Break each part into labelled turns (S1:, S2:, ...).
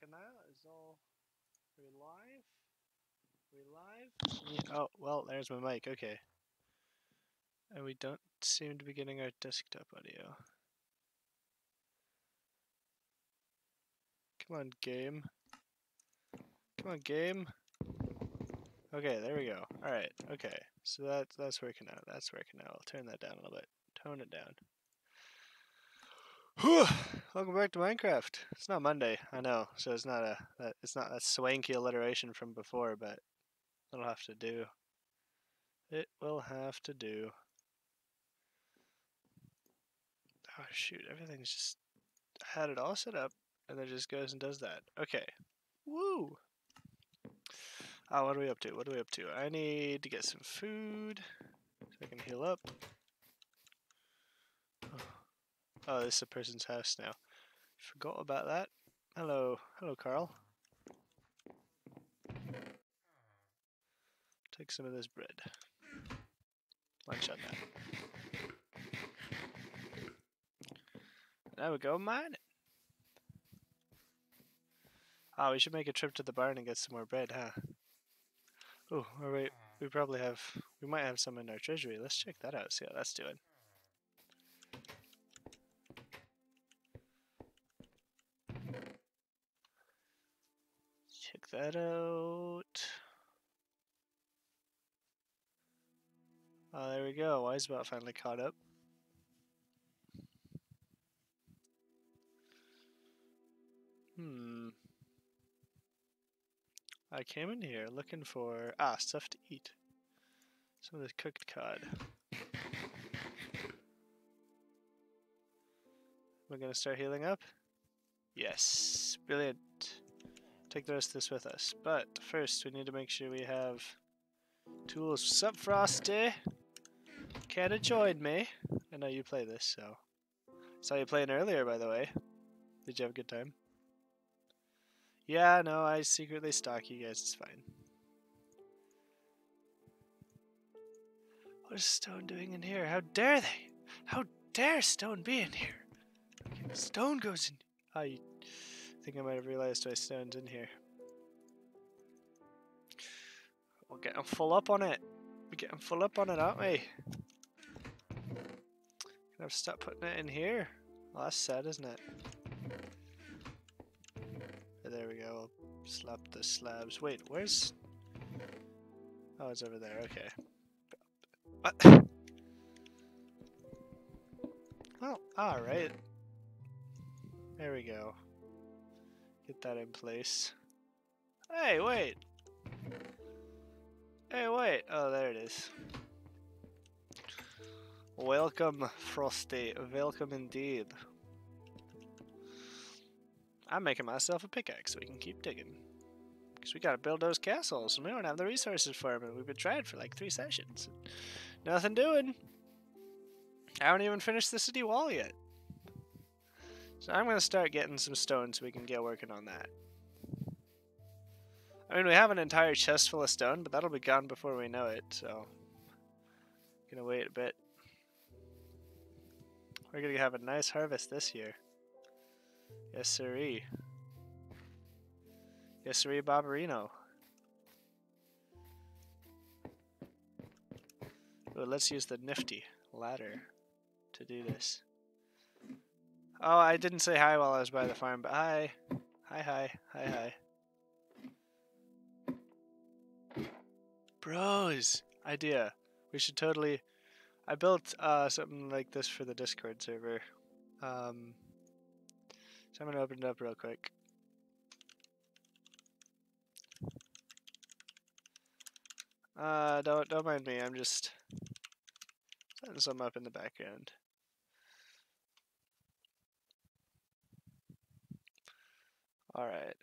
S1: checking that. Is all we live? We live? Yeah, oh, well, there's my mic. Okay. And we don't seem to be getting our desktop audio. Come on, game. Come on, game. Okay, there we go. Alright, okay. So that's working out. That's working out. I'll turn that down a little bit. Tone it down. Whew! Welcome back to Minecraft. It's not Monday, I know, so it's not that swanky alliteration from before, but it'll have to do. It will have to do. Oh shoot, everything's just, I had it all set up, and then it just goes and does that. Okay. Woo! Oh, what are we up to? What are we up to? I need to get some food, so I can heal up. Oh, this is a person's house now. Forgot about that. Hello. Hello, Carl. Take some of this bread. Lunch on that. There we go, mining. Oh, we should make a trip to the barn and get some more bread, huh? Oh, wait, we might have some in our treasury. Let's check that out, see how that's doing. Check that out. Oh, there we go. Wisebot finally caught up. I came in here looking for stuff to eat. Some of this cooked cod. We're gonna start healing up? Yes, brilliant. Take the rest of this with us. But first, we need to make sure we have tools. Sup, Frosty? Can't have joined me. I know you play this, so. Saw you playing earlier, by the way. Did you have a good time? Yeah, no, I secretly stalk you guys. It's fine. What is Stone doing in here? How dare they? How dare Stone be in here? Okay, Stone goes in. Oh, you think I might have realized why Stone's in here. We'll get him full up on it. We're getting full up on it, aren't we? Gonna have to stop putting it in here. Well, that's sad, isn't it? There we go. I'll slap the slabs. Wait, where's... Oh, it's over there. Okay. What? Well, alright. There we go. Get that in place. Hey, wait! Hey, wait! Oh, there it is. Welcome, Frosty. Welcome indeed. I'm making myself a pickaxe so we can keep digging. Because we gotta build those castles, and we don't have the resources for them, and we've been trying for like 3 sessions. Nothing doing. I haven't even finished the city wall yet. So I'm gonna start getting some stone so we can get working on that. I mean, we have an entire chest full of stone, but that'll be gone before we know it, so... Gonna wait a bit. We're gonna have a nice harvest this year. Yes, sirree. Yes, sirree, Barbarino. Ooh, let's use the nifty ladder to do this. Oh, I didn't say hi while I was by the farm, but hi. Hi, hi. Hi, hi. Bros! Idea. We should totally... I built something like this for the Discord server. So I'm gonna open it up real quick. Don't mind me. I'm just setting something up in the background. All right.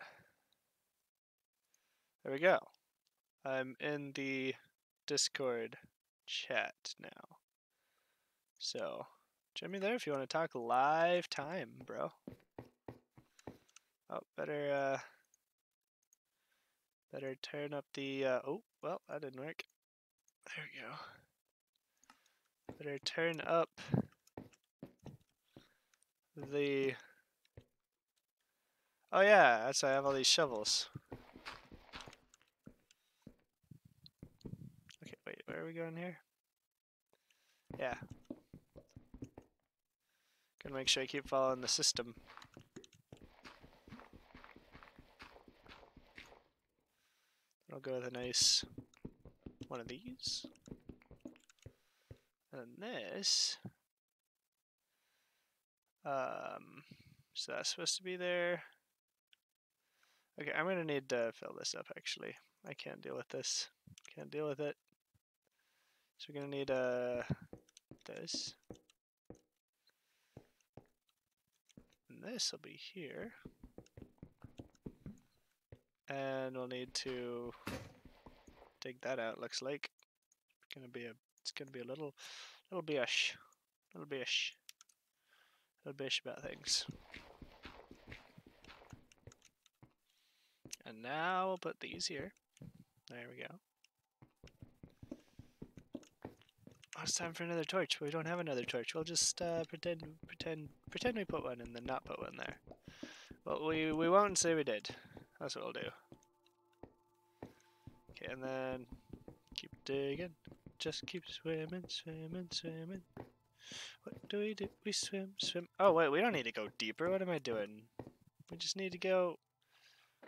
S1: There we go. I'm in the Discord chat now. So, join me there if you want to talk live time, bro. Oh, better turn up the, oh, well, that didn't work. There we go. Better turn up the Oh yeah, that's why I have all these shovels. Okay, wait, where are we going here? Yeah. Gotta make sure I keep following the system. I'll go with a nice one of these. And this. So that's supposed to be there. Okay, I'm gonna need to fill this up actually. I can't deal with this. Can't deal with it. So we're gonna need this. And this will be here. And we'll need to dig that out, looks like. It's gonna be a little bish. Little bish. Little bish about things. And now we'll put these here. There we go. Oh, it's time for another torch. We don't have another torch. We'll just pretend we put one and then not put one there. Well, we won't say we did. That's what we'll do. Okay, and then keep digging. Just keep swimming, swimming, swimming. What do? We swim, swim. Oh wait, we don't need to go deeper. What am I doing? We just need to go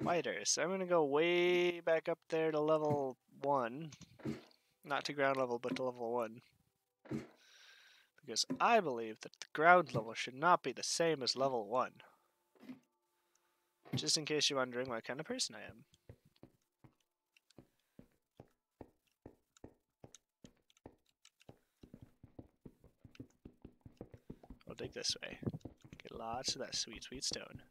S1: wider. So I'm gonna go way back up there to level 1. Not to ground level, but to level 1. Because I believe that the ground level should not be the same as level 1. Just in case you're wondering what kind of person I am. I'll dig this way. Get lots of that sweet, sweet stone.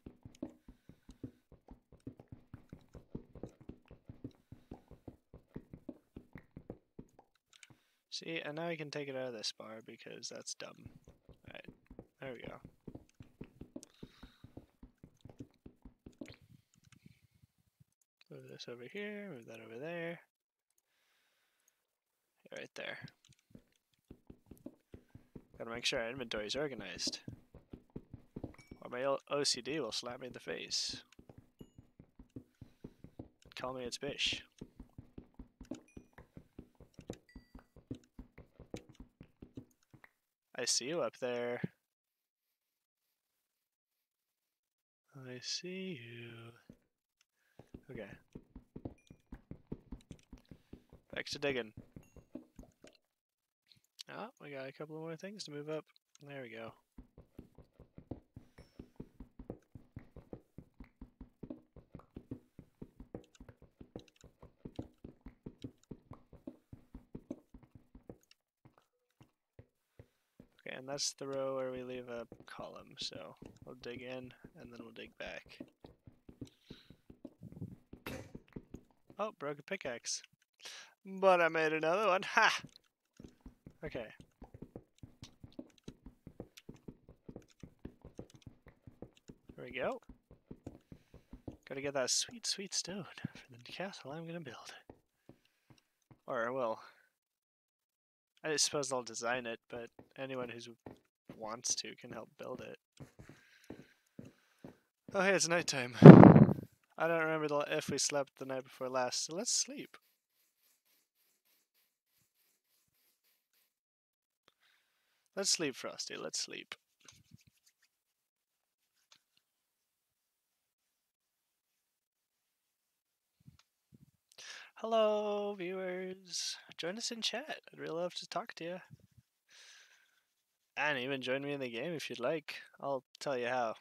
S1: See, and now I can take it out of this bar because that's dumb. Alright, there we go. Move this over here, move that over there. Right there. Gotta make sure our inventory is organized. Or my OCD will slap me in the face. Call me its bitch. I see you up there. I see you. Okay. Back to digging. Oh, we got a couple more things to move up. There we go. Okay, and that's the row where we leave a column, so we'll dig in and then we'll dig back. Oh, broke a pickaxe. But I made another one. Ha! Okay. There we go. Gotta get that sweet, sweet stone for the castle I'm gonna build. Or, well, I suppose I'll design it, but anyone who wants to can help build it. Oh hey, it's nighttime. I don't remember if we slept the night before last, so let's sleep. Let's sleep, Frosty, let's sleep. Hello, viewers. Join us in chat. I'd really love to talk to you. And even join me in the game if you'd like. I'll tell you how.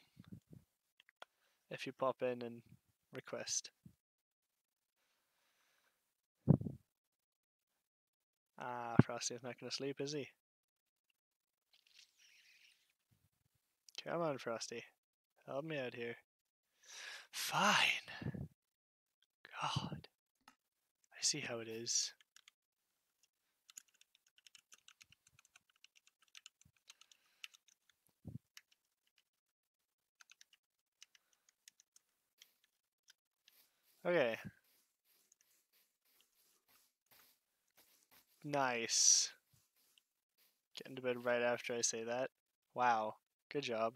S1: If you pop in and request. Ah, Frosty's not going to sleep, is he? Come on, Frosty. Help me out here. Fine. God. I see how it is. Okay. Nice. Get into bed right after I say that. Wow. Good job.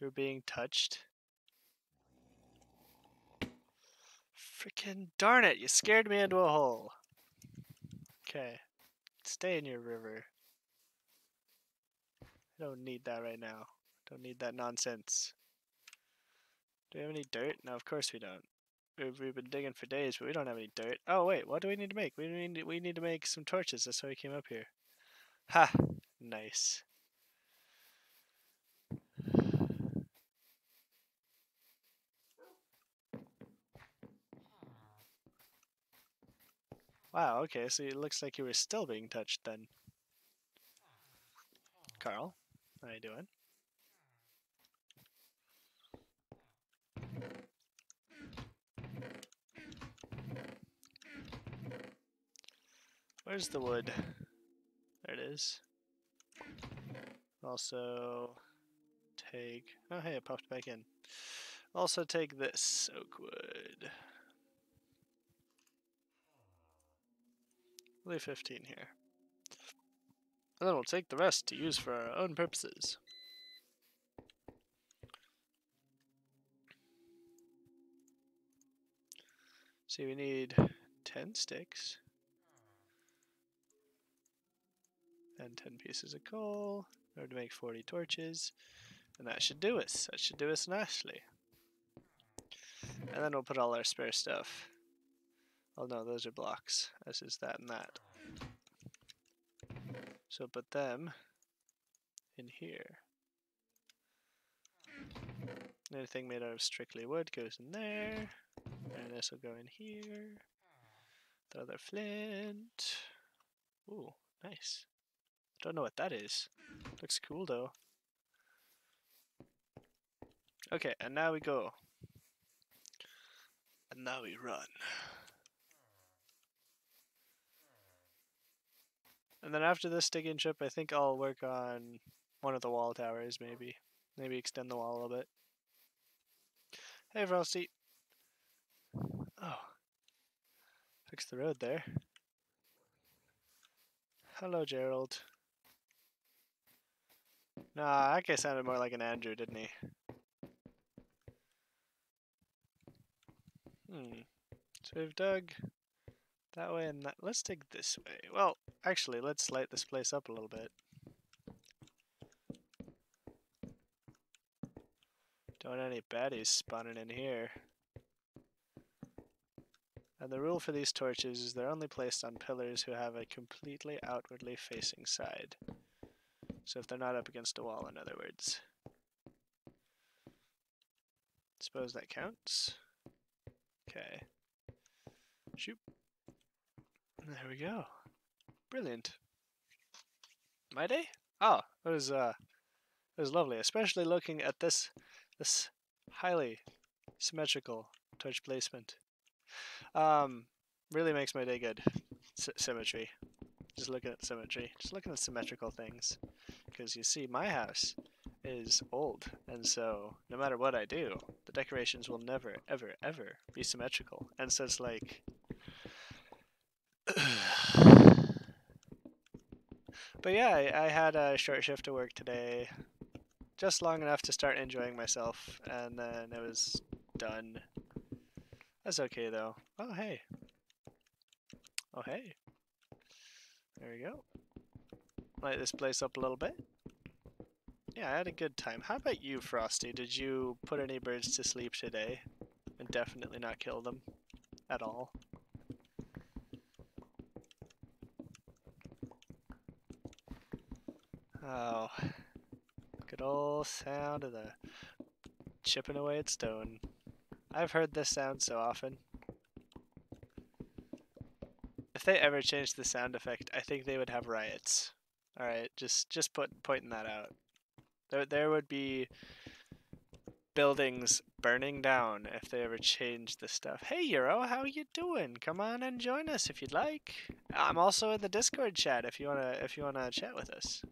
S1: You're being touched. Frickin' darn it, you scared me into a hole. Okay. Stay in your river. I don't need that right now. Don't need that nonsense. Do we have any dirt? No, of course we don't. We've been digging for days, but we don't have any dirt. Oh wait, what do we need to make? We need to make some torches. That's why we came up here. Ha! Nice. Wow, okay, so it looks like you were still being touched then. Carl, how you doing? Where's the wood? There it is. Also take... Oh hey, it popped back in. Also take this oak wood. Leave 15 here. And then we'll take the rest to use for our own purposes. See, we need 10 sticks. And 10 pieces of coal in order to make 40 torches. And that should do us. That should do us nicely. And then we'll put all our spare stuff. Oh no, those are blocks, as is that and that. So put them in here. Anything made out of strictly wood goes in there. And this will go in here. The other flint. Ooh, nice. Don't know what that is. Looks cool though. Okay, and now we go. And now we run. And then after this digging trip, I think I'll work on one of the wall towers, maybe. Maybe extend the wall a little bit. Hey, Frosty. Oh. Fix the road there. Hello, Gerald. Nah, that guy sounded more like an Andrew, didn't he? So we've dug that way and that. Let's dig this way. Well, actually, let's light this place up a little bit. Don't want any baddies spawning in here. And the rule for these torches is they're only placed on pillars who have a completely outwardly facing side. So if they're not up against a wall, in other words. Suppose that counts. Okay. Shoot. There we go. Brilliant. My day? Oh, it was lovely, especially looking at this highly symmetrical torch placement. Really makes my day good. Symmetry. Just looking at symmetry. Just looking at symmetrical things. Because you see, my house is old, and so no matter what I do, the decorations will never, ever, ever be symmetrical. And so it's like... But yeah, I had a short shift to work today. Just long enough to start enjoying myself, and then it was done. That's okay though. Oh hey. Oh hey. There we go. Light this place up a little bit. Yeah, I had a good time. How about you, Frosty? Did you put any birds to sleep today? And definitely not kill them at all? Oh. Good old sound of the chipping away at stone. I've heard this sound so often. If they ever changed the sound effect, I think they would have riots. Alright, just pointing that out. There would be buildings burning down if they ever changed the stuff. Hey Euro, how you doing? Come on and join us if you'd like. I'm also in the Discord chat if you wanna chat with us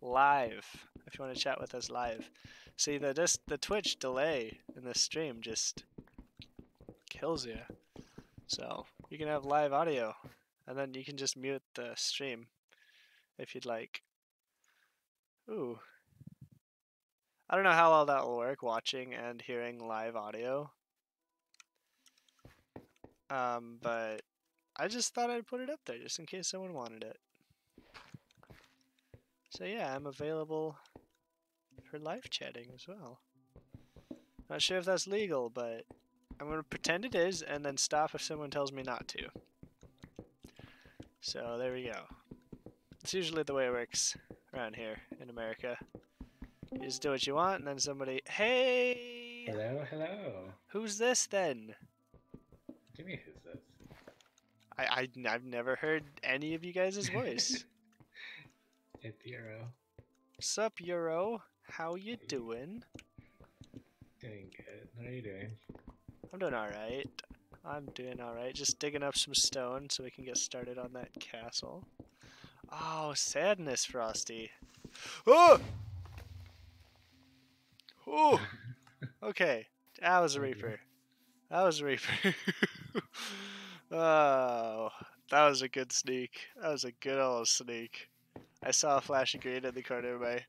S1: live. If you wanna chat with us live. See the Twitch delay in this stream just kills you. So you can have live audio, and then you can just mute the stream if you'd like. Ooh. I don't know how well that will work, watching and hearing live audio. But I just thought I'd put it up there just in case someone wanted it. So yeah, I'm available for live chatting as well. Not sure if that's legal, but I'm going to pretend it is and then stop if someone tells me not to. So there we go. It's usually the way it works around here in America. You just do what you want and then somebody, hey!
S2: Hello, hello.
S1: Who's this then?
S2: Jimmy, who's this?
S1: I've never heard any of you guys' voice.
S2: It's Euro.
S1: Sup, Euro? How you doing?
S2: Doing good. What are you doing?
S1: I'm doing alright. I'm doing alright. Just digging up some stone so we can get started on that castle. Oh, sadness, Frosty. Oh! Oh! Okay. That was a Reaper. That was a Reaper. Oh, that was a good sneak. That was a good old sneak. I saw a flash of green in the corner of my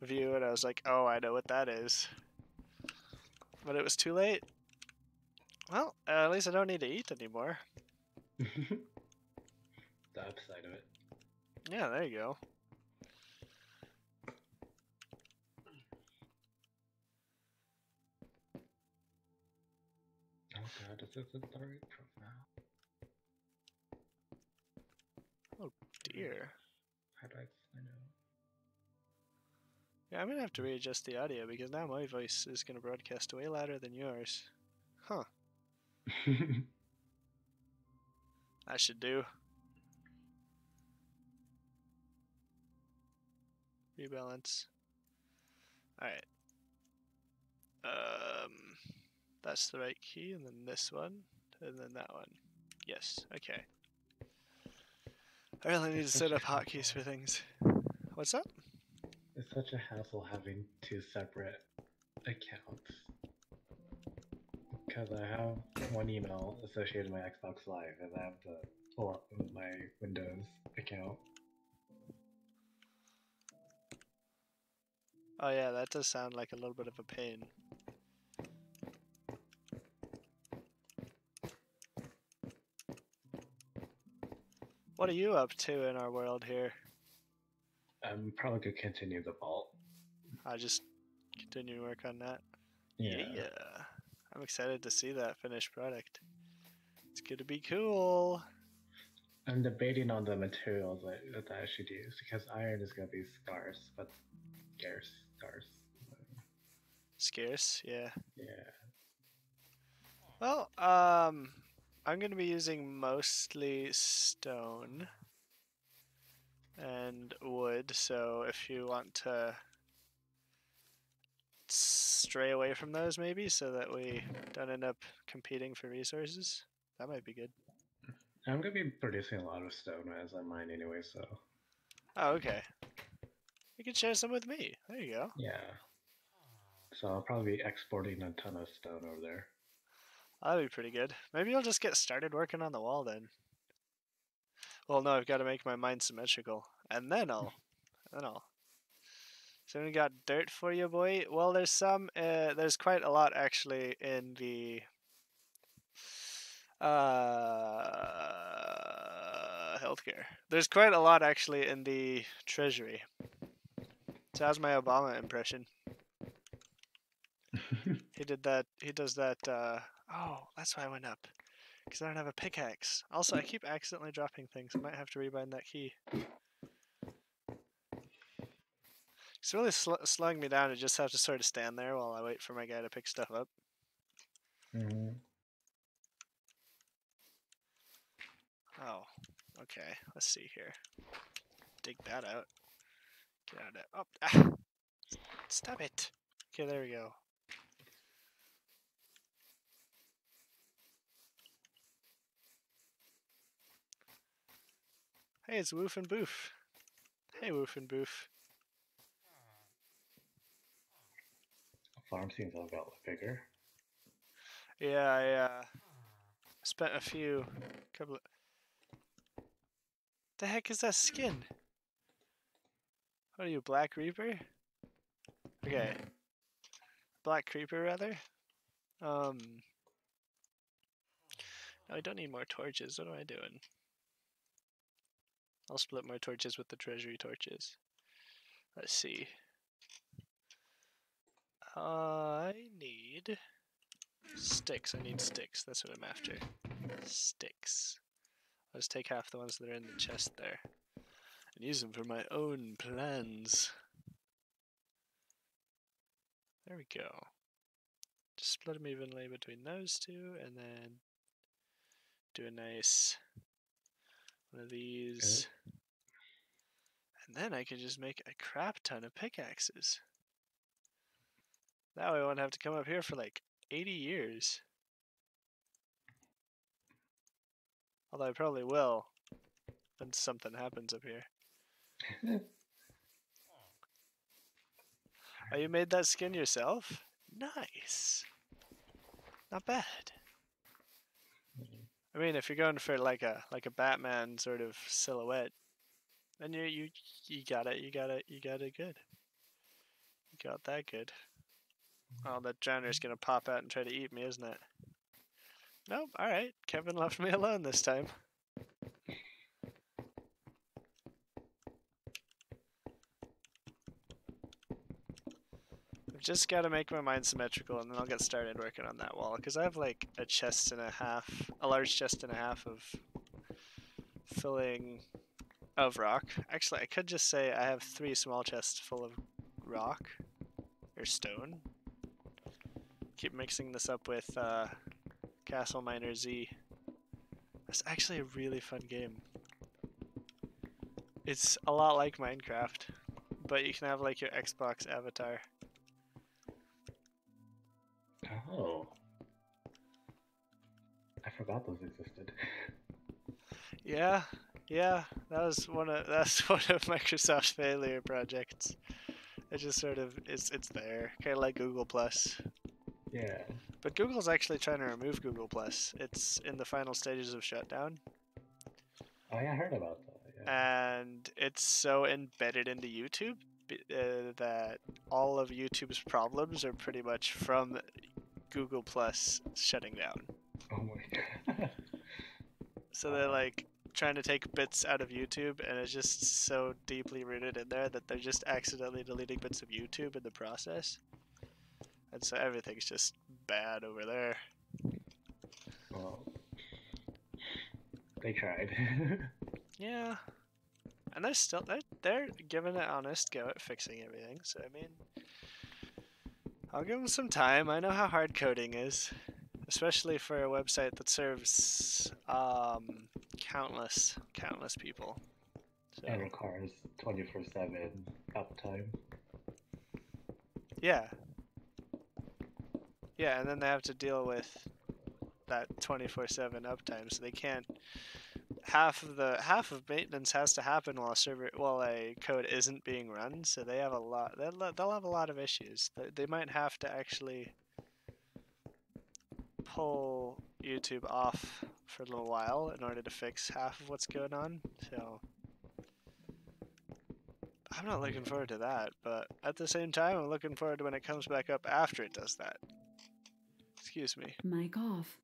S1: view and I was like, oh, I know what that is. But it was too late. Well, at least I don't need to eat anymore.
S2: The upside of it.
S1: Yeah, there you go.
S2: Oh god, this isn't the right profile.
S1: Oh dear.
S2: How do I explain it?
S1: Yeah, I'm gonna have to readjust the audio because now my voice is gonna broadcast way louder than yours. Huh. I should do. Rebalance. Alright. That's the right key, and then this one, and then that one. Yes, okay. I really need to set up hotkeys for things. What's up?
S2: It's such a hassle having two separate accounts. Because I have one email associated with my Xbox Live, and I have my Windows account.
S1: Oh yeah, that does sound like a little bit of a pain. What are you up to in our world here?
S2: I'm probably gonna continue the vault.
S1: I just continue to work on that.
S2: Yeah.
S1: I'm excited to see that finished product. It's gonna be cool.
S2: I'm debating on the materials that I should use because iron is gonna be scarce, but scarce.
S1: Scarce, yeah.
S2: Yeah.
S1: Well, I'm gonna be using mostly stone and wood, so if you want to stray away from those maybe so that we don't end up competing for resources, that might be good.
S2: I'm gonna be producing a lot of stone as I mine anyway, so.
S1: Oh, okay. You can share some with me. There you go.
S2: Yeah. So I'll probably be exporting a ton of stone over there.
S1: That'll be pretty good. Maybe I'll just get started working on the wall then. Well, no, I've got to make my mine symmetrical, and then I'll. So we got dirt for you, boy. Well, there's quite a lot actually in the healthcare. There's quite a lot actually in the treasury. So how's my Obama impression? He did that. He does that. Oh, that's why I went up. Because I don't have a pickaxe. Also, I keep accidentally dropping things. I might have to rebind that key. It's really slowing me down to just have to sort of stand there while I wait for my guy to pick stuff up.
S2: Mm-hmm.
S1: Oh, okay. Let's see here. Dig that out. Get out of there. Oh, ah! Stop it. Okay, there we go. Hey, it's Woof and Boof. Hey, Woof and Boof.
S2: Farm seems a lot bigger.
S1: Yeah, I spent a couple of... The heck is that skin? What are you, Black Reaper? Okay, Black Creeper rather. No, I don't need more torches. What am I doing? I'll split more torches with the treasury torches. Let's see. I need sticks. I need sticks. That's what I'm after. Sticks. I'll just take half the ones that are in the chest there and use them for my own plans. There we go. Just split them evenly between those two and then do a nice one of these. And then I can just make a crap ton of pickaxes. That way I won't have to come up here for like 80 years. Although I probably will when something happens up here. Oh, you made that skin yourself? Nice. Not bad. I mean, if you're going for like a Batman sort of silhouette, then you got it. You got it good. You got that good. Oh, that drowner's gonna pop out and try to eat me, isn't it? Nope. All right. Kevin left me alone this time. I've just got to make my mine symmetrical, and then I'll get started working on that wall. Because I have like a chest and a half, a large chest and a half of filling of rock. Actually, I could just say I have 3 small chests full of rock or stone. Keep mixing this up with Castle Miner Z. It's actually a really fun game. It's a lot like Minecraft, but you can have like your Xbox avatar.
S2: Oh. I forgot those existed.
S1: Yeah, that's one of Microsoft's failure projects. It just sort of it's there, kind of like Google Plus.
S2: Yeah.
S1: But Google's actually trying to remove Google Plus. It's in the final stages of shutdown.
S2: Oh yeah, I heard about that. Yeah.
S1: And it's so embedded into YouTube that all of YouTube's problems are pretty much from Google Plus shutting down.
S2: Oh my god.
S1: So they're like trying to take bits out of YouTube, and it's just so deeply rooted in there that they're just accidentally deleting bits of YouTube in the process. And so everything's just bad over there.
S2: Well, they tried.
S1: Yeah. And they're giving an honest go at fixing everything. So I mean, I'll give them some time. I know how hard coding is, especially for a website that serves countless people. So,
S2: and requires 24/7 uptime.
S1: Yeah. Yeah, and then they have to deal with that 24/7 uptime, so they can't. Half of maintenance has to happen while a code isn't being run, so they have a lot. They'll have a lot of issues. They might have to actually pull YouTube off for a little while in order to fix half of what's going on. So I'm not looking forward to that, but at the same time, I'm looking forward to when it comes back up after it does that. Excuse me.
S3: Mic off.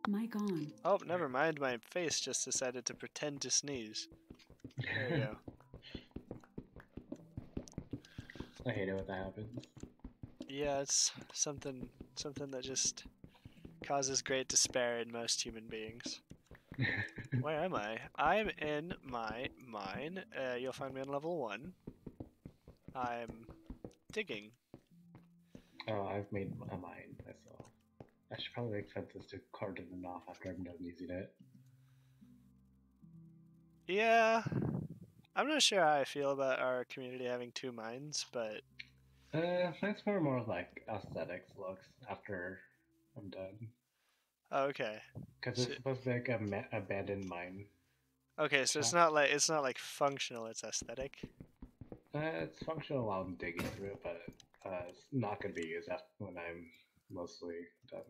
S3: Mic on.
S1: Oh, never mind. My face just decided to pretend to sneeze. There we go.
S2: I hate it when that happens.
S1: Yeah, it's something that just causes great despair in most human beings. Where am I? I'm in my mine. You'll find me on level 1. I'm digging.
S2: Oh, I've made a mine myself. I should probably make fences to cordon them off after I'm done using it.
S1: Yeah, I'm not sure how I feel about our community having 2 mines, but
S2: That's more like aesthetics looks after I'm done.
S1: oh, okay.
S2: Because it's supposed to be like a abandoned mine.
S1: Okay, so it's not like functional. It's aesthetic.
S2: It's functional while I'm digging through it, but it's not going to be used after when I'm mostly done.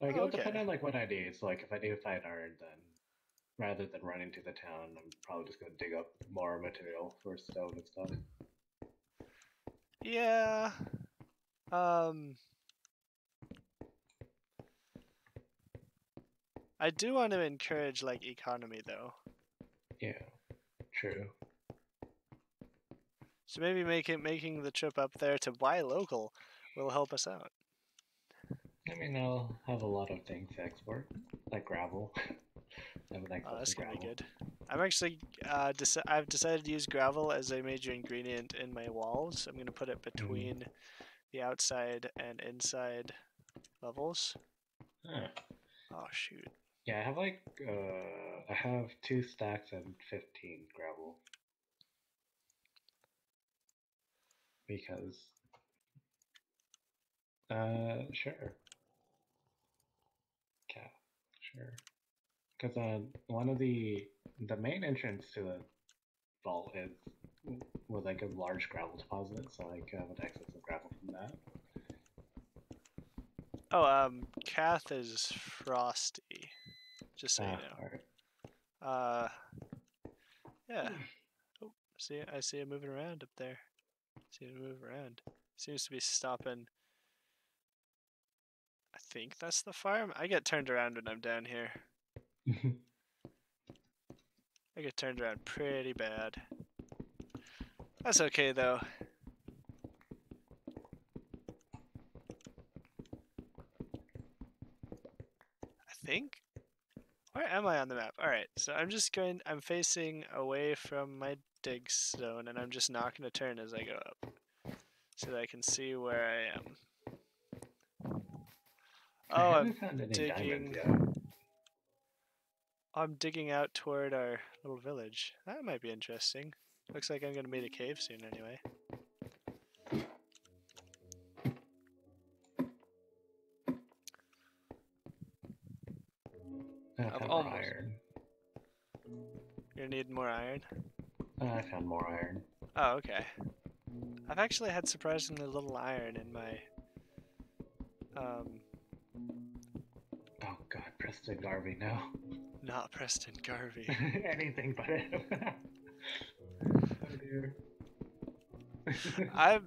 S2: Like, it'll depend on like what I need. So, like, if I need to find iron, then rather than running to the town, I'm probably just going to dig up more material for stone and stuff.
S1: Yeah. I do want to encourage like economy though.
S2: Yeah, true.
S1: So maybe making the trip up there to buy local will help us out.
S2: I mean, I'll have a lot of things to export, like gravel. I have an excess
S1: That's
S2: of
S1: gonna be
S2: gravel.
S1: good. I'm actually I've decided to use gravel as a major ingredient in my walls. I'm gonna put it between the outside and inside levels.
S2: Huh.
S1: Oh shoot.
S2: Yeah, I have like I have 2 stacks and 15 gravel because sure, yeah, sure. Because one of the main entrance to the vault is was like a large gravel deposit, so I have an excess of gravel from that.
S1: Oh, Kath is frosty. Just so you know.
S2: Alright.
S1: Yeah. Oh, I see it moving around up there. See it move around. Seems to be stopping. I think that's the farm. I get turned around when I'm down here. I get turned around pretty bad. That's okay though. I think. Where am I on the map? Alright, so I'm facing away from my dig zone and I'm just not going to turn as I go up. So that I can see where I am.
S2: I
S1: Oh,
S2: haven't found any diamonds yet.
S1: I'm digging out toward our little village. That might be interesting. Looks like I'm going to meet a cave soon anyway.
S2: I
S1: I've
S2: found more
S1: almost.
S2: iron.
S1: You're needing more iron?
S2: I found more iron.
S1: Oh, okay. I've actually had surprisingly little iron in my
S2: Oh god, Preston Garvey, no.
S1: not Preston Garvey.
S2: Anything but him. Oh dear.
S1: I've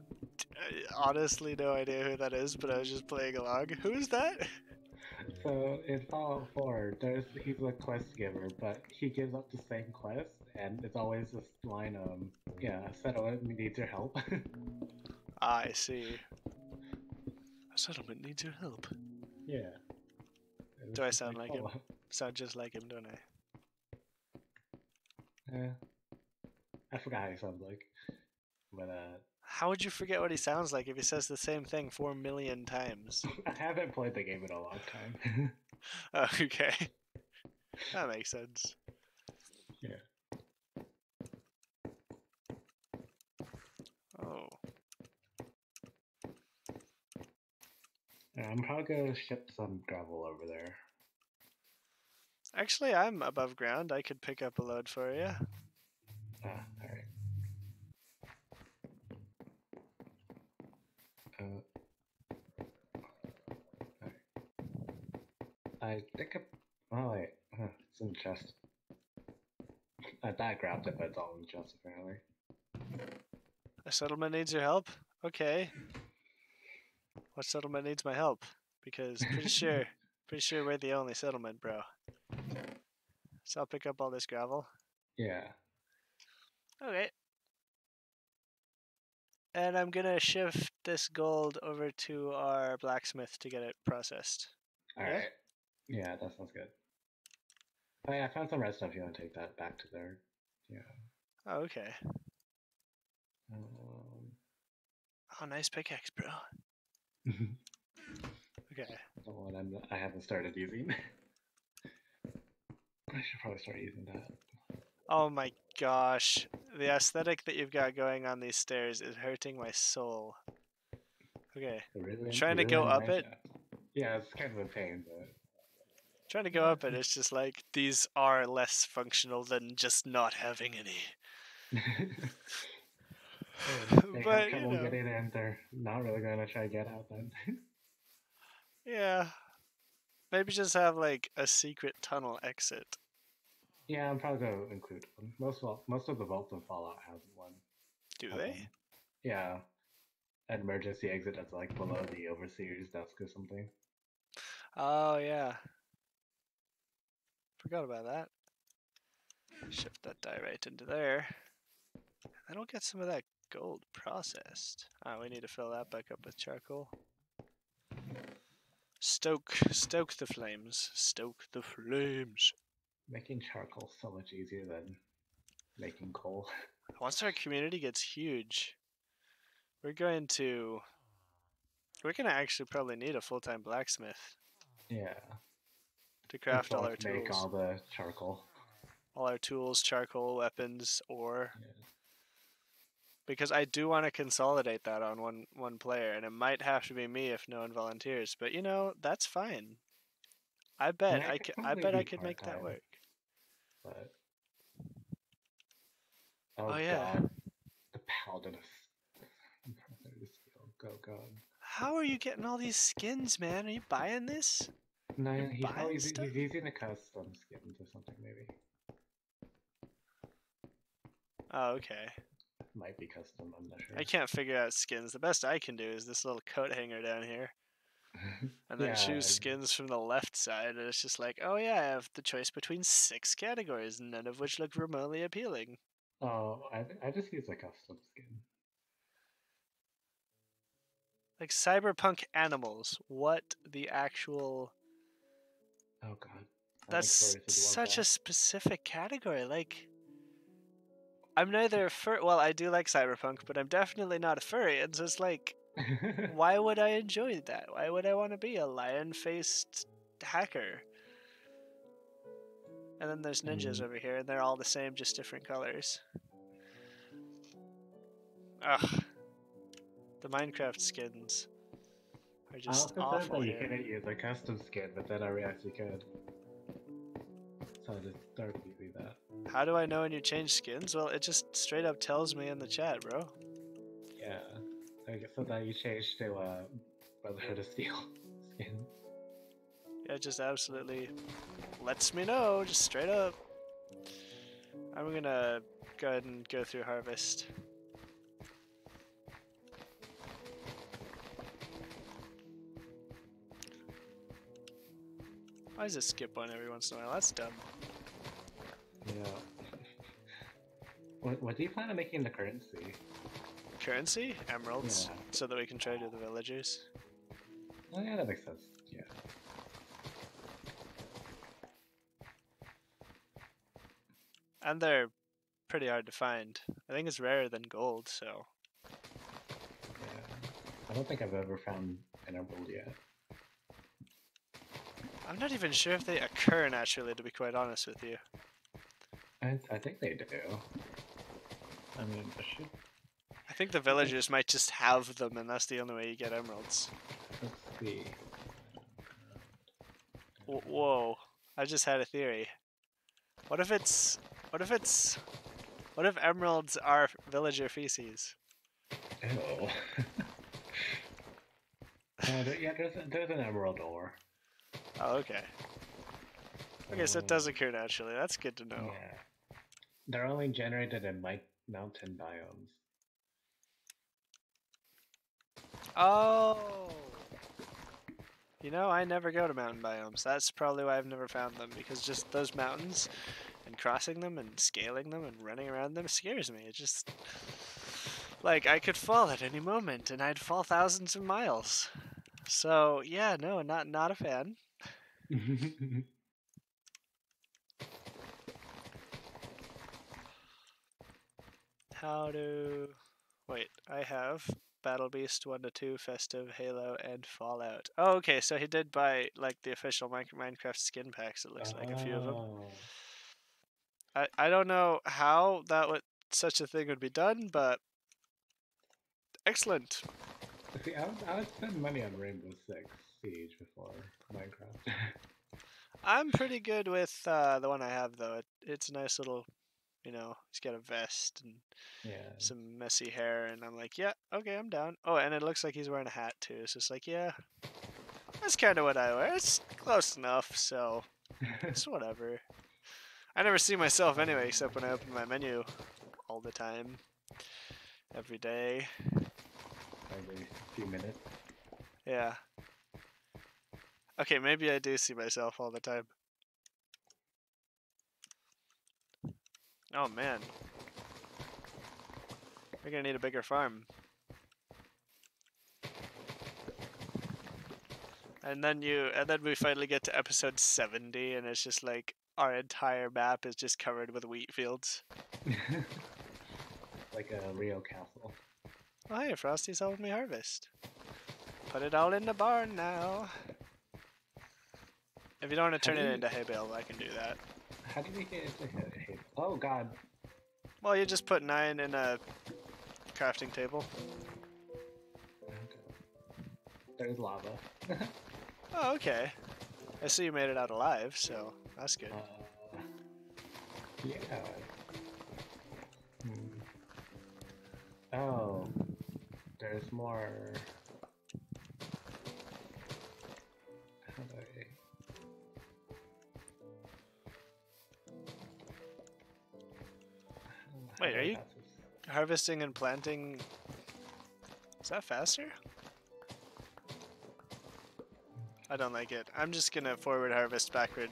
S1: honestly no idea who that is, but I was just playing along. Who is that?
S2: So in Fallout 4, he's a quest giver, but he gives up the same quest, and it's always this line yeah, settlement needs your help.
S1: I see. A settlement needs your help.
S2: Yeah.
S1: Do I sound like him? Sound just like him, don't I?
S2: Yeah. I forgot how he sounds like. But
S1: how would you forget what he sounds like if he says the same thing 4 million times?
S2: I haven't played the game in a long time.
S1: Oh, okay. That makes sense.
S2: Yeah.
S1: Oh.
S2: I'm probably gonna ship some gravel over there.
S1: Actually, I'm above ground. I could pick up a load for you.
S2: Alright. I think oh wait, it's in the chest. I thought I grabbed it, but it's all in the chest apparently.
S1: A settlement needs your help? Okay. What settlement needs my help? Because pretty sure we're the only settlement, bro. So I'll pick up all this gravel.
S2: Yeah.
S1: Okay. And I'm gonna shift this gold over to our blacksmith to get it processed.
S2: Alright. Yeah, that sounds good. Oh yeah, I found some red stuff. You want to take that back to there? Yeah.
S1: Oh, okay. Oh, nice pickaxe, bro. Okay.
S2: The one I haven't started using. I should probably start using that.
S1: Oh my gosh. The aesthetic that you've got going on these stairs is hurting my soul. Okay. Trying to go up it.
S2: Yeah, it's kind of a pain, but
S1: Trying to go up it, it's just like these are less functional than just not having any.
S2: they
S1: But
S2: have trouble getting in, they're not really gonna try to get out then.
S1: Yeah. Maybe just have like a secret tunnel exit.
S2: Yeah, I'm probably gonna include one. Most of the vaults in Fallout have one.
S1: Do they?
S2: Yeah. an emergency exit that's like below the overseer's desk or something.
S1: Oh yeah. Forgot about that. Shift that die right into there. Then we'll get some of that gold processed. Ah, we need to fill that back up with charcoal. Stoke the flames. Stoke the flames.
S2: Making charcoal so much easier than making coal.
S1: Once our community gets huge, we're gonna actually probably need a full-time blacksmith
S2: Yeah.
S1: to craft all
S2: like
S1: our
S2: make
S1: tools.
S2: all the charcoal.
S1: All our tools, charcoal, weapons, ore.
S2: Yeah.
S1: Because I do want to consolidate that on one player, and it might have to be me if no one volunteers. But you know, that's fine. I bet
S2: mean,
S1: I bet
S2: be
S1: I could make that
S2: part-time,
S1: work.
S2: But
S1: Oh yeah.
S2: God, the paladin of go god.
S1: How are you getting all these skins, man? Are you buying this?
S2: No,
S1: You're
S2: he's
S1: buying
S2: always
S1: stuff?
S2: he's using the custom skins or something maybe.
S1: Oh, okay.
S2: Might be custom, I'm not sure.
S1: I can't figure out skins. The best I can do is this little coat hanger down here. And then choose skins from the left side, and it's just like, oh yeah, I have the choice between 6 categories, none of which look remotely appealing.
S2: Oh, I just use a custom skin.
S1: Like cyberpunk animals. What the actual...
S2: Oh god.
S1: That's such a specific category. Like, I'm neither a fur... Well, I do like cyberpunk, but I'm definitely not a furry. And so it's like, why would I enjoy that? Why would I want to be a lion-faced hacker? And then there's ninjas over here, and they're all the same, just different colors. Ugh. The Minecraft skins are just awful
S2: that you
S1: here.
S2: couldn't use a custom skin, but then I realized you could. So I just started using that.
S1: How do I know when you change skins? Well, it just straight up tells me in the chat, bro.
S2: Yeah. I guess so that you changed to Brotherhood of Steel skin.
S1: Yeah, it just absolutely lets me know, just straight up. I'm gonna go ahead and go through harvest. Why does it skip one every once in a while? That's dumb.
S2: Yeah. What do you plan on making the currency?
S1: Currency? Emeralds.
S2: Yeah.
S1: So that we can trade with the villagers.
S2: Oh yeah, that makes sense. Yeah.
S1: And they're pretty hard to find. I think it's rarer than gold, so...
S2: Yeah. I don't think I've ever found an emerald yet.
S1: I'm not even sure if they occur naturally, to be quite honest with you.
S2: I think they do. I mean,
S1: I think the villagers might just have them, and that's the only way you get emeralds.
S2: Let's see.
S1: Whoa. I just had a theory. What if emeralds are villager feces?
S2: Oh. Yeah, there's an emerald ore.
S1: Oh, okay. Okay, so it does occur naturally. That's good to know.
S2: Yeah. They're only generated in mountain biomes.
S1: Oh! You know, I never go to mountain biomes. That's probably why I've never found them, because just those mountains and crossing them and scaling them and running around them scares me. It just... Like, I could fall at any moment, and I'd fall thousands of miles. So, yeah, no, not a fan. How to... Wait, I have Battle Beast 1 to 2, Festive, Halo, and Fallout. Oh, okay, so he did buy, like, the official Minecraft skin packs, it looks like, a few of them. I don't know how such a thing would be done, but... Excellent!
S2: See, I would spend money on Rainbow Six Siege before Minecraft.
S1: I'm pretty good with the one I have, though. It's a nice little, you know, he's got a vest and some messy hair, and I'm like, yeah, okay, I'm down. Oh, and it looks like he's wearing a hat, too. It's just like, yeah, that's kind of what I wear. It's close enough, so it's whatever. I never see myself anyway, except when I open my menu all the time, every day.
S2: every few minutes.
S1: Yeah. Okay, maybe I do see myself all the time. Oh man. We're gonna need a bigger farm. And then we finally get to episode 70 and it's just like our entire map is just covered with wheat fields.
S2: Like a Rio castle.
S1: Oh hey, Frosty's helping me harvest. Put it all in the barn now. If you don't want to turn it into hay bale, I can do that.
S2: How do we get into hay? Oh god.
S1: Well, you just put 9 in a crafting table.
S2: Okay. There's lava.
S1: Oh, okay. I see you made it out alive, so that's good.
S2: Yeah. Oh, there's more. How do I?
S1: Wait, are you harvesting and planting? Is that faster? I don't like it. I'm just gonna forward harvest, backward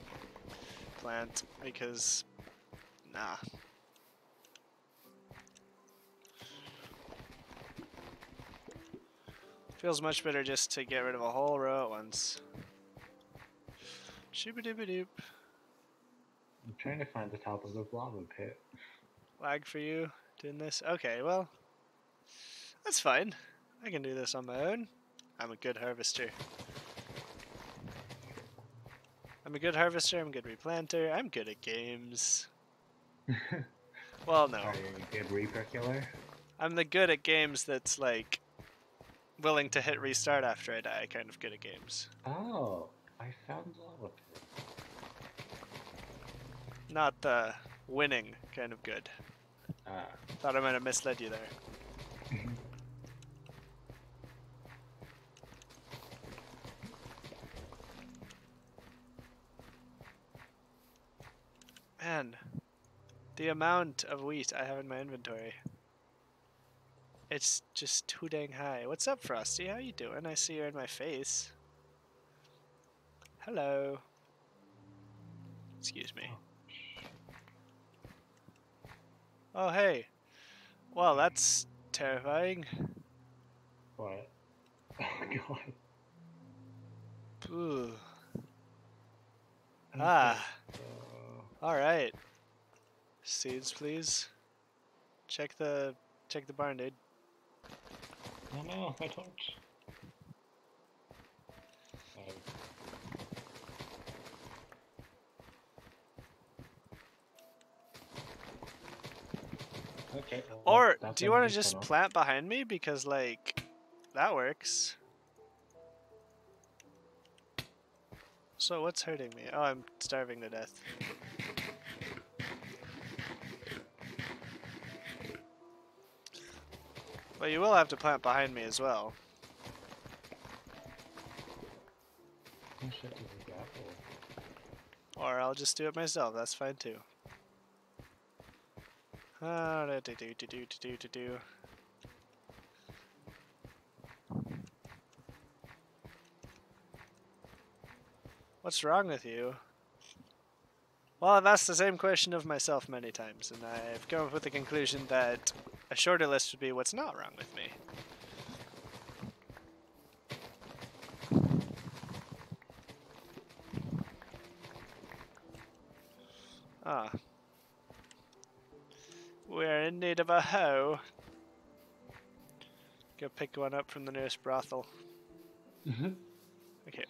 S1: plant because, nah. Feels much better just to get rid of a whole row at once. Shooba-dooba-doop.
S2: I'm trying to find the top of the lava pit.
S1: Lag for you doing this? Okay, well, that's fine. I can do this on my own. I'm a good harvester. I'm a good harvester, I'm a good replanter, I'm good at games. Well, no.
S2: Are you a good reaper killer?
S1: I'm the good at games that's like willing to hit restart after I die kind of good at games.
S2: Oh, I found lava pit.
S1: Not the winning kind of good. Thought I might have misled you there. Man, the amount of wheat I have in my inventory. It's just too dang high. What's up, Frosty? How you doing? I see you're in my face. Hello. Excuse me. Oh, hey. Well, that's terrifying.
S2: What? Oh god.
S1: Ooh. Ah. Alright. Seeds, please. Check the barn, dude.
S2: Oh no, my torch. Okay.
S1: Or do you want to just plant behind me? Because, like, that works. So what's hurting me? Oh, I'm starving to death. But you will have to plant behind me as well. Or I'll just do it myself, that's fine too. What's wrong with you? Well, I've asked the same question of myself many times, and I've come up with the conclusion that a shorter list would be what's not wrong with me. Ah. We're in need of a hoe. Go pick one up from the nearest brothel. Okay.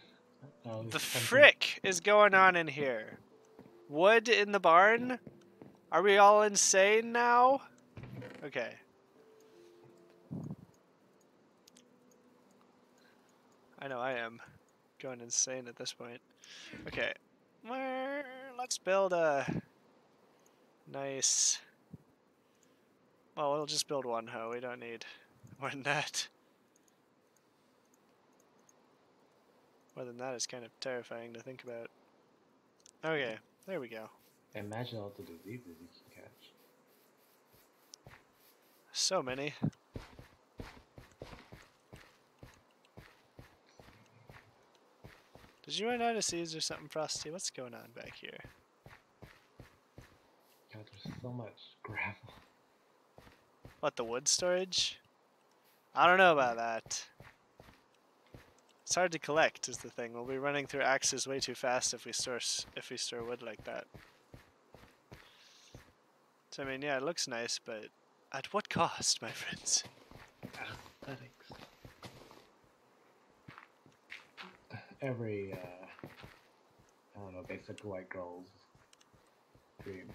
S1: The frick is going on in here? Wood in the barn? Are we all insane now? Okay. I know I am going insane at this point. Okay. Let's build a nice... Well, we'll just build one hoe. We don't need more than that. More than that is kind of terrifying to think about. Okay, there we go.
S2: Imagine all the diseases you can catch.
S1: So many. Did you run out of seeds or something, Frosty? What's going on back here?
S2: God, there's so much gravel.
S1: What, the wood storage? I don't know about that. It's hard to collect is the thing. We'll be running through axes way too fast if we store wood like that. So I mean, yeah, it looks nice, but at what cost, my friends?
S2: Aesthetics. Every, I don't know, basic white girl's dream.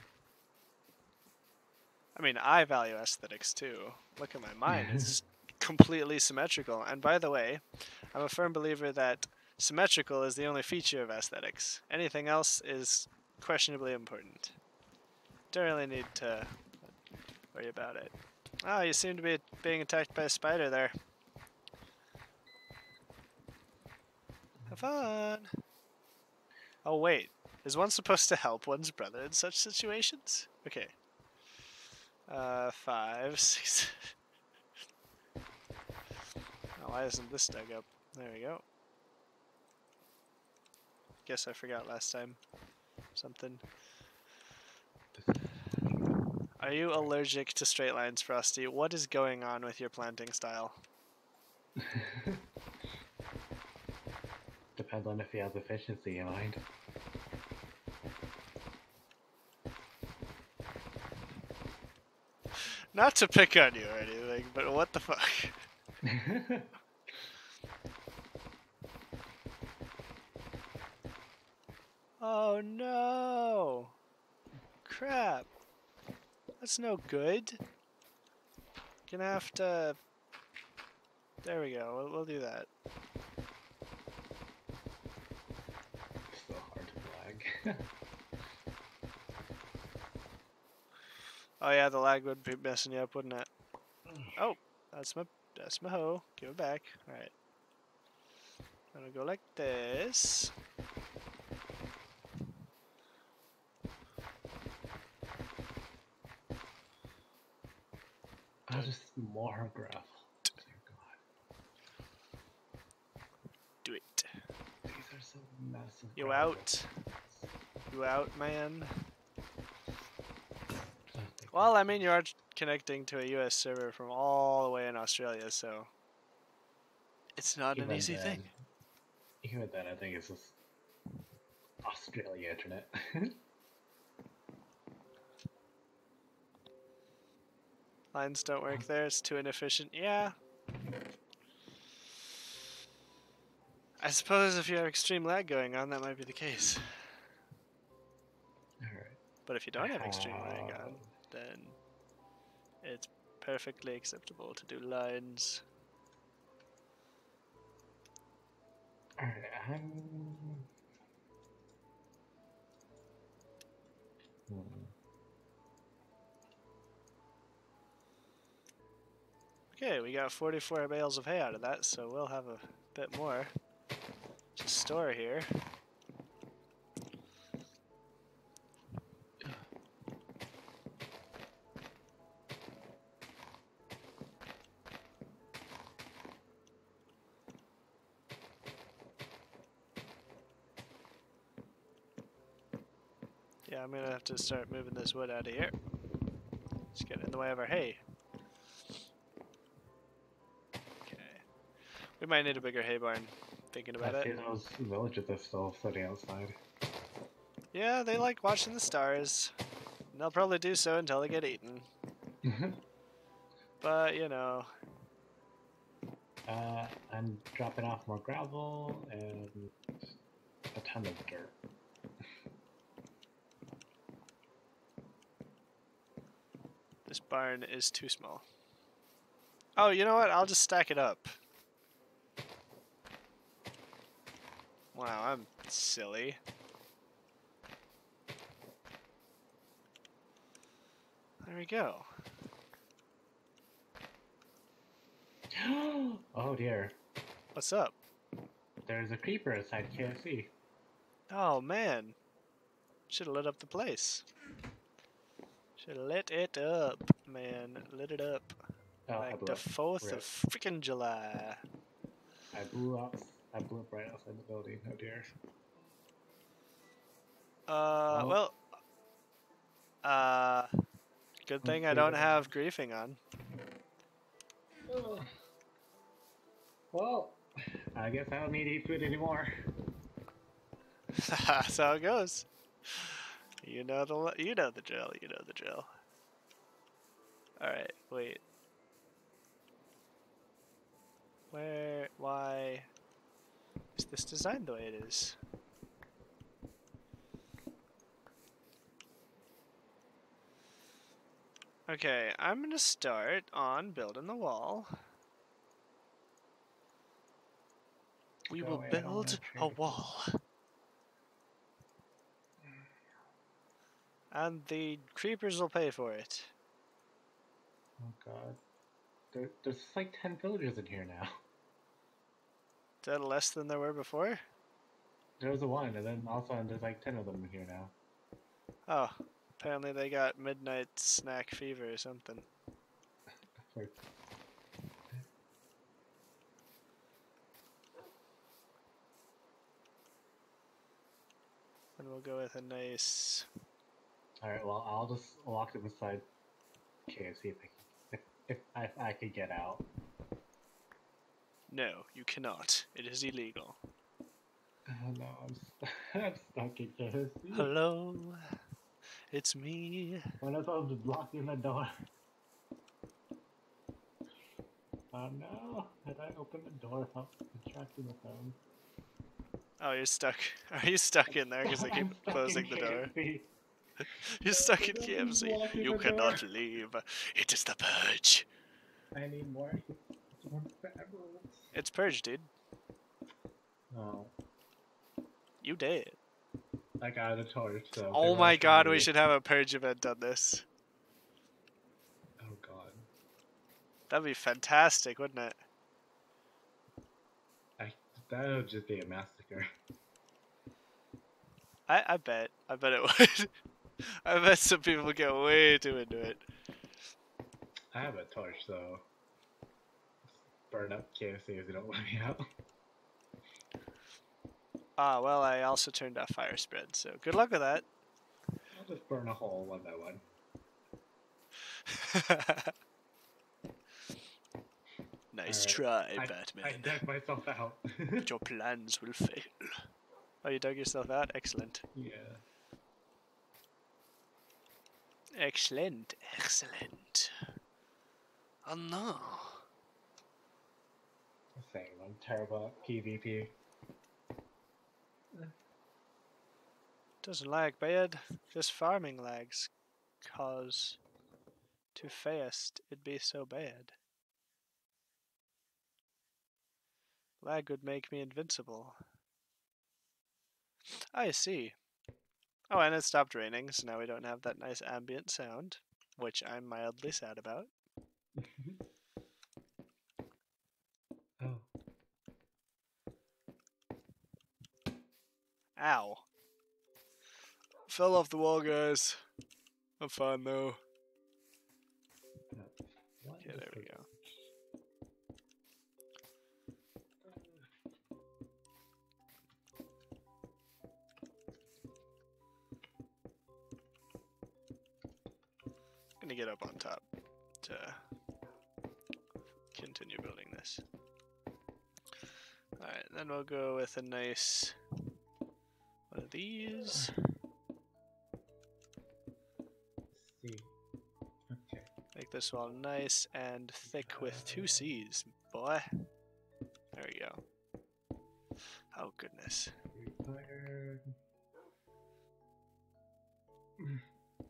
S1: I mean, I value aesthetics too. Look at my mind. It's completely symmetrical. And by the way, I'm a firm believer that symmetrical is the only feature of aesthetics. Anything else is questionably important. Don't really need to worry about it. Oh, you seem to be being attacked by a spider there. Have fun. Oh wait, is one supposed to help one's brother in such situations? Okay. 5, 6. Oh, why isn't this dug up? There we go. Guess I forgot last time. Something. Are you allergic to straight lines, Frosty? What is going on with your planting style?
S2: Depends on if he has efficiency in mind.
S1: Not to pick on you or anything, but what the fuck? Oh no! Crap. That's no good. Gonna have to... There we go, we'll do that.
S2: So hard to lag.
S1: Oh yeah, the lag would be messing you up, wouldn't it? Oh, that's my hoe. Give it back. Alright. I'm gonna go like this.
S2: Oh, just more gravel. Dear God.
S1: Do it.
S2: These are so massive.
S1: You
S2: gravel.
S1: out? You out, man? Well, I mean, you are connecting to a US server from all the way in Australia, so it's not an easy thing.
S2: Even then, I think it's just Australia internet.
S1: Lines don't work there, it's too inefficient. Yeah. I suppose if you have extreme lag going on, that might be the case.
S2: Alright.
S1: But if you don't have extreme lag on, then it's perfectly acceptable to do lines.
S2: Alright,
S1: Okay, we got 44 bales of hay out of that, so we'll have a bit more to store here. Yeah, I'm gonna have to start moving this wood out of here. It's getting in the way of our hay. Okay. We might need a bigger hay barn, thinking about
S2: I see
S1: it.
S2: those villages are still sitting outside.
S1: Yeah, they like watching the stars. And they'll probably do so until they get eaten. But, you know.
S2: I'm dropping off more gravel and a ton of dirt.
S1: This barn is too small. Oh, you know what? I'll just stack it up. Wow, I'm silly. There we go.
S2: Oh dear.
S1: What's up?
S2: There's a creeper inside KFC.
S1: Oh, man. Should have lit up the place. Should have lit it up, man. Lit it up.
S2: Oh, I
S1: Like
S2: blew
S1: the
S2: up.
S1: 4th
S2: Rip.
S1: of freaking July.
S2: I blew up I blew up right outside the building. Oh dear.
S1: Well, good thing I don't have griefing on.
S2: Well, I guess I don't need to eat food anymore.
S1: That's how it goes. You know the drill. You know the drill. All right, wait. Why is this designed the way it is? Okay, I'm gonna start on building the wall. We will build a wall. And the creepers will pay for it.
S2: Oh god. There's like 10 villagers in here now.
S1: Is that less than there were before?
S2: There was a one, and then also there's like 10 of them in here now.
S1: Oh, apparently they got midnight snack fever or something. And we'll go with a nice...
S2: Alright, well, I'll just lock them inside KFC if I could get out.
S1: No, you cannot. It is illegal.
S2: Oh no, I'm stuck in KFC.
S1: Hello, it's me.
S2: One of them is blocking the door. Oh no, had I opened the door without attracting the phone?
S1: Oh, you're stuck. Are you stuck in there because I keep closing the door? You're stuck in KFC. You cannot leave. It is the purge.
S2: I need more.
S1: It's purge, dude.
S2: Oh.
S1: You did.
S2: I got a torch, so...
S1: Oh my god, we should have a purge event on this.
S2: Oh god.
S1: That'd be fantastic, wouldn't it?
S2: That would just be a massacre.
S1: I bet it would. I bet some people would get way too into it.
S2: I have a torch, so... burn up KFC if you don't let me out.
S1: Ah, well, I also turned off fire spread, so good luck with that.
S2: I'll just burn a hole one by one.
S1: Nice try, Batman.
S2: I dug myself out.
S1: But your plans will fail. Oh, you dug yourself out? Excellent.
S2: Yeah.
S1: Excellent. Excellent. Oh no.
S2: Saying I'm terrible at PvP.
S1: Doesn't lag bad, just farming lags. Cause to fast it'd be so bad. Lag would make me invincible. I see. Oh, and it stopped raining, so now we don't have that nice ambient sound, which I'm mildly sad about.
S2: Oh.
S1: Ow. Fell off the wall, guys. I'm fine, though. Yeah, there we go. I'm gonna get up on top to continue building this. Alright, then we'll go with a nice one of these.
S2: See. Okay.
S1: Make this wall nice and thick with 2 C's, boy. There we go. Oh, goodness.
S2: Required.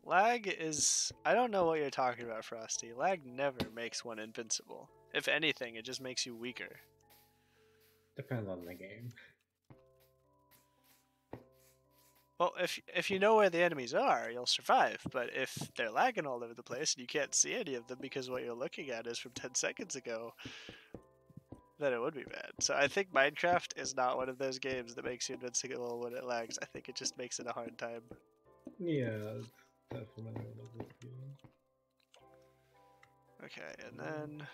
S1: Lag is... I don't know what you're talking about, Frosty. Lag never makes one invincible. If anything, it just makes you weaker.
S2: Depends on the game.
S1: Well, if you know where the enemies are, you'll survive. But if they're lagging all over the place and you can't see any of them because what you're looking at is from 10 seconds ago, then it would be bad. So I think Minecraft is not one of those games that makes you invincible when it lags. I think it just makes it a hard time.
S2: Yeah, definitely one of those games.
S1: Okay, and then...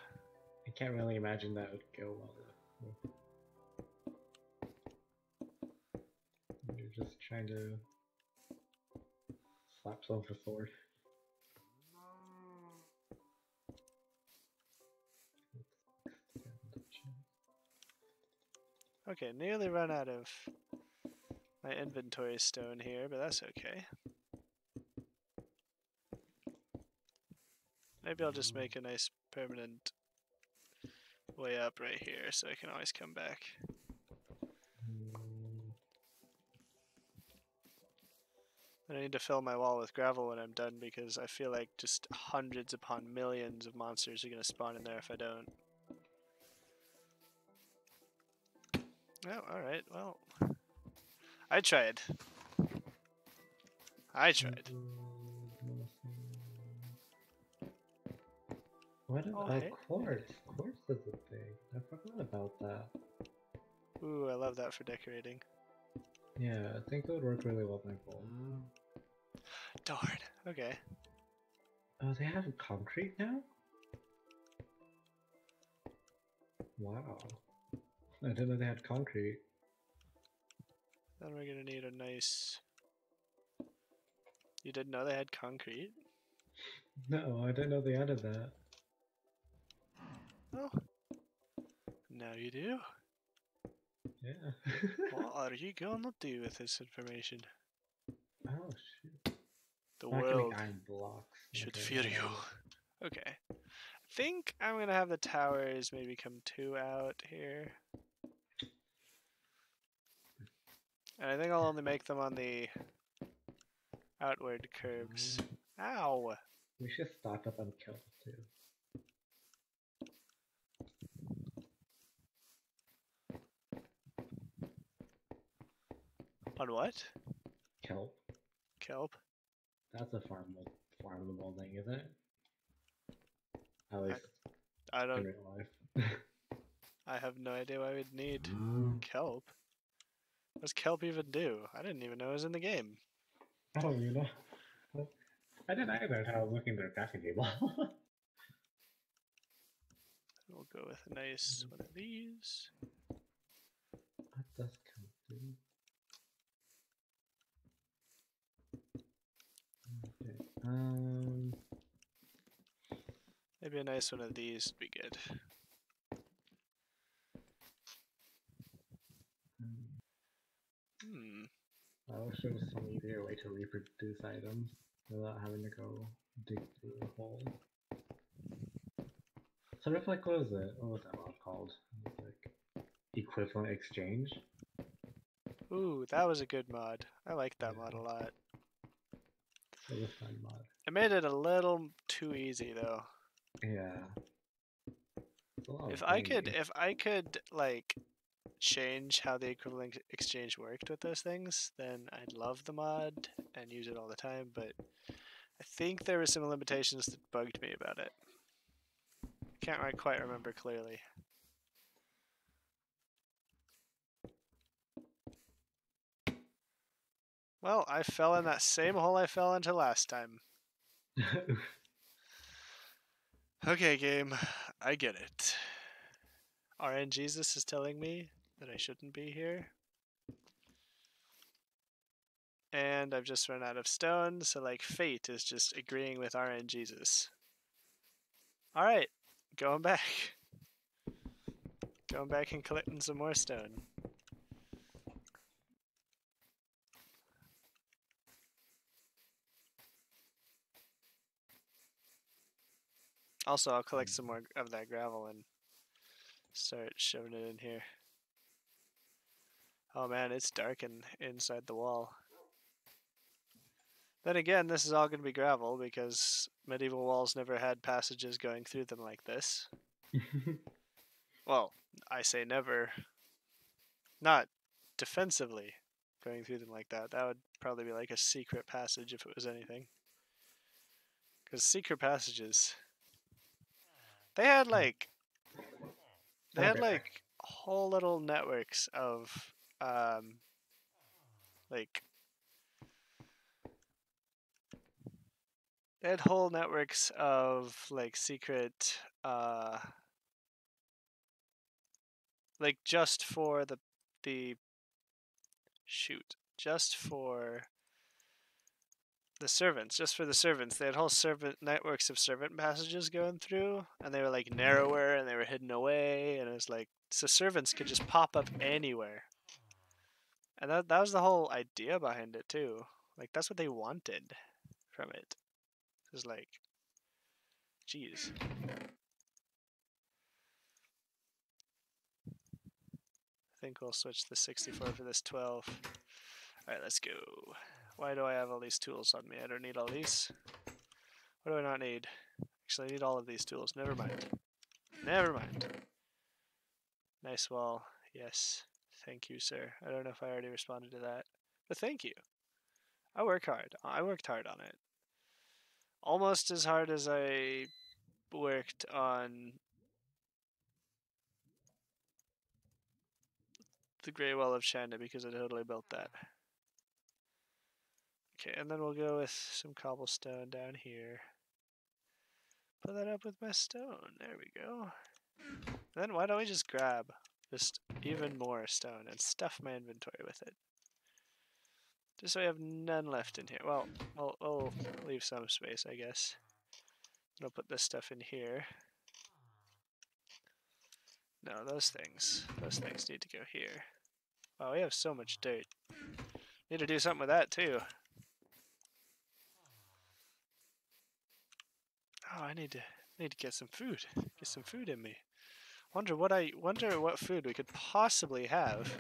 S2: I can't really imagine that would go well. trying to slap someone with a sword.
S1: Okay, nearly run out of my inventory stone here, but that's okay. Maybe I'll just make a nice permanent way up right here so I can always come back. I need to fill my wall with gravel when I'm done because I feel like just hundreds upon millions of monsters are going to spawn in there if I don't. Oh, alright, well. I tried.
S2: What is
S1: hey.
S2: quartz? Quartz is a thing. I forgot about that.
S1: Ooh, I love that for decorating.
S2: Yeah, I think it would work really well with my gold.
S1: Darn. Okay.
S2: Oh, they have concrete now? Wow. I didn't know they had concrete.
S1: Then we're gonna need a nice... You didn't know they had concrete?
S2: No, I didn't know they added that.
S1: Oh. Now you do.
S2: Yeah.
S1: What are you gonna do with this information?
S2: Oh, shoot.
S1: The
S2: I can
S1: world
S2: make iron blocks.
S1: should
S2: Okay,
S1: fear you. Okay. I think I'm gonna have the towers maybe come 2 out here. And I think I'll only make them on the outward curves. Ow!
S2: We should stock up on kelp too.
S1: On what?
S2: Kelp?
S1: Kelp?
S2: That's a farmable thing, isn't it? At least
S1: I
S2: in
S1: don't...
S2: real life.
S1: I have no idea why we'd need kelp. What does kelp even do? I didn't even know it was in the game.
S2: Oh, you know? I didn't either until I was looking at their crafting table.
S1: We'll go with a nice one of these.
S2: What does kelp do? Okay,
S1: Maybe a nice one of these would be good.
S2: I wish there was some easier way to reproduce items without having to go dig through a hole. Sort of like, what was it? What was that mod called? It was like equivalent exchange.
S1: Ooh, that was a good mod. I liked that mod a lot.
S2: It was a fun mod.
S1: It made it a little too easy though.
S2: Yeah.
S1: If I could like change how the equivalent exchange worked with those things, then I'd love the mod and use it all the time, but I think there were some limitations that bugged me about it. Can't quite remember clearly. Well, I fell in that same hole I fell into last time. Okay, game. I get it. RNGesus is telling me that I shouldn't be here. And I've just run out of stone, so like fate is just agreeing with RNGesus. Alright, going back. Going back and collecting some more stone. Also, I'll collect some more of that gravel and start shoving it in here. Oh man, it's dark inside the wall. Then again, this is all going to be gravel because medieval walls never had passages going through them like this. Well, I say never. Not defensively going through them like that. That would probably be like a secret passage if it was anything. Because secret passages... They had like whole little networks of like they had whole networks of like secret like just for the shoot. just for the servants. Just for the servants. They had whole servant networks of servant passages going through, and they were like narrower and they were hidden away, and it was like so servants could just pop up anywhere. And that was the whole idea behind it too. Like that's what they wanted from it. It was like, geez. I think we'll switch the 64 for this 12. Alright, let's go. Why do I have all these tools on me? I don't need all these. What do I not need? Actually, I need all of these tools. Never mind. Never mind. Nice wall. Yes. Thank you, sir. I don't know if I already responded to that. But thank you. I work hard. I worked hard on it. Almost as hard as I worked on the Grey Wall of China because I totally built that. Okay, and then we'll go with some cobblestone down here. Put that up with my stone. There we go. Then why don't we just grab just even more stone and stuff my inventory with it? Just so we have none left in here. Well, we'll leave some space, I guess. I'll put this stuff in here. No, those things need to go here. Wow, we have so much dirt. Need to do something with that too. Oh, I need to get some food. Get some food in me. Wonder what food we could possibly have.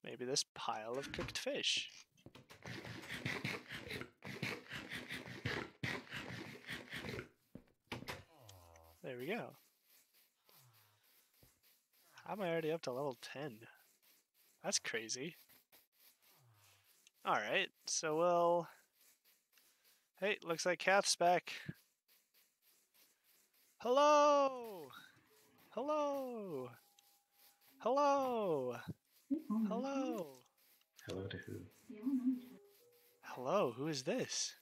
S1: Maybe this pile of cooked fish. There we go. How am I already up to level 10? That's crazy. Alright, so we'll... Hey, looks like Kath's back. Hello! Hello! Hello! Hello!
S2: Hello to who?
S1: Hello, who is this?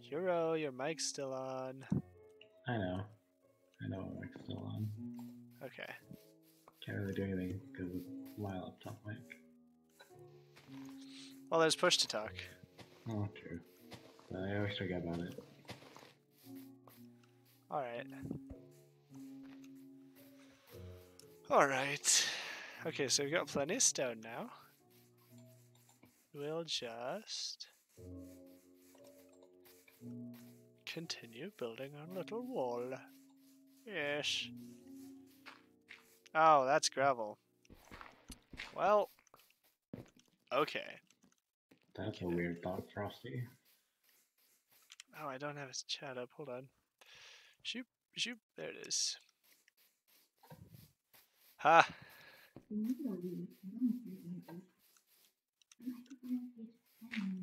S1: Hero, your mic's still on.
S2: I know my mic's still on.
S1: Okay.
S2: Can't really do anything because of my laptop mic.
S1: Well, there's push to talk.
S2: Oh, true. But I always forget about it.
S1: Alright. Alright. Okay, so we've got plenty of stone now. We'll just continue building our little wall. Yes. Oh, that's gravel. Well, okay.
S2: That's a weird thought, Frosty.
S1: Oh, I don't have his chat up. Hold on. Shoop, shoop. There it is. Ha!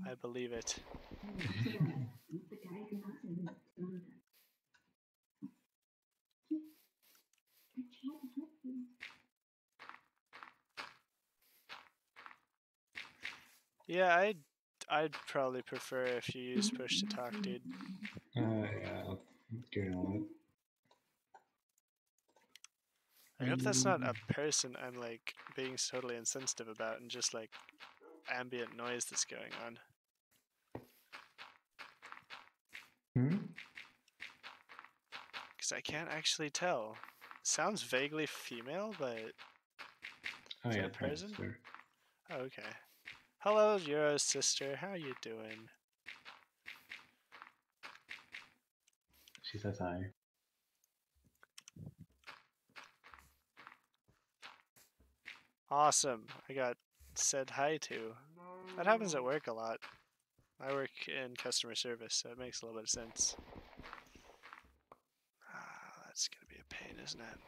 S1: I believe it. Yeah, I'd probably prefer if you use push to talk, dude.
S2: Yeah, give me a moment.
S1: I hope that's not a person I'm like being totally insensitive about and just like ambient noise that's going on. Because I can't actually tell. Sounds vaguely female, but
S2: Oh
S1: is
S2: yeah,
S1: that a person?
S2: sister.
S1: Oh, okay. Hello, Euro's sister. How you doing?
S2: She says hi.
S1: Awesome. I got said hi to. That happens at work a lot. I work in customer service, so it makes a little bit of sense. Ah, that's gonna be a pain, isn't it?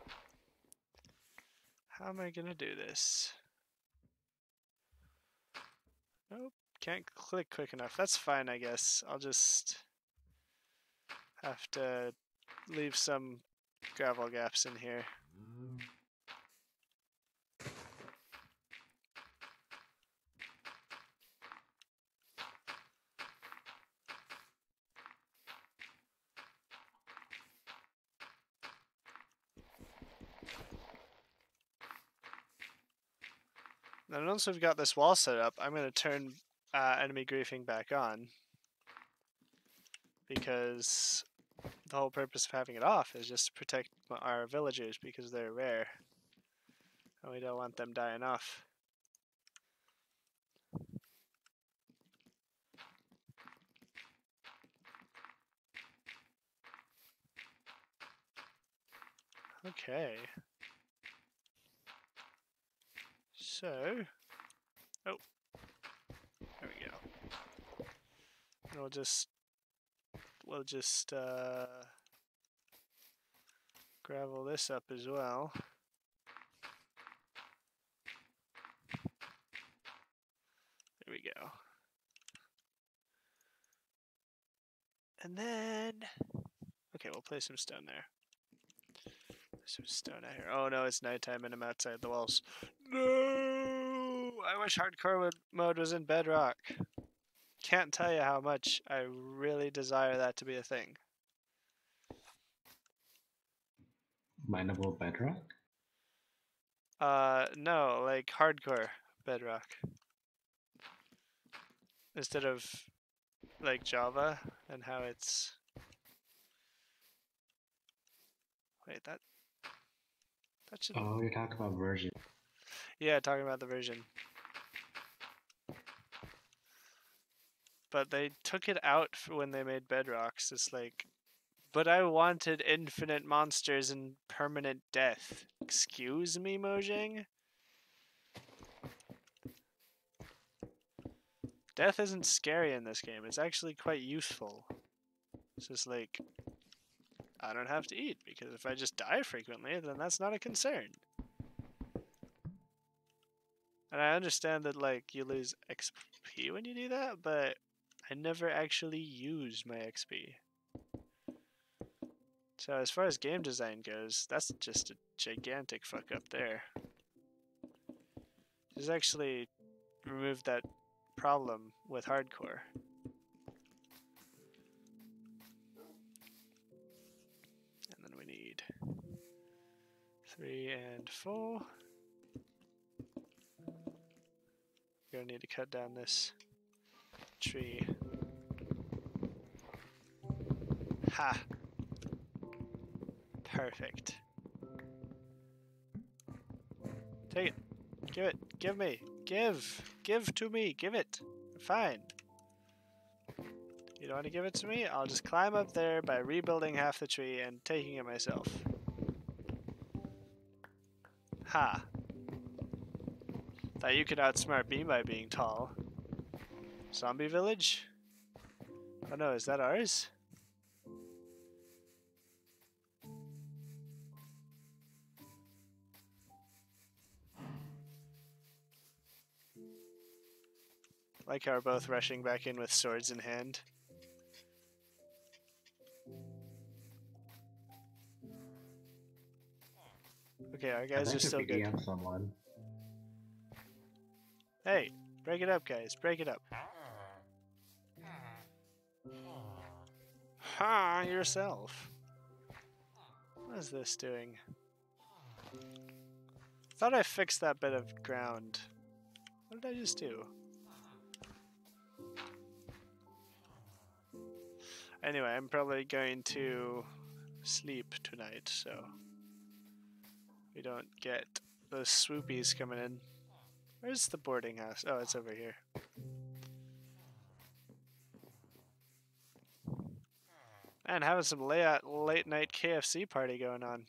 S1: How am I gonna do this? Nope, can't click quick enough. That's fine, I guess. I'll just have to leave some gravel gaps in here. And once we've got this wall set up, I'm going to turn enemy griefing back on. Because the whole purpose of having it off is just to protect our villagers because they're rare. And we don't want them dying off. Okay. So, oh, there we go. And we'll just gravel this up as well. There we go. And then, okay, we'll place some stone there. Some stone out here. Oh no, it's nighttime and I'm outside the walls. No! I wish hardcore mode was in Bedrock. Can't tell you how much I really desire that to be a thing.
S2: Mineable Bedrock?
S1: No, like hardcore Bedrock. Instead of like Java and how it's... Wait, that should...
S2: Oh, you're talking about version.
S1: Yeah, talking about the version. But they took it out when they made Bedrocks. It's like, but I wanted infinite monsters and permanent death. Excuse me, Mojang? Death isn't scary in this game. It's actually quite useful. It's just like, I don't have to eat, because if I just die frequently, then that's not a concern. And I understand that, like, you lose XP when you do that, but I never actually use my XP. So as far as game design goes, that's just a gigantic fuck up there. Just actually removed that problem with hardcore. And then we need 3 and 4. We're gonna need to cut down this tree. Ha! Perfect. Take it. Give it. Give me. Give. Give to me. Give it. Fine. You don't want to give it to me? I'll just climb up there by rebuilding half the tree and taking it myself. Ha. Thought you could outsmart me by being tall. Zombie village? Oh no, is that ours? Like how we're both rushing back in with swords in hand. Okay, our guys are still good.
S2: Someone.
S1: Hey, break it up, guys. Break it up. Ha, yourself. What is this doing? Thought I fixed that bit of ground. What did I just do? Anyway, I'm probably going to sleep tonight, so we don't get those swoopies coming in. Where's the boarding house? Oh, it's over here. Man, having some late night KFC party going on.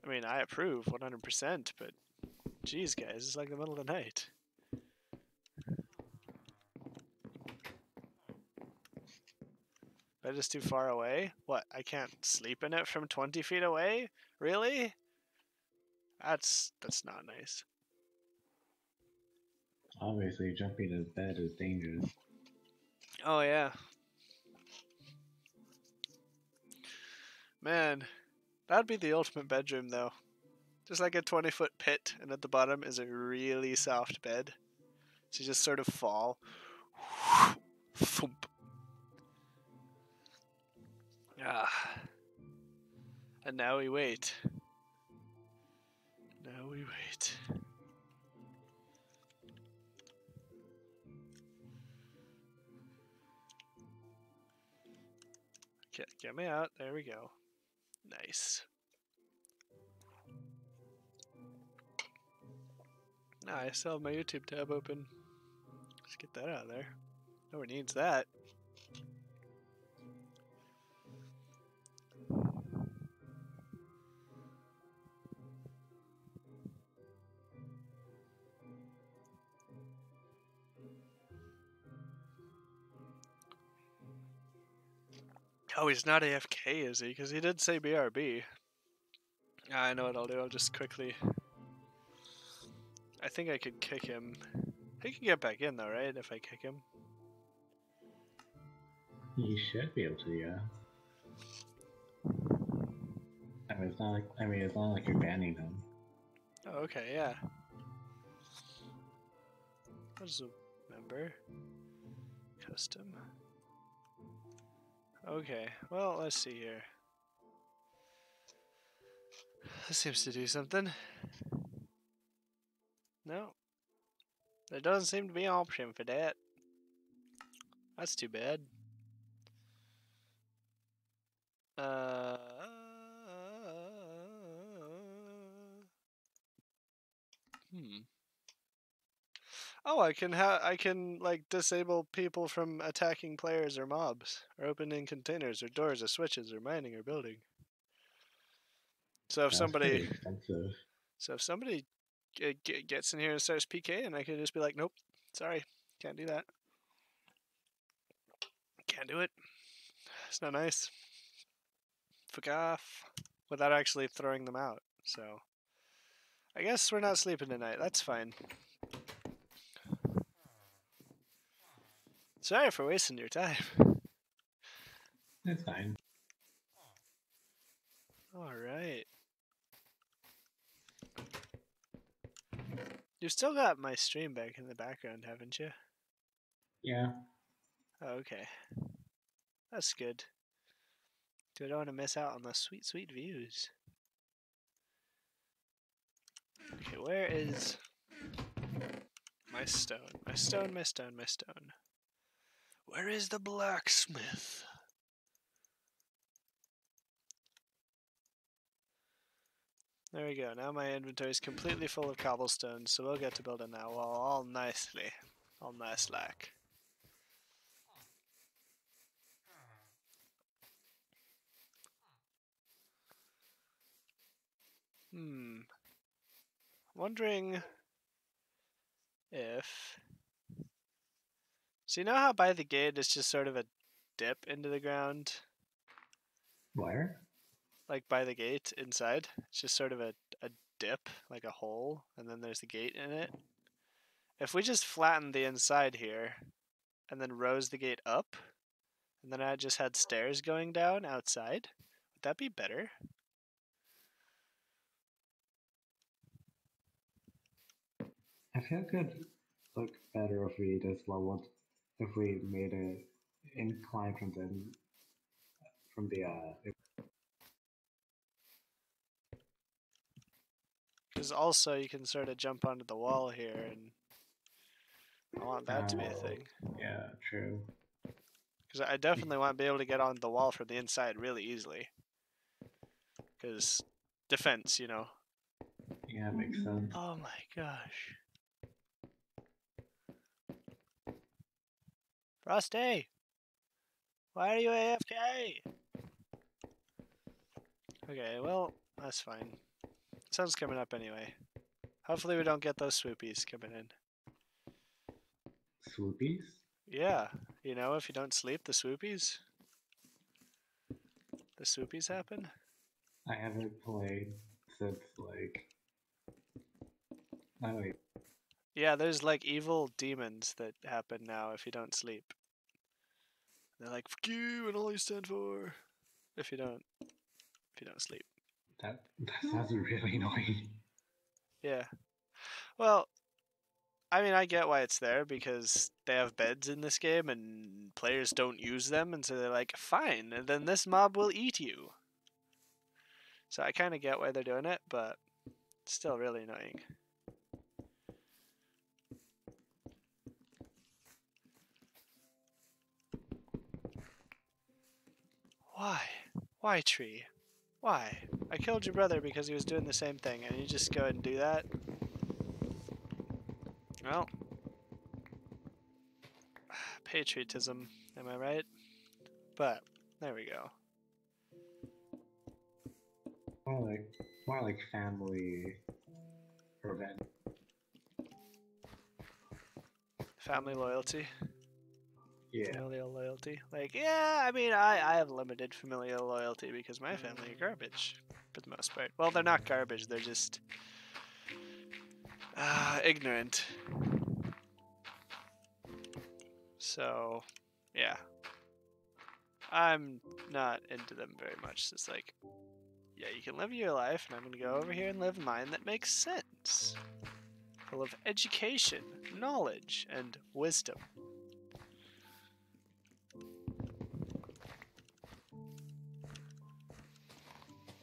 S1: I mean, I approve 100%, but geez, guys, it's like the middle of the night. That is too far away? What, I can't sleep in it from 20 feet away? Really? That's not nice.
S2: Obviously, jumping into bed is dangerous.
S1: Oh, yeah. Man, that'd be the ultimate bedroom, though. Just like a 20-foot pit, and at the bottom is a really soft bed. So you just sort of fall. Thump. Ah. And now we wait. Now we we wait. Okay, get me out. There we go. Nice. I still have my YouTube tab open. Let's get that out of there. No one needs that. Oh, he's not AFK, is he? Because he did say BRB. I know what I'll do. I'll just quickly... I think I could kick him. He can get back in though, right? If I kick him.
S2: You should be able to, yeah. I mean, it's not like you're banning them.
S1: Oh, okay, yeah. What is a member? Custom. Okay, well, let's see here. This seems to do something. No. There doesn't seem to be an option for that. That's too bad. Oh, I can like disable people from attacking players or mobs, or opening containers or doors or switches or mining or building. So if somebody gets in here and starts PKing, I could just be like, nope, sorry, can't do that. Can't do it. It's not nice. Fuck off. Without actually throwing them out. So I guess we're not sleeping tonight. That's fine. Sorry for wasting your time.
S2: That's fine.
S1: Alright. You've still got my stream back in the background, haven't you?
S2: Yeah.
S1: Oh, okay. That's good. I don't want to miss out on the sweet, sweet views. Okay, where is my stone? My stone, my stone, my stone. Where is the blacksmith? There we go. Now my inventory is completely full of cobblestone, so we'll get to building that wall all nicely. All nice like. Wondering if... So you know how by the gate it's just sort of a dip into the ground?
S2: Where?
S1: Like by the gate inside. It's just sort of a dip, like a hole, and then there's the gate in it. If we just flattened the inside here, and then rose the gate up, and then I just had stairs going down outside, would that be better?
S2: I feel it could look better if we just leveled, if we made an incline from the
S1: Because also you can sort of jump onto the wall here, and I want that to be a thing.
S2: Yeah, true.
S1: Because I definitely want to be able to get on the wall from the inside really easily. Because defense, you know.
S2: Yeah, makes sense.
S1: Oh my gosh. Frosty! Why are you AFK? Okay, well, that's fine. Sun's coming up anyway. Hopefully we don't get those swoopies coming in.
S2: Swoopies?
S1: Yeah, you know, if you don't sleep, the swoopies. The swoopies happen?
S2: I haven't played since, like... Oh, wait.
S1: Yeah, there's like evil demons that happen now if you don't sleep. They're like, fuck you and all you stand for. If you don't sleep.
S2: That sounds really annoying.
S1: Yeah. Well, I mean, I get why it's there because they have beds in this game and players don't use them, and so they're like, fine, and then this mob will eat you. So I kind of get why they're doing it, but Still really annoying. Why? Why, tree? Why? I killed your brother because he was doing the same thing, and you just go ahead and do that? Well, patriotism, am I right? But, there we go.
S2: More like family revenge.
S1: Family loyalty.
S2: Yeah.
S1: Familial loyalty. Like, yeah, I mean, I have limited familial loyalty because my family are garbage, for the most part. Well, they're not garbage, they're just ignorant. So, yeah. I'm not into them very much. It's like, yeah, you can live your life, and I'm going to go over here and live mine that makes sense. Full of education, knowledge, and wisdom.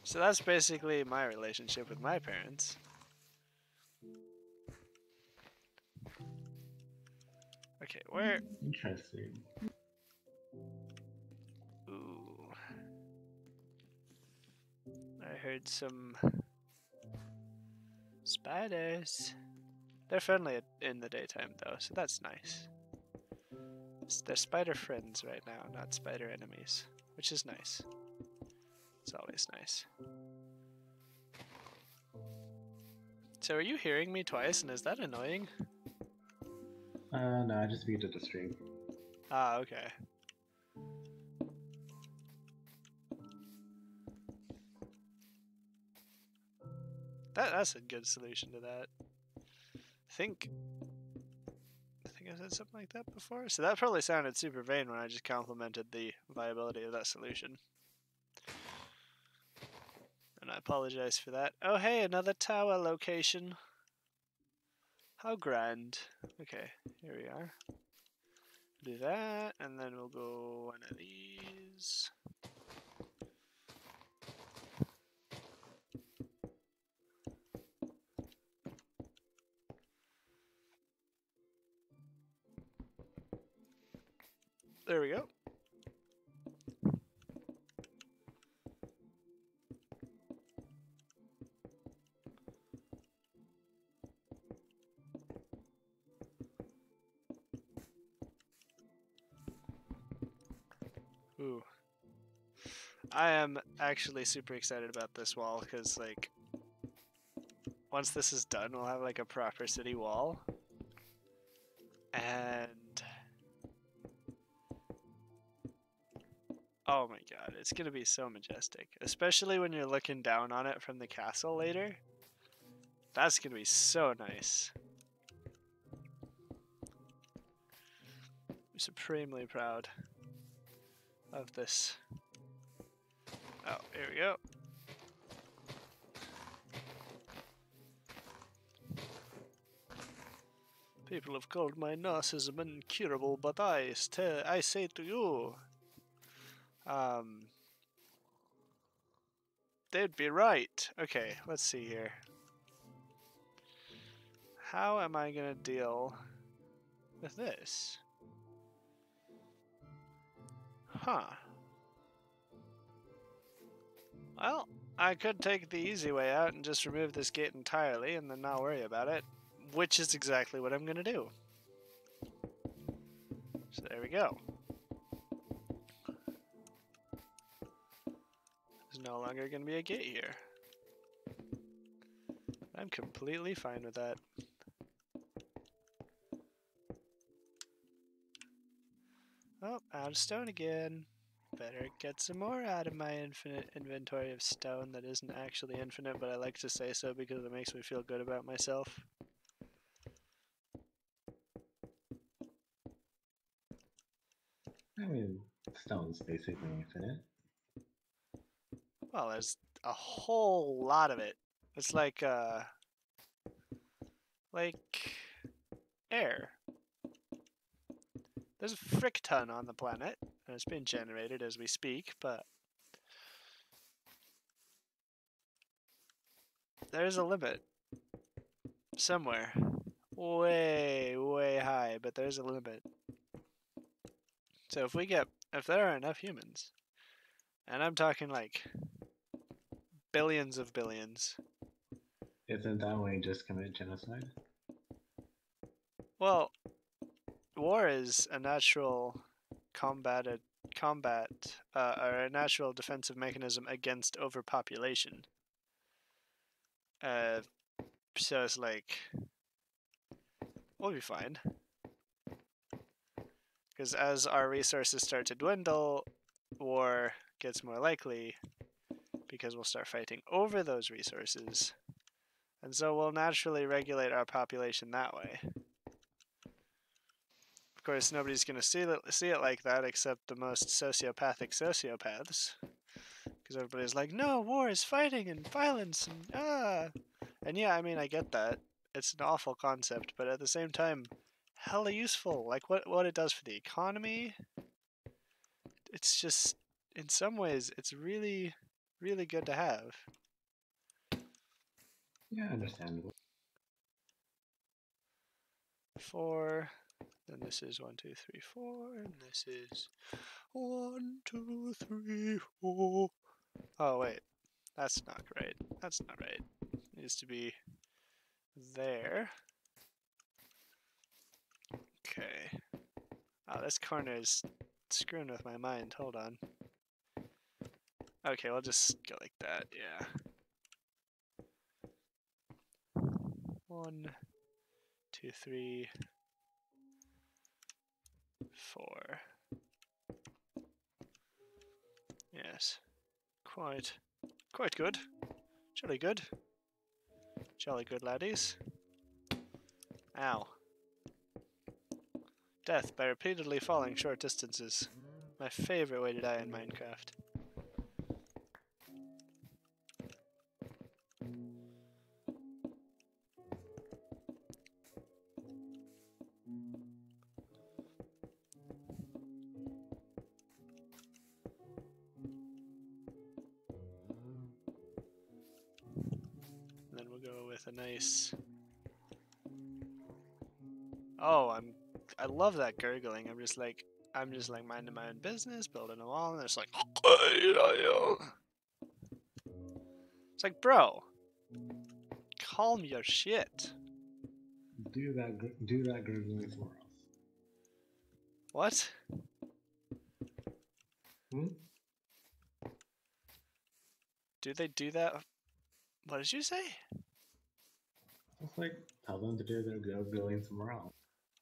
S1: So that's basically my relationship with my parents. Okay, where?
S2: Interesting.
S1: Ooh. I heard some spiders. They're friendly in the daytime though, so that's nice. They're spider friends right now, not spider enemies, which is nice. It's always nice. So are you hearing me twice, and is that annoying?
S2: No, I just muted the stream.
S1: Ah, okay. That's a good solution to that. I think I said something like that before. So that probably sounded super vain when I just complimented the viability of that solution. And I apologize for that. Oh hey, another tower location. How grand. Okay, here we are. Do that, and then we'll go one of these. There we go. Ooh. I am actually super excited about this wall, because, like, once this is done, we'll have, like, a proper city wall. And oh my god, it's gonna be so majestic. Especially when you're looking down on it from the castle later. That's gonna be so nice. I'm supremely proud of this. Oh, here we go. People have called my narcissism incurable, but I say to you, they'd be right. Okay, let's see here. How am I gonna deal with this? Huh. Well, I could take the easy way out and just remove this gate entirely and then not worry about it, which is exactly what I'm gonna do. So there we go. There's no longer gonna be a gate here. I'm completely fine with that. Oh, out of stone again. Better get some more out of my infinite inventory of stone that isn't actually infinite, but I like to say so because it makes me feel good about myself.
S2: I mean, stone's basically infinite.
S1: Well, there's a whole lot of it. It's like air. There's a frick ton on the planet, and it's being generated as we speak, but there's a limit. somewhere. Way, way high, but there's a limit. So if there are enough humans, and I'm talking like billions of billions.
S2: Isn't that when you just commit genocide?
S1: Well, war is a natural combat or a natural defensive mechanism against overpopulation. So it's like we'll be fine. Because as our resources start to dwindle, war gets more likely because we'll start fighting over those resources. And so we'll naturally regulate our population that way. Of course, nobody's going to see it like that except the most sociopathic sociopaths. Because everybody's like, no, war is fighting and violence and ah. And yeah, I mean, I get that. It's an awful concept, but at the same time, hella useful. Like what it does for the economy. It's just, in some ways, it's really, really good to have.
S2: Yeah, understandable.
S1: 4, then this is 1, 2, 3, 4, and this is 1, 2, 3, 4. Oh wait, that's not right. That's not right. It needs to be there. Okay. Oh, this corner is screwing with my mind. Hold on. Okay, we'll just go like that. Yeah. 1, 2, 3, 4. Yes. Quite good. Jolly good. Jolly good, laddies. Ow. Death by repeatedly falling short distances. My favorite way to die in Minecraft. And then we'll go with a nice... Oh, I love that gurgling. I'm just like minding my own business, building a wall, and it's like... It's like, bro, calm your shit.
S2: Do that gurgling somewhere else.
S1: What?
S2: Hmm?
S1: Do they do that? What did you say?
S2: It's like, tell them to do their gurgling somewhere else.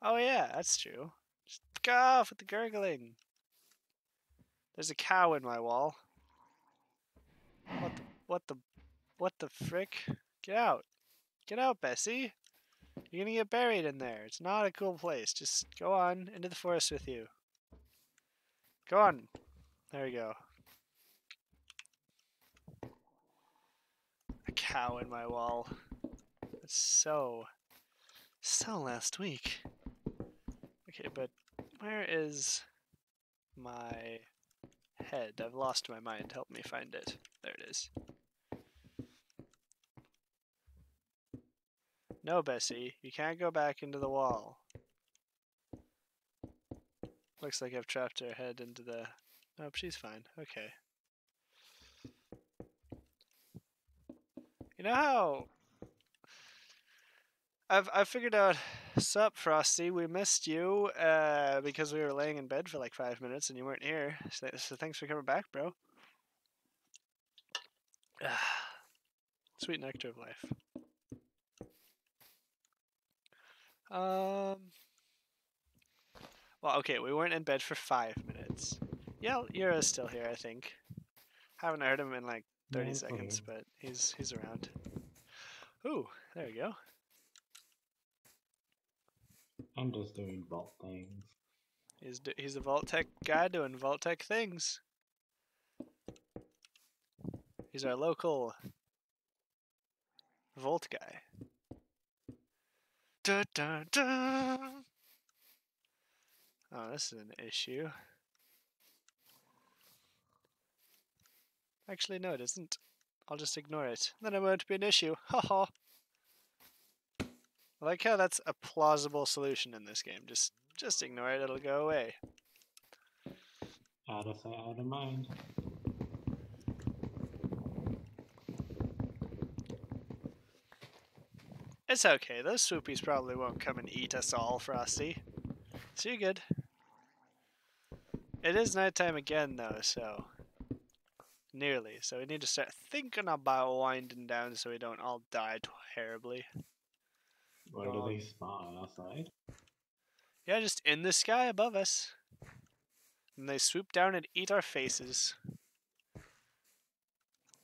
S1: Oh yeah, that's true. Just go off with the gurgling. There's a cow in my wall. What the frick? Get out. Get out, Bessie. You're gonna get buried in there. It's not a cool place. Just go on into the forest with you. Go on. There we go. A cow in my wall. That's so last week. Okay, but where is my head? I've lost my mind. Help me find it. There it is. No, Bessie, you can't go back into the wall. Looks like I've trapped her head into the... Nope, she's fine. Okay. You know how... I've figured out... Sup, Frosty, we missed you because we were laying in bed for like 5 minutes and you weren't here. So thanks for coming back, bro. Sweet nectar of life. Well, okay, we weren't in bed for 5 minutes. Yeah, Yura's still here, I think. Haven't heard him in like 30 seconds, but he's around. Ooh, there we go.
S2: I'm just doing vault things.
S1: He's a Vault-Tec guy doing Vault-Tec things. He's our local Vault guy. Da, da, da. Oh, this is an issue. Actually, no, it isn't. I'll just ignore it. Then it won't be an issue. Ha ha. I like how that's a plausible solution in this game. Just ignore it, it'll go away.
S2: Out of sight, out of mind.
S1: It's okay, those swoopies probably won't come and eat us all, Frosty. So you're good. It is nighttime again though, so... Nearly. So we need to start thinking about winding down so we don't all die terribly.
S2: Where do they spawn? Outside?
S1: Yeah, just in the sky above us. And they swoop down and eat our faces.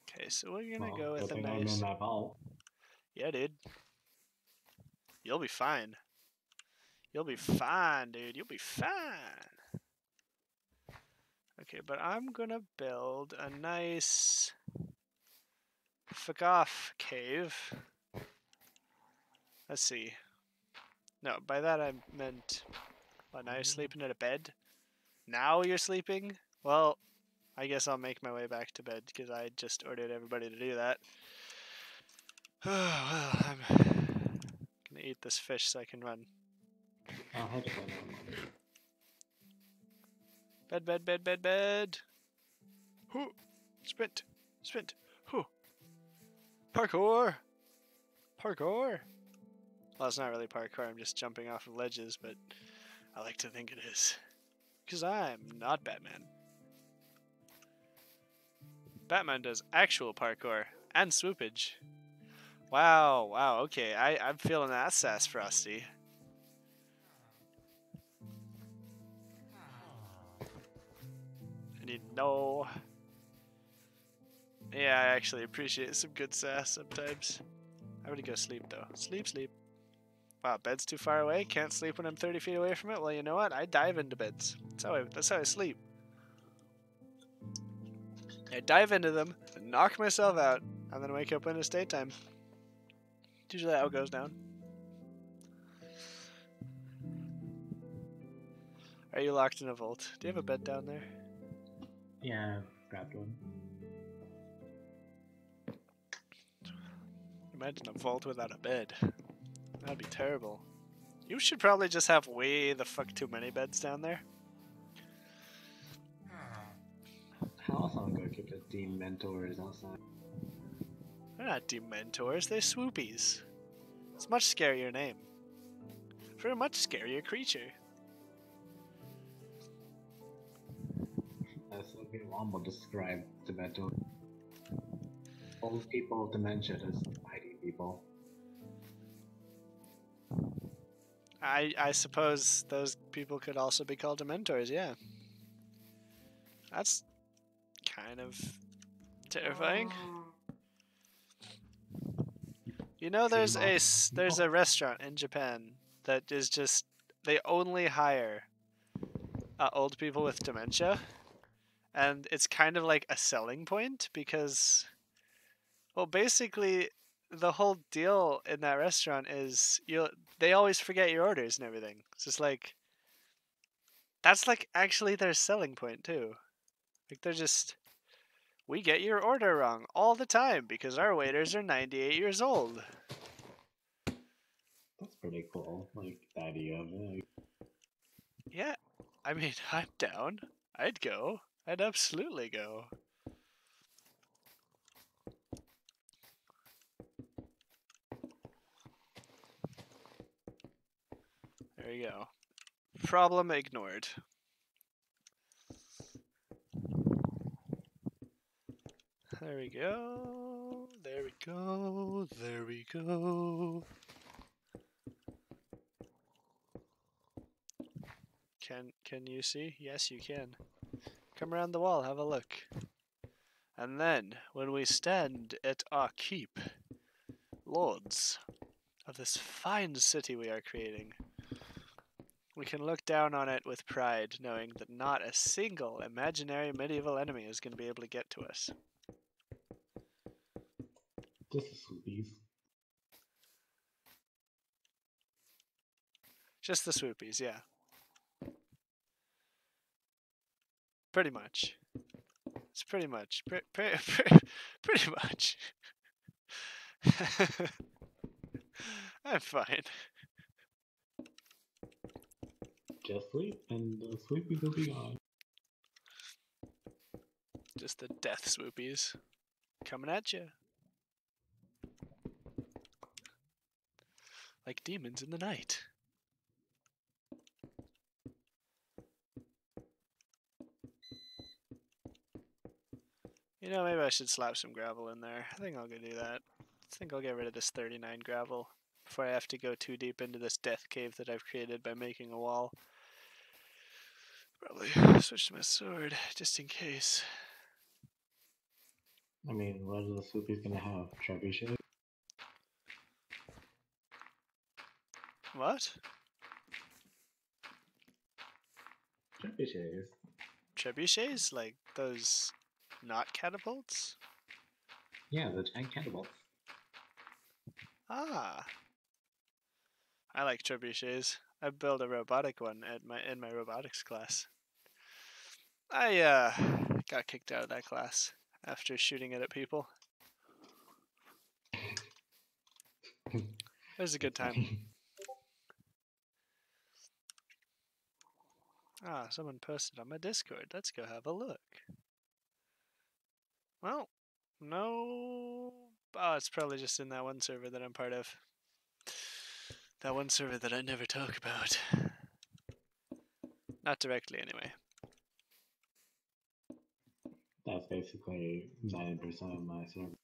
S1: Okay, so we're gonna go with a nice...
S2: in that vault.
S1: Yeah, dude. You'll be fine. You'll be fine, dude. You'll be fine. Okay, but I'm gonna build a nice Fagoth cave. Let's see. No, by that I meant... What, now you're sleeping at a bed? Now you're sleeping? Well, I guess I'll make my way back to bed because I just ordered everybody to do that. Well, I'm gonna eat this fish so I can run.
S2: I'll head to bed.
S1: Bed, bed, bed, bed, bed. Hoo! Sprint! Sprint! Hoo! Parkour! Parkour! Well, it's not really parkour, I'm just jumping off of ledges, but I like to think it is. Because I'm not Batman. Batman does actual parkour and swoopage. Wow, wow, okay, I'm feeling that sass, Frosty. I need no... Yeah, I actually appreciate some good sass sometimes. I'm gonna go sleep though. Sleep, sleep. Wow, bed's too far away? Can't sleep when I'm 30 feet away from it? Well, you know what? I dive into beds. That's how I sleep. I dive into them, knock myself out, and then wake up when it's daytime. Usually how it goes down. Are you locked in a vault? Do you have a bed down there?
S2: Yeah, grabbed one.
S1: Imagine a vault without a bed. That'd be terrible. You should probably just have way the fuck too many beds down there.
S2: How else am I going to keep the Dementors outside?
S1: They're not Dementors, they're Swoopies. It's a much scarier name. For a much scarier creature.
S2: That's what Mom will describe Dementor. Old people with dementia as mighty people.
S1: I suppose those people could also be called Dementors, yeah. That's kind of terrifying. You know, there's a restaurant in Japan that is just, they only hire old people with dementia, and it's kind of like a selling point because, well, basically the whole deal in that restaurant is they always forget your orders and everything. It's just like, that's like actually their selling point too. Like they're just, we get your order wrong all the time because our waiters are 98 years old.
S2: That's pretty cool, like the idea of it.
S1: Yeah, I mean, I'm down. I'd go. I'd absolutely go. There you go. Problem ignored. There we go. There we go. There we go. Can you see? Yes, you can. Come around the wall, have a look. And then, when we stand at our keep, lords of this fine city we are creating, we can look down on it with pride, knowing that not a single imaginary medieval enemy is going to be able to get to us.
S2: Just the swoopies.
S1: Just the swoopies, yeah. Pretty much. It's pretty much. Pretty much. I'm fine.
S2: Just sleep, and the sleepies will be gone.
S1: Just the death swoopies coming at you. Like demons in the night. You know, maybe I should slap some gravel in there. I think I'll go do that. I think I'll get rid of this 39 gravel before I have to go too deep into this death cave that I've created by making a wall. Probably switch to my sword, just in case.
S2: I mean, what are the swoopies gonna have? Trebuchet?
S1: What?
S2: Trebuchets.
S1: Trebuchets? Like those not catapults?
S2: Yeah, the giant catapults.
S1: Ah. I like trebuchets. I built a robotic one at in my robotics class. I got kicked out of that class after shooting it at people. It was a good time. Ah, someone posted on my Discord. Let's go have a look. Well, no. Oh, it's probably just in that one server that I'm part of. That one server that I never talk about. Not directly, anyway.
S2: That's basically 90% of my server.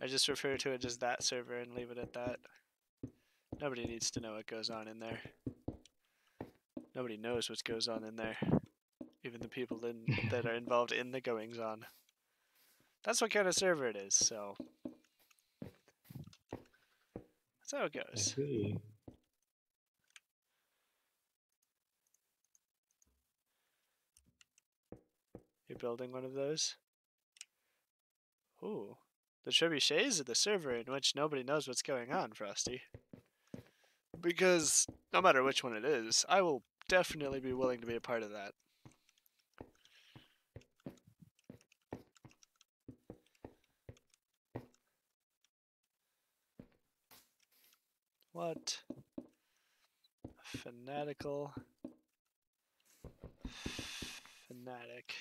S1: I just refer to it as that server and leave it at that. Nobody needs to know what goes on in there. Nobody knows what goes on in there. Even the people that are involved in the goings on. That's what kind of server it is, so that's how it
S2: I
S1: goes.
S2: see.
S1: You're building one of those? Ooh. The trebuchets are the server in which nobody knows what's going on, Frosty. Because no matter which one it is, I will definitely be willing to be a part of that. What? Fanatical. Fanatic.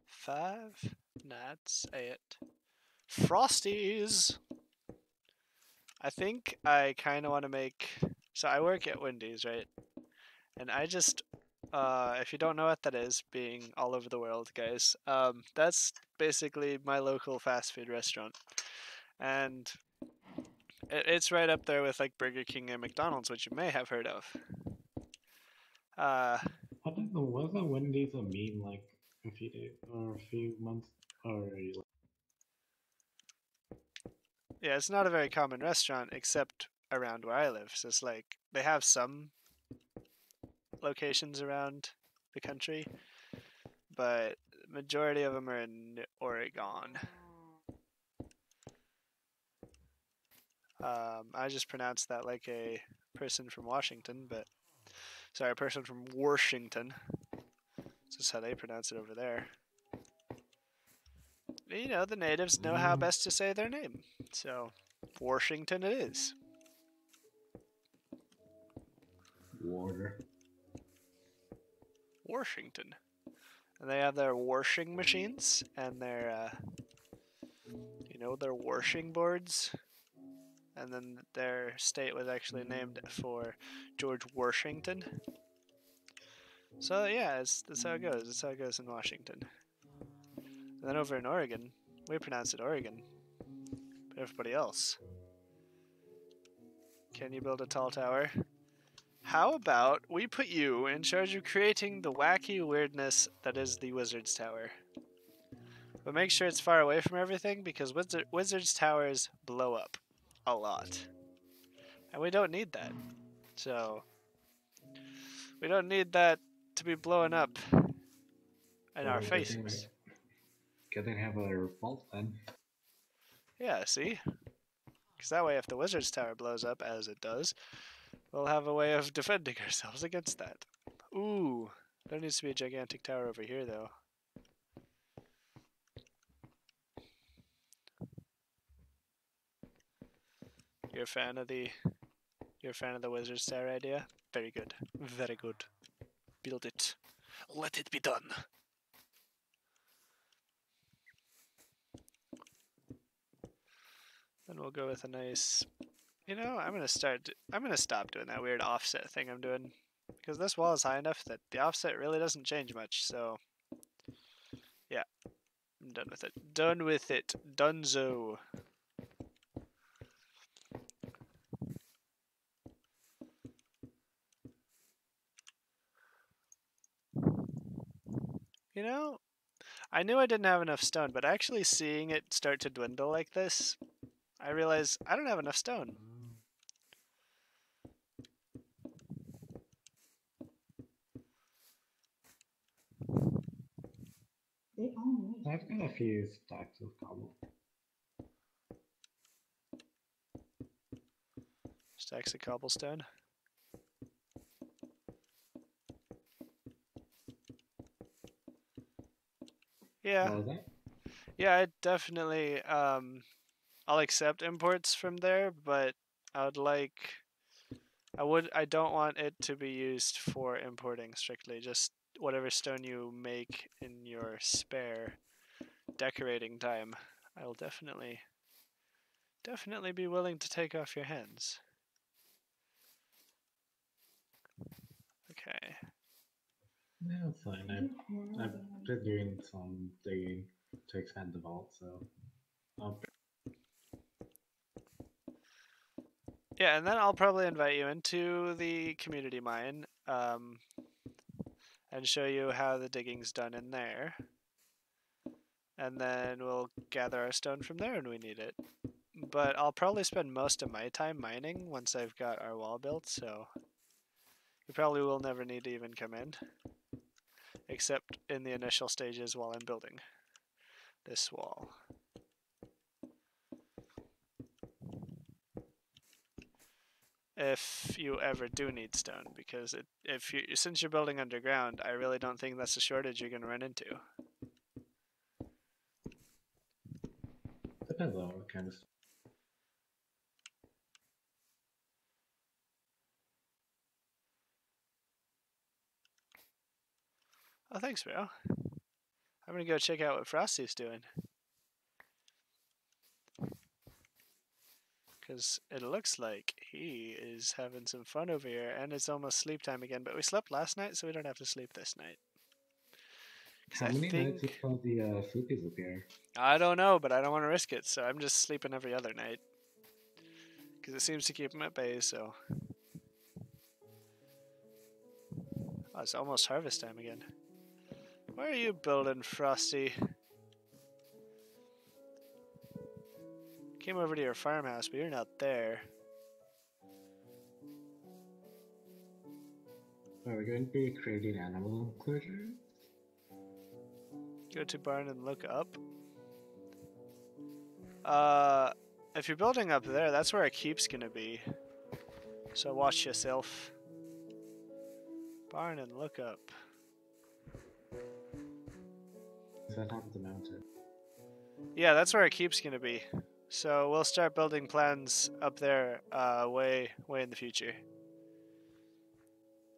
S1: 5 Nats 8 Frosties. I think I kind of want to make. So I work at Wendy's, right? And I just, if you don't know what that is, being all over the world, guys, that's basically my local fast food restaurant, and it's right up there with like Burger King and McDonald's, which you may have heard of.
S2: I don't know, wasn't Wendy's a meme like a few days or a few months or
S1: Yeah, it's not a very common restaurant except around where I live. So it's like they have some locations around the country, but majority of them are in Oregon. I just pronounced that like a person from Washington, but sorry, a person from Washington. That's how they pronounce it over there. You know, the natives know how best to say their name, so Washington it is.
S2: water?
S1: Washington. And they have their washing machines and their, you know, their washing boards. And then their state was actually named for George Washington. So yeah, that's how it goes. That's how it goes in Washington. And then over in Oregon, we pronounce it Oregon. But everybody else. Can you build a tall tower? How about we put you in charge of creating the wacky weirdness that is the Wizard's Tower? But make sure it's far away from everything, because Wizard's Towers blow up a lot. And we don't need that. So, we don't need that to be blowing up in our faces.
S2: Good thing to have a vault then.
S1: Yeah, see? Because that way if the Wizard's Tower blows up, as it does, we'll have a way of defending ourselves against that. Ooh, there needs to be a gigantic tower over here, though. You're a fan of the Wizard's Tower idea? Very good. Very good. Build it. Let it be done. Then we'll go with a nice... You know, I'm gonna stop doing that weird offset thing I'm doing. Because this wall is high enough that the offset really doesn't change much, so... Yeah. I'm done with it. Done with it. Dunzo. You know, I knew I didn't have enough stone, but actually seeing it start to dwindle like this, I realize I don't have enough stone.
S2: I've got a few stacks of cobble.
S1: Stacks of cobblestone. Yeah.
S2: What was that?
S1: Yeah, I definitely I'll accept imports from there, but I don't want it to be used for importing strictly. Just whatever stone you make in your spare decorating time, I will definitely be willing to take off your hands. Okay.
S2: Yeah, that's fine. I've been doing some digging to expand the vault, so
S1: Yeah, and then I'll probably invite you into the community mine and show you how the digging's done in there. And then we'll gather our stone from there when we need it. But I'll probably spend most of my time mining once I've got our wall built, so you probably will never need to even come in, except in the initial stages while I'm building this wall. If you ever do need stone, because since you're building underground, I really don't think that's a shortage you're going to run into.
S2: depends on what kind of stuff.
S1: Oh, thanks, bro. I'm going to go check out what Frosty's doing. Because it looks like he is having some fun over here, and it's almost sleep time again. But we slept last night, so we don't have to sleep this night.
S2: How many nights have the Floopies up here?
S1: I don't know, but I don't want to risk it, so I'm just sleeping every other night. Because it seems to keep him at bay, so... Oh, it's almost harvest time again. Where are you building, Frosty? Came over to your farmhouse, but you're not there.
S2: Are we going to be creating animal enclosure?
S1: Go to barn and look up. If you're building up there, that's where a keep's gonna be. So watch yourself. Barn and look up.
S2: Is that on the mountain?
S1: Yeah, that's where a keep's gonna be. So we'll start building plans up there way in the future.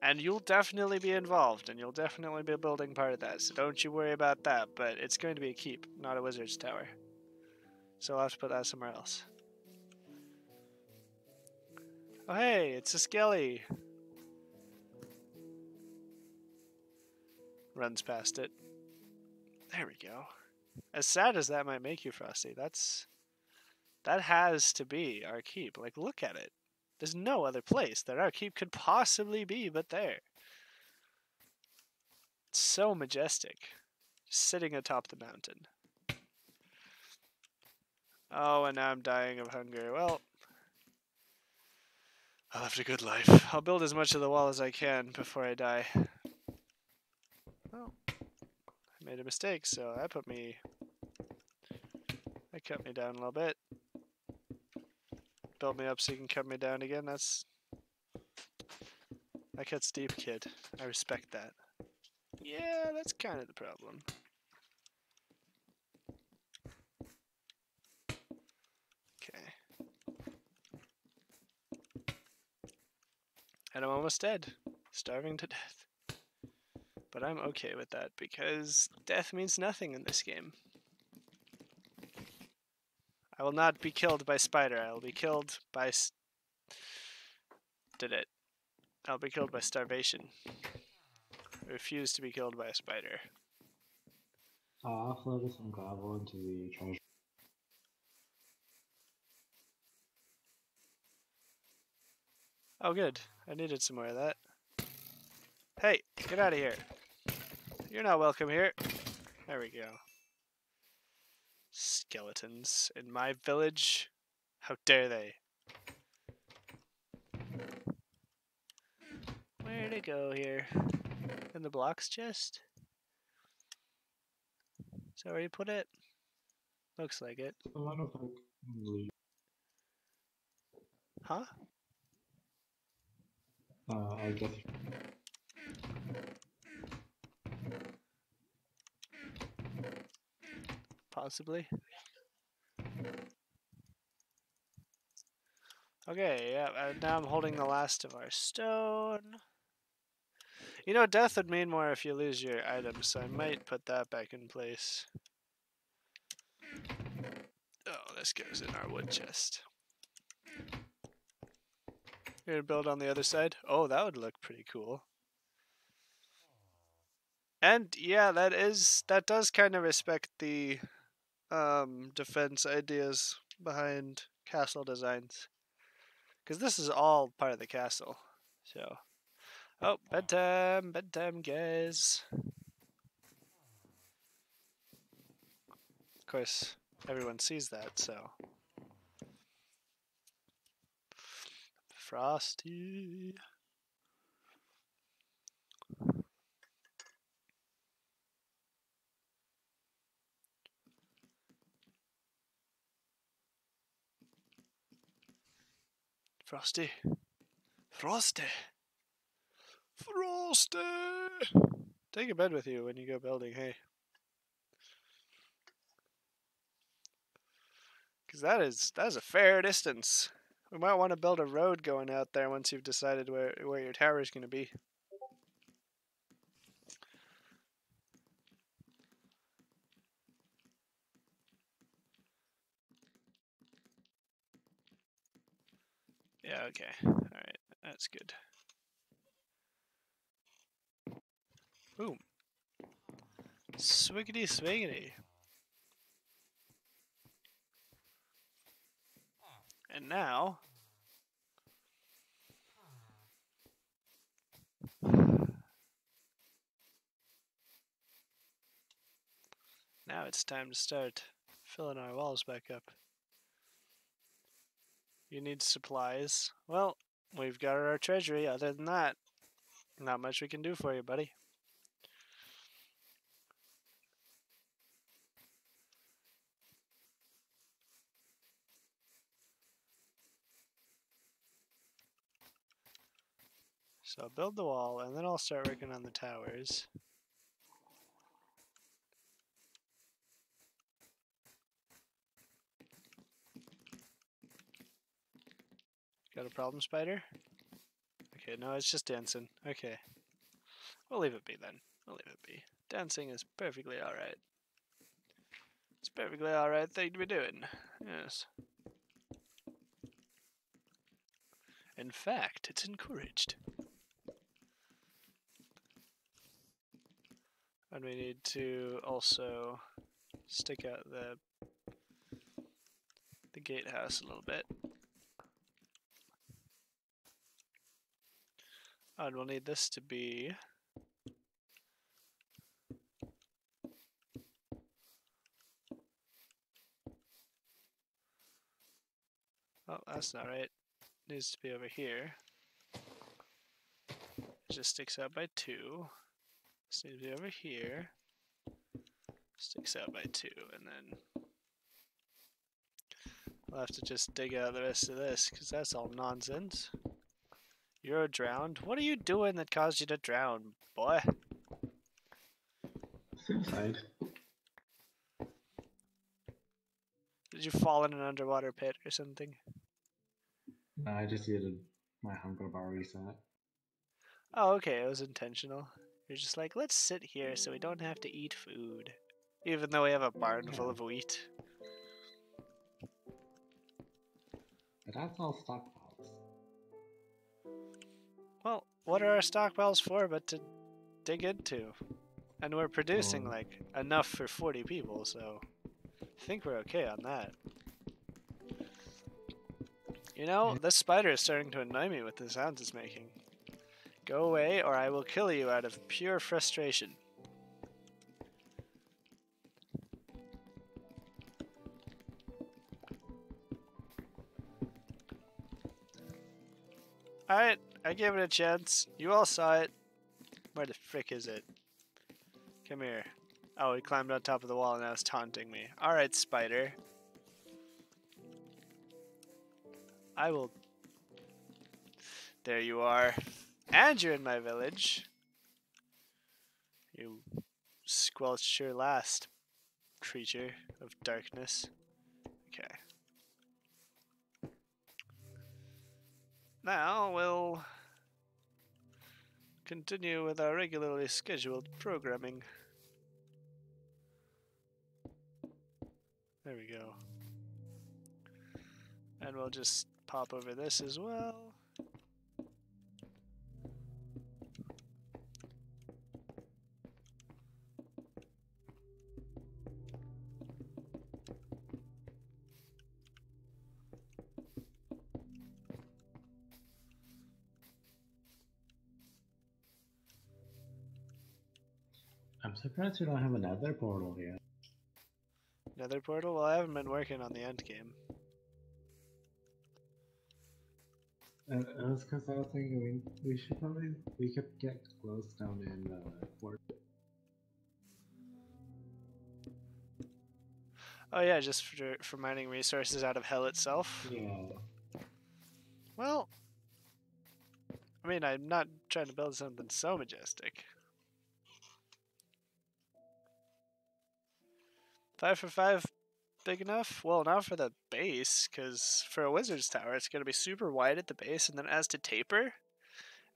S1: And you'll definitely be involved, and you'll definitely be building part of that, so don't you worry about that, but it's going to be a keep, not a wizard's tower. So I'll have to put that somewhere else. Oh hey, it's a skelly! Runs past it. There we go. As sad as that might make you, Frosty, that has to be our keep. Like, look at it. There's no other place that our keep could possibly be but there. It's so majestic. Just sitting atop the mountain. Oh, and now I'm dying of hunger. Well, I'll have a good life. I'll build as much of the wall as I can before I die. Well, I made a mistake, so that cut me down a little bit. Build me up so you can cut me down again. That cuts deep, kid. I respect that. Yeah, that's kind of the problem. Okay. And I'm almost dead. Starving to death. But I'm okay with that because death means nothing in this game. I will not be killed by spider. I will be killed by... Did it. I'll be killed by starvation. I refuse to be killed by a spider.
S2: I'll float some gravel into the treasure.
S1: Oh good. I needed some more of that. Hey, get out of here. You're not welcome here. There we go. Skeletons in my village? How dare they? Where to go here? In the blocks chest? Is that where you put it? Looks like it.
S2: A lot of like loot.
S1: Huh?
S2: I guess.
S1: Possibly. Okay, yeah, now I'm holding the last of our stone. You know, death would mean more if you lose your items, so I might put that back in place. Oh, this goes in our wood chest. You're gonna build on the other side? Oh, that would look pretty cool. And yeah, that does kind of respect the defense ideas behind castle designs. Because this is all part of the castle. So, oh, bedtime, guys. Of course, everyone sees that, so. Frosty. Frosty. Frosty. Frosty. Take a bed with you when you go building, hey. Because that is a fair distance. We might want to build a road going out there once you've decided where your tower is going to be. Yeah, okay. Alright, that's good. Boom. Swiggity swiggity. And now... Now it's time to start filling our walls back up. You need supplies. Well, we've got our treasury. Other than that, not much we can do for you, buddy. So I'll build the wall, and then I'll start working on the towers. Got a problem, spider? Okay, no, it's just dancing. Okay. We'll leave it be then. We'll leave it be. Dancing is perfectly alright. It's a perfectly alright thing to be doing. Yes. In fact, it's encouraged. And we need to also stick out the gatehouse a little bit. And we'll need this to be... Oh, that's not right. It needs to be over here. It just sticks out by 2. This needs to be over here. Sticks out by 2, and then we'll have to just dig out the rest of this, because that's all nonsense. You're drowned? What are you doing that caused you to drown, boy?
S2: Suicide.
S1: Did you fall in an underwater pit or something?
S2: No, I just needed my hunger bar reset.
S1: Oh, okay, it was intentional. You're just like, let's sit here so we don't have to eat food. Even though we have a barn full of wheat.
S2: But that's all stockpiles.
S1: Well, what are our stockpiles for but to dig into? And we're producing, like, enough for 40 people, so I think we're okay on that. You know, this spider is starting to annoy me with the sounds it's making. Go away, or I will kill you out of pure frustration. Alright, I gave it a chance. You all saw it. Where the frick is it? Come here. Oh, he climbed on top of the wall and now it's taunting me. Alright, spider. I will... There you are. And you're in my village. You squelched your last, creature of darkness. Okay. Now we'll continue with our regularly scheduled programming. There we go. And we'll just pop over this as well.
S2: I'm surprised we don't have another portal yet.
S1: Nether portal? Well, I haven't been working on the end game.
S2: That's because I was thinking we could get close down in Port.
S1: Oh yeah, just for mining resources out of hell itself?
S2: Yeah.
S1: Well, I mean, I'm not trying to build something so majestic. 5 for 5, big enough? Well, not for the base, because for a wizard's tower, it's going to be super wide at the base, and then as to taper,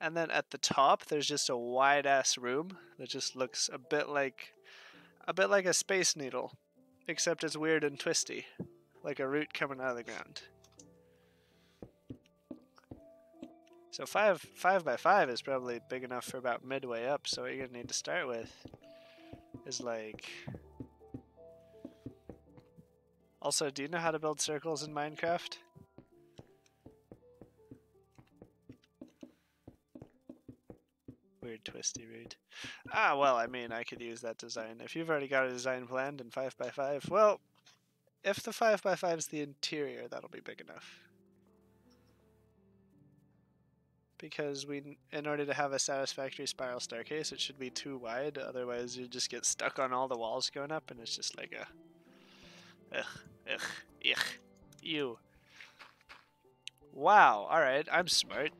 S1: and then at the top, there's just a wide-ass room that just looks a bit like a space needle, except it's weird and twisty, like a root coming out of the ground. So 5 by 5 is probably big enough for about midway up, so what you're going to need to start with is like... Also, do you know how to build circles in Minecraft? Weird twisty root. Ah, well, I mean, I could use that design. If you've already got a design planned in 5 by 5, well, if the 5 by 5 is the interior, that'll be big enough. Because in order to have a satisfactory spiral staircase, it should be too wide, otherwise you just get stuck on all the walls going up, and it's just like a... Ugh. You. Wow, alright, I'm smart.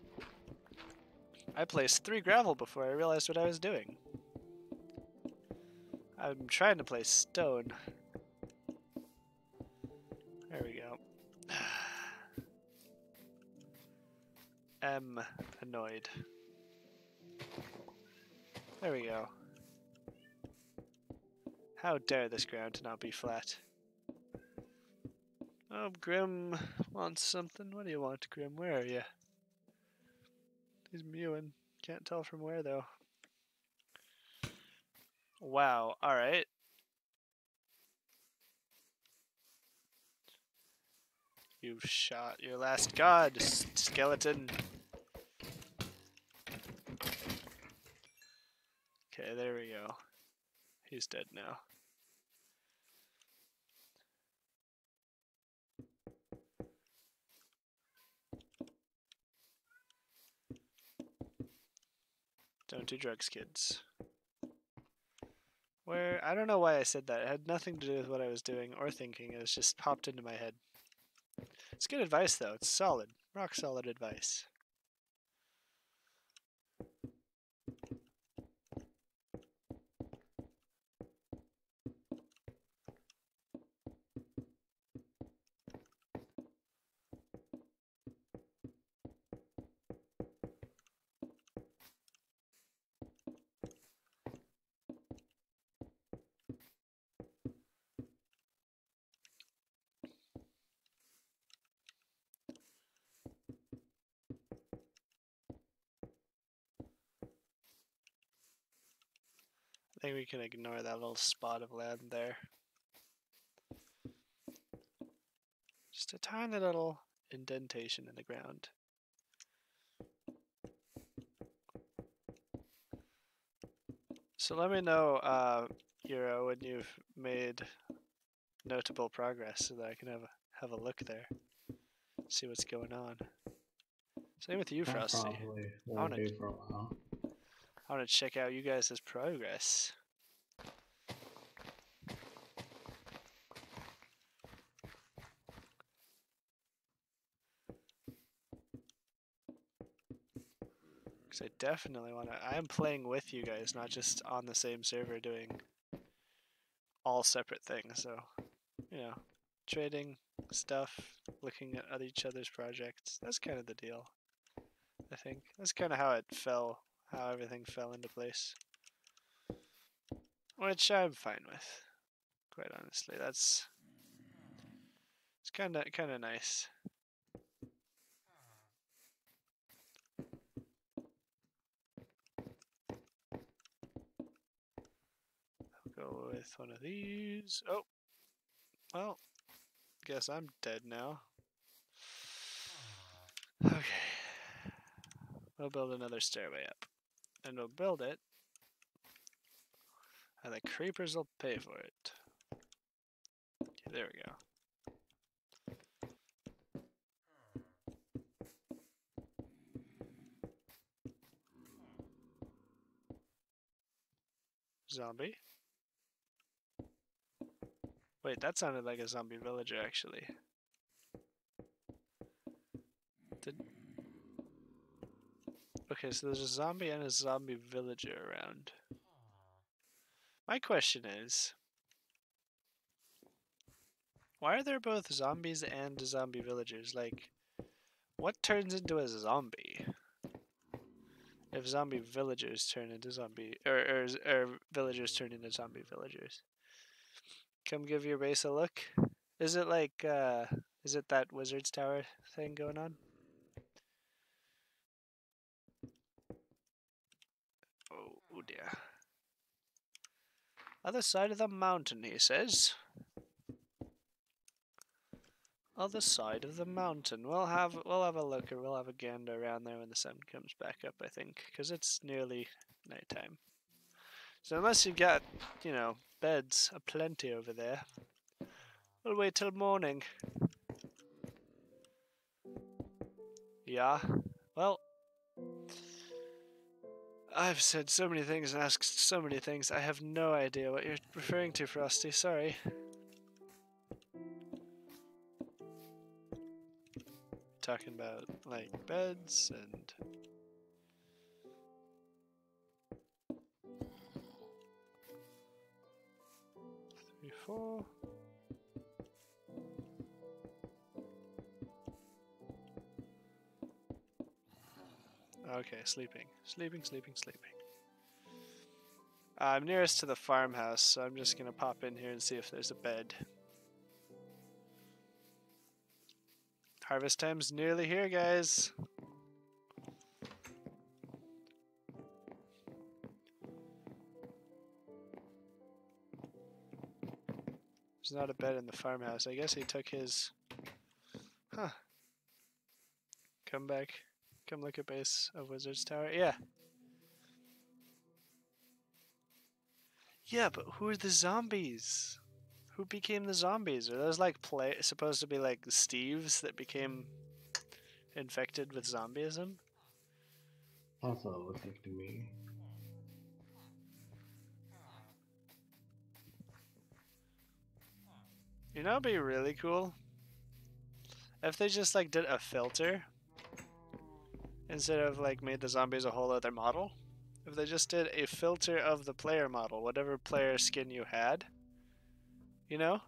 S1: I placed 3 gravel before I realized what I was doing. I'm trying to place stone. There we go. am annoyed. There we go. How dare this ground to not be flat? Oh, Grim wants something. What do you want, Grim? Where are you? He's mewing. Can't tell from where, though. Wow, alright. You've shot your last god, skeleton. Okay, there we go. He's dead now. Don't do drugs, kids. Where? I don't know why I said that. It had nothing to do with what I was doing or thinking. It was just popped into my head. It's good advice, though. It's solid. Rock solid advice. I think we can ignore that little spot of land there. Just a tiny little indentation in the ground. So let me know, Euro, when you've made notable progress so that I can have a look there. See what's going on. Same with you, Frosty.
S2: Probably won't be for a while.
S1: I want to check out you guys' progress. Because I definitely want to... I'm playing with you guys, not just on the same server doing all separate things. So, you know, trading stuff, looking at each other's projects. That's kind of the deal, I think. That's kind of how it fell, how everything fell into place. Which I'm fine with, quite honestly. It's kind of nice. Go with one of these. Oh, well, guess I'm dead now. Okay, we'll build another stairway up, and we'll build it, and the creepers will pay for it. Okay, there we go. Zombie? Wait, that sounded like a zombie villager, actually. Okay, so there's a zombie and a zombie villager around. My question is, why are there both zombies and zombie villagers? Like, what turns into a zombie? If zombie villagers turn into zombie, or villagers turn into zombie villagers. Come give your base a look. Is it like, is it that wizard's tower thing going on? Oh dear. Other side of the mountain, he says. Other side of the mountain. We'll have a look, or we'll have a gander around there when the sun comes back up, I think, because it's nearly nighttime. So unless you've got, you know, beds aplenty over there, we'll wait till morning. Yeah. Well, I've said so many things and asked so many things. I have no idea what you're referring to, Frosty. Sorry. Talking about, like, beds and... 3, 4... Okay, sleeping. Sleeping. I'm nearest to the farmhouse, so I'm just gonna pop in here and see if there's a bed. Harvest time's nearly here, guys. There's not a bed in the farmhouse. I guess he took his... Huh. Come back. Come look at base of Wizard's Tower. Yeah. Yeah, but who are the zombies? Who became the zombies? Are those like supposed to be like Steves that became infected with zombieism?
S2: That's what it looks like to me.
S1: You know, it'd be really cool if they just like did a filter instead of like made the zombies a whole other model. If they just did a filter of the player model, whatever player skin you had, you know?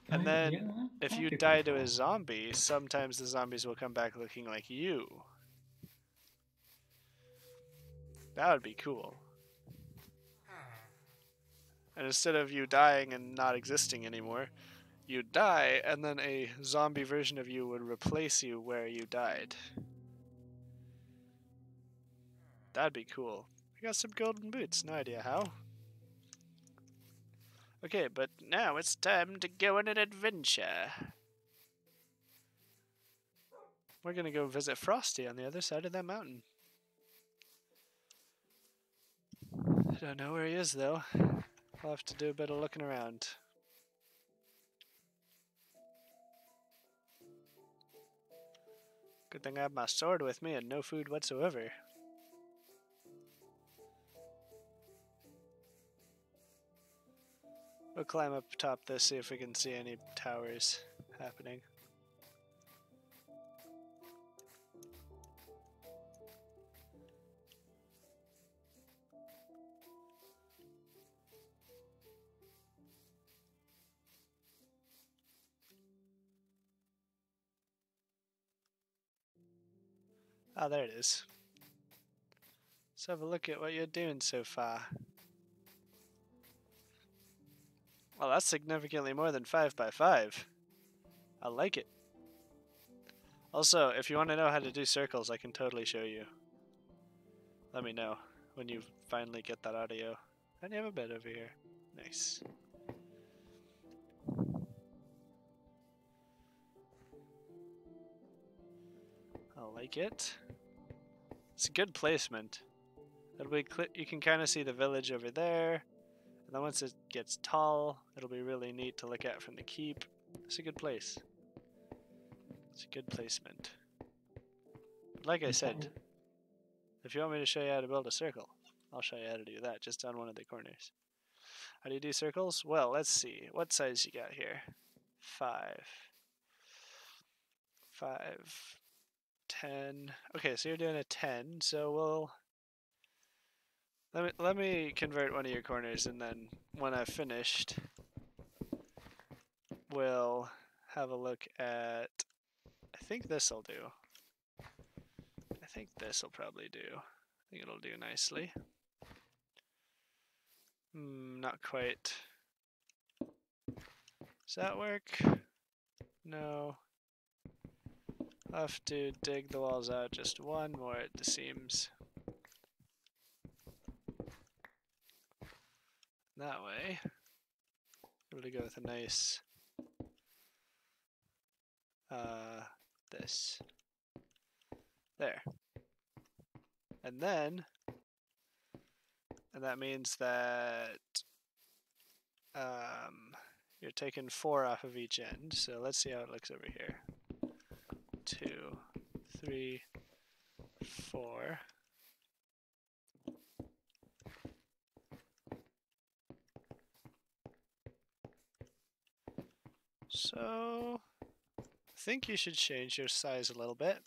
S1: And then if you die to a zombie, sometimes the zombies will come back looking like you. That would be cool. And instead of you dying and not existing anymore, you die and then a zombie version of you would replace you where you died. That'd be cool. I got some golden boots, no idea how. Okay, but now it's time to go on an adventure. We're gonna go visit Frosty on the other side of that mountain. I don't know where he is though. I'll have to do a bit of looking around. Good thing I have my sword with me and no food whatsoever. We'll climb up top this, see if we can see any towers happening. Ah, there it is. Let's have a look at what you're doing so far. Well, that's significantly more than 5 by 5. I like it. Also, if you want to know how to do circles, I can totally show you. Let me know when you finally get that audio. And you have a bed over here. Nice. I like it. It's a good placement. It'll be you can kind of see the village over there. And then once it gets tall, it'll be really neat to look at from the keep. It's a good place. It's a good placement. But like I said, if you want me to show you how to build a circle, I'll show you how to do that just on one of the corners. How do you do circles? Well, let's see. What size you got here? 5. 5. 10. Okay, so you're doing a 10, so we'll... Let me convert one of your corners, and then when I've finished, we'll have a look at... I think this'll do. I think this'll probably do. I think it'll do nicely. Not quite. Does that work? No. I'll have to dig the walls out just one more at the seams. That way, able to go with a nice this. There. And then, and that means that you're taking 4 off of each end. So let's see how it looks over here. 2, 3, 4. So I think you should change your size a little bit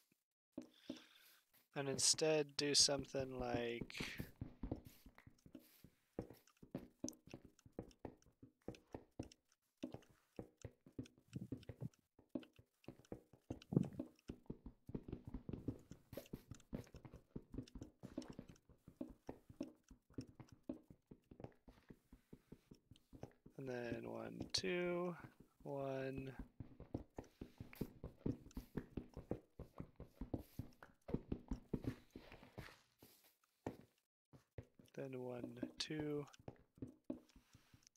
S1: and instead do something like and then 1, 2, 1. Then 1, 2,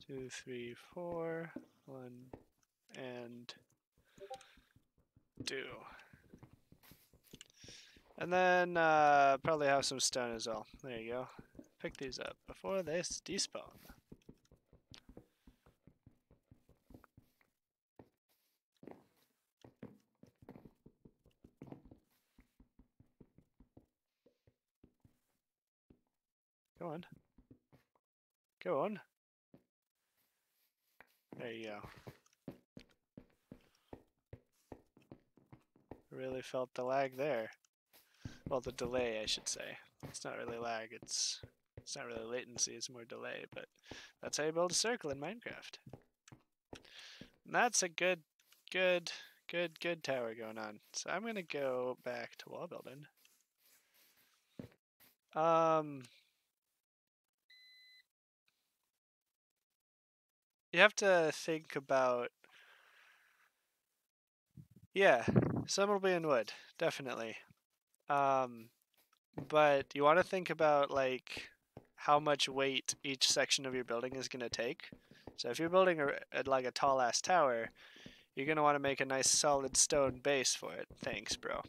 S1: 2, 3, 4, 1, and 2. And then probably have some stone as well. There you go. Pick these up before they despawn. Go on. Go on. There you go. Really felt the lag there. Well, the delay, I should say. It's not really lag, it's not really latency, it's more delay, but that's how you build a circle in Minecraft. And that's a good tower going on. So I'm gonna go back to wall building. You have to think about, yeah, some will be in wood, definitely. But you want to think about like how much weight each section of your building is going to take. So if you're building like a tall ass tower, you're gonna want to make a nice solid stone base for it. Thanks, bro.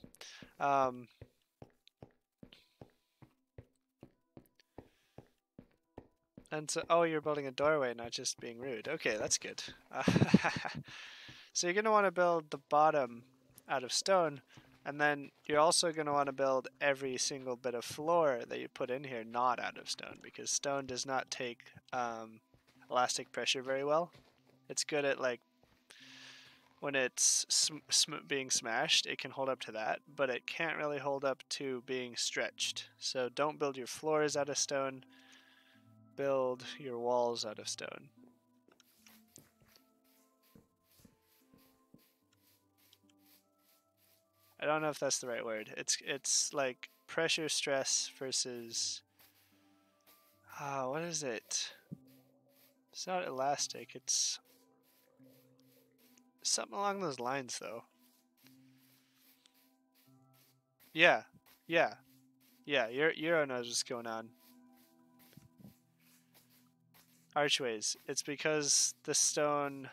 S1: And so, oh, you're building a doorway, not just being rude. Okay, that's good. So you're gonna want to build the bottom out of stone, and then you're also gonna want to build every single bit of floor that you put in here not out of stone, because stone does not take elastic pressure very well. It's good at like when it's being smashed, it can hold up to that, but it can't really hold up to being stretched. So don't build your floors out of stone. Build your walls out of stone. I don't know if that's the right word. It's like pressure stress versus what is it? It's not elastic. It's something along those lines, though. Yeah, Euro knows what's going on. Archways. It's because the stone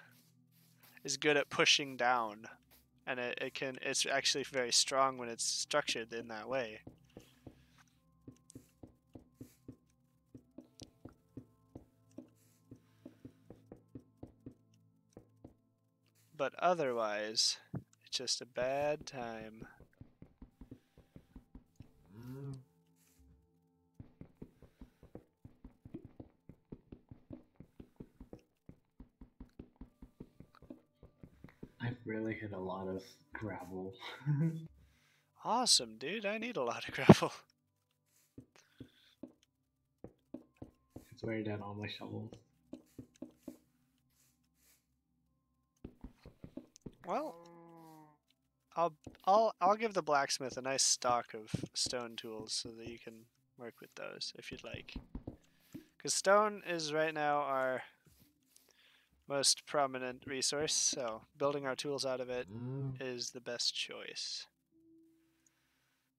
S1: is good at pushing down, and it's actually very strong when it's structured in that way. But otherwise, it's just a bad time.
S2: I've really hit a lot of gravel.
S1: Awesome, dude. I need a lot of gravel.
S2: It's wearing down all my shovels.
S1: Well, I'll give the blacksmith a nice stock of stone tools so that you can work with those if you'd like. Because stone is right now our most prominent resource, so building our tools out of it is the best choice.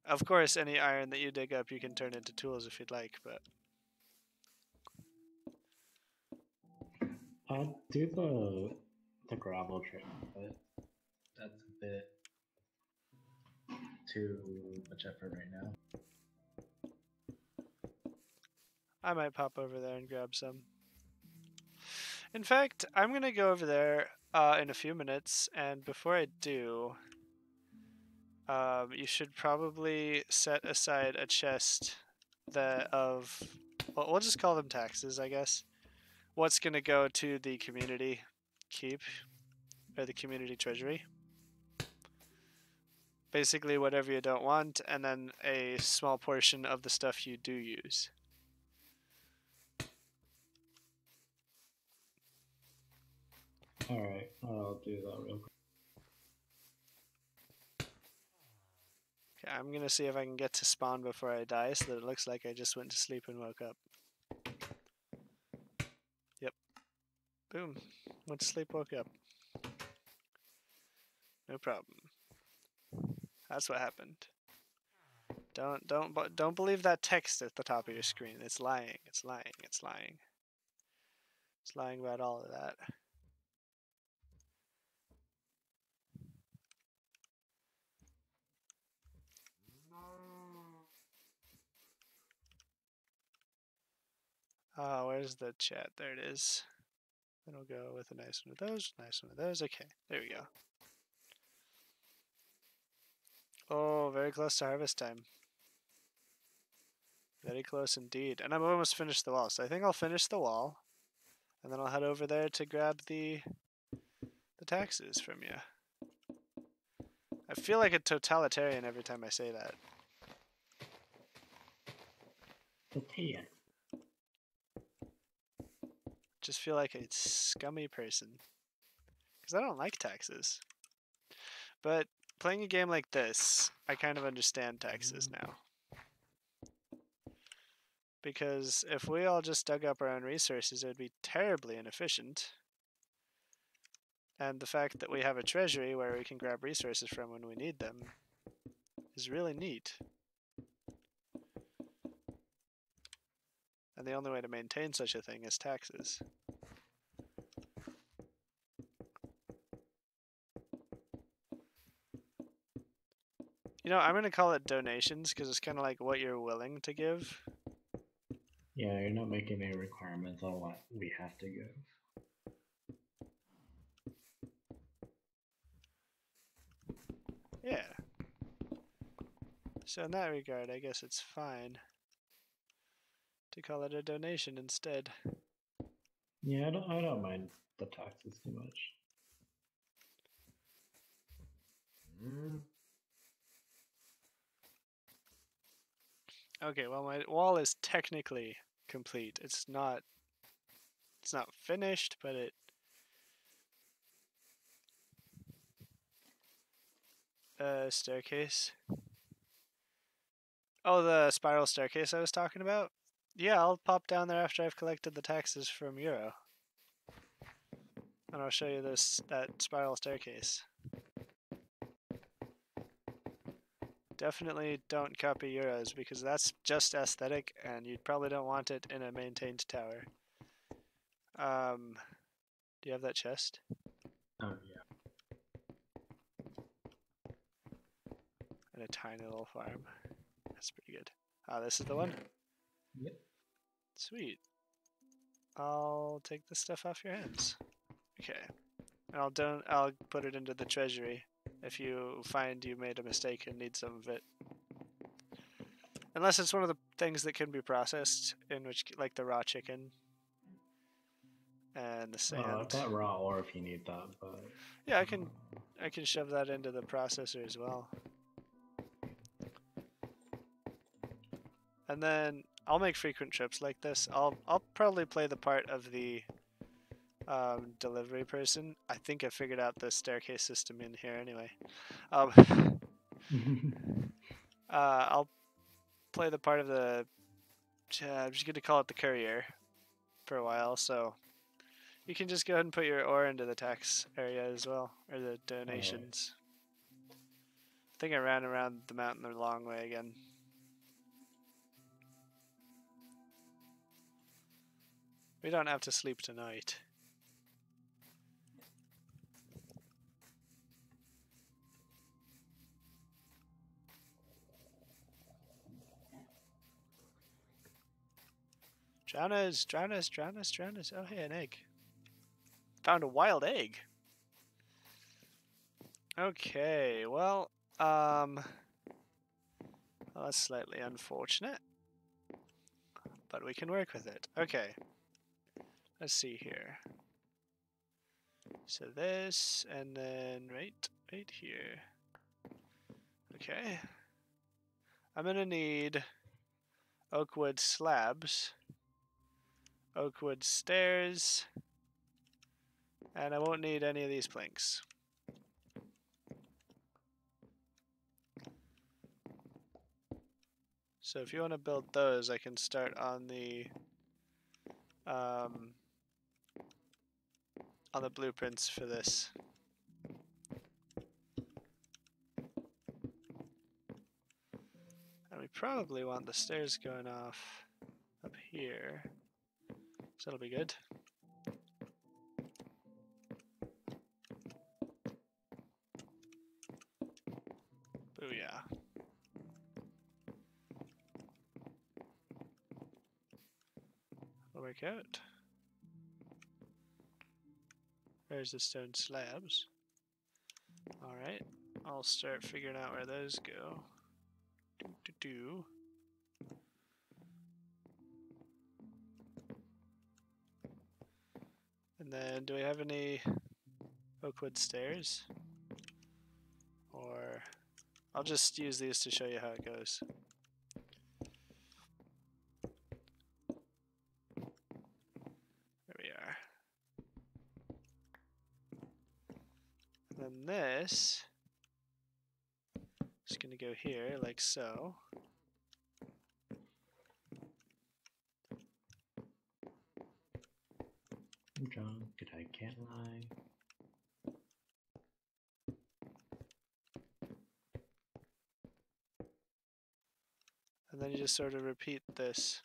S1: Of course, any iron that you dig up you can turn into tools if you'd like, but...
S2: I'll do the gravel trick, but that's a bit too much effort right now.
S1: I might pop over there and grab some. In fact, I'm going to go over there in a few minutes, and before I do, you should probably set aside a chest well, we'll just call them taxes, I guess. What's going to go to the community keep, or the community treasury. Basically whatever you don't want, and then a small portion of the stuff you do use.
S2: Alright, I'll do that real quick.
S1: Okay, I'm gonna see if I can get to spawn before I die so that it looks like I just went to sleep and woke up. Yep. Boom. Went to sleep, woke up. No problem. That's what happened. Don't believe that text at the top of your screen. It's lying. It's lying. It's lying. It's lying about all of that. Oh, where's the chat? There it is. Then we'll go with a nice one of those, nice one of those. Okay, there we go. Oh, very close to harvest time. Very close indeed. And I'm almost finished the wall, so I think I'll finish the wall. And then I'll head over there to grab the taxes from you. I feel like a totalitarian every time I say that.
S2: Tortilla.
S1: Just feel like a scummy person. Because I don't like taxes. But playing a game like this, I kind of understand taxes now. Because if we all just dug up our own resources, it would be terribly inefficient. And the fact that we have a treasury where we can grab resources from when we need them is really neat. And the only way to maintain such a thing is taxes. know, I'm going to call it donations because it's kind of like what you're willing to give.
S2: Yeah, you're not making any requirements on what we have to give.
S1: Yeah. So in that regard, I guess it's fine to call it a donation instead.
S2: Yeah, I don't mind the taxes too much.
S1: Okay, well my wall is technically complete. It's not finished, but it staircase. Oh, the spiral staircase I was talking about? Yeah, I'll pop down there after I've collected the taxes from Euro. And I'll show you that spiral staircase. Definitely don't copy Euros because that's just aesthetic and you probably don't want it in a maintained tower. Do you have that chest?
S2: Oh, yeah.
S1: And a tiny little farm. That's pretty good. Ah, this is the one?
S2: Yep.
S1: Sweet. I'll take this stuff off your hands. Okay. And I'll put it into the treasury if you find you made a mistake and need some of it. Unless it's one of the things that can be processed, in which, like the raw chicken and the sand.
S2: I've got raw ore if you need that, but
S1: yeah, I can shove that into the processor as well. And then I'll make frequent trips like this. I'll probably play the part of the delivery person. I think I figured out the staircase system in here anyway. I'll play the part of the I'm just going to call it the courier for a while, so you can just go ahead and put your ore into the tax area as well, or the donations. I think I ran around the mountain the long way again. We don't have to sleep tonight. Drowners, drowners, drowners, drowners. Oh, hey, an egg. Found a wild egg. Okay, well, that's slightly unfortunate, but we can work with it. Okay, let's see here. So this, and then right here. Okay. I'm gonna need oakwood slabs, oakwood stairs, and I won't need any of these planks. So if you want to build those, I can start on the blueprints for this. And we probably want the stairs going off up here, so that'll be good. Booyah. Will work out. There's the stone slabs. Alright, I'll start figuring out where those go. Do. And then, do we have any oakwood stairs? Or, I'll just use these to show you how it goes. There we are. And then this is going to go here, like so.
S2: I'm drunk, I can't lie.
S1: And then you just sort of repeat this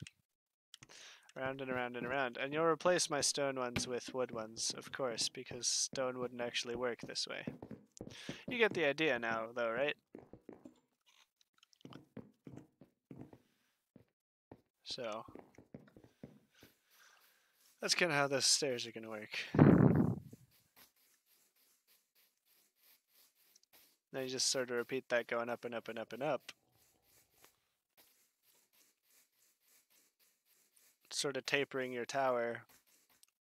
S1: around and around and around. And you'll replace my stone ones with wood ones, of course, because stone wouldn't actually work this way. You get the idea now, though, right? So that's kind of how the stairs are going to work. Then you just sort of repeat that going up and up and up and up. Sort of tapering your tower,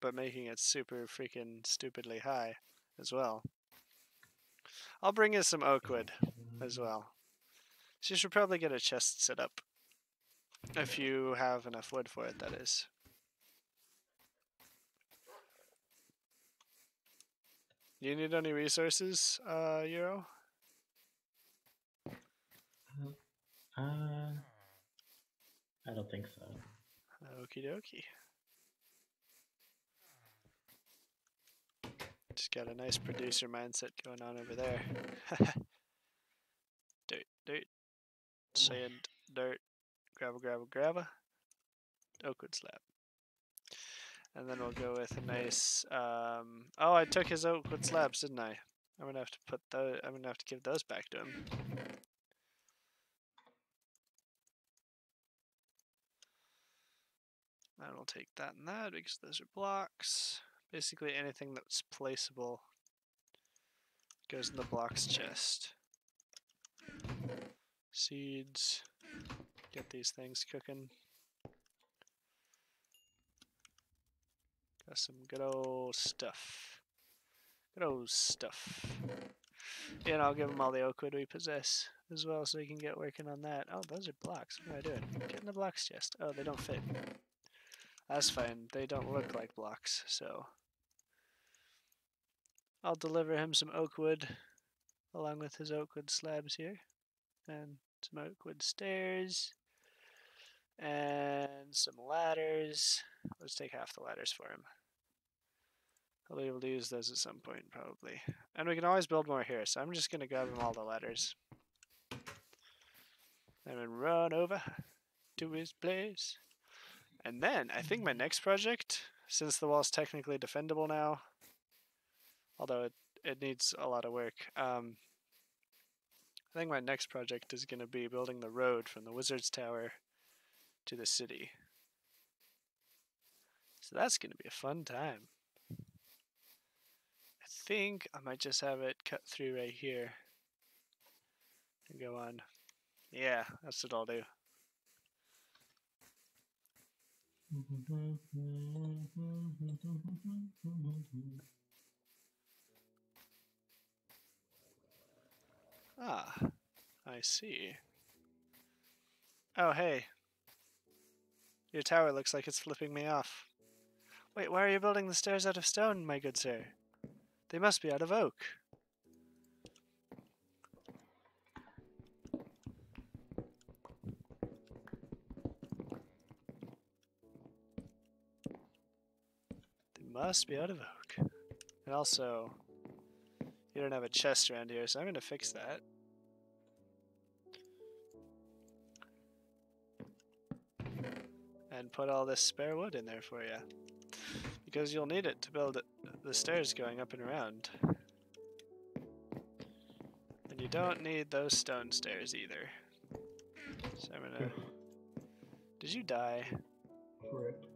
S1: but making it super freaking stupidly high as well. I'll bring you some oak wood as well. So you should probably get a chest set up. If you have enough wood for it, that is. Do you need any resources, Euro?
S4: I don't think so.
S1: Okie dokie. Just got a nice producer mindset going on over there. Dirt, sand, dirt, gravel, oakwood slab. And then we'll go with a nice, oh, I took his oakwood slabs, didn't I? I'm gonna have to put those, I'm gonna have to give those back to him. And we'll take that and that because those are blocks. Basically anything that's placeable goes in the blocks chest. Seeds. Get these things cooking. Got some good old stuff. Good old stuff. Yeah, and I'll give him all the oak wood we possess as well so he can get working on that. Oh, those are blocks. What am I doing? Get in the blocks chest. Oh, they don't fit. That's fine. They don't look like blocks, so I'll deliver him some oak wood along with his oak wood slabs here. And some oak wood stairs. And some ladders. Let's take half the ladders for him. I'll be able to use those at some point, probably. And we can always build more here, so I'm just going to grab him all the ladders. And then run over to his place. And then, I think my next project, since the wall's technically defendable now, although it needs a lot of work, I think my next project is going to be building the road from the Wizard's Tower to the city. So that's going to be a fun time. I think I might just have it cut through right here and go on. Yeah, that's what I'll do. Ah, I see. Oh, hey. Your tower looks like it's flipping me off. Wait, why are you building the stairs out of stone, my good sir? They must be out of oak. They must be out of oak. And also, you don't have a chest around here, so I'm going to fix that. And put all this spare wood in there for you. Because you'll need it to build the stairs going up and around. And you don't need those stone stairs either. So I'm gonna... Did you die?
S2: Correct.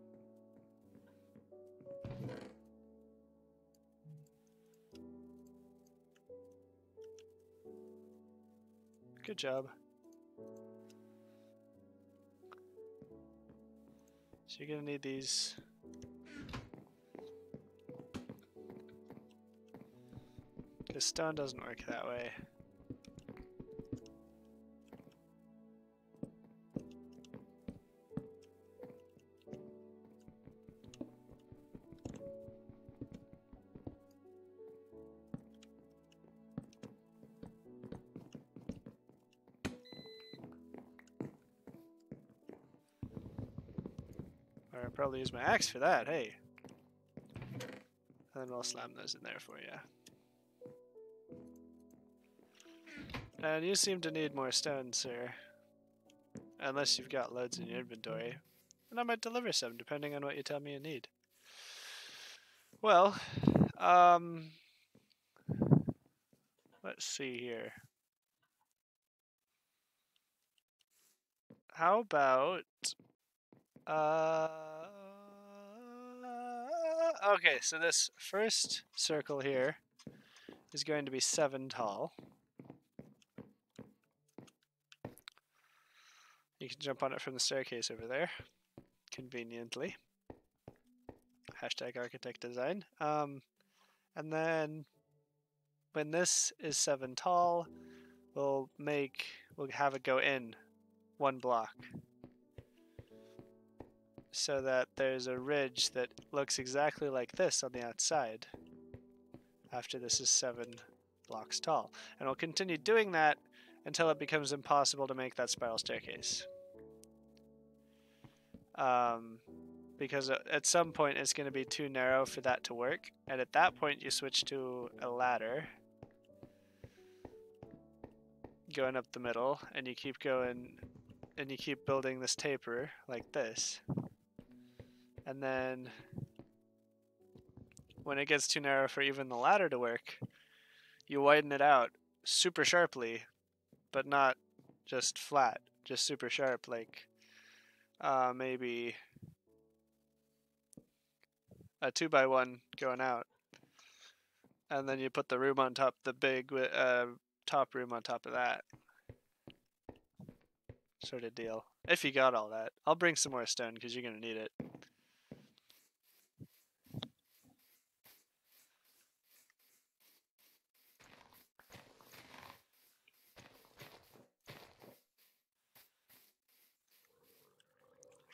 S1: Good job. So you're gonna need these. Because stone doesn't work that way. Or I'll probably use my axe for that, hey. And then we'll slam those in there for you. And you seem to need more stone, sir. Unless you've got loads in your inventory. And I might deliver some, depending on what you tell me you need. Well, let's see here. How about Okay, so this first circle here is going to be 7 tall. You can jump on it from the staircase over there, conveniently. Hashtag architect design. And then when this is 7 tall, we'll have it go in 1 block, so that there's a ridge that looks exactly like this on the outside after this is 7 blocks tall. And we'll continue doing that until it becomes impossible to make that spiral staircase. Because at some point it's going to be too narrow for that to work, and at that point you switch to a ladder going up the middle, and you keep going, and you keep building this taper like this, and then when it gets too narrow for even the ladder to work, you widen it out super sharply, but not just flat, just super sharp, like maybe a 2x1 going out, and then you put the room on top, the big top room on top of that, sort of deal. If you got all that, I'll bring some more stone because you're gonna need it.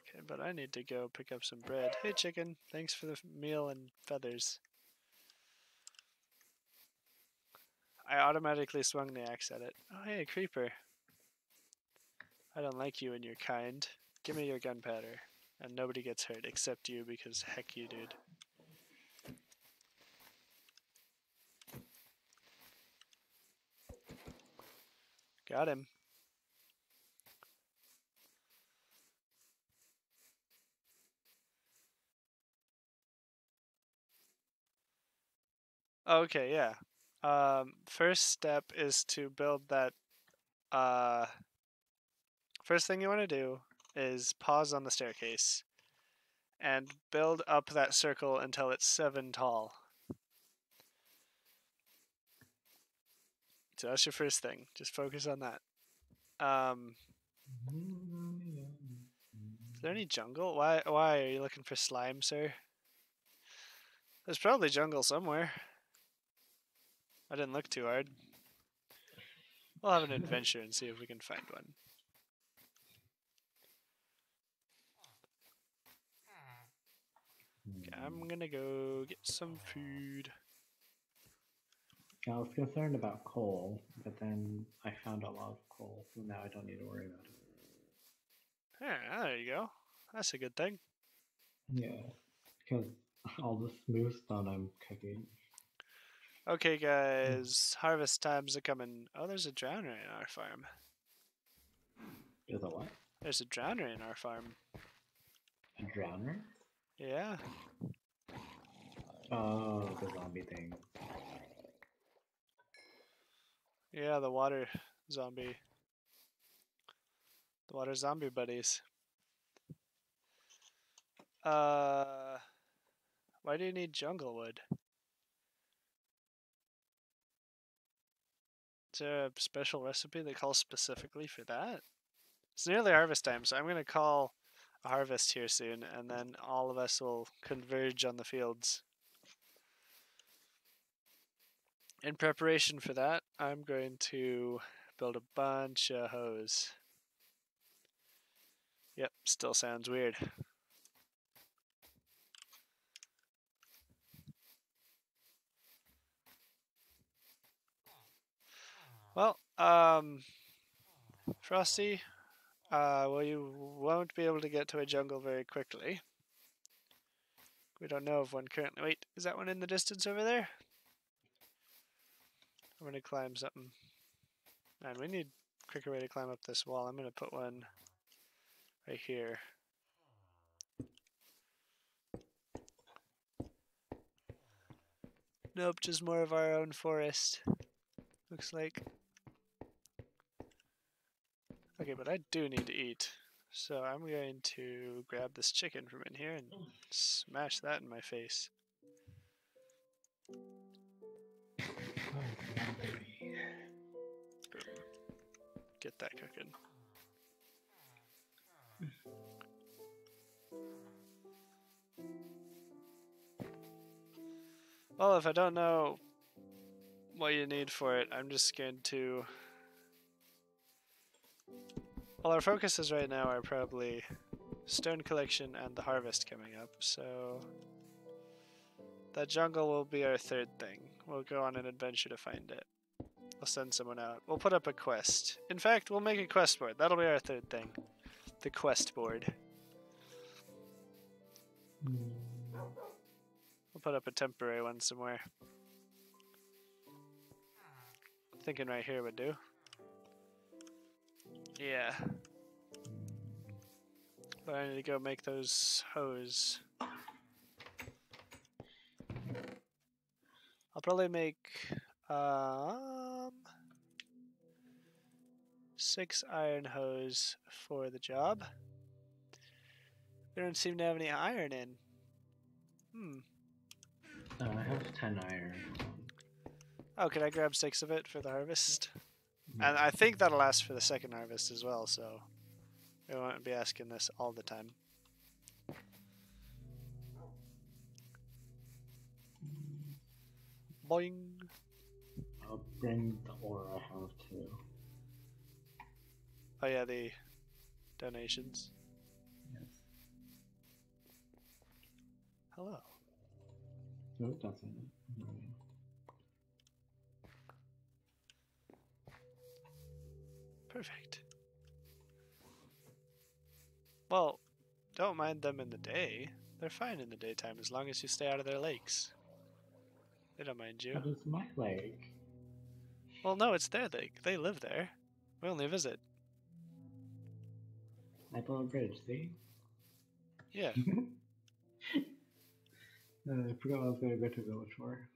S1: Okay, but I need to go pick up some bread. Hey chicken, thanks for the meal and feathers. I automatically swung the axe at it. Oh hey, creeper. I don't like you and your kind. Give me your gunpowder. And nobody gets hurt except you, because heck you, dude. Got him. Okay, yeah. First step is to build that. First thing you want to do is pause on the staircase and build up that circle until it's 7 tall. So that's your first thing. Just focus on that. Is there any jungle? Why are you looking for slime, sir? There's probably jungle somewhere. I didn't look too hard. We'll have an adventure and see if we can find one. Okay, I'm gonna go get some food.
S4: I was concerned about coal, but then I found a lot of coal, so now I don't need to worry about it.
S1: Yeah, there you go. That's a good thing.
S4: Yeah, because all the smooth stone I'm cooking.
S1: Okay, guys, harvest time's a coming. Oh, there's a drowner in our farm.
S4: There's a what?
S1: There's a drowner in our farm.
S4: A drowner?
S1: Yeah.
S4: Oh, the zombie thing.
S1: Yeah, the water zombie. The water zombie buddies. Why do you need jungle wood? Is there a special recipe that calls specifically for that? It's nearly harvest time, so I'm going to call a harvest here soon, and then all of us will converge on the fields. In preparation for that, I'm going to build a bunch of hoes. Yep, still sounds weird. Well, Frosty, well, you won't be able to get to a jungle very quickly. We don't know of one currently. Wait, is that one in the distance over there? I'm gonna climb something. Man, we need a quicker way to climb up this wall. I'm gonna put one right here. Nope, just more of our own forest. Looks like. Okay, but I do need to eat. So I'm going to grab this chicken from in here and smash that in my face. Get that cooking. Well, if I don't know what you need for it, I'm just going to... Well, our focuses right now are probably stone collection and the harvest coming up, so... That jungle will be our third thing. We'll go on an adventure to find it. We'll send someone out. We'll put up a quest. In fact, we'll make a quest board. That'll be our third thing. The quest board. We'll put up a temporary one somewhere. Thinking right here would do. Yeah. But I need to go make those hose. I'll probably make 6 iron hose for the job. We don't seem to have any iron in.
S4: I have 10 iron.
S1: Oh, can I grab 6 of it for the harvest? And I think that'll last for the second harvest as well, so we won't be asking this all the time. Boing!
S4: I'll bring the ore I have too.
S1: Oh yeah, the donations.
S4: Yes.
S1: Hello.
S4: No, that's in it. No.
S1: Perfect. Well, don't mind them in the day. They're fine in the daytime as long as you stay out of their lakes. They don't mind you.
S4: That is my lake.
S1: Well, no, it's their lake. They live there. We only visit.
S4: I built a bridge, see?
S1: Yeah.
S4: I forgot I was going to go to village for.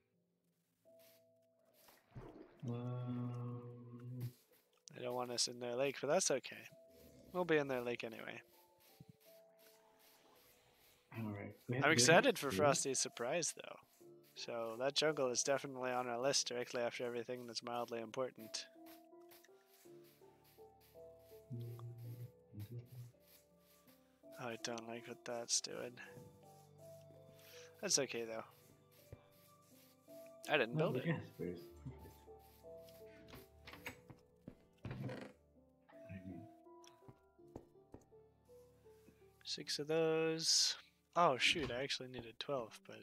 S1: They don't want us in their lake, but that's okay. We'll be in their lake anyway.
S4: Alright.
S1: I'm excited for Frosty's surprise, though. So that jungle is definitely on our list directly after everything that's mildly important. Oh, I don't like what that's doing. That's okay, though. I didn't build it.
S4: Yes, please.
S1: 6 of those. Oh, shoot, I actually needed 12, but...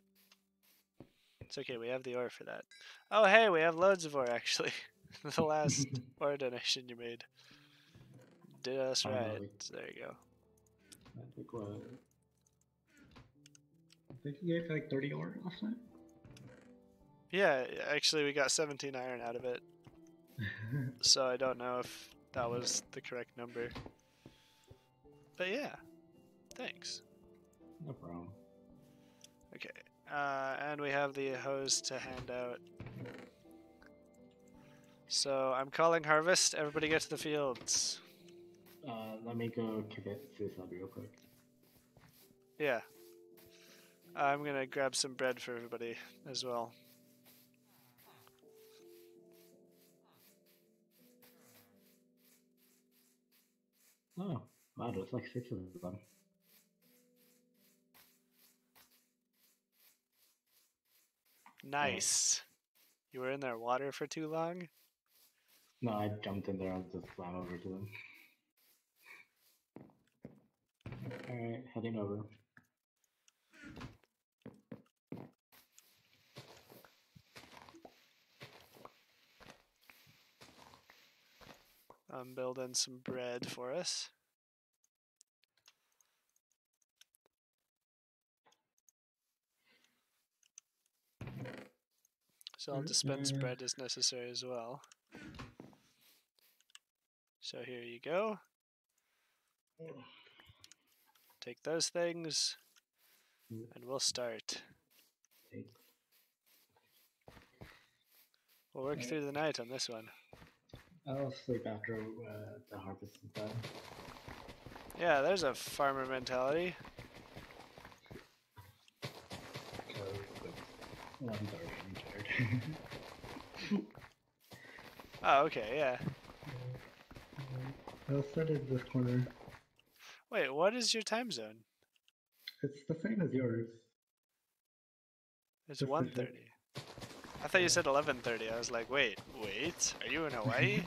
S1: It's okay, we have the ore for that. Oh, hey, we have loads of ore, actually. The last ore donation you made did us right. There you go.
S4: I think what? I think you gave like 30 ore last night?
S1: Yeah, actually, we got 17 iron out of it. So I don't know if that was the correct number. But yeah, thanks.
S4: No problem.
S1: Okay, and we have the hose to hand out. So I'm calling harvest. Everybody get to the fields.
S4: Let me go commit suicide real quick.
S1: Yeah. I'm gonna grab some bread for everybody as well.
S4: Oh, wow, there's like 6 of them.
S1: Nice. You were in their water for too long?
S4: No, I jumped in there and just swam over to them. Alright, heading over.
S1: I'm building some bread for us. So I'll dispense bread as necessary as well. So here you go. Take those things, and we'll start. We'll work through the night on this one.
S4: I'll sleep after the harvest is done.
S1: Yeah, there's a farmer mentality.
S4: Well, I'm already tired.
S1: Oh, okay, yeah.
S4: I'll start at this corner.
S1: Wait, what is your time zone?
S4: It's the same as yours.
S1: It's
S4: Pacific.
S1: 1:30. I thought you said 11:30. I was like, wait, are you in Hawaii?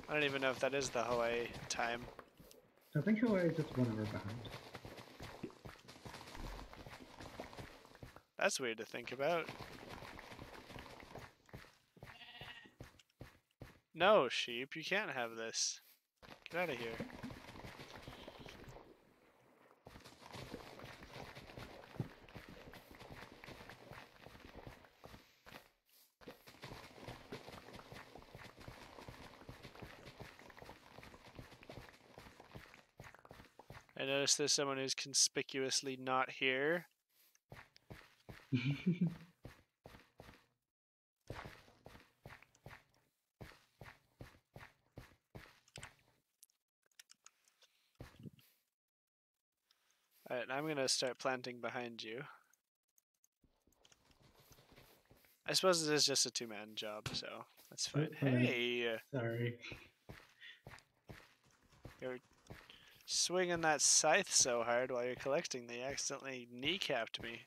S1: I don't even know if that is the Hawaii time.
S4: I think Hawaii is just 1 hour behind.
S1: That's weird to think about. No, sheep, you can't have this. Get out of here. I noticed there's someone who's conspicuously not here. Alright, I'm gonna start planting behind you. I suppose it is just a 2-man job, so that's fine. Hey!
S4: Sorry.
S1: You're swinging that scythe so hard while you're collecting that you accidentally kneecapped me.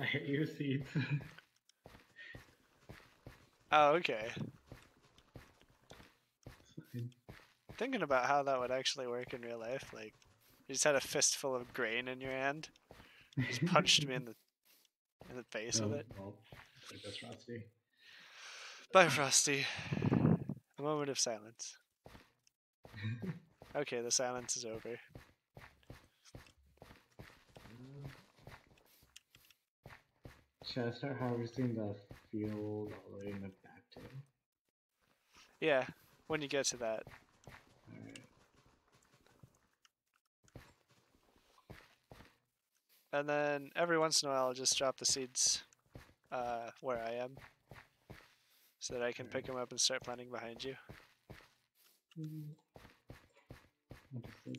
S4: I hit your seeds.
S1: Oh, okay.
S4: It's fine.
S1: Thinking about how that would actually work in real life, like, you just had a fistful of grain in your hand, just punched me in the face with it.
S4: Well, there goes Frosty.
S1: Bye, Frosty. A moment of silence. Okay, the silence is over.
S4: Should I start harvesting the field all the way in the back too?
S1: Yeah, when you get to that.
S4: Alright.
S1: And then every once in a while I'll just drop the seeds where I am, so that I can pick them up and start planting behind you.
S4: What is this?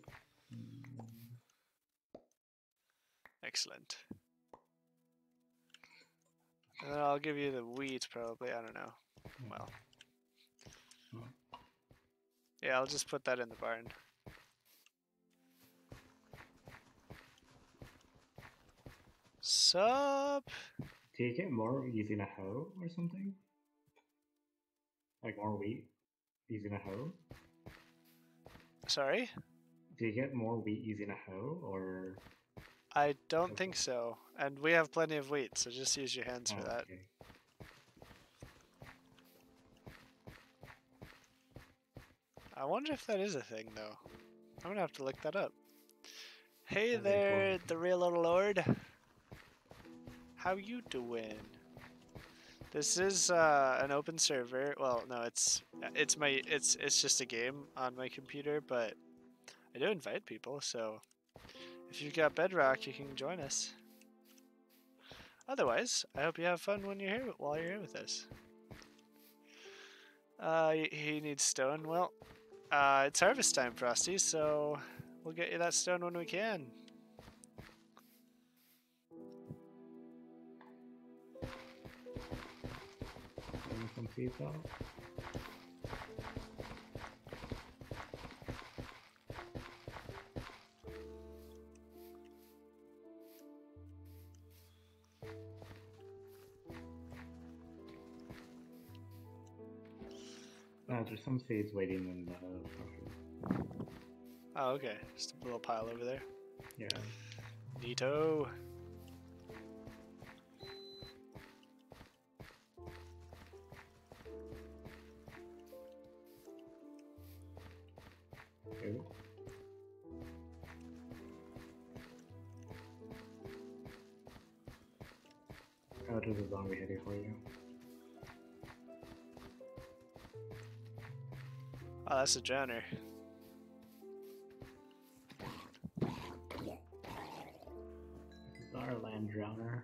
S1: Excellent. And then I'll give you the wheat probably, I don't know. Well. Yeah, I'll just put that in the barn. Sup?
S4: Do you get more using a hoe or something? Like more wheat using a hoe?
S1: Sorry?
S4: Do you get more wheat using a hoe or?
S1: I don't think so. And we have plenty of wheat, so just use your hands for that.
S4: Okay.
S1: I wonder if that is a thing, though. I'm gonna have to look that up. Hey
S4: That'd be
S1: there,
S4: cool.
S1: the real little lord. How you doing? This is an open server. Well, no, it's just a game on my computer, but I do invite people. So if you've got Bedrock, you can join us. Otherwise, I hope you have fun when you're here while you're here with us. He needs stone. Well, it's harvest time, Frosty, so we'll get you that stone when we can.
S4: Bring some seeds out. There's some seeds waiting in the fucking...
S1: Oh, okay. Just a little pile over there.
S4: Yeah.
S1: Neato.
S4: Ew. Oh, there's a zombie heading for you.
S1: Oh, that's a drowner.
S4: This is our land drowner.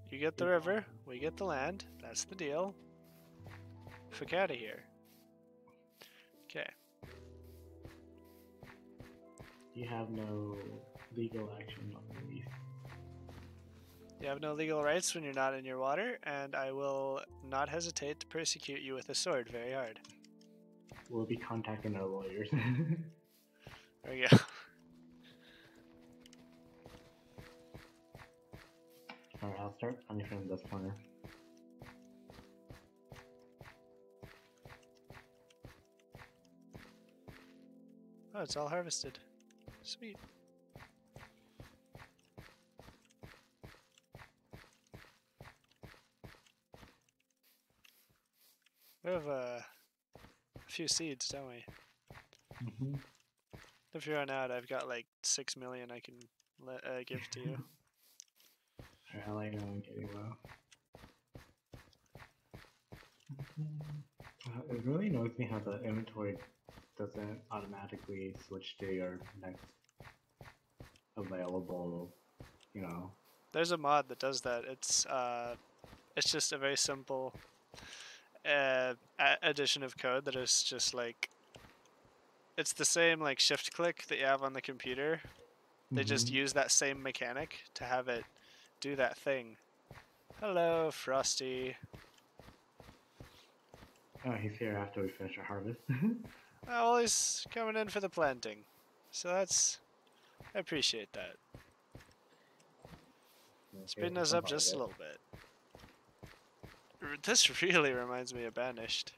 S1: You get the river, we get the land. That's the deal. Fuck out of here.
S4: You have no legal action on release.
S1: You have no legal rights when you're not in your water, and I will not hesitate to persecute you with a sword very hard.
S4: We'll be contacting our lawyers.
S1: There we go.
S4: Alright, I'll start coming from this corner.
S1: Oh, it's all harvested. Sweet. We have a few seeds, don't we?
S4: Mm-hmm.
S1: If you run out, I've got like 6 million I can give to you.
S4: Alright, I'll let you know I'm getting low. It really annoys me how the inventory doesn't automatically switch to your next available, you know.
S1: There's a mod that does that. It's just a very simple addition of code that is just like, it's the same like shift click that you have on the computer. They just use that same mechanic to have it do that thing. Hello, Frosty.
S4: Oh, he's here after we finish our harvest.
S1: Oh, well, he's coming in for the planting. So that's... I appreciate that. Speeding us up just a little bit. This really reminds me of Banished.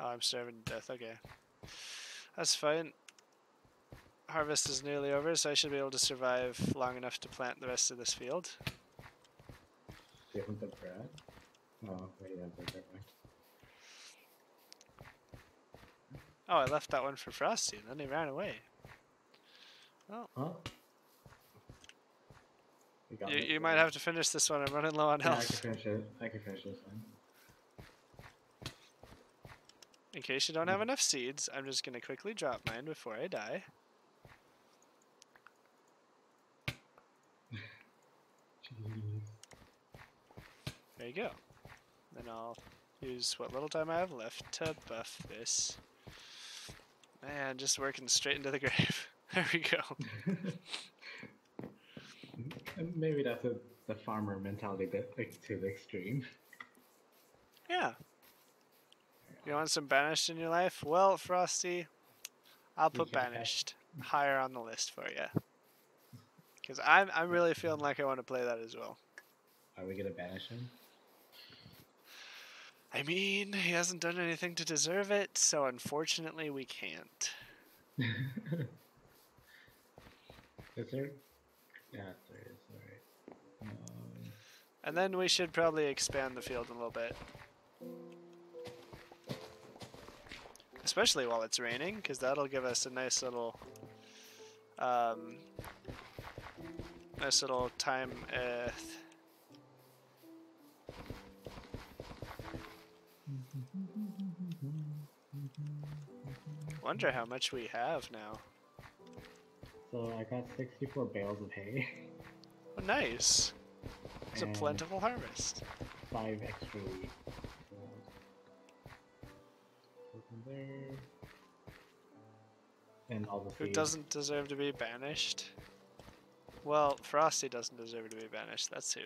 S1: Oh, I'm starving to death, okay. That's fine. Harvest is nearly over, so I should be able to survive long enough to plant the rest of this field.
S4: Do you want the bread? Oh, wait, yeah, perfect.
S1: Oh, I left that one for Frosty, and then he ran away. Well,
S4: Huh?
S1: you might have to finish this one. I'm running low on
S4: Yeah, I
S1: health.
S4: can finish it. I can finish this one.
S1: In case you don't have enough seeds, I'm just going to quickly drop mine before I die.
S4: Jeez.
S1: There you go. Then I'll use what little time I have left to buff this. Man, just working straight into the grave. There we go.
S4: Maybe that's the farmer mentality bit like, to the extreme.
S1: Yeah. You want some Banished in your life? Well, Frosty, I'll put Banished higher on the list for you. Because I'm really feeling like I want to play that as well.
S4: Are we gonna banish him?
S1: I mean, he hasn't done anything to deserve it, so unfortunately we can't.
S4: Is there? Yeah, there is. Alright.
S1: And then we should probably expand the field a little bit. Especially while it's raining, because that'll give us a nice little time. Wonder how much we have now.
S4: So I got 64 bales of hay.
S1: Oh, nice. It's a
S4: And
S1: plentiful harvest.
S4: 5 extra wheat. From there. And all the
S1: Who
S4: seeds.
S1: doesn't deserve to be banished? Well, Frosty doesn't deserve to be banished. That's who.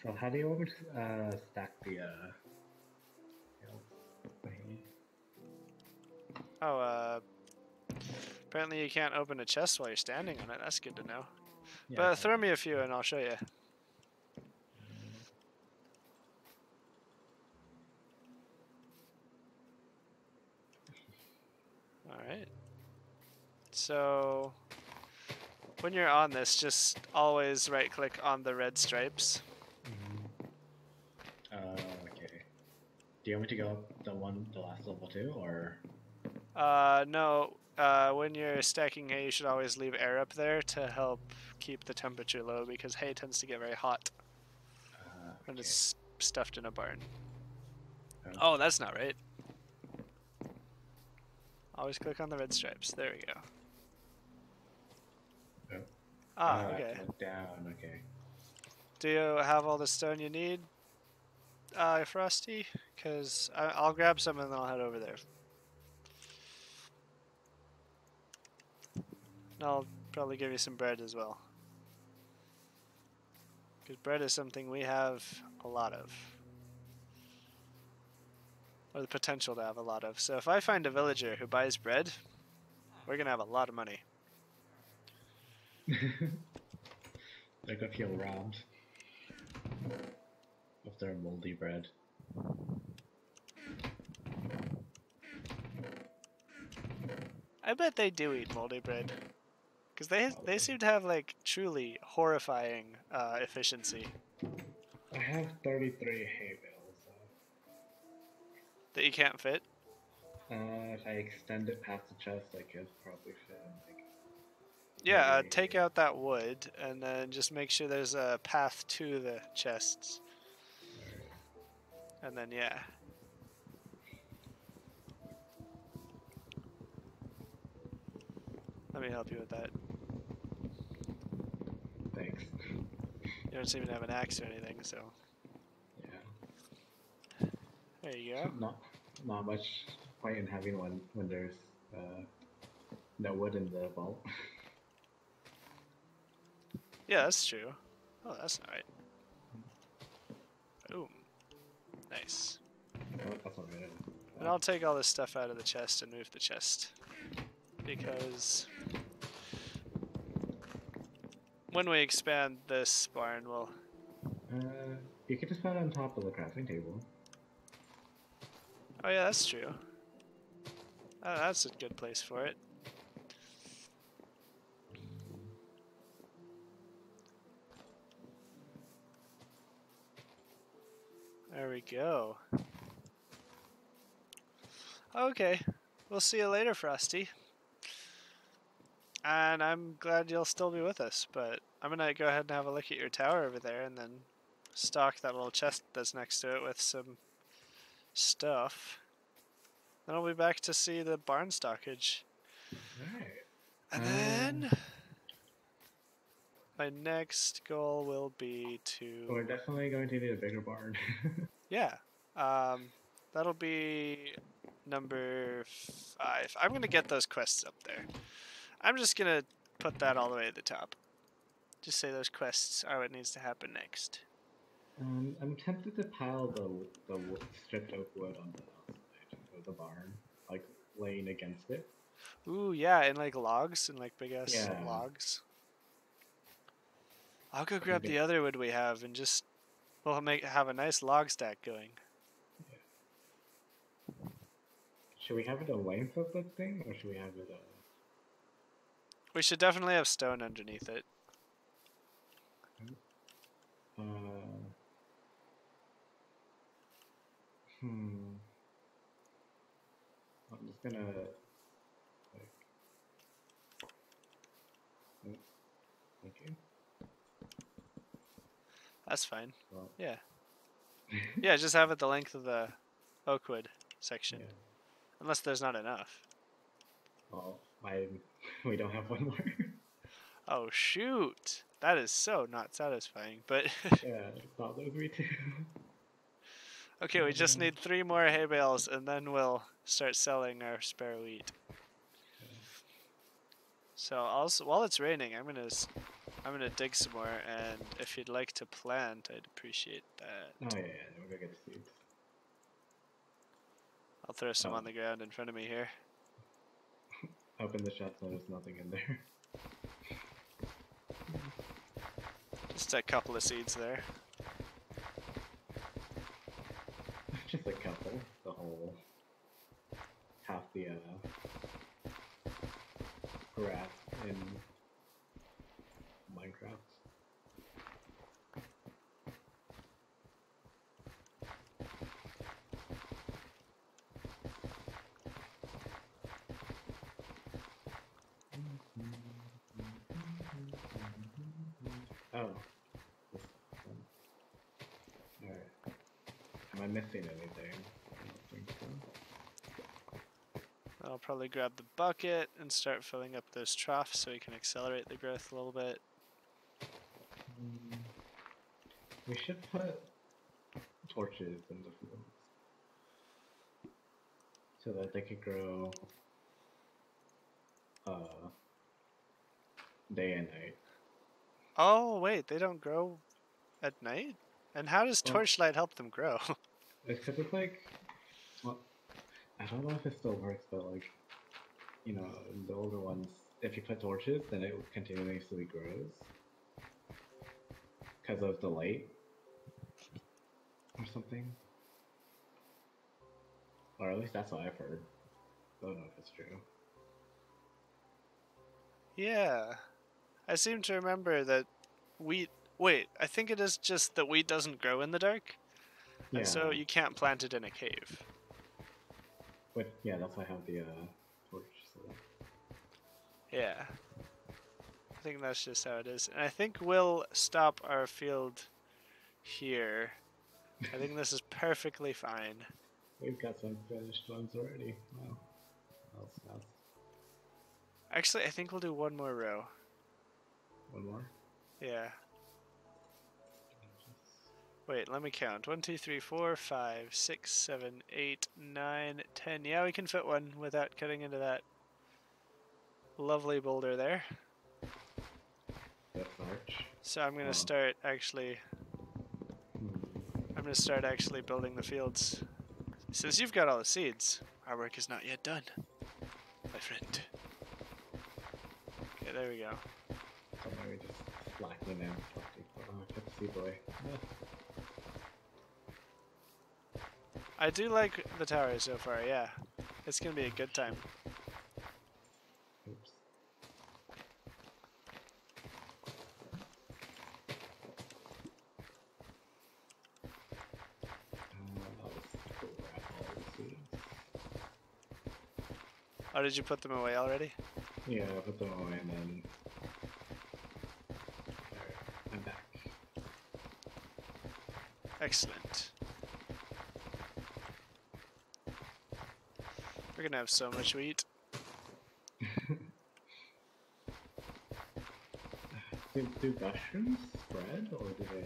S4: So how do you want me to stack the hay?
S1: Oh, apparently you can't open a chest while you're standing on it. That's good to know.
S4: Yeah,
S1: But throw me a few and I'll show you. Alright. So, when you're on this, just always right click on the red stripes.
S4: Okay. Do you want me to go up the last level too, or?
S1: No. When you're stacking hay, you should always leave air up there to help keep the temperature low, because hay tends to get very hot when it's stuffed in a barn. Oh, that's not right. Always click on the red stripes. There we go. Ah, okay.
S2: Down, okay.
S1: Do you have all the stone you need, Frosty? Because I'll grab some and then I'll head over there. And I'll probably give you some bread as well. Because bread is something we have a lot of. Or the potential to have a lot of. So if I find a villager who buys bread, we're going to have a lot of money.
S4: They're gonna feel robbed of their moldy bread.
S1: I bet they do eat moldy bread. Because they seem to have, like, truly horrifying efficiency.
S2: I have 33 hay bales.
S1: That you can't fit.
S2: If I extend it past the chest, I could probably fit in, like...
S1: Yeah,
S2: maybe
S1: take out that wood, and then just make sure there's a path to the chests. And then, yeah. Let me help you with that.
S2: Thanks.
S1: You don't seem to have an axe or anything, so...
S2: Yeah.
S1: There you go.
S2: Not much point in having one when there's no wood in the vault.
S1: Yeah, that's true. Oh, that's alright. Boom. Nice.
S2: That's not right.
S1: And I'll take all this stuff out of the chest and move the chest. Because... when we expand this barn, we'll...
S2: You could just put it on top of the crafting table.
S1: Oh yeah, that's true. Oh, that's a good place for it. There we go. Okay, we'll see you later, Frosty. And I'm glad you'll still be with us, but I'm gonna go ahead and have a look at your tower over there and then stock that little chest that's next to it with some stuff. Then I'll be back to see the barn stockage.
S2: Alright.
S1: And then my next goal will be to...
S2: We're definitely going to need a bigger barn.
S1: Yeah. That'll be number 5. I'm gonna get those quests up there. I'm just gonna put that all the way at the top. Just say those quests are what needs to happen next.
S2: I'm tempted to pile the stripped oak wood on the outside of the barn, like laying against it.
S1: Ooh, yeah, and like logs, and like big ass
S2: Yeah.
S1: logs. I'll go grab the other wood we have and just we'll have a nice log stack going.
S2: Should we have it the length of the thing, or should we have it?
S1: We should definitely have stone underneath it.
S2: I'm just gonna like. Okay.
S1: That's fine.
S2: Well,
S1: Yeah. Yeah, just have it the length of the oak wood section.
S2: yeah.
S1: Unless there's not enough.
S2: Well, we don't have one more.
S1: Oh shoot! That is so not satisfying, but...
S2: Yeah, I thought those were too.
S1: Okay, we just need 3 more hay bales and then we'll start selling our spare wheat. So also, while it's raining, I'm gonna dig some more, and if you'd like to plant, I'd appreciate that.
S2: Oh yeah, we're gonna get the seeds.
S1: I'll throw some on the ground in front of me here.
S2: Open the shop so there's nothing in there.
S1: Just a couple of seeds there.
S2: Just a couple. The whole half the grass in Minecraft. Oh. Alright. Am I missing anything? I don't think so.
S1: I'll probably grab the bucket and start filling up those troughs so we can accelerate the growth a little bit.
S2: Mm, we should put torches in the fields so that they could grow day and night.
S1: Oh, wait, they don't grow at night? And how does
S2: Well,
S1: torchlight help them grow?
S2: it's because it's like, well, I don't know if it still works, but like, you know, the older ones, if you put torches, then it continuously grows because of the light or something. Or at least that's what I've heard. I don't know if it's true.
S1: Yeah. I seem to remember that wheat... Wait, I think it is just that wheat doesn't grow in the dark,
S2: Yeah.
S1: and so you can't plant it in a cave.
S2: But yeah, that's why I have the torch. So.
S1: Yeah. I think that's just how it is. And I think we'll stop our field here. I think this is perfectly fine.
S2: We've got some finished ones already. Wow. That's fast.
S1: Actually, I think we'll do one more row.
S2: One more?
S1: Yeah. Wait, let me count. 1, 2, 3, 4, 5, 6, 7, 8, 9, 10. Yeah, we can fit one without cutting into that lovely boulder there.
S2: That's arch.
S1: So I'm gonna start actually. I'm gonna start actually building the fields. Since you've got all the seeds, our work is not yet done, my friend. Okay, there we go.
S2: Somewhere we just slacking now. Let's see, boy.
S1: I do like the tower so far, yeah. It's gonna be a good time.
S2: Oops.
S1: Oh, did you put them away already?
S2: Yeah, I put them away and then... Alright, I'm back.
S1: Excellent. We're gonna have so much wheat.
S2: Do mushrooms spread, or do they...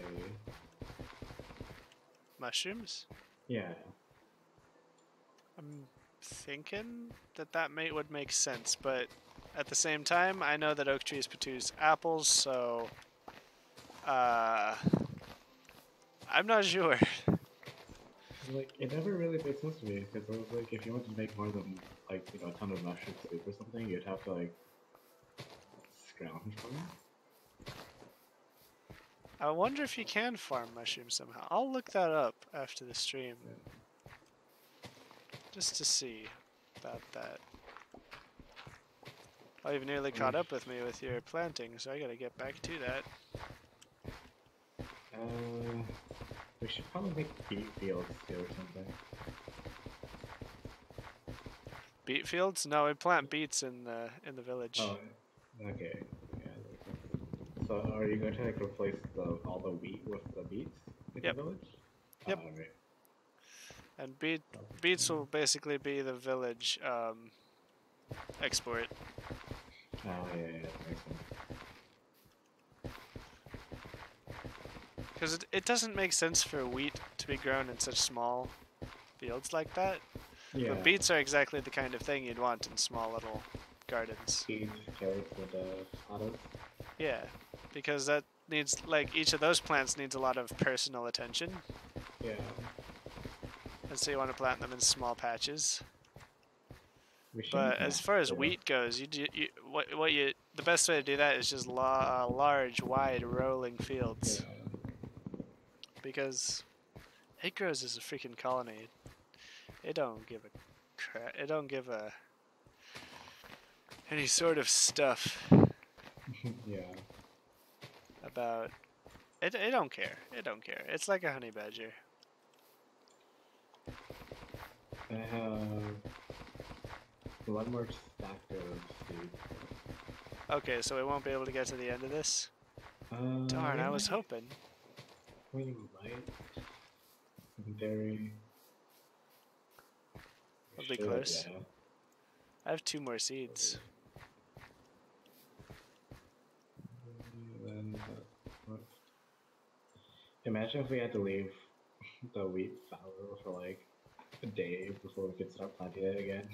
S1: Mushrooms?
S2: Yeah.
S1: I'm thinking that would make sense, but at the same time, I know that oak trees produce apples, so I'm not sure.
S2: Like, it never really made sense to me, because it was like, if you wanted to make more than, like, you know, a ton of mushroom soup or something, you'd have to, like, scrounge for it.
S1: I wonder if you can farm mushrooms somehow. I'll look that up after the stream.
S2: Yeah.
S1: Just to see about that. Oh, you've nearly caught up with me with your planting, so I gotta get back to that.
S2: We should probably make beet fields too or something.
S1: Beet fields? No, we plant beets in the village.
S2: Oh, okay. Yeah. So are you going to like replace all the wheat with the beets in
S1: Yep.
S2: the village?
S1: Yep.
S2: Oh, okay.
S1: And beets will basically be the village export.
S2: Oh yeah, that makes sense.
S1: Because it doesn't make sense for wheat to be grown in such small fields like that.
S2: Yeah.
S1: But beets are exactly the kind of thing you'd want in small little gardens.
S2: Beets, carrots, and potatoes.
S1: Yeah, because that needs, like, each of those plants needs a lot of personal attention.
S2: Yeah.
S1: And so you want to plant them in small patches.
S2: We should
S1: But
S2: make
S1: as far as
S2: that,
S1: wheat goes, the best way to do that is just large, wide, rolling fields.
S2: Yeah.
S1: Because it grows as a freaking colony. It don't give a crap. It don't give a any sort of stuff
S2: Yeah.
S1: about it. It don't care. It don't care. It's like a honey badger.
S2: I have one more stack of seeds.
S1: Okay, so we won't be able to get to the end of this. Darn, I was hoping.
S2: We might. Very.
S1: We'll be
S2: should,
S1: close.
S2: Yeah.
S1: I have 2 more seeds.
S2: Then
S4: Imagine if we had to leave the wheat fallow for like a day before we could start planting it again.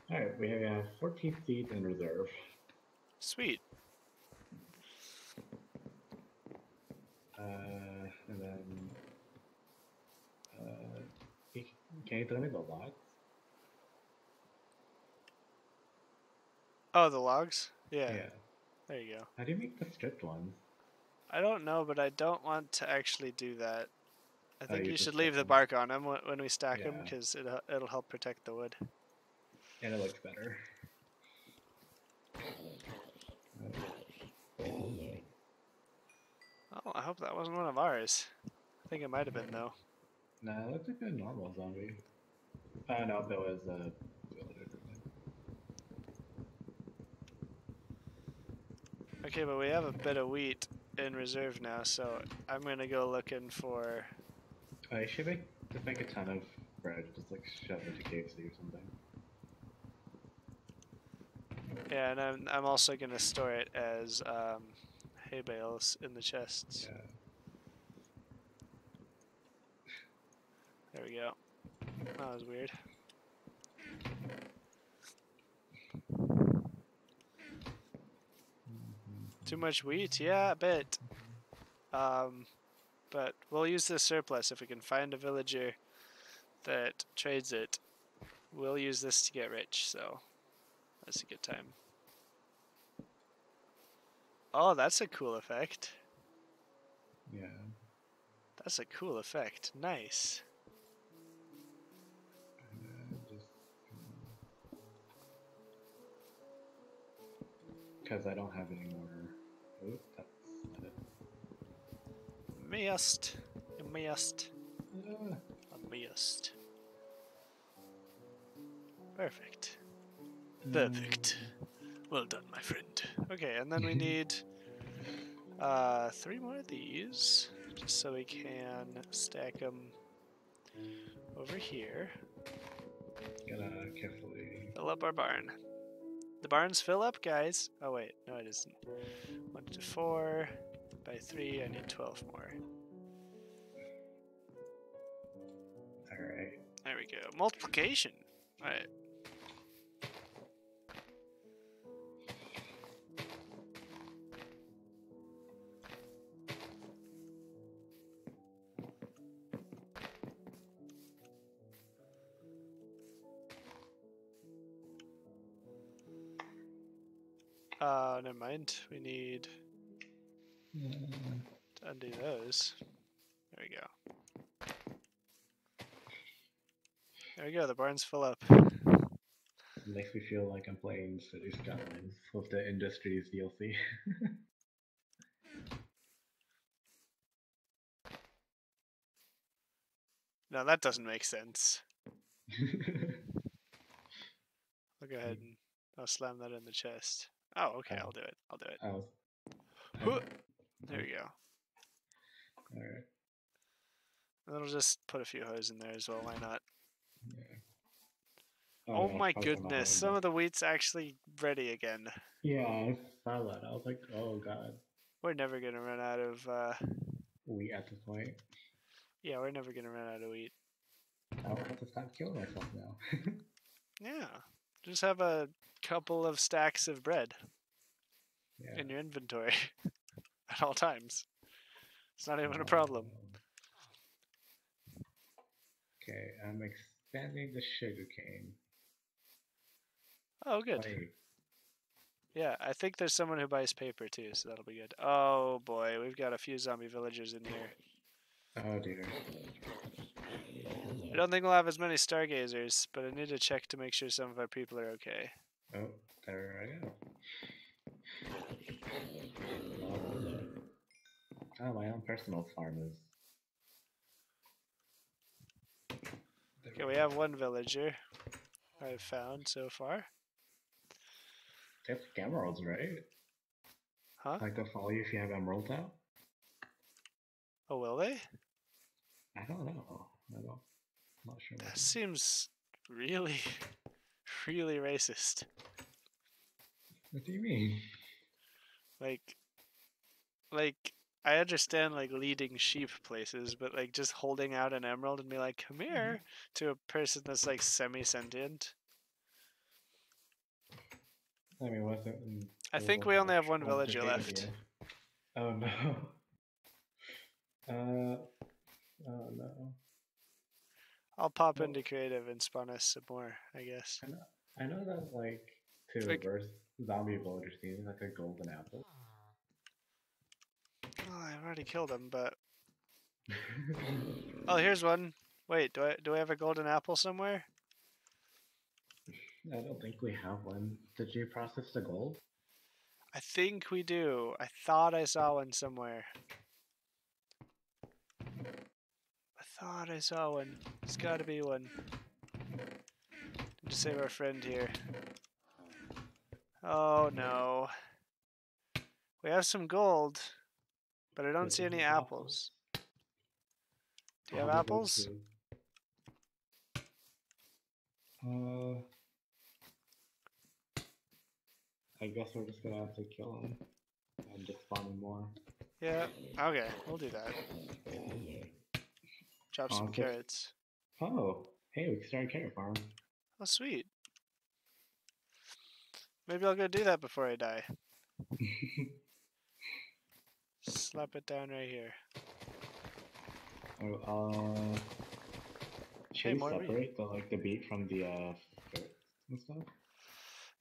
S4: Alright, we have 14 seeds in reserve.
S1: Sweet.
S4: And then can you tell me the logs?
S1: Oh, the logs? Yeah.
S4: Yeah.
S1: There you go.
S4: How do you make the stripped ones?
S1: I don't know, but I don't want to actually do that. I think
S4: you
S1: you
S4: just
S1: should
S4: strip
S1: leave the
S4: them.
S1: bark on them when we stack them,
S4: Yeah.
S1: because it'll help protect the wood.
S4: And it looks better.
S1: Oh, I hope that wasn't one of ours. I think it might have been, though.
S4: Nah, it looks like a normal zombie. No, that was a villager.
S1: Okay, but we have a bit of wheat in reserve now, so I'm gonna go looking for...
S4: You should just make a ton of bread, just like shove it to KFC or something.
S1: Yeah, and I'm also gonna store it as hay bales in the chests.
S4: Yeah.
S1: There we go. That was weird. Too much wheat? Yeah, a bit. But we'll use the surplus if we can find a villager that trades it. We'll use this to get rich, so that's a good time. Oh, that's a cool effect.
S4: Yeah.
S1: That's a cool effect. Nice.
S4: Because I don't have any more. Oh, that's not it.
S1: Missed. You missed.
S4: Ah.
S1: I missed. Perfect. Perfect. Well done, my friend. Okay, and then we need 3 more of these, just so we can stack them over here.
S4: Gotta carefully.
S1: Fill up our barn. The barns fill up, guys. Oh wait, no it isn't. 1 to 4 by 3. I need 12 more.
S4: Alright.
S1: There we go. Multiplication. All right. Never mind. We need to undo those. There we go. There we go. The barn's full up.
S4: It makes me feel like I'm playing Cities Skylines with the Industries DLC.
S1: No, that doesn't make sense. I'll go ahead and I'll slam that in the chest. Oh, okay. I'll do it. I'll do it. There we go.
S4: Alright.
S1: And then I'll just put a few hoes in there as well. Why not?
S4: Yeah.
S1: Oh
S4: yeah,
S1: my
S4: probably not
S1: goodness.
S4: having
S1: Some of the wheat's actually ready again.
S4: Yeah, I saw that. I was like, oh god.
S1: We're never going to run out of...
S4: Wheat at this point.
S1: Yeah, we're never going to run out of wheat.
S4: I'll have to stop killing myself now.
S1: Yeah. Just have a couple of stacks of bread
S4: Yeah.
S1: in your inventory at all times. It's not even a problem.
S4: Okay, I'm expanding the sugarcane.
S1: Oh, good.
S4: Wait,
S1: Yeah, I think there's someone who buys paper too, so that'll be good. Oh boy, we've got a few zombie villagers in here.
S4: oh dear.
S1: I don't think we'll have as many stargazers, but I need to check to make sure some of our people are okay.
S4: Oh, there I go. Oh, my own personal farm is.
S1: Okay, we have one villager I've found so far.
S4: They have emeralds, right?
S1: Huh?
S4: Like they'll follow you if you have emeralds out?
S1: Oh, will they?
S4: I don't know. I'm not sure.
S1: That seems really, really racist.
S4: What do you mean?
S1: Like, I understand like leading sheep places, but like just holding out an emerald and be like, "Come here," to a person that's like semi-sentient.
S2: I mean, wasn't.
S1: I think we only have one villager left.
S2: Oh no. Oh no.
S1: I'll pop
S2: Well,
S1: into creative and spawn us some more, I guess.
S2: I know that like to
S1: Like-
S2: reverse zombie villagers needing like a golden apple.
S1: Oh, I've already killed him, but oh, here's one. Wait, do I have a golden apple somewhere?
S2: I don't think we have one. Did you process the gold?
S1: I think we do. I thought I saw one somewhere. I thought I saw one. There's got to be one. Just save our friend here. Oh no. We have some gold, but I don't see any apples. Do you have apples?
S2: I guess we're just gonna have to kill him and just spawn more.
S1: Yeah. Okay, we'll do that. Chop some
S2: Okay.
S1: carrots.
S2: Oh, hey, we can start a carrot farm.
S1: Oh, sweet. Maybe I'll go do that before I die. Slap it down right here.
S2: Should we
S1: more
S2: separate the beet from the fruits and stuff?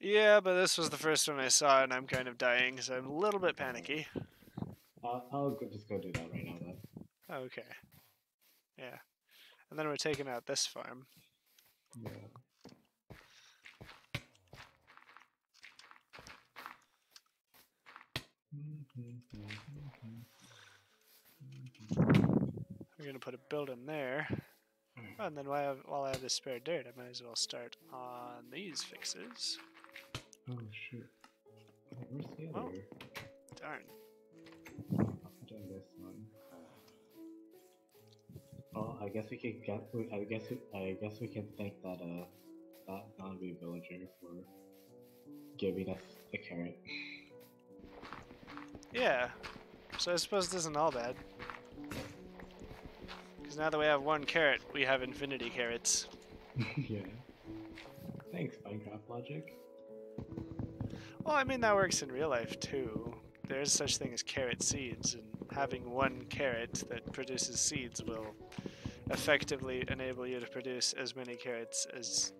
S1: Yeah, but this was the first one I saw, and I'm kind of dying, so I'm a little bit panicky.
S2: Just go do that right now then.
S1: Okay. Yeah. And then we're taking out this farm.
S2: Yeah.
S1: We're gonna put a building there. Oh, and then while I have this spare dirt, I might as well start on these fixes.
S2: Oh shoot. Where's the
S1: Oh.
S2: other?
S1: Darn.
S2: I've done this one. Well, I guess we could get. I guess we can thank that zombie villager for giving us a carrot.
S1: Yeah. So I suppose this isn't all bad. Because now that we have one carrot, we have infinity carrots.
S2: Yeah. Thanks, Minecraft logic.
S1: Well, I mean, that works in real life too. There is such thing as carrot seeds, and having one carrot that produces seeds will effectively enable you to produce as many carrots as,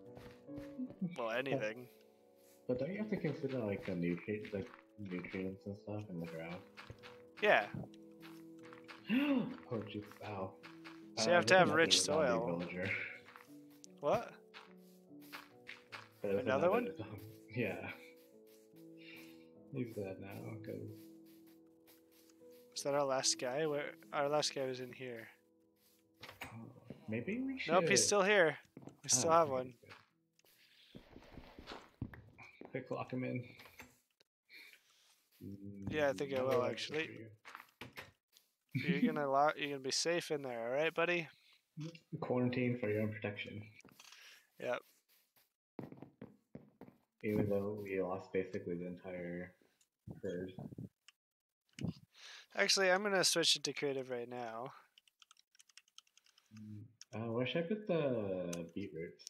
S1: well, anything.
S2: But don't you have to consider like the nutrients and stuff in the ground?
S1: Yeah.
S2: Oh jeez, wow.
S1: So you have to have
S2: there's
S1: rich
S2: another zombie
S1: soil.
S2: Villager.
S1: What?
S2: There's
S1: Another one?
S2: Yeah. He's dead now, because...
S1: Was that our last guy? Where our last guy was in here.
S2: Maybe we should...
S1: Nope, he's still here. We still have
S2: okay,
S1: one.
S2: good. Quick, lock him in.
S1: Yeah, I think I will, actually. You're gonna be safe in there, all right, buddy?
S2: Quarantine for your own protection.
S1: Yep.
S2: Even though we lost basically the entire herd.
S1: Actually, I'm gonna switch it to creative right now.
S2: Where should I put the beetroots?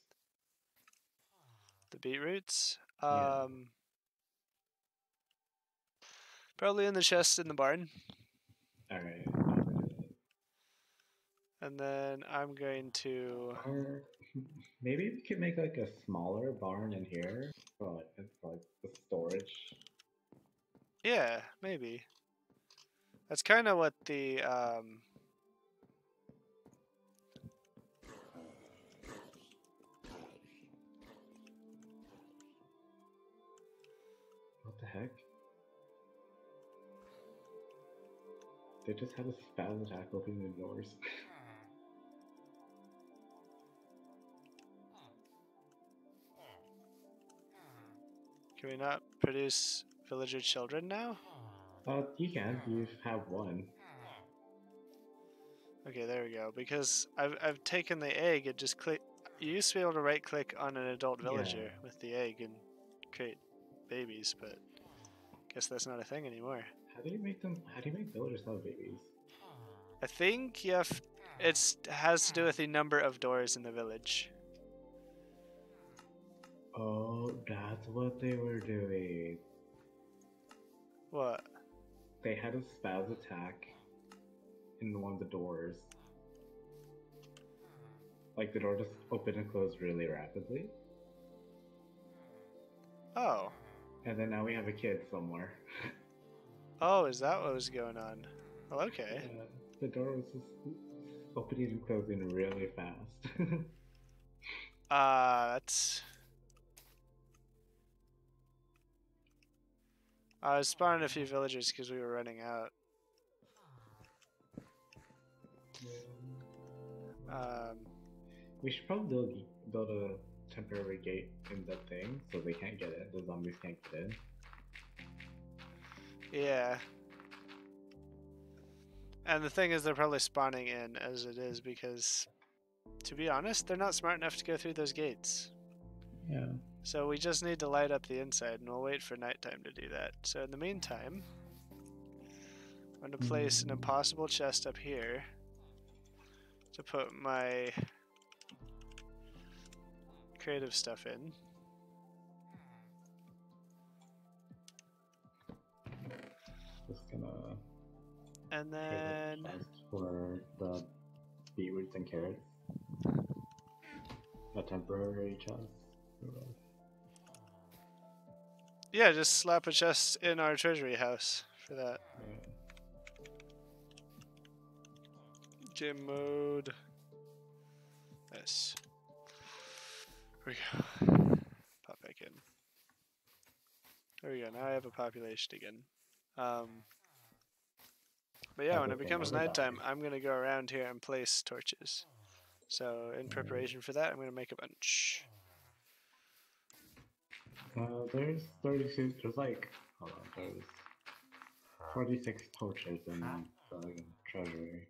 S1: The beetroots.
S2: Yeah.
S1: Probably in the chest in the barn.
S2: Alright.
S1: And then I'm going to.
S2: Or maybe we could make like a smaller barn in here for like the storage.
S1: Yeah, maybe. That's kind of what the
S2: What the heck? They just had a spaz attack opening the doors.
S1: Can we not produce villager children now?
S2: You can. You have one.
S1: Okay, there we go. Because I've taken the egg and just click. You used to be able to right click on an adult villager
S2: Yeah.
S1: with the egg and create babies, but Guess that's not a thing anymore.
S2: How do you make them? How do you make villagers have babies?
S1: I think you have. It has to do with the number of doors in the village.
S2: Oh, that's what they were doing.
S1: What?
S2: They had a spaz attack in one of the doors. Like the door just opened and closed really rapidly.
S1: Oh.
S2: And then now we have a kid somewhere.
S1: Oh, is that what was going on? Well, okay.
S2: Yeah, the door was just opening and closing really fast.
S1: That's... I was spawning a few villagers because we were running out.
S2: We should probably build a temporary gate in the thing so they can't get in. The zombies can't get in.
S1: Yeah. And the thing is, they're probably spawning in as it is because, to be honest, they're not smart enough to go through those gates.
S2: Yeah.
S1: So we just need to light up the inside, and we'll wait for nighttime to do that. So in the meantime, I'm going to place an impossible chest up here to put my creative stuff in.
S2: Just gonna...
S1: And then...
S2: for the beetroots and carrots. A temporary chest.
S1: Yeah, just slap a chest in our treasury house for that.
S2: Yeah.
S1: Game mode. Nice. Here we go. Pop back in. There we go. Now I have a population again. But yeah, when it becomes nighttime, I'm going to go around here and place torches. So in preparation for that, I'm going to make a bunch.
S2: There's 36, there's like, hold on, there's 46 torches in the treasury.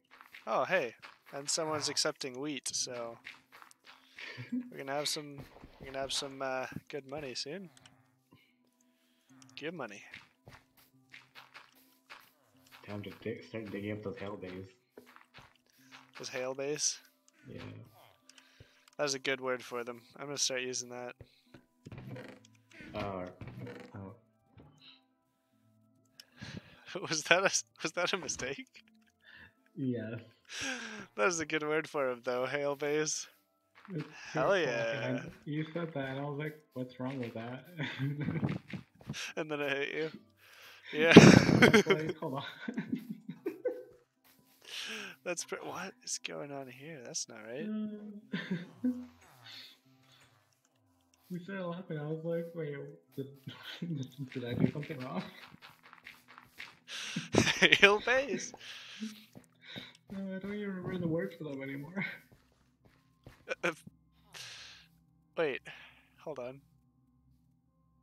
S1: Oh, hey, and someone's accepting wheat, so we're gonna have some good money soon. Good money.
S2: Time to start digging up those hail bays.
S1: Those hail bays?
S2: Yeah.
S1: That was a good word for them. I'm gonna start using that.
S2: Oh.
S1: Was that a mistake?
S2: Yeah.
S1: That was a good word for them, though. Hail bays. Hell yeah.
S2: You said that, and I was like, what's wrong with that?
S1: And then I hate you. Yeah.
S2: Like, hold on.
S1: That's what is going on here? That's not right.
S2: We started laughing. I was like, wait, did I do something wrong?
S1: Hail bays.
S2: No, I don't even remember the word for them anymore.
S1: Wait, hold on.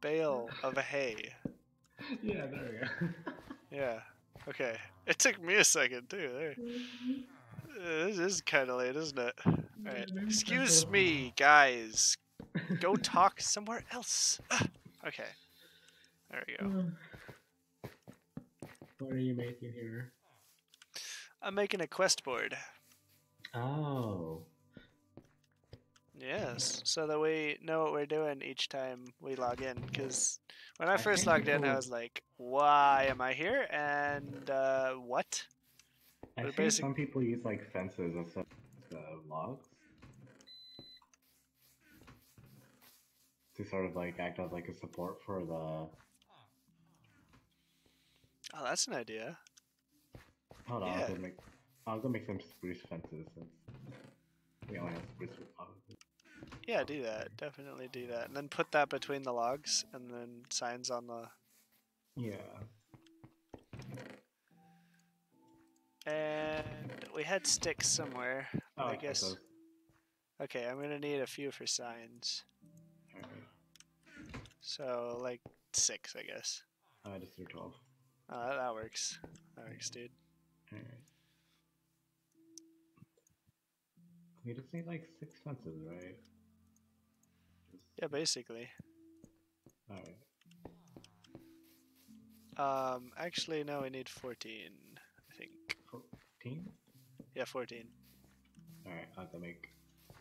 S1: Bale of hay.
S2: Yeah, there we go.
S1: Yeah. Okay. It took me a second too. There. This is kind of late, isn't it? All right. Excuse me, guys. Go talk somewhere else. Okay. There we go.
S2: What are you making here?
S1: I'm making a quest board.
S2: Oh.
S1: Yes, so that we know what we're doing each time we log in. Because when I first logged in, I was like, "Why am I here?" And what?
S2: I think some people use like fences instead of logs to sort of like act as like a support for the.
S1: Oh, that's an idea.
S2: Hold on,
S1: Yeah.
S2: I'll go make some spruce fences since we only have spruce logs.
S1: Yeah, do that. Definitely do that. And then put that between the logs and then signs on the...
S2: Yeah.
S1: And we had sticks somewhere.
S2: Oh,
S1: I guess... Okay, I'm going to need a few for signs.
S2: Alright.
S1: So, like, 6, I guess.
S2: Just do 12.
S1: Oh, that works. That works, dude.
S2: Alright. We just need like 6 fences, right?
S1: Yeah, basically.
S2: Alright.
S1: Actually, no, we need 14, I think.
S4: 14?
S1: Yeah, 14.
S4: Alright, I have to make a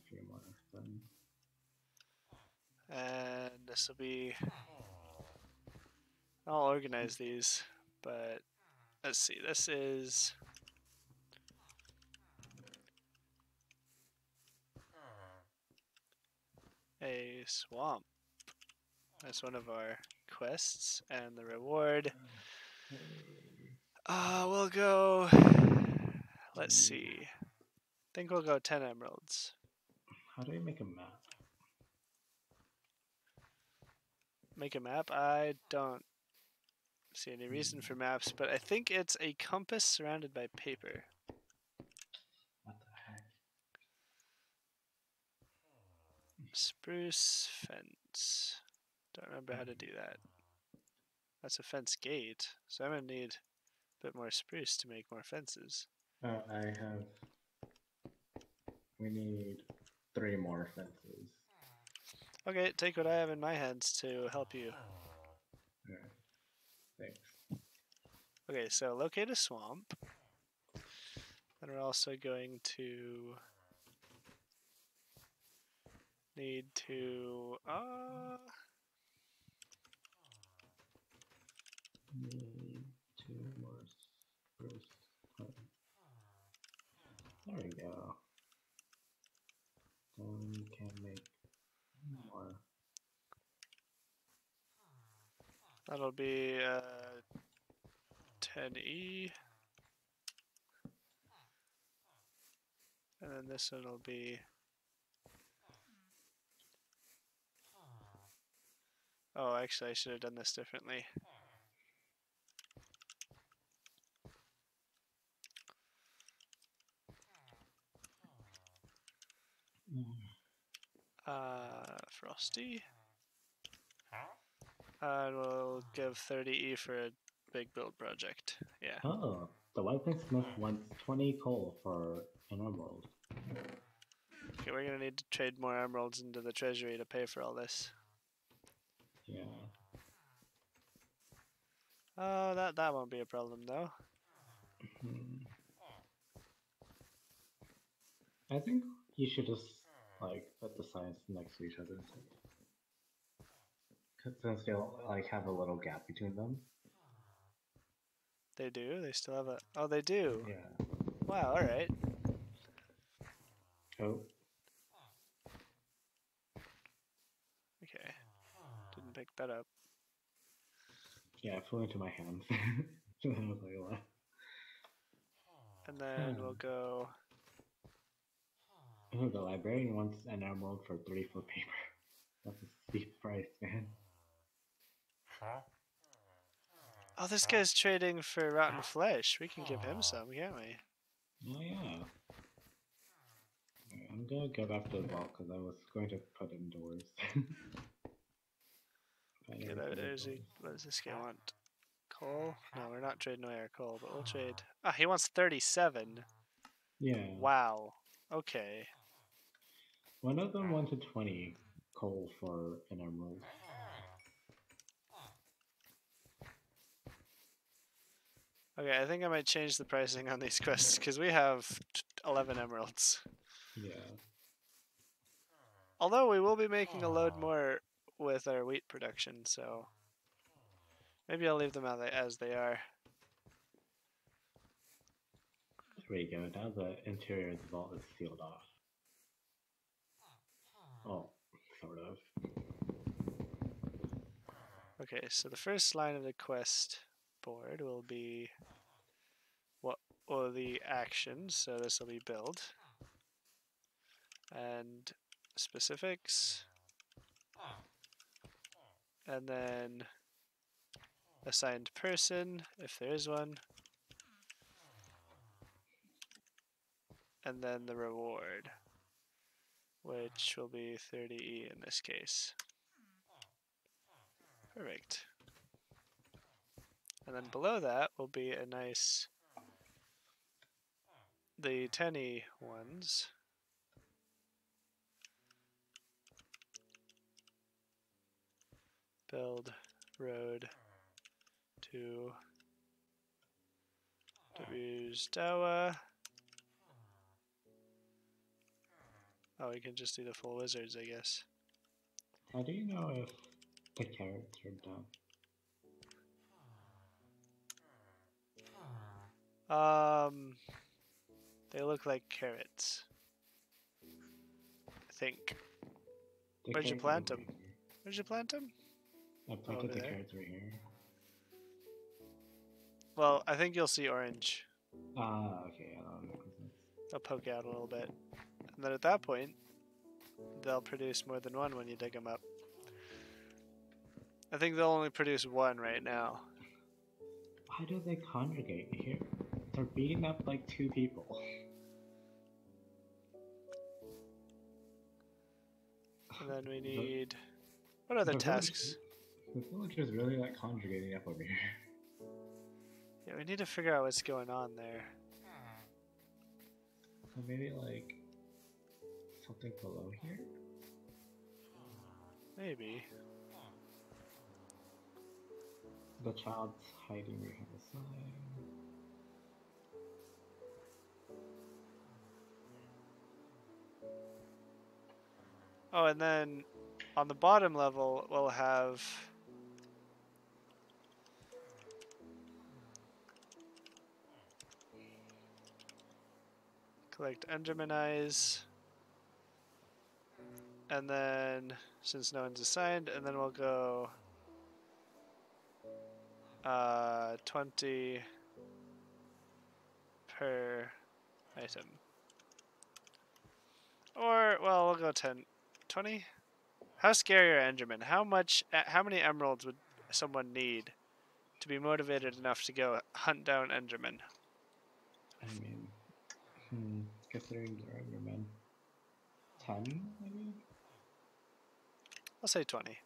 S4: few more then.
S1: And this will be... I'll organize these, but let's see, this is... a swamp. That's one of our quests, and the reward... we'll go... Let's see. I think we'll go 10 emeralds.
S4: How do you make a map?
S1: Make a map? I don't see any reason for maps, but I think it's a compass surrounded by paper.
S4: What the heck?
S1: Spruce fence. Don't remember how to do that. That's a fence gate, so I'm gonna need a bit more spruce to make more fences.
S4: Oh, we need 3 more fences.
S1: Okay, take what I have in my hands to help you.
S4: Alright. Thanks.
S1: Okay, so locate a swamp. Then we're also going to need to
S4: Need 2 more spruce. There we go. Then we can make more.
S1: that'll be 10E. And then this one will be... Oh, actually I should have done this differently. Frosty. And we'll give 30E for a big build project. Yeah.
S4: Oh, the weaponsmith wants 20 coal for an emerald.
S1: Okay, we're gonna need to trade more emeralds into the treasury to pay for all this.
S4: Yeah.
S1: Oh, that won't be a problem though.
S4: I think you should just like put the signs next to each other, since they'll like have a little gap between them.
S1: They do? They still have a... Oh, they do?
S4: Yeah.
S1: Wow, alright.
S4: Oh.
S1: Okay. Didn't pick that up.
S4: Yeah, it flew into my hands. I was like, what?
S1: And then we'll go...
S4: Oh, the librarian wants an emerald for 3 for paper. That's a steep price, man.
S1: Oh, this guy's trading for rotten flesh. We can give him some, can't we?
S4: Oh, yeah. Alright, I'm gonna go back to the vault because I was going to put indoors.
S1: Okay, what does this guy want? Coal? No, we're not trading away our coal, but we'll trade... Ah, he wants 37.
S4: Yeah.
S1: Wow. Okay.
S4: One of them wanted 20 coal for an emerald.
S1: Okay, I think I might change the pricing on these quests, because we have 11 emeralds.
S4: Yeah.
S1: Although we will be making a load more with our wheat production, so... Maybe I'll leave them as they are.
S4: There we go, now the interior of the vault is sealed off. Oh, sort of.
S1: Okay, so the first line of the quest board will be the actions, so this will be build. And specifics. And then assigned person, if there is one. And then the reward, which will be 30E in this case. Perfect. And then below that will be a nice, the 10E ones. Build road to W's Dawa. Oh, we can just do the full wizards, I guess.
S4: How do you know if the carrots are done?
S1: They look like carrots. I think.
S4: The
S1: Where'd you
S4: carrots
S1: plant
S4: are
S1: them?
S4: right here.
S1: Where'd you plant them?
S4: I planted
S1: Over
S4: the
S1: there.
S4: carrots right here.
S1: Well, I think you'll see orange.
S4: Ah, okay, that makes sense.
S1: They'll poke out a little bit. And then at that point, they'll produce more than one when you dig them up. I think they'll only produce one right now.
S4: Why do they congregate here? They're beating up like 2 people.
S1: And then we need... What other tasks?
S4: The villagers really like congregating up over here.
S1: Yeah, we need to figure out what's going on there.
S4: So maybe like something below here?
S1: Maybe.
S4: The child's hiding behind the sign.
S1: Oh, and then on the bottom level, we'll have... Collect Enderman Eyes. And then, since no one's assigned, and then we'll go 20 per item. Or, well, we'll go 10. 20? How scary are Endermen? How many emeralds would someone need to be motivated enough to go hunt down Endermen?
S4: I mean, considering they're Endermen. 10, maybe?
S1: I'll say 20.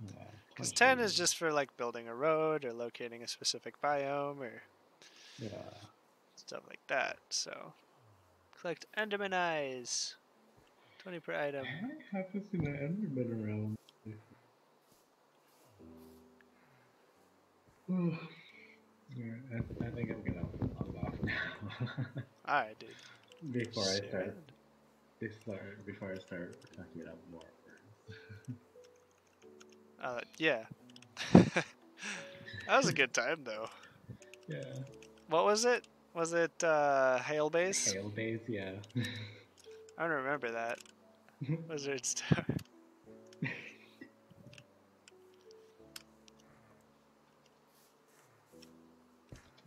S4: Yeah.
S1: Because 10 is just for like building a road or locating a specific biome or stuff like that. So, collect Enderman Eyes. 20 per item.
S4: I haven't seen an Enderman around. I think I'm gonna log off now.
S1: Alright, dude.
S4: Before I start talking about more words.
S1: Yeah. That was a good time, though.
S4: Yeah.
S1: What was it? Was it Hail Base?
S4: Hail Base, yeah.
S1: I don't remember that. Wizard's Tower.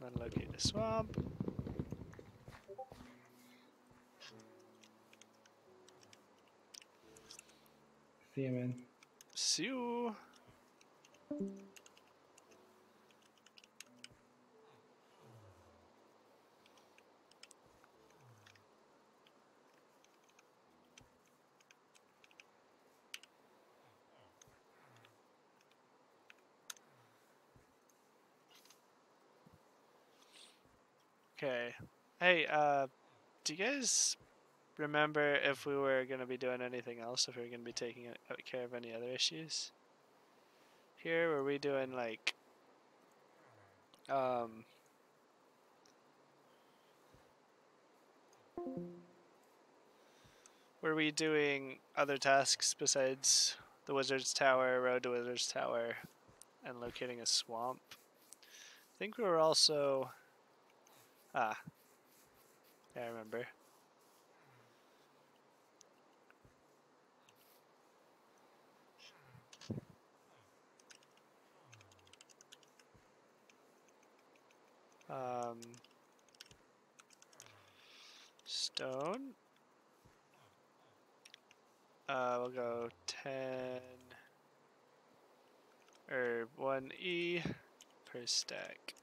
S1: Then locate the swamp.
S4: See you, man.
S1: See you. Okay. Hey, do you guys remember if we were going to be doing anything else, if we were going to be taking care of any other issues? Here, were we doing like, were we doing other tasks besides the Wizard's Tower, Road to Wizard's Tower, and locating a swamp? I think we were also... yeah, I remember. Stone. We'll go 10 or 1E per stack.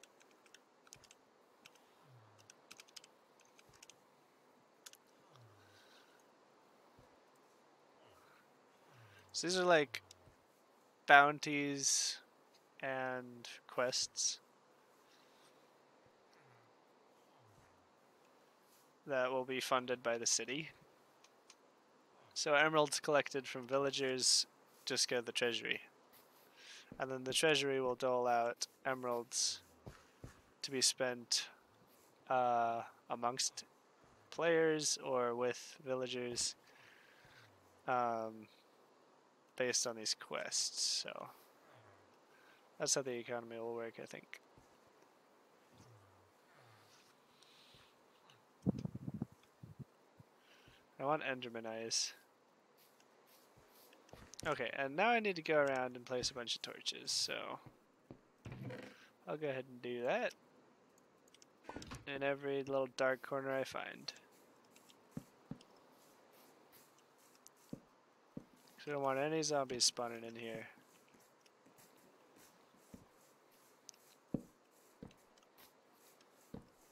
S1: So these are like bounties and quests that will be funded by the city. So emeralds collected from villagers just go to the treasury. And then the treasury will dole out emeralds to be spent amongst players or with villagers based on these quests. So that's how the economy will work, I think. I want Enderman eyes. Okay, and now I need to go around and place a bunch of torches, so I'll go ahead and do that in every little dark corner I find. So I don't want any zombies spawning in here.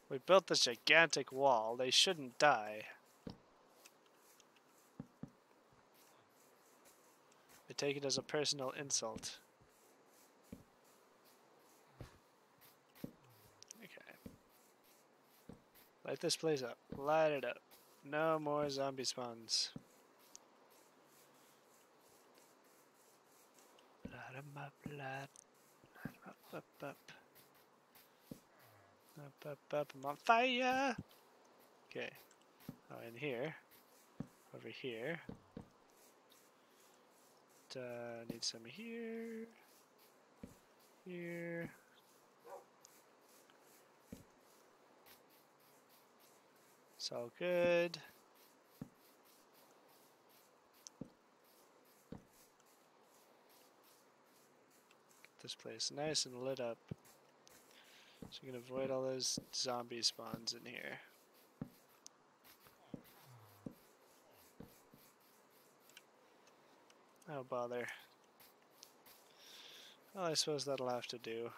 S1: We built this gigantic wall. They shouldn't die. They take it as a personal insult. Okay. Light this place up. Light it up. No more zombie spawns. Light 'em up, light 'em up, up. Up, I'm on fire! Okay. Oh, in here. Over here. Need some here. Here. It's all good. Get this place nice and lit up. So you can avoid all those zombie spawns in here. Oh bother. Well, I suppose that'll have to do.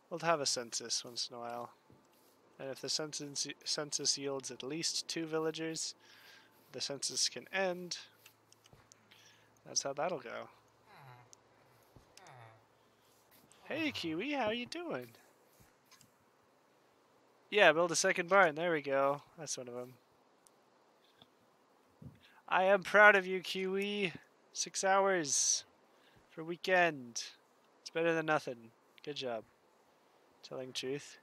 S1: We'll have a census once in a while. And if the census yields at least 2 villagers, the census can end. That's how that'll go. Hey Kiwi, how you doing? Yeah, build a second barn. There we go. That's one of them. I am proud of you, Kiwi. 6 hours for weekend. It's better than nothing. Good job. Telling truth.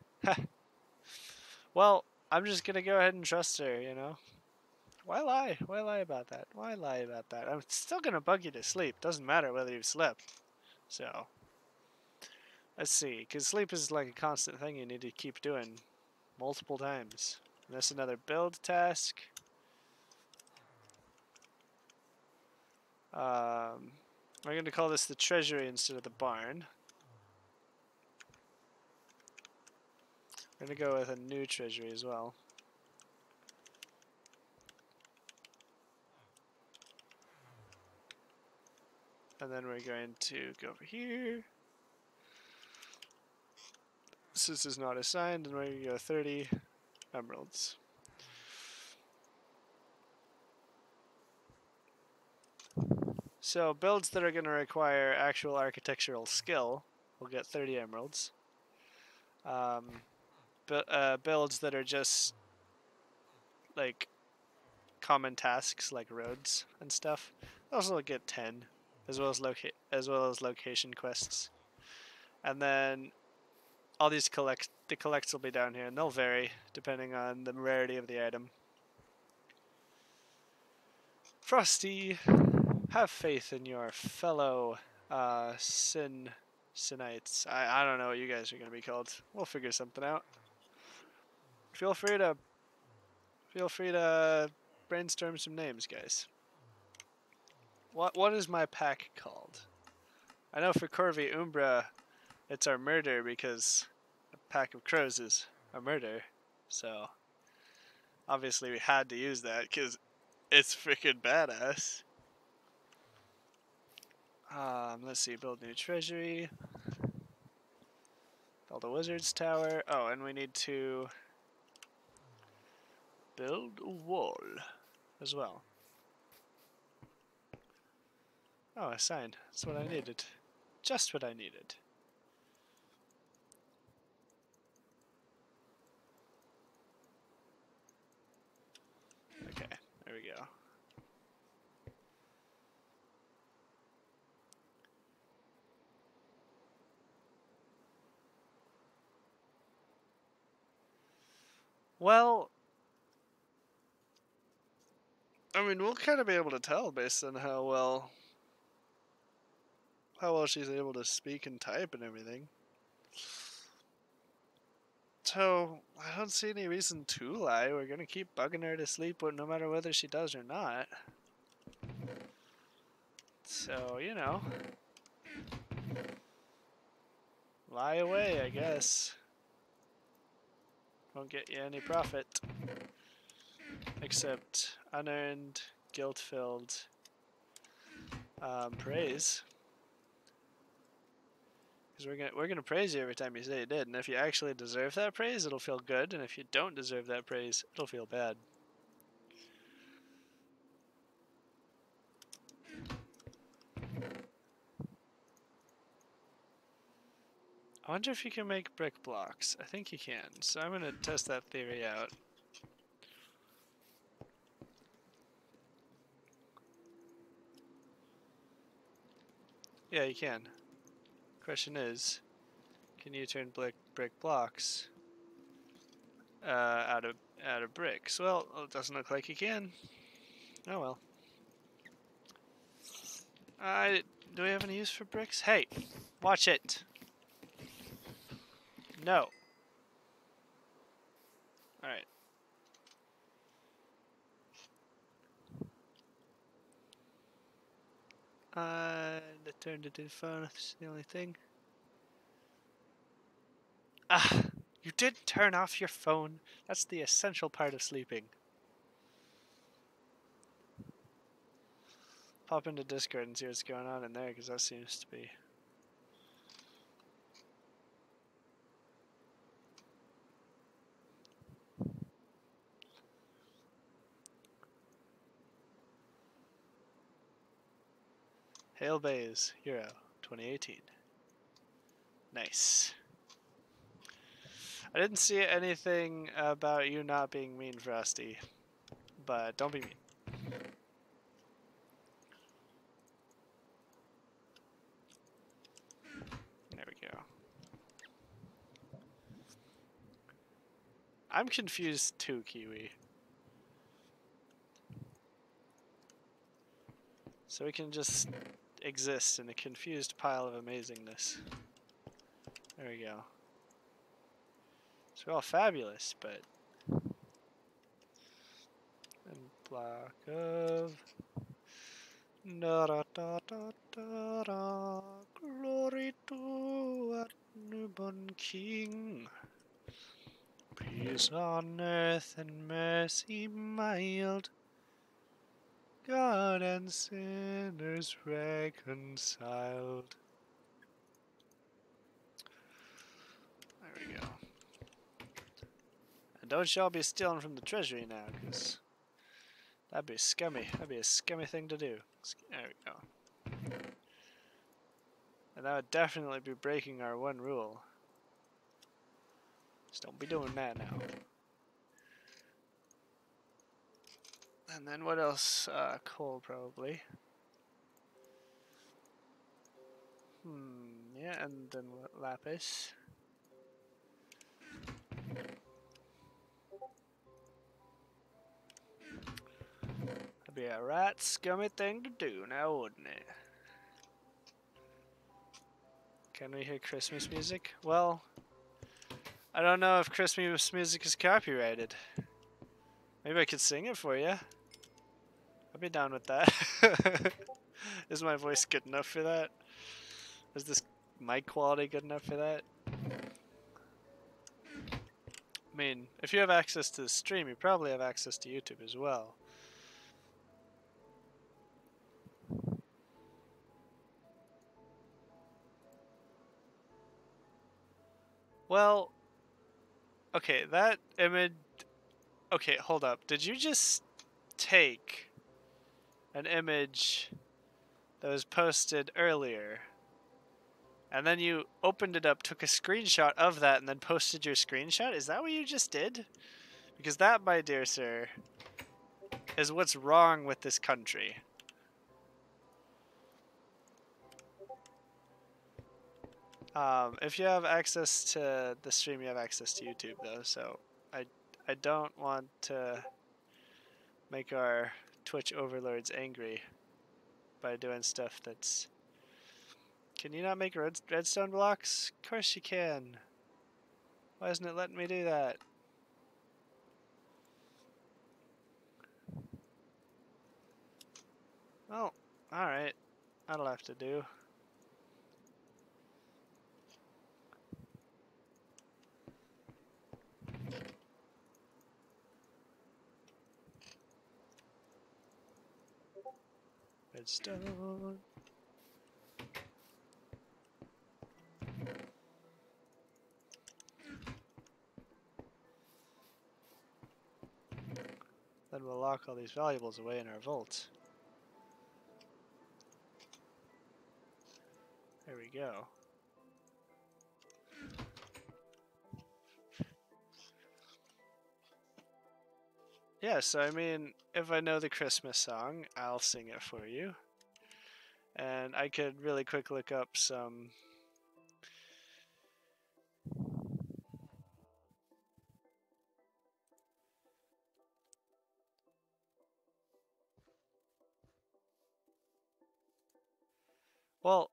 S1: Well, I'm just gonna go ahead and trust her, you know? Why lie? Why lie about that? Why lie about that? I'm still gonna bug you to sleep. Doesn't matter whether you've slept. So, let's see. Because sleep is like a constant thing you need to keep doing multiple times. And that's another build task. We're going to call this the treasury instead of the barn. We're going to go with a new treasury as well. And then we're going to go over here. This is not assigned, and we're going to go 30 emeralds. So builds that are going to require actual architectural skill will get 30 emeralds. Builds that are just like common tasks like roads and stuff also get 10, as well as location quests. And then all these the collects will be down here, and they'll vary depending on the rarity of the item. Frosty, have faith in your fellow Sinites. I don't know what you guys are going to be called. We'll figure something out. Feel free to brainstorm some names, guys. What is my pack called? I know for Corvi Umbra, it's our murder because a pack of crows is a murder. So obviously we had to use that because it's freaking badass. Let's see, build new treasury. Build a wizard's tower. Oh, and we need to build a wall as well. Oh, a sign. That's what I needed. Just what I needed. Okay, there we go. Well, I mean, we'll kind of be able to tell based on how well she's able to speak and type and everything. So, I don't see any reason to lie. We're gonna keep bugging her to sleep no matter whether she does or not. So, you know. Lie away, I guess. Won't get you any profit. Except unearned, guilt-filled praise. Because we're gonna praise you every time you say you did, and if you actually deserve that praise, it'll feel good, and if you don't deserve that praise, it'll feel bad. I wonder if you can make brick blocks. I think you can, so I'm gonna test that theory out. Yeah, you can. Question is, can you turn brick blocks out of bricks? Well, it doesn't look like you can. Oh well. Do we have any use for bricks? Hey, watch it. No. All right. I turned it to the phone. That's the only thing. Ah, you did turn off your phone. That's the essential part of sleeping. Pop into Discord and see what's going on in there, because that seems to be... Hail Bays, Hero, 2018. Nice. I didn't see anything about you not being mean, Frosty, but don't be mean. There we go. I'm confused too, Kiwi. So we can just exist in a confused pile of amazingness. There we go. So we're all fabulous, but... And block of... Da da da da da da, glory to our newborn King. Peace on earth and mercy mild, God and sinners reconciled. There we go. And don't y'all be stealing from the treasury now, because that'd be scummy. That'd be a scummy thing to do. There we go. And that would definitely be breaking our one rule. Just don't be doing that now. And then what else? Coal, probably. Yeah, and then lapis. That'd be a right scummy thing to do now, wouldn't it? Can we hear Christmas music? Well, I don't know if Christmas music is copyrighted. Maybe I could sing it for you. I'd be down with that. Is my voice good enough for that? Is this mic quality good enough for that? I mean, if you have access to the stream, you probably have access to YouTube as well. Well, okay, that image... Okay, hold up. Did you just take an image that was posted earlier, and then you opened it up, took a screenshot of that, and then posted your screenshot? Is that what you just did? Because that, my dear sir, is what's wrong with this country. If you have access to the stream, you have access to YouTube, though, so I don't want to make our Twitch overlords angry by doing stuff that's... Can you not make redstone blocks? Of course you can. Why isn't it letting me do that? Oh, alright. That'll have to do. Redstone. Then we'll lock all these valuables away in our vault. There we go. Yeah, so I mean, if I know the Christmas song, I'll sing it for you. And I could really quick look up some... Well,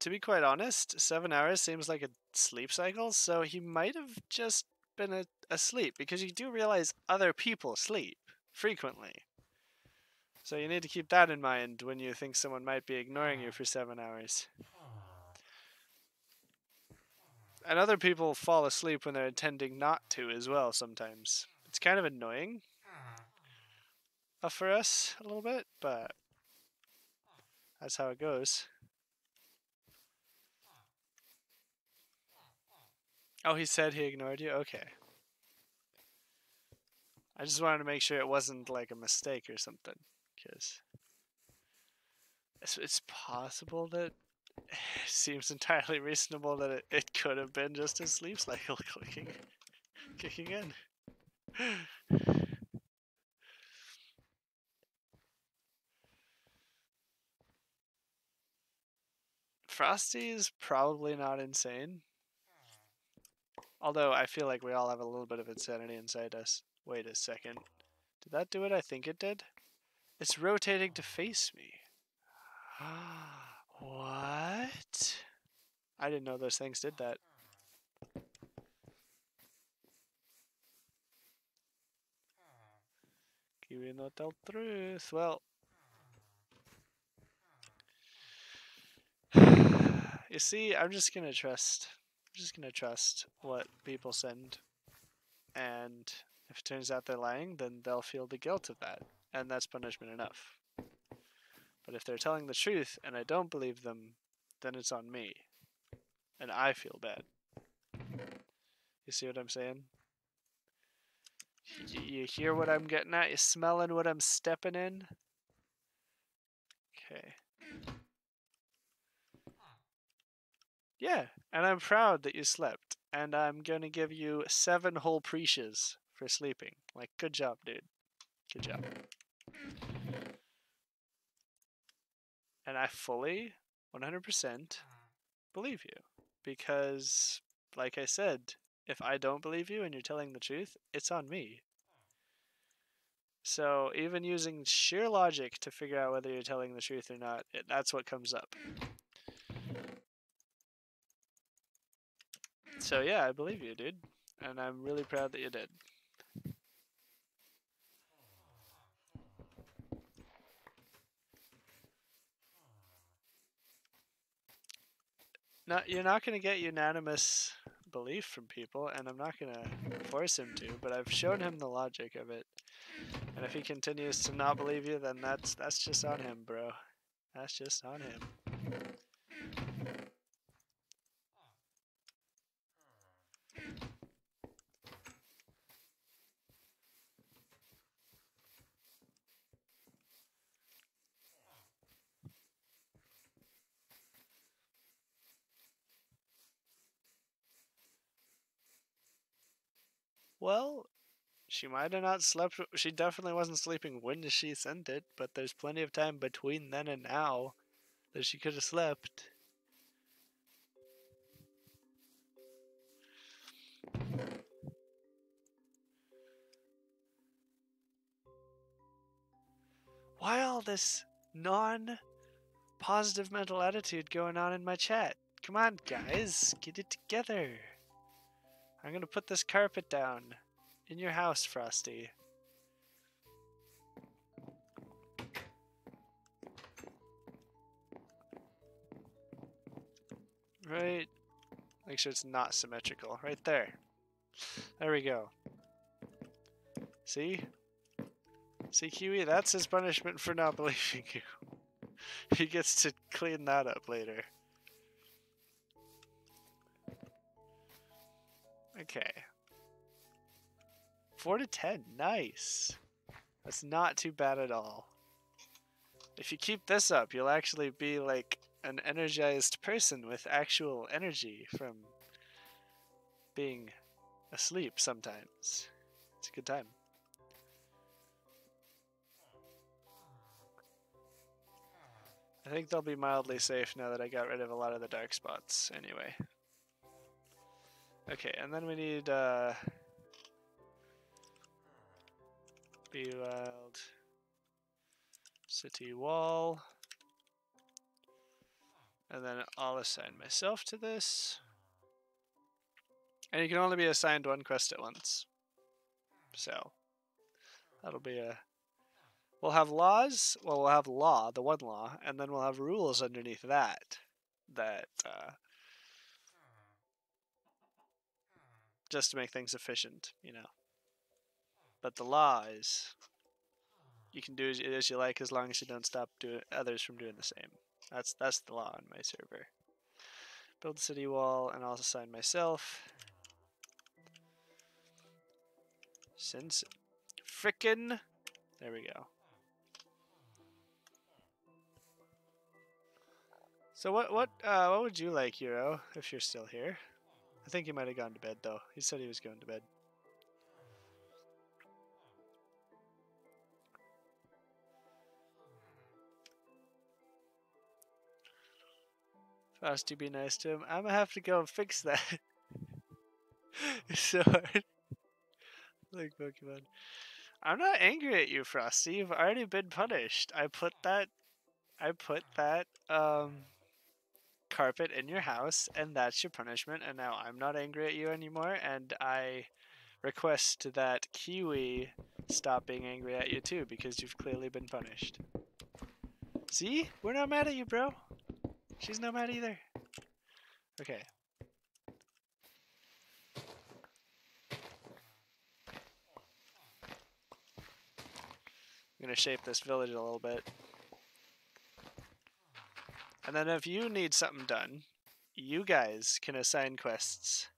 S1: to be quite honest, 7 hours seems like a sleep cycle, so he might have just been asleep, because you do realize other people sleep frequently. So you need to keep that in mind when you think someone might be ignoring you for 7 hours. And other people fall asleep when they're intending not to as well sometimes. It's kind of annoying for us a little bit, but that's how it goes. Oh, he said he ignored you? Okay. I just wanted to make sure it wasn't like a mistake or something, because it's possible that it seems entirely reasonable that it could have been just a sleep cycle kicking in. Frosty is probably not insane. Although I feel like we all have a little bit of insanity inside us. Wait a second. Did that do what I think it did? It's rotating to face me. What? I didn't know those things did that. Kiwi not tell truth. Well, you see, I'm just gonna trust what people send, and if it turns out they're lying, then they'll feel the guilt of that, and that's punishment enough. But if they're telling the truth and I don't believe them, then it's on me, and I feel bad. You see what I'm saying? You hear what I'm getting at? You smelling what I'm stepping in? Okay. Yeah, and I'm proud that you slept, and I'm gonna give you 7 whole preaches for sleeping. Like, good job, dude. Good job. And I fully, 100%, believe you. Because, like I said, if I don't believe you and you're telling the truth, it's on me. So even using sheer logic to figure out whether you're telling the truth or not, that's what comes up. So yeah, I believe you, dude. And I'm really proud that you did. No, you're not going to get unanimous belief from people, and I'm not going to force him to, but I've shown him the logic of it. And if he continues to not believe you, then that's just on him, bro. That's just on him. Well, she might have not slept. She definitely wasn't sleeping when she sent it, but there's plenty of time between then and now that she could have slept. Why all this non-positive mental attitude going on in my chat? Come on, guys, get it together. I'm gonna put this carpet down in your house, Frosty. Right. Make sure it's not symmetrical. Right there. There we go. See? See, Kiwi? That's his punishment for not believing you. He gets to clean that up later. Okay. 4 to 10. Nice. That's not too bad at all. If you keep this up, you'll actually be like an energized person with actual energy from being asleep sometimes. It's a good time. I think they'll be mildly safe now that I got rid of a lot of the dark spots anyway. Okay, and then we need Be Wild City Wall. And then I'll assign myself to this. And you can only be assigned one quest at once. So that'll be a... We'll have laws. Well, we'll have law, the one law, and then we'll have rules underneath that. Just to make things efficient, you know. But the law is, you can do as you like as long as you don't stop others from doing the same. That's the law on my server. Build city wall, and I'll assign myself. Since frickin', there we go. So what would you like, Hero, if you're still here? I think he might have gone to bed though. He said he was going to bed. Frosty, be nice to him. I'm gonna have to go and fix that. It's so hard. Like Pokemon. I'm not angry at you, Frosty. You've already been punished. I put that carpet in your house, and that's your punishment, and now I'm not angry at you anymore, and I request that Kiwi stop being angry at you too, because you've clearly been punished. See? We're not mad at you, bro. She's not mad either. Okay. I'm gonna shape this village a little bit. And then if you need something done, you guys can assign quests.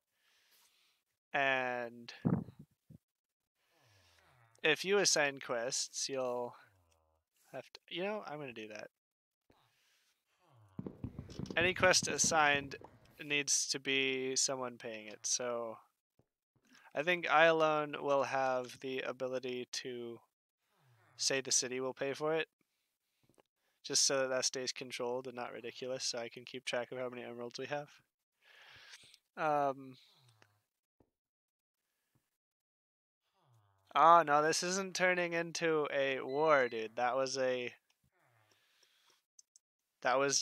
S1: And if you assign quests, you'll have to... You know, I'm going to do that. Any quest assigned needs to be someone paying it. So I think I alone will have the ability to say the city will pay for it. Just so that that stays controlled and not ridiculous, so I can keep track of how many emeralds we have. Oh no, this isn't turning into a war, dude. That was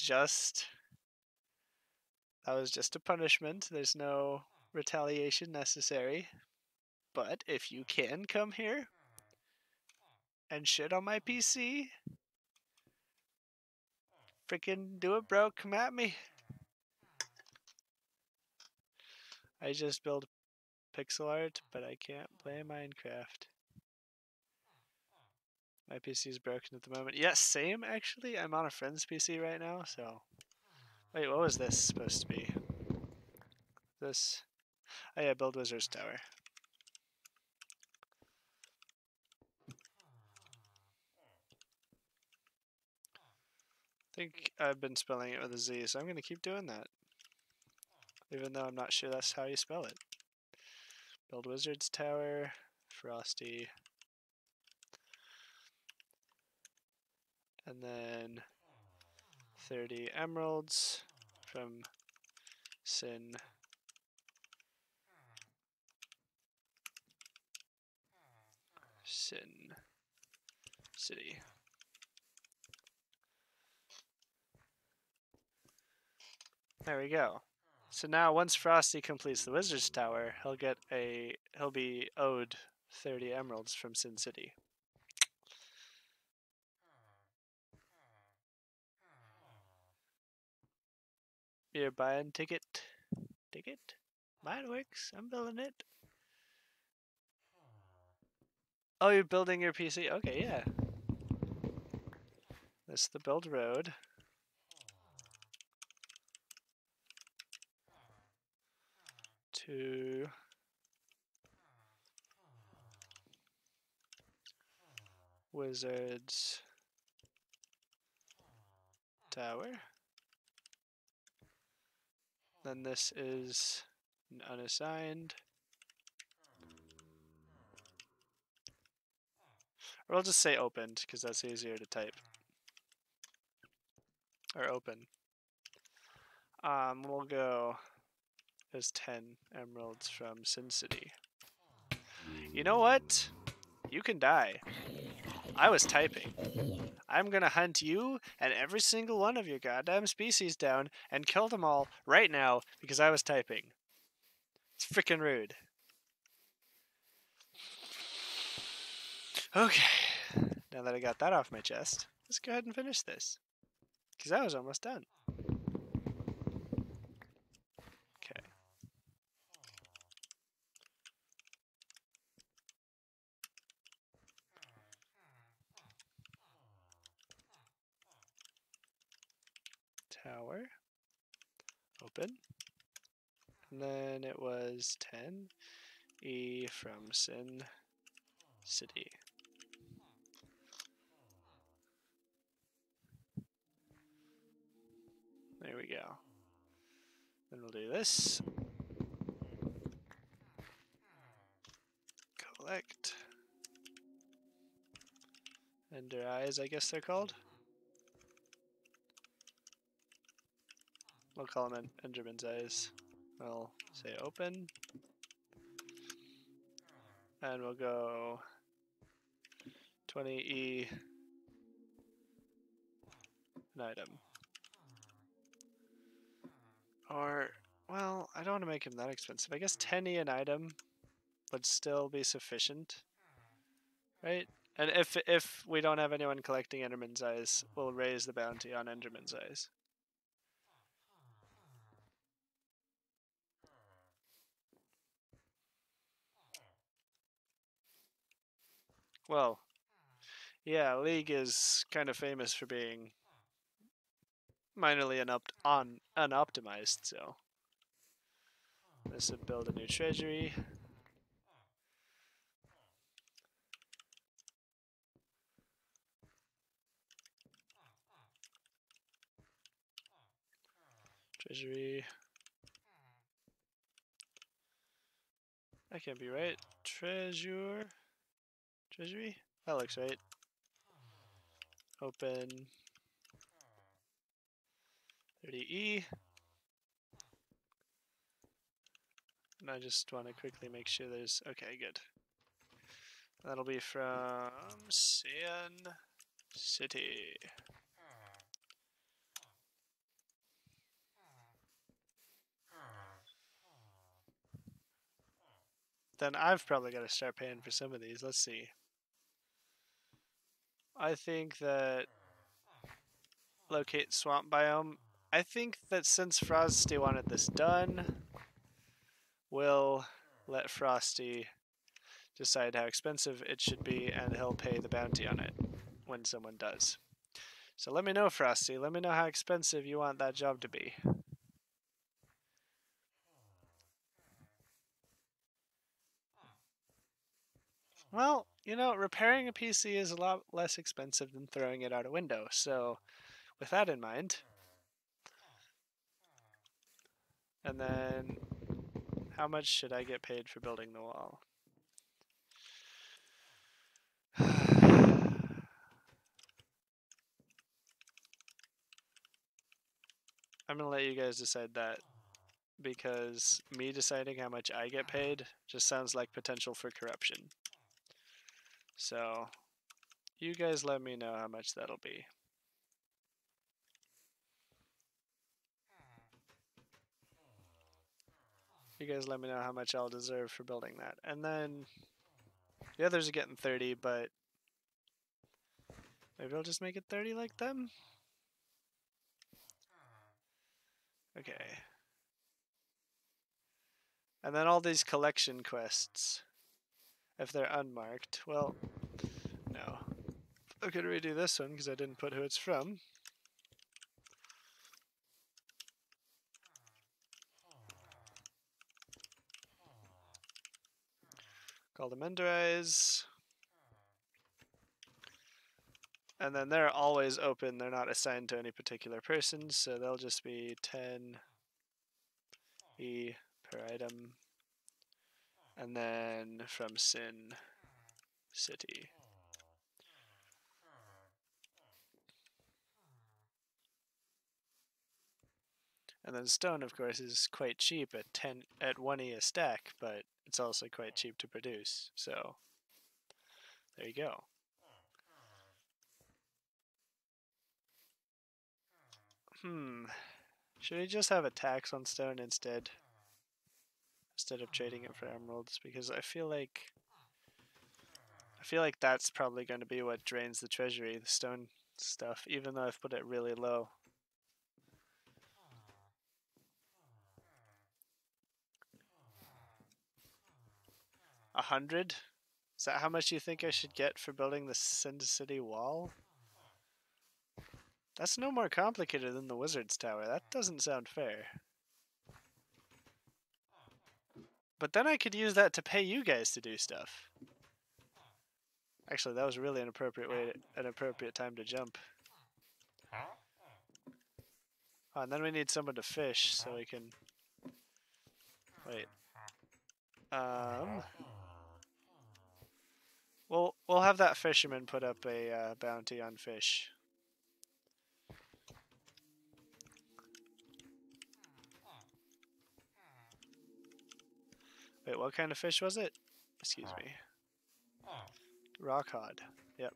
S1: just a punishment. There's no retaliation necessary. But if you can come here and shit on my PC, freaking do it, bro. Come at me. I just build pixel art, but I can't play Minecraft. My PC is broken at the moment. Yes, same actually. I'm on a friend's PC right now, so... Wait, what was this supposed to be? This... Oh yeah, build Wizard's Tower. I think I've been spelling it with a Z, so I'm going to keep doing that. Even though I'm not sure that's how you spell it. Build Wizard's Tower, Frosty. And then 30 emeralds from Sin City. There we go. So now once Frosty completes the Wizard's Tower, he'll be owed 30 emeralds from Sin City. You're buying ticket? Ticket? Mine works. I'm building it. Oh, you're building your PC? Okay, yeah. This is the build road. To Wizard's Tower. Then this is an unassigned. Or I'll just say opened, because that's easier to type. Or open. We'll go as 10 emeralds from Sin City. You know what? You can die. I was typing. I'm gonna hunt you and every single one of your goddamn species down and kill them all right now because I was typing. It's freaking rude. Okay. Now that I got that off my chest, let's go ahead and finish this. Because I was almost done. Okay. Tower. Open. And then it was 10 E from Sin City. There we go. Then we'll do this. Collect. Ender eyes, I guess they're called. We'll call them Enderman's eyes. I'll say open. And we'll go 20E an item. Or, well, I don't want to make him that expensive. I guess 10E an item would still be sufficient. Right? And if we don't have anyone collecting Enderman's eyes, we'll raise the bounty on Enderman's eyes. Well, yeah, League is kind of famous for being minorly unoptimized, so this would build a new treasury. Treasury. That can't be right. Treasury? That looks right. Open 30E. And I just want to quickly make sure there's... Okay, good. That'll be from Sin City. Then I've probably got to start paying for some of these. Let's see. I think that locate swamp biome. I think that since Frosty wanted this done, we'll let Frosty decide how expensive it should be, and he'll pay the bounty on it when someone does. So let me know, Frosty. Let me know how expensive you want that job to be. Well, you know, repairing a PC is a lot less expensive than throwing it out a window, so with that in mind, and then how much should I get paid for building the wall? I'm gonna let you guys decide that, because me deciding how much I get paid just sounds like potential for corruption. So, you guys let me know how much that'll be. You guys let me know how much I'll deserve for building that. And then the others are getting 30, but maybe I'll just make it 30 like them? Okay. And then all these collection quests, if they're unmarked, well, no. I'm gonna redo this one because I didn't put who it's from. Call them Enderize. And then they're always open. They're not assigned to any particular person, so they'll just be 10 E per item. And then from Sin City. And then stone, of course, is quite cheap at 1E a stack, but it's also quite cheap to produce. So there you go. Should we just have a tax on stone instead of trading it for emeralds? Because I feel like that's probably going to be what drains the treasury, the stone stuff, even though I've put it really low. $100? Is that how much you think I should get for building the Sin City wall? That's no more complicated than the Wizard's Tower. That doesn't sound fair. But then I could use that to pay you guys to do stuff. Actually, that was really an appropriate time to jump. Oh, and then we need someone to fish, so we can... Wait. We'll have that fisherman put up a bounty on fish. Wait, what kind of fish was it? Excuse me. Rock cod. Yep.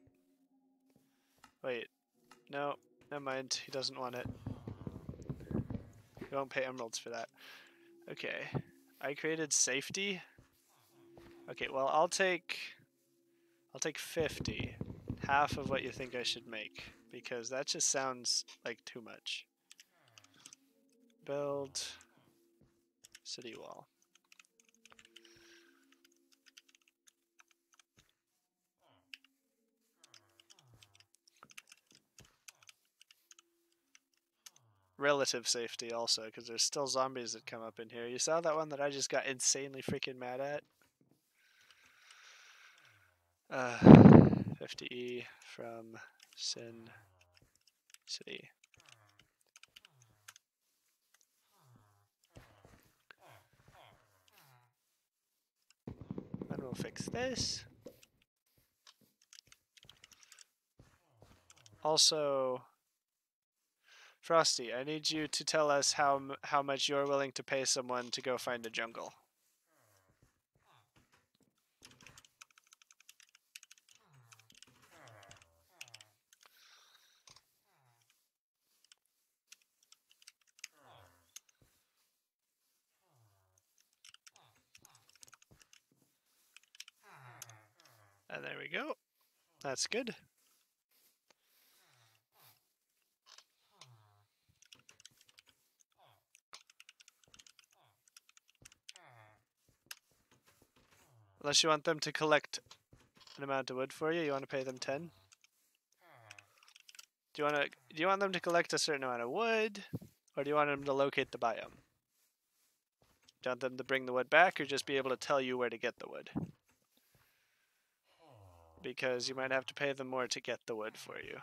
S1: Wait. No, never mind. He doesn't want it. He won't pay emeralds for that. Okay. I created safety. Okay, well, I'll take 50. Half of what you think I should make, because that just sounds like too much. Build city wall. Relative safety also, because there's still zombies that come up in here. You saw that one that I just got insanely freaking mad at? 50E from Sin City. Then we'll fix this. Also, Frosty, I need you to tell us how much you're willing to pay someone to go find a jungle. And there we go. That's good. Unless you want them to collect an amount of wood for you, you want to pay them 10? Do you want them to collect a certain amount of wood, or do you want them to locate the biome? Do you want them to bring the wood back, or just be able to tell you where to get the wood? Because you might have to pay them more to get the wood for you.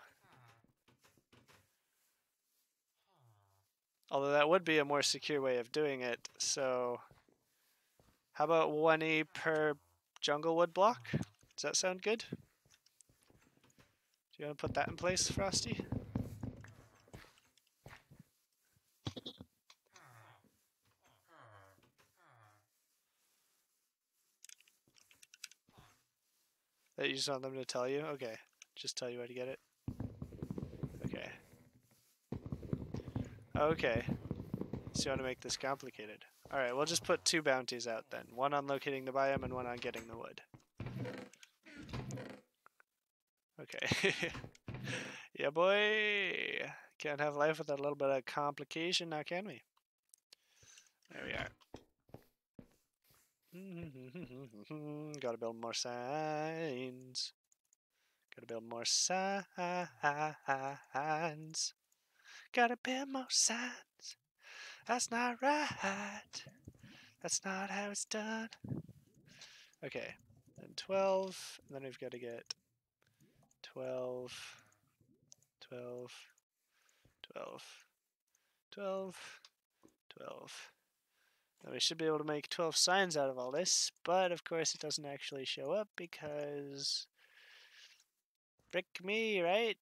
S1: Although that would be a more secure way of doing it, so... How about 1E per jungle wood block? Does that sound good? Do you want to put that in place, Frosty? That you just want them to tell you? Okay. Just tell you where to get it? Okay. Okay. So you want to make this complicated. Alright, we'll just put 2 bounties out then. One on locating the biome and one on getting the wood. Okay. Yeah, boy. Can't have life without a little bit of complication now, can we? There we are. Gotta build more signs. Gotta build more signs. Gotta build more signs. That's not right. That's not how it's done. Okay. And 12. And then we've got to get 12, 12, 12, 12, 12. And we should be able to make 12 signs out of all this, but of course it doesn't actually show up because... Frick me, right?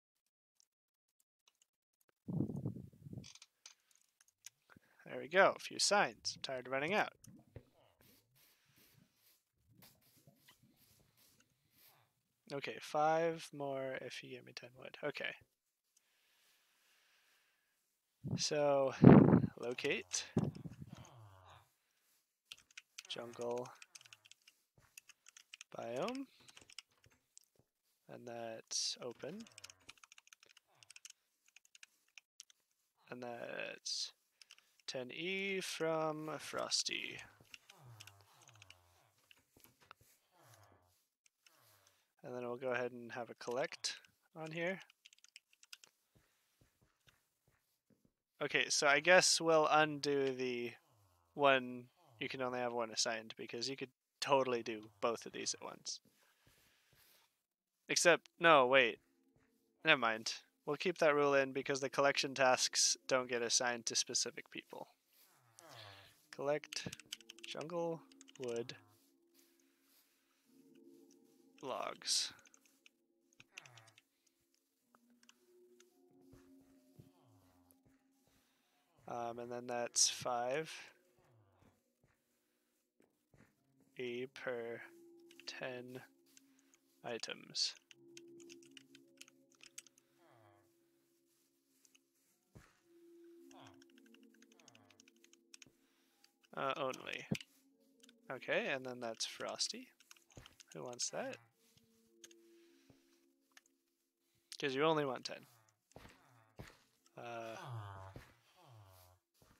S1: There we go, a few signs. I'm tired of running out. Okay, 5 more if you give me 10 wood. Okay. So, locate. Jungle. Biome. And that's open. And that's 10E from Frosty. And then we'll go ahead and have a collect on here. Okay, so I guess we'll undo the one, you can only have one assigned, because you could totally do both of these at once. Except, no, wait. Never mind. We'll keep that rule in because the collection tasks don't get assigned to specific people. Collect jungle wood logs. And then that's 5 E per 10 items. Only. Okay, and then that's Frosty. Who wants that? Because you only want 10.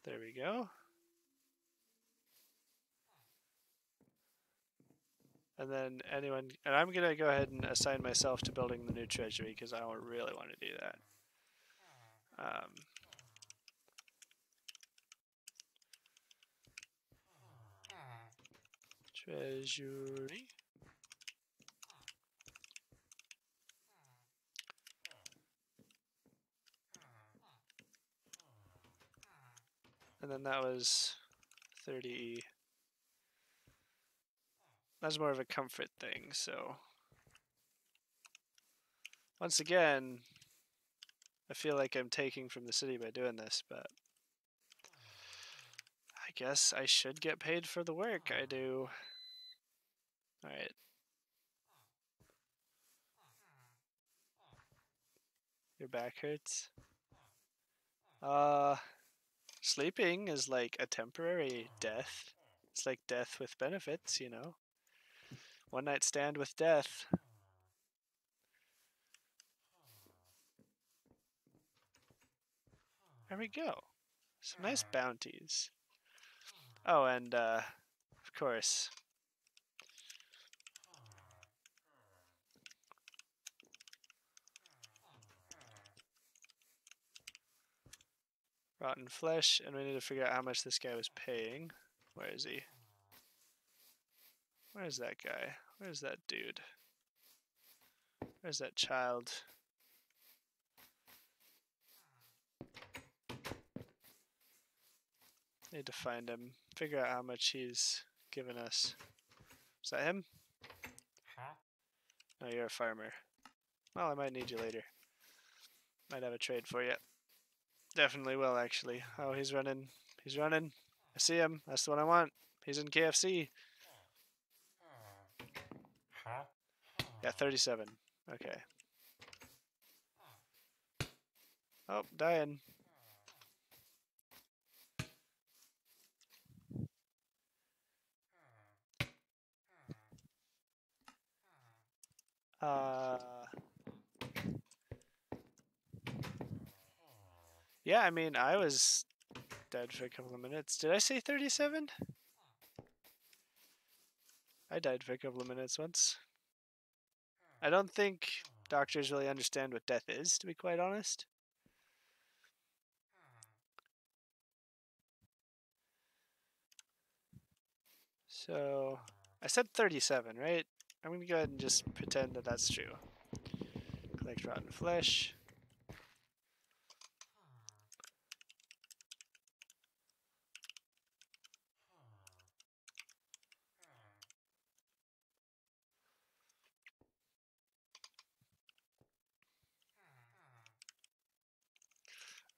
S1: There we go. And then anyone, and I'm gonna go ahead and assign myself to building the new treasury because I don't really want to do that. Treasury. And then that was 30. That's more of a comfort thing, so. Once again, I feel like I'm taking from the city by doing this, but I guess I should get paid for the work I do. Alright. Your back hurts? Sleeping is like a temporary death. It's like death with benefits, you know. One night stand with death. There we go. Some nice bounties. Oh, and of course. Rotten flesh, and we need to figure out how much this guy was paying. Where is he? Where's that guy? Where's that dude? Where's that child? Need to find him. Figure out how much he's given us. Is that him? No, you're a farmer. Well, I might need you later. Might have a trade for you. Definitely will, actually. Oh, he's running. He's running. I see him. That's the one I want. He's in KFC. Yeah, 37. Okay. Oh, dying. Yeah, I mean, I was dead for a couple of minutes. Did I say 37? I died for a couple of minutes once. I don't think doctors really understand what death is, to be quite honest. So, I said 37, right? I'm going to go ahead and just pretend that that's true. Collect rotten flesh.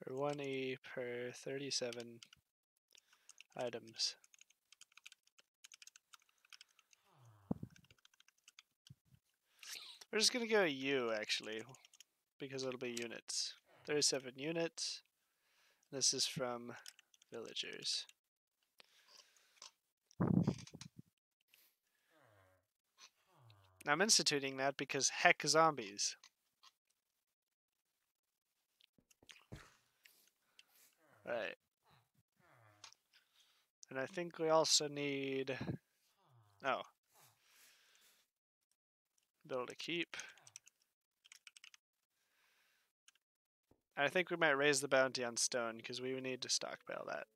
S1: Or 1E per 37 items. We're just going to go U, actually, because it'll be units. 37 units. This is from villagers. I'm instituting that because heck zombies. Right. And I think we also need... Oh. Build a keep. I think we might raise the bounty on stone because we need to stockpile that.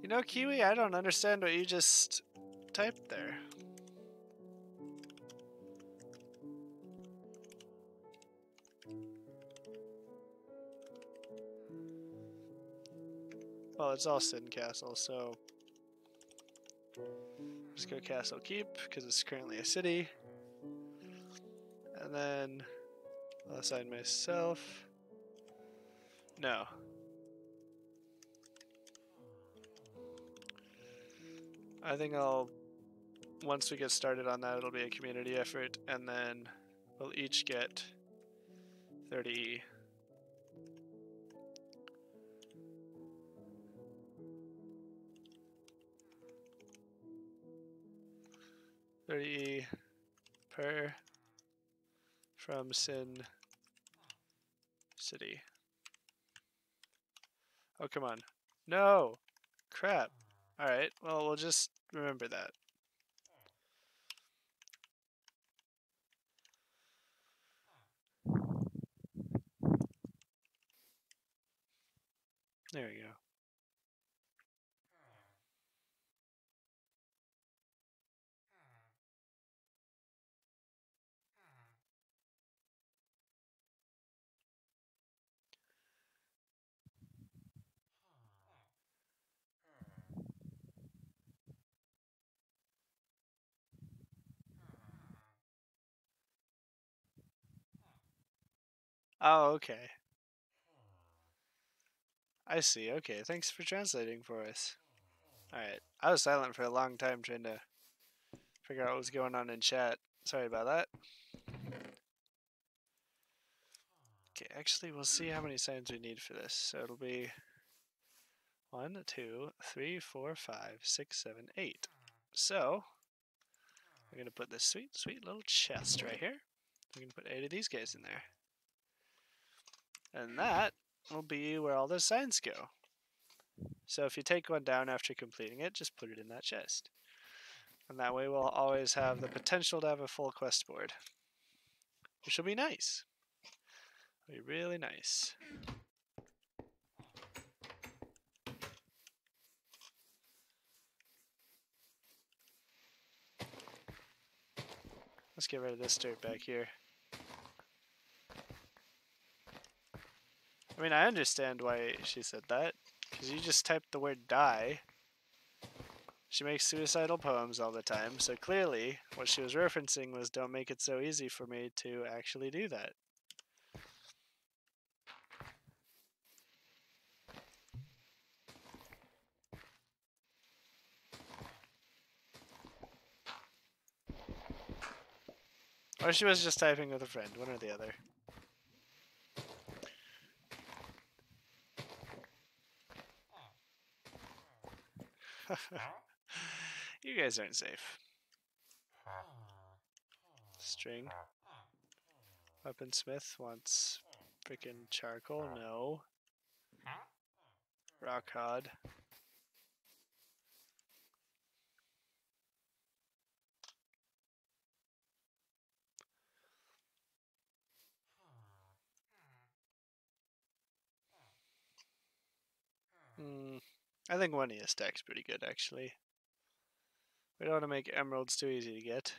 S1: You know, Kiwi, I don't understand what you just typed there. Well, it's all Sin Castle, so just go Castle Keep because it's currently a city. And then I'll assign myself. No. I think once we get started on that, it'll be a community effort, and then we'll each get 30E. Per from Sin City. Oh, come on. No! Crap. Alright, well, we'll just remember that. There we go. Oh, okay. I see. Okay, thanks for translating for us. Alright, I was silent for a long time trying to figure out what was going on in chat. Sorry about that. Okay, actually, we'll see how many signs we need for this. So it'll be 1, 2, 3, 4, 5, 6, 7, 8. So, we're going to put this sweet, sweet little chest right here. We're going to put 8 of these guys in there. And that will be where all those signs go. So if you take one down after completing it, just put it in that chest. And that way we'll always have the potential to have a full quest board. Which will be nice. It'll be really nice. Let's get rid of this dirt back here. I mean, I understand why she said that, because you just typed the word die. She makes suicidal poems all the time, so clearly what she was referencing was don't make it so easy for me to actually do that. Or she was just typing with a friend, one or the other. You guys aren't safe. String. Weaponsmith wants freaking charcoal. No. Rock hod. I think 1 stack's pretty good, actually. We don't want to make emeralds too easy to get.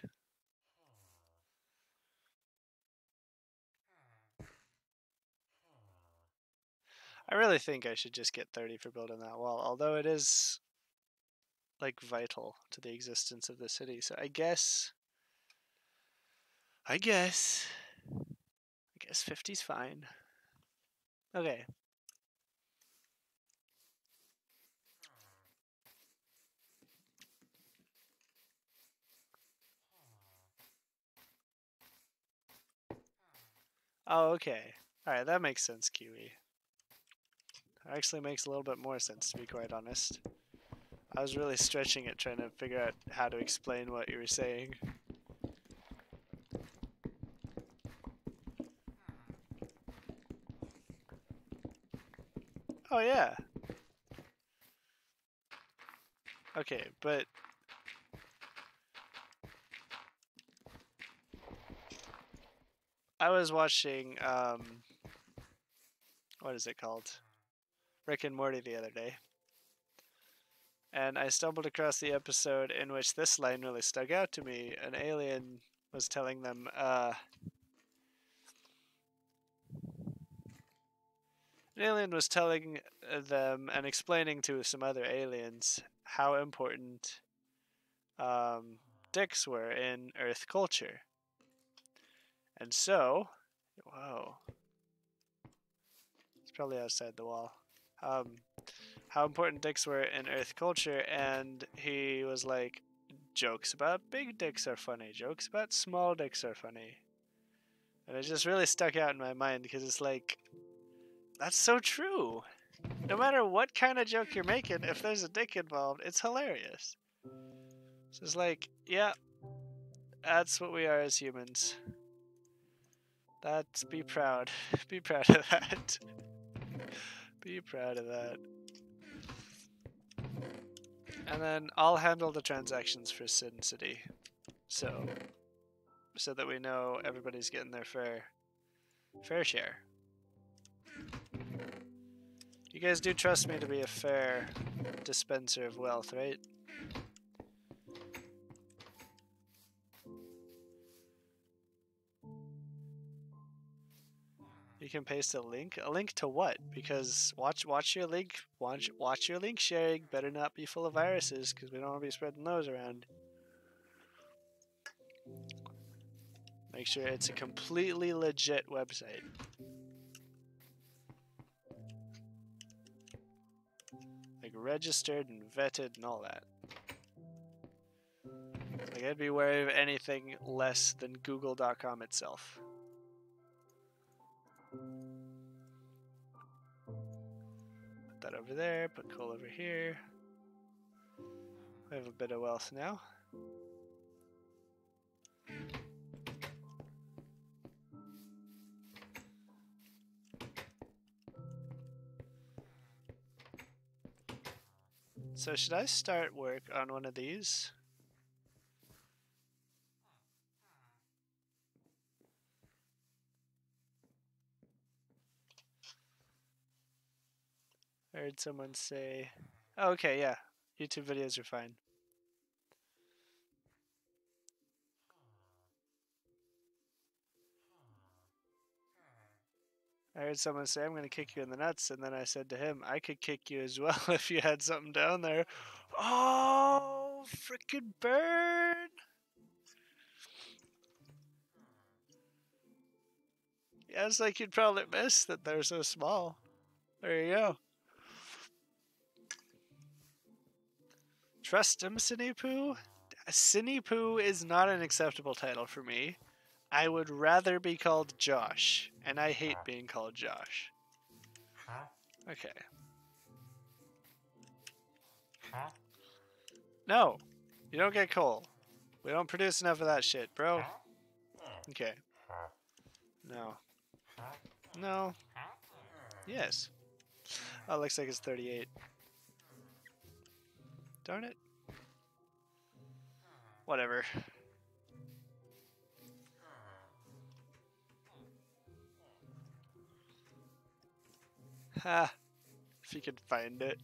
S1: I really think I should just get 30 for building that wall, although it is, like, vital to the existence of the city. So I guess 50's fine. Okay. Oh, okay. Alright, that makes sense, Kiwi. That actually makes a little bit more sense, to be quite honest. I was really stretching it, trying to figure out how to explain what you were saying. Oh, yeah. Okay, but... I was watching, what is it called? Rick and Morty the other day. And I stumbled across the episode in which this line really stuck out to me. An alien was telling them, an alien was telling them and explaining to some other aliens how important dicks were in Earth culture. And so, whoa, it's probably outside the wall. How important dicks were in Earth culture, and he was like, jokes about big dicks are funny, jokes about small dicks are funny. And it just really stuck out in my mind because it's like, that's so true. No matter what kind of joke you're making, if there's a dick involved, it's hilarious. So it's like, yeah, that's what we are as humans. That's, be proud. Be proud of that. Be proud of that. And then I'll handle the transactions for Sin City. So that we know everybody's getting their fair share. You guys do trust me to be a fair dispenser of wealth, right? You can paste a link. A link to what? Because watch your link. Watch your link sharing. Better not be full of viruses, because we don't want to be spreading those around. Make sure it's a completely legit website. Like registered and vetted and all that. Like I'd be wary of anything less than google.com itself. Put that over there, put coal over here. We have a bit of wealth now. So should I start work on one of these? I heard someone say, oh, okay, yeah, YouTube videos are fine. I heard someone say, I'm going to kick you in the nuts, and then I said to him, I could kick you as well if you had something down there. Oh, frickin' burn! Yeah, it's like you'd probably miss that they're so small. There you go. Trust him, Sinipoo? Sinipoo is not an acceptable title for me. I would rather be called Josh, and I hate being called Josh. Okay. No, you don't get coal. We don't produce enough of that shit, bro. Okay. No. No. Yes. Oh, looks like it's 38. Darn it. Whatever. Ha. If you can find it.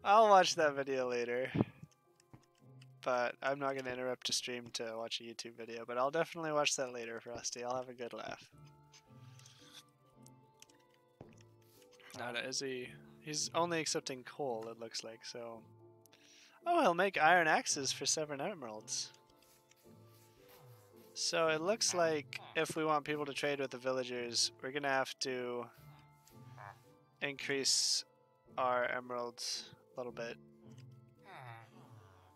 S1: I'll watch that video later. But I'm not going to interrupt a stream to watch a YouTube video. But I'll definitely watch that later, Frosty. I'll have a good laugh. Not is he? He's only accepting coal, it looks like, so... Oh, he'll make iron axes for 7 emeralds. So it looks like if we want people to trade with the villagers, we're going to have to increase our emeralds a little bit.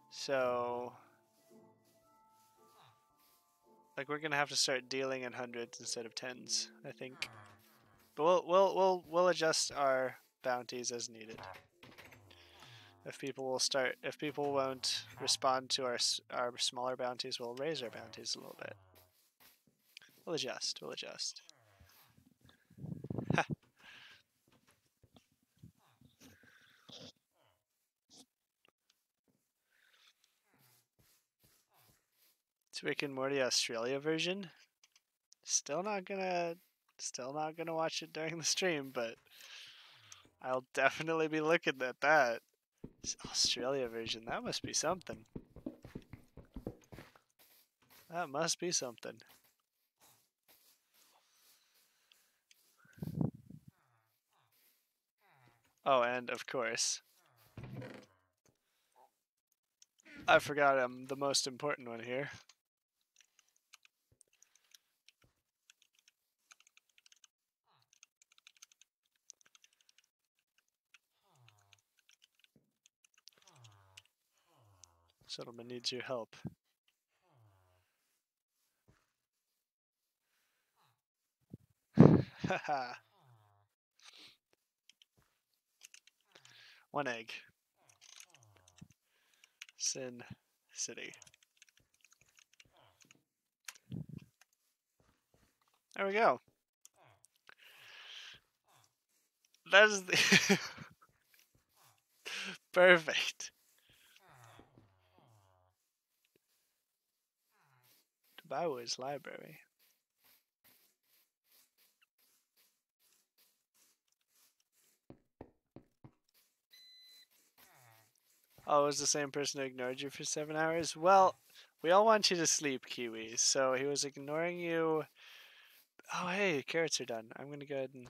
S1: So... like, we're going to have to start dealing in hundreds instead of tens, I think. But we'll adjust our bounties as needed. If people won't respond to our smaller bounties, we'll raise our bounties a little bit. We'll adjust. Ha. It's Rick and Morty Australia version. Still not gonna watch it during the stream, but I'll definitely be looking at that. This Australia version, that must be something. That must be something. Oh, and of course, I forgot the most important one here. Settlement needs your help. Haha. 1 egg. Sin City. There we go. That is the perfect. Bowers Library. Oh, it was the same person who ignored you for 7 hours? Well, we all want you to sleep, Kiwi. So he was ignoring you. Oh, hey, carrots are done. I'm going to go ahead and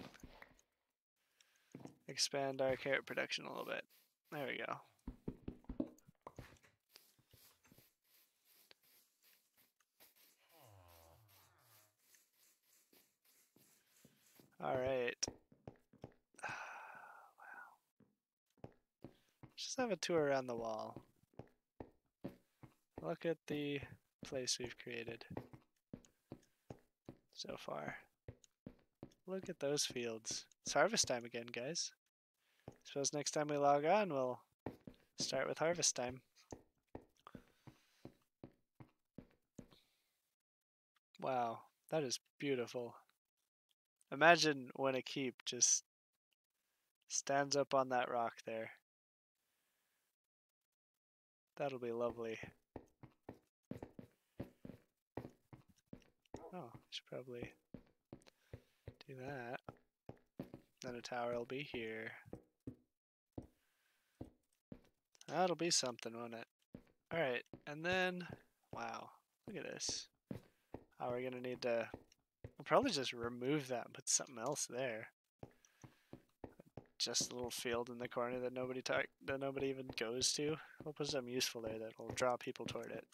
S1: expand our carrot production a little bit. There we go. Alright. Wow. Just have a tour around the wall. Look at the place we've created so far. Look at those fields. It's harvest time again, guys. Suppose next time we log on, we'll start with harvest time. Wow, that is beautiful. Imagine when a keep just stands up on that rock there. That'll be lovely. Oh, I should probably do that. Then a tower will be here. That'll be something, won't it? Alright, and then, wow, look at this. Oh, we're gonna need to, we'll probably just remove that and put something else there. Just a little field in the corner that nobody even goes to. We'll put something useful there that will draw people toward it.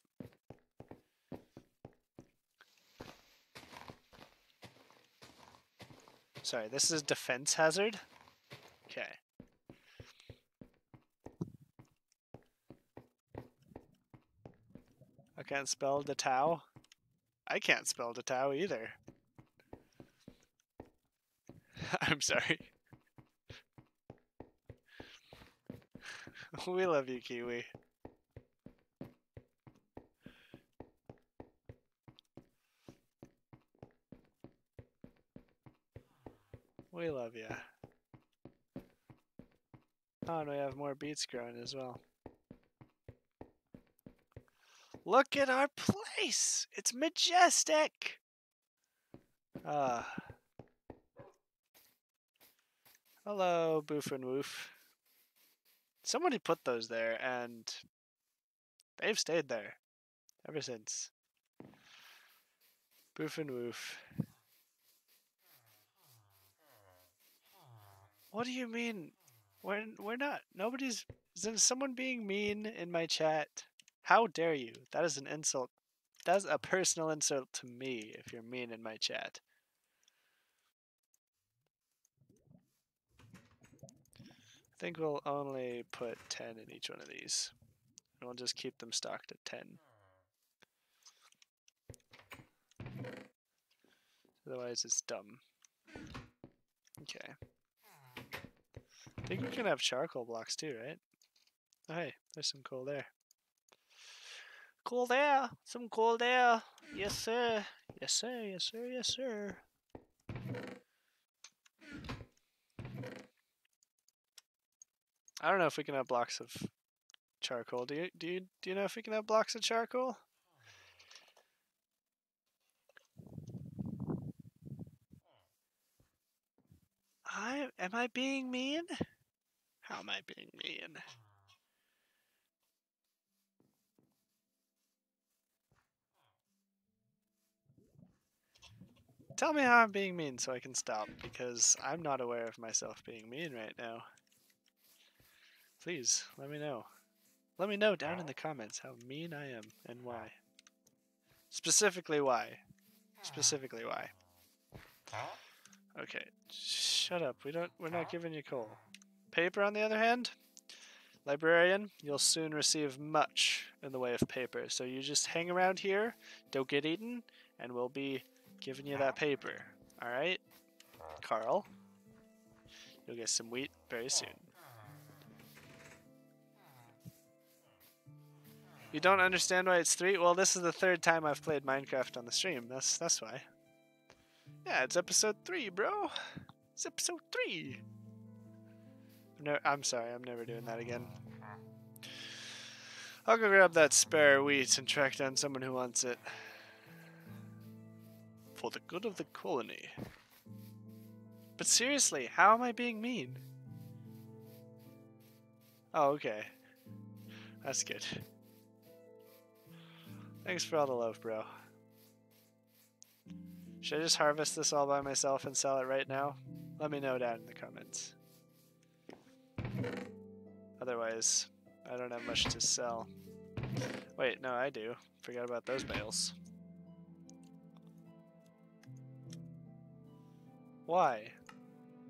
S1: Sorry, this is defense hazard? Okay. I can't spell the Tau. I can't spell the Tau either. I'm sorry. We love you, Kiwi. We love you. Oh, and we have more beets growing as well. Look at our place! It's majestic! Hello, Boof and Woof. Somebody put those there, and they've stayed there ever since. Boof and Woof. What do you mean? We're not. Nobody's. Is someone being mean in my chat? How dare you? That is an insult. That's a personal insult to me if you're mean in my chat. I think we'll only put 10 in each one of these. And we'll just keep them stocked at 10. Otherwise it's dumb. Okay. I think we can have charcoal blocks too, right? Oh, hey, there's some coal there. Coal there! Some coal there! Yes, sir! Yes, sir! Yes, sir! Yes, sir! I don't know if we can have blocks of charcoal. Do you know if we can have blocks of charcoal? Am I being mean? How am I being mean? Tell me how I'm being mean so I can stop, because I'm not aware of myself being mean right now. Please, let me know. Let me know down in the comments how mean I am and why. Specifically why. Specifically why. Okay, shut up. We're not giving you coal. Paper on the other hand, librarian, you'll soon receive much in the way of paper. So you just hang around here, don't get eaten, and we'll be giving you that paper. Alright? Carl, you'll get some wheat very soon. You don't understand why it's 3? Well, this is the 3rd time I've played Minecraft on the stream. That's why. Yeah, it's episode 3, bro. It's episode 3. No, I'm sorry, I'm never doing that again. I'll go grab that spare wheat and track down someone who wants it. For the good of the colony. But seriously, how am I being mean? Oh, okay. That's good. Thanks for all the love, bro. Should I just harvest this all by myself and sell it right now? Let me know down in the comments. Otherwise, I don't have much to sell. Wait, no, I do. Forgot about those bales. Why?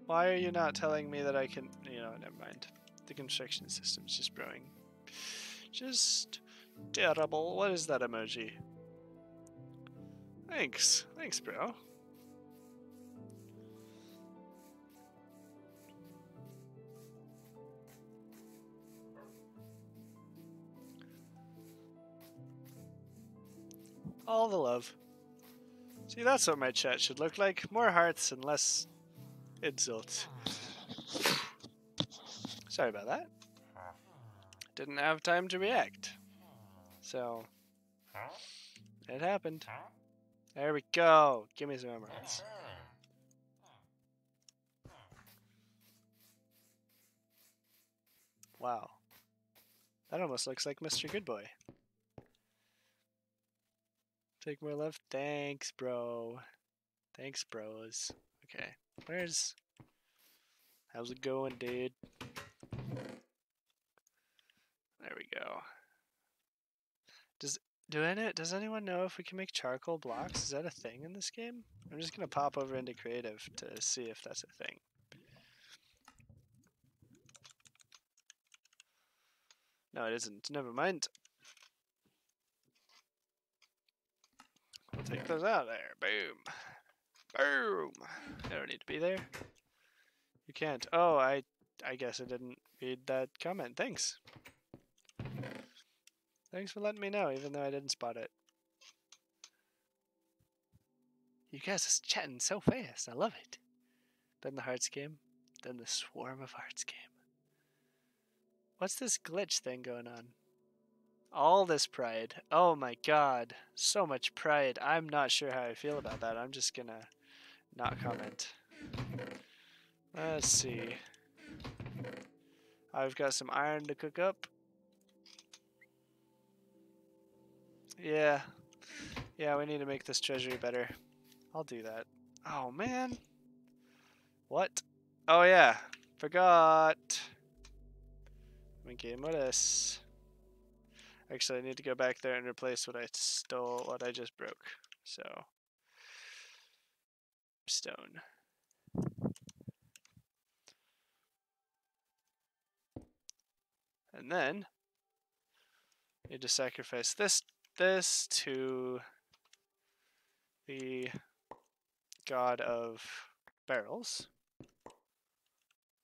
S1: Why are you not telling me that I can... You know, never mind. The construction system's just growing. Just terrible. What is that emoji? Thanks. Thanks, bro. All the love. See, that's what my chat should look like. More hearts and less insults. Sorry about that. Didn't have time to react. So, it happened. There we go. Give me some emeralds. Wow. That almost looks like Mr. Goodboy. Take more love. Thanks, bro. Thanks, bros. Okay. How's it going, dude? There we go. Does anyone know if we can make charcoal blocks? Is that a thing in this game? I'm just gonna pop over into creative to see if that's a thing. No, it isn't. Never mind. Take those out of there. Boom. Boom. They don't need to be there. You can't. Oh, I guess I didn't read that comment. Thanks. Thanks for letting me know, even though I didn't spot it. You guys are chatting so fast. I love it. Then the Hearts game. Then the Swarm of Hearts game. What's this glitch thing going on? All this pride. Oh my god. So much pride. I'm not sure how I feel about that. I'm just gonna not comment. Let's see. I've got some iron to cook up. Yeah. Yeah, we need to make this treasury better. I'll do that. Oh, man. What? Oh, yeah. Forgot. Game with this. Actually, I need to go back there and replace what I stole, what I just broke. So, stone. And then, I need to sacrifice this to the god of barrels.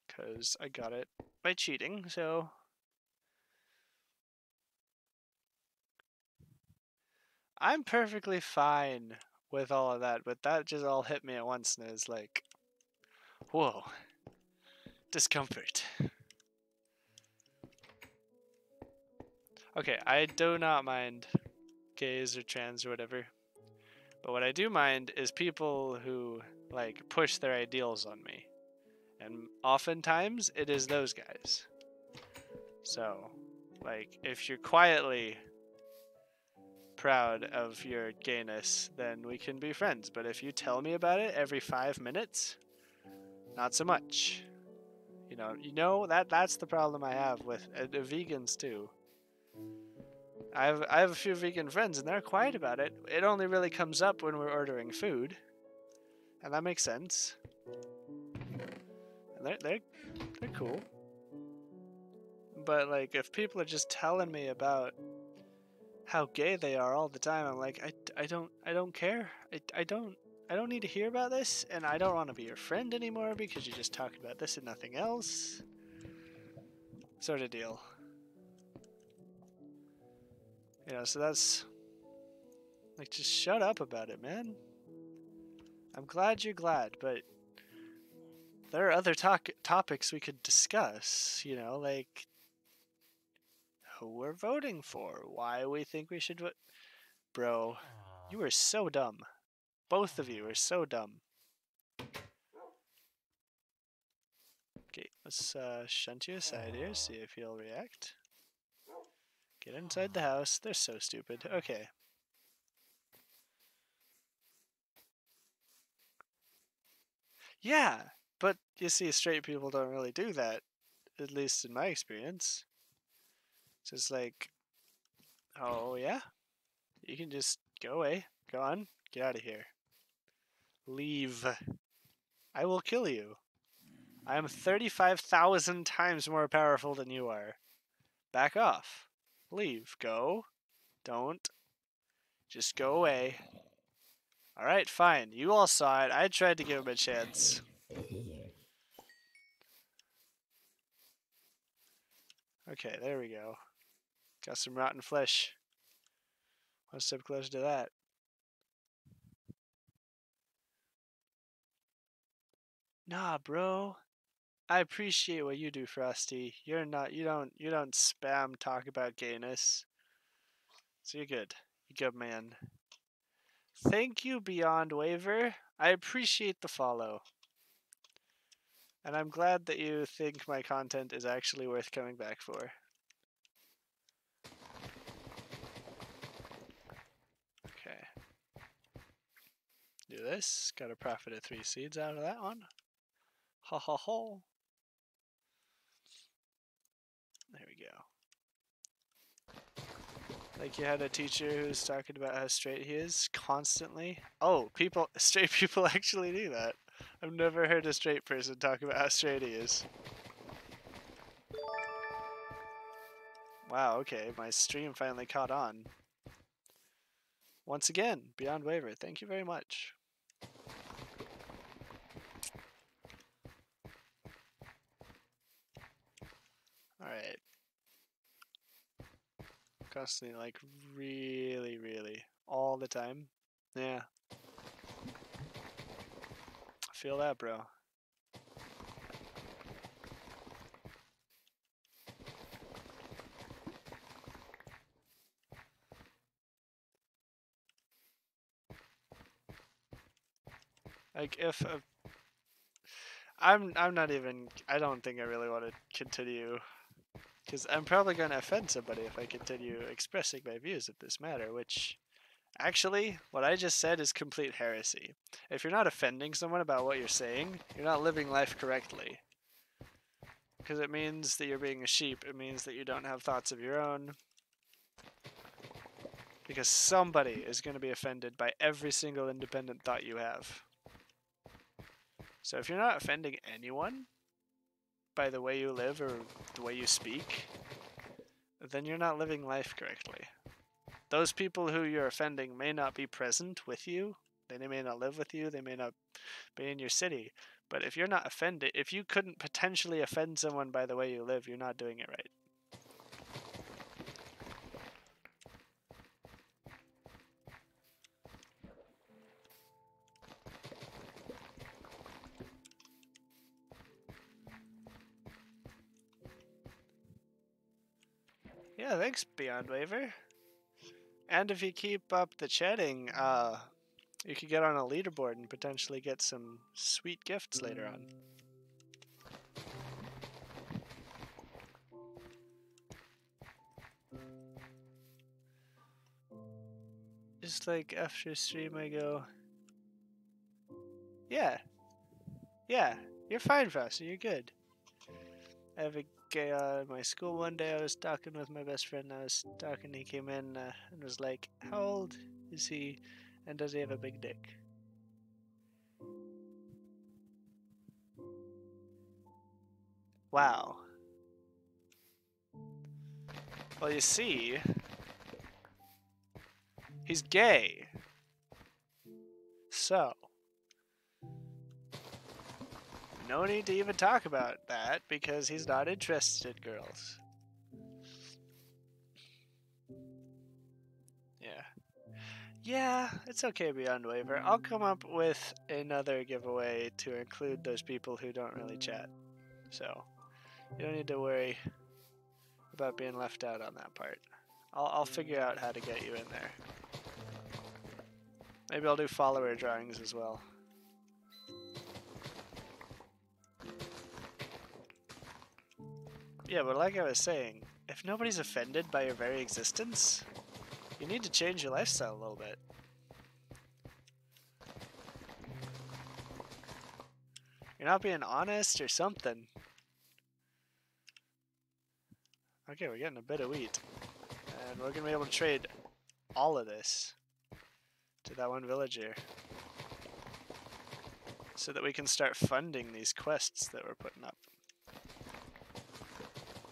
S1: Because I got it by cheating, so... I'm perfectly fine with all of that, but that just all hit me at once and is like, whoa, discomfort. Okay, I do not mind gays or trans or whatever, but what I do mind is people who, like, push their ideals on me. And oftentimes, it is those guys. So, like, if you're quietly proud of your gayness, then we can be friends. But if you tell me about it every 5 minutes, not so much. You know that's the problem I have with vegans too. I have a few vegan friends and they're quiet about it. It only really comes up when we're ordering food, and that makes sense. And they're cool. But like, if people are just telling me about how gay they are all the time, I'm like, I don't care. I don't need to hear about this, and I don't want to be your friend anymore because you just talk about this and nothing else. Sort of deal. So that's like, just shut up about it, man. I'm glad you're glad, but there are other topics we could discuss, like who we're voting for, why we think we should vote. Bro, you are so dumb. Both of you are so dumb. Okay, let's shunt you aside here, see if he'll react. Get inside the house. They're so stupid. Okay. Yeah, but you see, straight people don't really do that, at least in my experience. It's just like, oh yeah? You can just go away. Go on. Get out of here. Leave. I will kill you. I am 35,000 times more powerful than you are. Back off. Leave. Go. Don't. Just go away. Alright, fine. You all saw it. I tried to give him a chance. Okay, there we go. Got some rotten flesh. One step closer to that. Nah, bro. I appreciate what you do, Frosty. You don't spam talk about gayness. So you're good. You're good, man. Thank you, Beyond Waver. I appreciate the follow. And I'm glad that you think my content is actually worth coming back for. Okay. Do this. Got a profit of 3 seeds out of that one. Ha ha ha. There we go. Like, you had a teacher who's talking about how straight he is constantly. Oh, straight people actually do that. I've never heard a straight person talk about how straight he is. Wow, okay, my stream finally caught on. Once again, Beyond Waiver, thank you very much. Alright. Constantly, like, really, all the time. Yeah. I feel that, bro. Like, if I'm not even, I don't think I really want to continue, because I'm probably going to offend somebody if I continue expressing my views of this matter, which, actually, what I just said is complete heresy. If you're not offending someone about what you're saying, you're not living life correctly. Because it means that you're being a sheep, it means that you don't have thoughts of your own. Because somebody is going to be offended by every single independent thought you have. So if you're not offending anyone by the way you live or the way you speak, then you're not living life correctly. Those people who you're offending may not be present with you, they may not live with you, they may not be in your city, but if you're not offended, if you couldn't potentially offend someone by the way you live, you're not doing it right. Yeah, thanks, Beyond Waiver. And if you keep up the chatting, you could get on a leaderboard and potentially get some sweet gifts later on. Just like after stream I go, yeah, you're fine, Frosty, you're good. I have a guy at my school one day, I was talking with my best friend, he came in and was like, how old is he and does he have a big dick? Wow. Well, you see, he's gay. So, no need to even talk about that because he's not interested in girls. Yeah. Yeah, it's okay, Beyond Waiver. I'll come up with another giveaway to include those people who don't really chat. So, you don't need to worry about being left out on that part. I'll figure out how to get you in there. Maybe I'll do follower drawings as well. Yeah, but like I was saying, if nobody's offended by your very existence, you need to change your lifestyle a little bit. You're not being honest or something. Okay, we're getting a bit of wheat. And we're going to be able to trade all of this to that one villager. So that we can start funding these quests that we're putting up.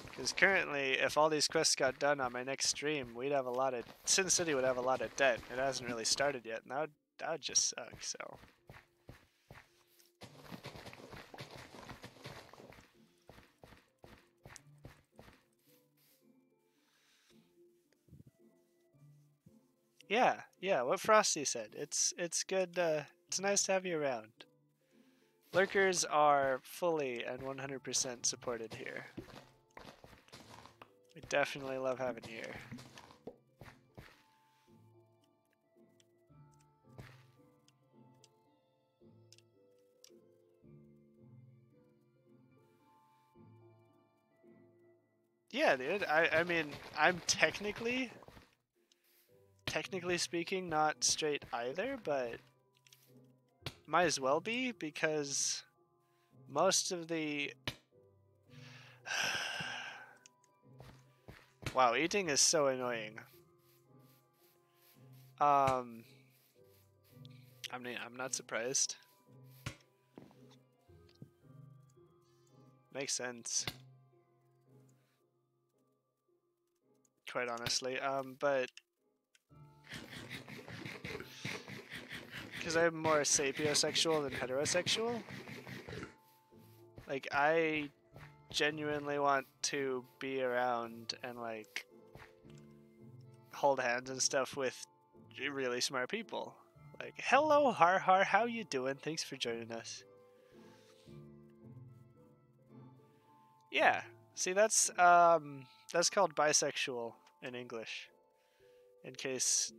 S1: Because currently, if all these quests got done on my next stream, we'd have a lot of... Sin City would have a lot of debt. It hasn't really started yet, and that would just suck, so... Yeah, what Frosty said. It's good, it's nice to have you around. Lurkers are fully and 100% supported here. We definitely love having you here. Yeah, dude, I mean, I'm technically speaking, not straight either, but might as well be, because most of the... Wow, eating is so annoying. I mean, I'm not surprised. Makes sense. Quite honestly, but... because I'm more sapiosexual than heterosexual. Like, I genuinely want to be around and, like, hold hands and stuff with really smart people. Like, hello, Har Har, how you doing? Thanks for joining us. Yeah, see, that's called bisexual in English. In case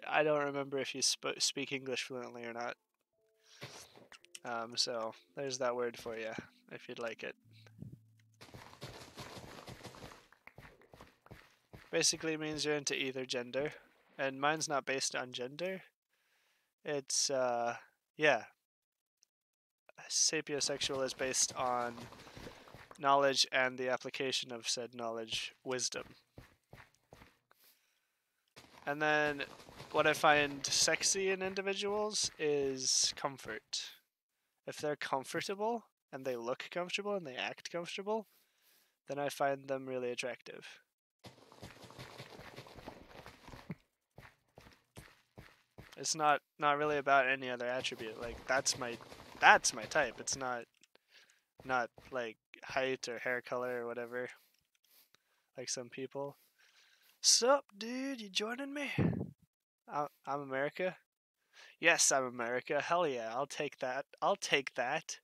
S1: I don't remember if you speak English fluently or not. So there's that word for you, if you'd like it. Basically means you're into either gender, and mine's not based on gender. It's, yeah. Sapiosexual is based on knowledge and the application of said knowledge, wisdom. And then what I find sexy in individuals is comfort. If they're comfortable and they look comfortable and they act comfortable, then I find them really attractive. It's not really about any other attribute. Like, that's my type. It's not like height or hair color or whatever. Like some people. Sup, dude? You joining me? I'm America. Yes, I'm America. Hell yeah, I'll take that. I'll take that.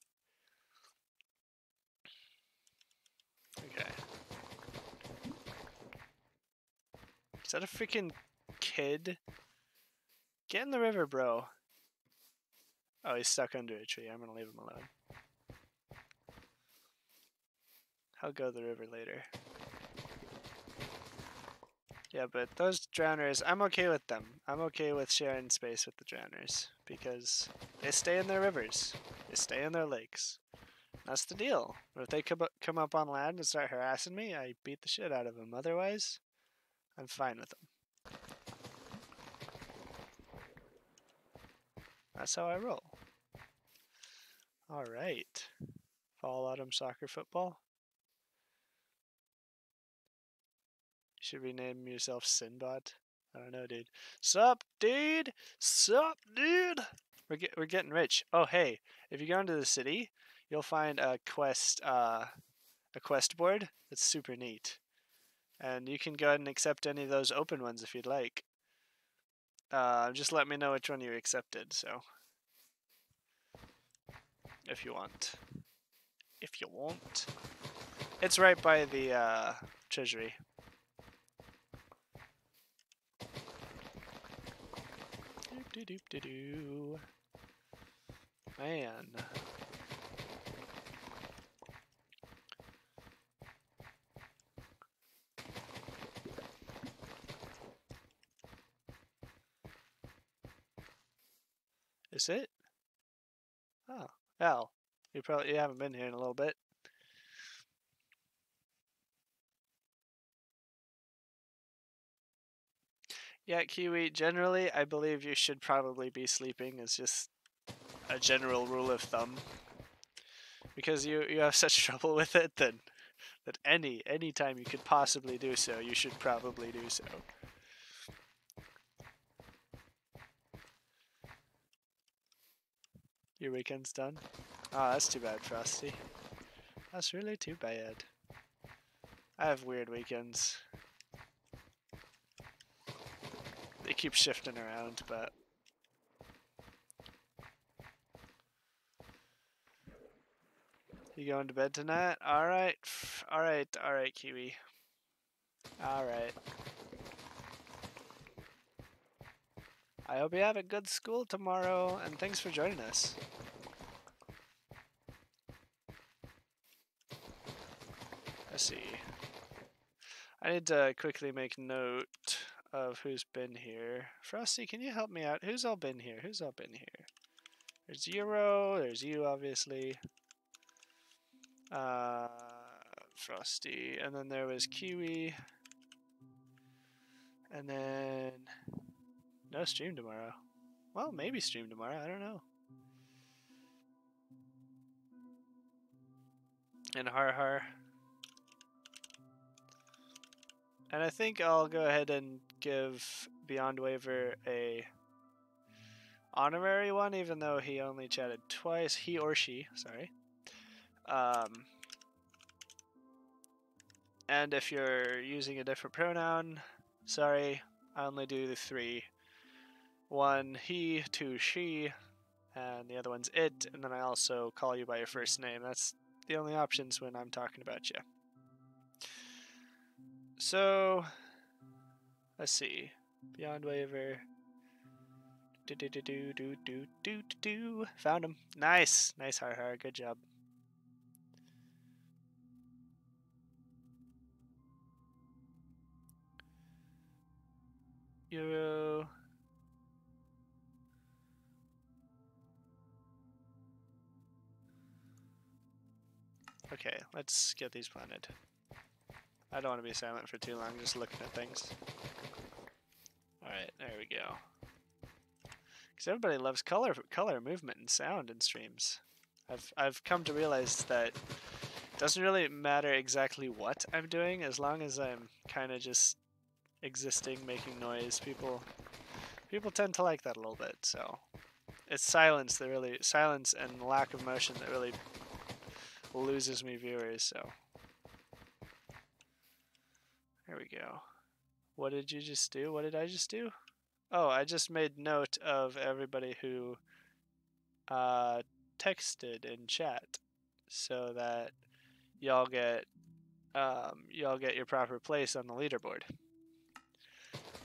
S1: Okay. Is that a freaking kid? Get in the river, bro. Oh, he's stuck under a tree. I'm gonna leave him alone. I'll go the river later. Yeah, but those drowners, I'm okay with them. I'm okay with sharing space with the drowners because they stay in their rivers. They stay in their lakes. That's the deal. But if they come up on land and start harassing me, I beat the shit out of them. Otherwise, I'm fine with them. That's how I roll. Alright. Fall Autumn Soccer Football. You should rename yourself Sinbad. I don't know, dude. Sup, dude? Sup, dude? We're getting rich. Oh, hey, if you go into the city, you'll find a quest board that's super neat. And you can go ahead and accept any of those open ones if you'd like. Just let me know which one you accepted, so. If you want. If you want. It's right by the treasury. Doop-de-doop-de-doo. Man. Is it? Oh. Hell. You haven't been here in a little bit. Yeah, Kiwi, generally I believe you should probably be sleeping is just a general rule of thumb. Because you have such trouble with it that any time you could possibly do so, you should probably do so. Your weekend's done? Oh, that's too bad, Frosty. That's really too bad. I have weird weekends. They keep shifting around, but... You going to bed tonight? Alright, Kiwi. Alright. I hope you have a good school tomorrow, and thanks for joining us. Let's see. I need to quickly make note of who's been here. Frosty, can you help me out? Who's all been here? Who's all been here? There's Euro, there's you, obviously. Frosty, and then there was Kiwi. And then... No stream tomorrow. Well, maybe stream tomorrow, I don't know. And Har Har. And I think I'll go ahead and give Beyond Waver a honorary one, even though he only chatted twice. He or she, sorry. And if you're using a different pronoun, sorry, I only do the 3. 1 he, 2 she, and the other one's it, and then I also call you by your first name. That's the only options when I'm talking about you. So, let's see. Beyond Waiver. Found him. Nice. Nice, Har. Good job. Euro. Okay, let's get these planted. I don't want to be silent for too long, just looking at things. Alright, there we go. Because everybody loves color, movement, and sound in streams. I've come to realize that it doesn't really matter exactly what I'm doing, as long as I'm kind of just existing, making noise. People tend to like that a little bit. So it's silence and lack of motion that really loses me viewers. So there we go. What did you just do? What did I just do? Oh, I just made note of everybody who texted in chat, so that y'all get your proper place on the leaderboard.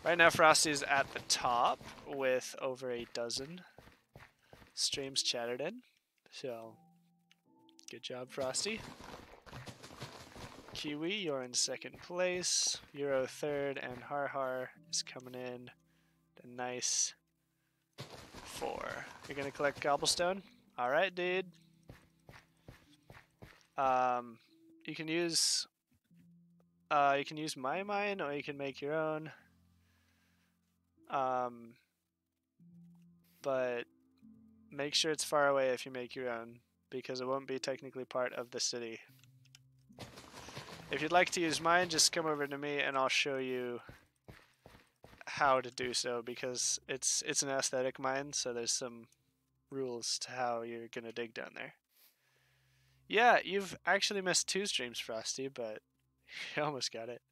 S1: Right now, Frosty's at the top with over a dozen streams chatted in. So, good job, Frosty. Kiwi, you're in 2nd place. Euro 3rd, and Har is coming in a nice 4. You're gonna collect cobblestone? Alright, dude. You can use my mine, or you can make your own. But make sure it's far away if you make your own, because it won't be technically part of the city. If you'd like to use mine, just come over to me and I'll show you how to do so, because it's an aesthetic mine, so there's some rules to how you're gonna dig down there. Yeah, you've actually missed 2 streams, Frosty, but you almost got it.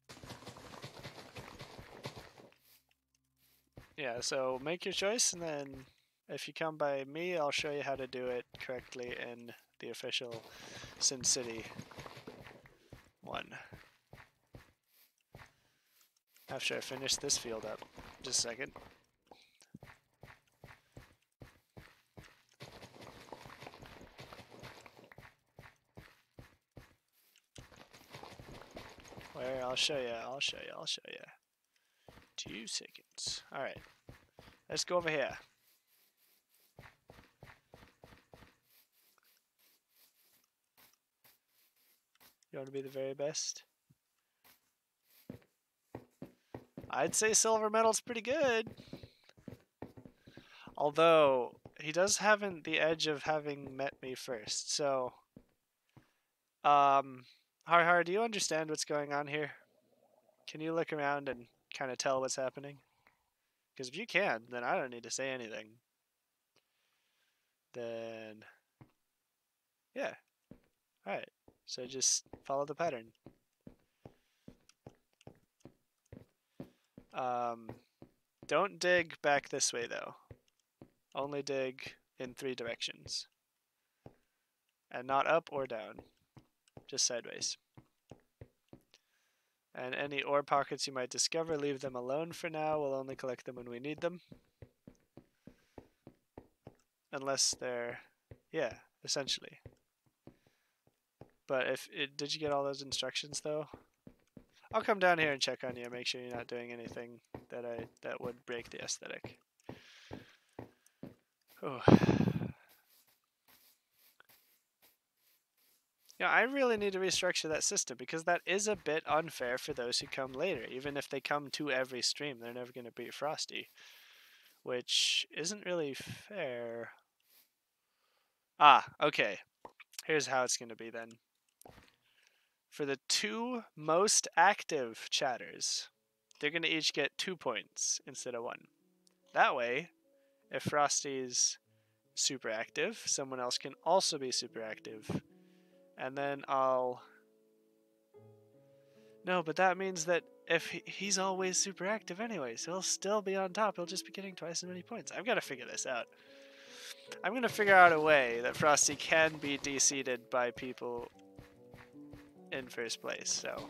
S1: Yeah, so make your choice, and then if you come by me, I'll show you how to do it correctly in the official SimCity one. After I finish this field up. Just a second. Where? I'll show you. 2 seconds. Alright. Let's go over here. You want to be the very best? I'd say silver medal's pretty good. Although, he does have the edge of having met me first, so... Har, do you understand what's going on here? Can you look around and kind of tell what's happening? Because if you can, then I don't need to say anything. Then... yeah. Alright, so just follow the pattern. Don't dig back this way, though. Only dig in 3 directions. And not up or down. Just sideways. And any ore pockets you might discover, leave them alone for now. We'll only collect them when we need them. Unless they're... yeah, essentially. But did you get all those instructions, though? I'll come down here and check on you, make sure you're not doing anything that would break the aesthetic. Oh. Yeah, I really need to restructure that system, because that is a bit unfair for those who come later. Even if they come to every stream, they're never going to beat Frosty. Which isn't really fair. Ah, okay. Here's how it's going to be then. For the 2 most active chatters, they're going to each get 2 points instead of 1. That way, If Frosty's super active, someone else can also be super active. And then I'll... No, but that means that if he's always super active anyway, so he'll still be on top. He'll just be getting twice as many points. I've got to figure this out. I'm going to figure out a way that Frosty can be de-seeded by people in first place, so...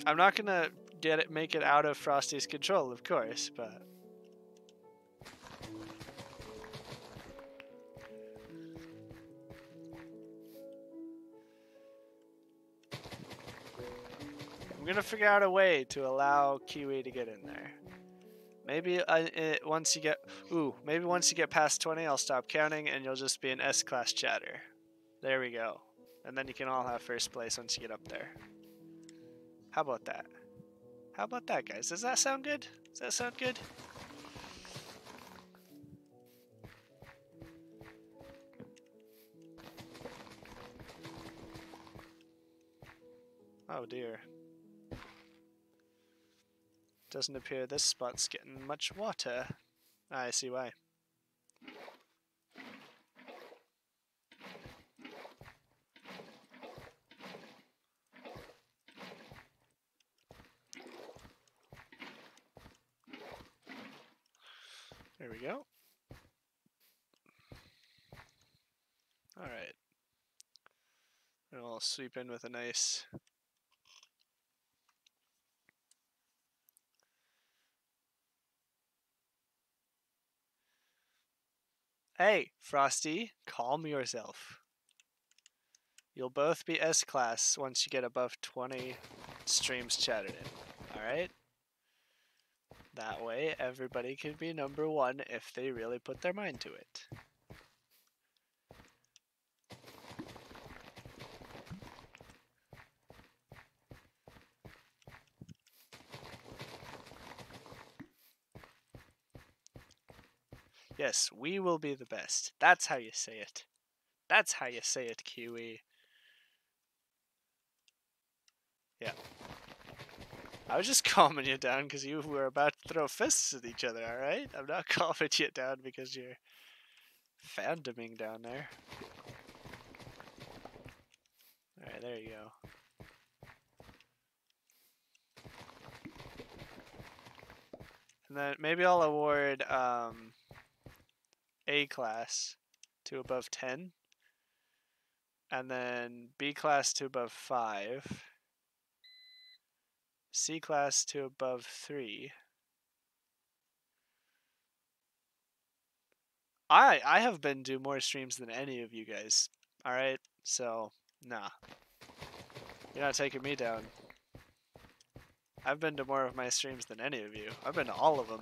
S1: I'm not going to make it out of Frosty's control, of course, but... I'm gonna figure out a way to allow Kiwi to get in there. Maybe once you get past 20, I'll stop counting and you'll just be an S-class chatter. There we go. And then you can all have first place once you get up there. How about that? How about that, guys? Does that sound good? Does that sound good? Oh dear. Doesn't appear this spot's getting much water. I see why. There we go. Alright. And I'll sweep in with a nice... Hey, Frosty, calm yourself. You'll both be S-class once you get above 20 streams chatted in, alright? That way, everybody can be number one if they really put their mind to it. Yes, we will be the best. That's how you say it. That's how you say it, Kiwi. Yeah. I was just calming you down because you were about to throw fists at each other, alright? I'm not calming you down because you're fandoming down there. Alright, there you go. And then maybe I'll award A class to above 10. And then B class to above 5. C class to above 3. I have been to more streams than any of you guys. Alright? So, nah. You're not taking me down. I've been to more of my streams than any of you. I've been to all of them.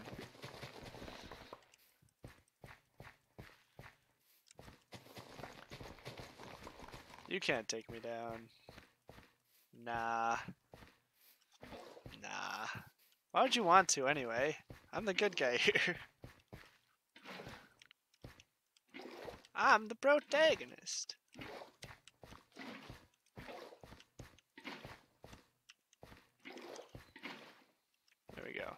S1: You can't take me down. Nah. Nah. Why would you want to, anyway? I'm the good guy here. I'm the protagonist. There we go.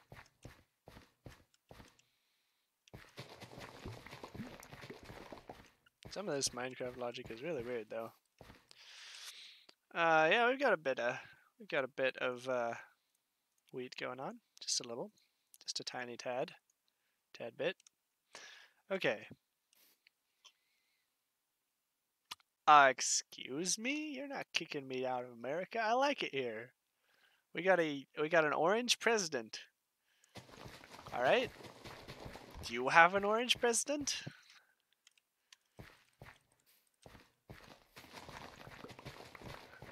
S1: Some of this Minecraft logic is really weird, though. Yeah, we've got a bit of wheat going on, just a little, just a tiny tad bit. Okay. Excuse me? You're not kicking me out of America. I like it here. We got an orange president. All right. Do you have an orange president?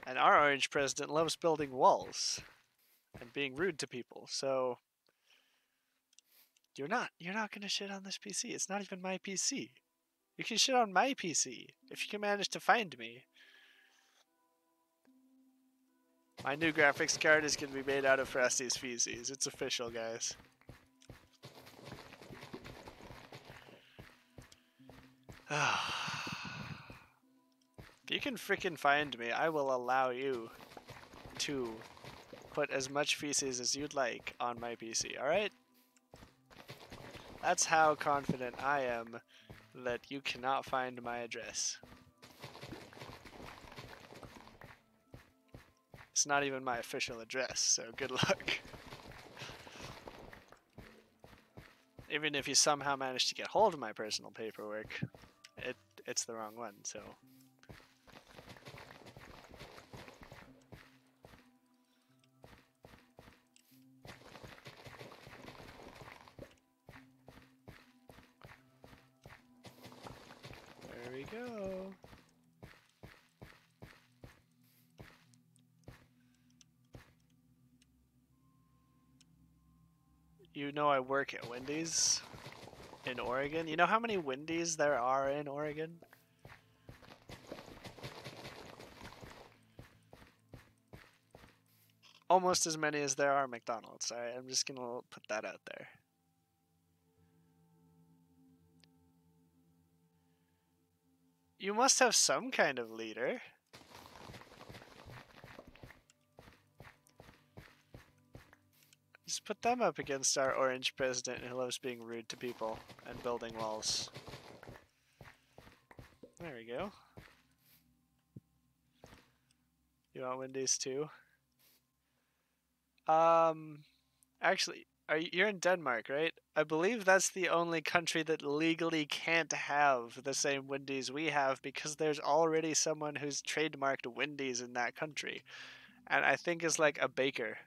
S1: And our orange president loves building walls and being rude to people. So you're not gonna shit on this PC. It's not even my PC. You can shit on my PC if you can manage to find me. My new graphics card is gonna be made out of Frosty's feces. It's official, guys. If you can freaking find me, I will allow you to put as much feces as you'd like on my PC, alright? That's how confident I am that you cannot find my address. It's not even my official address, so good luck. Even if you somehow manage to get hold of my personal paperwork, it's the wrong one, so... There we go. You know I work at Wendy's in Oregon. You know how many Wendy's there are in Oregon? Almost as many as there are McDonald's. Alright, I'm just gonna put that out there. You must have some kind of leader. Just put them up against our orange president who loves being rude to people and building walls. There we go. You want Wendy's too? Actually, you're in Denmark, right? I believe that's the only country that legally can't have the same Wendy's we have because there's already someone who's trademarked Wendy's in that country. And I think is like a baker.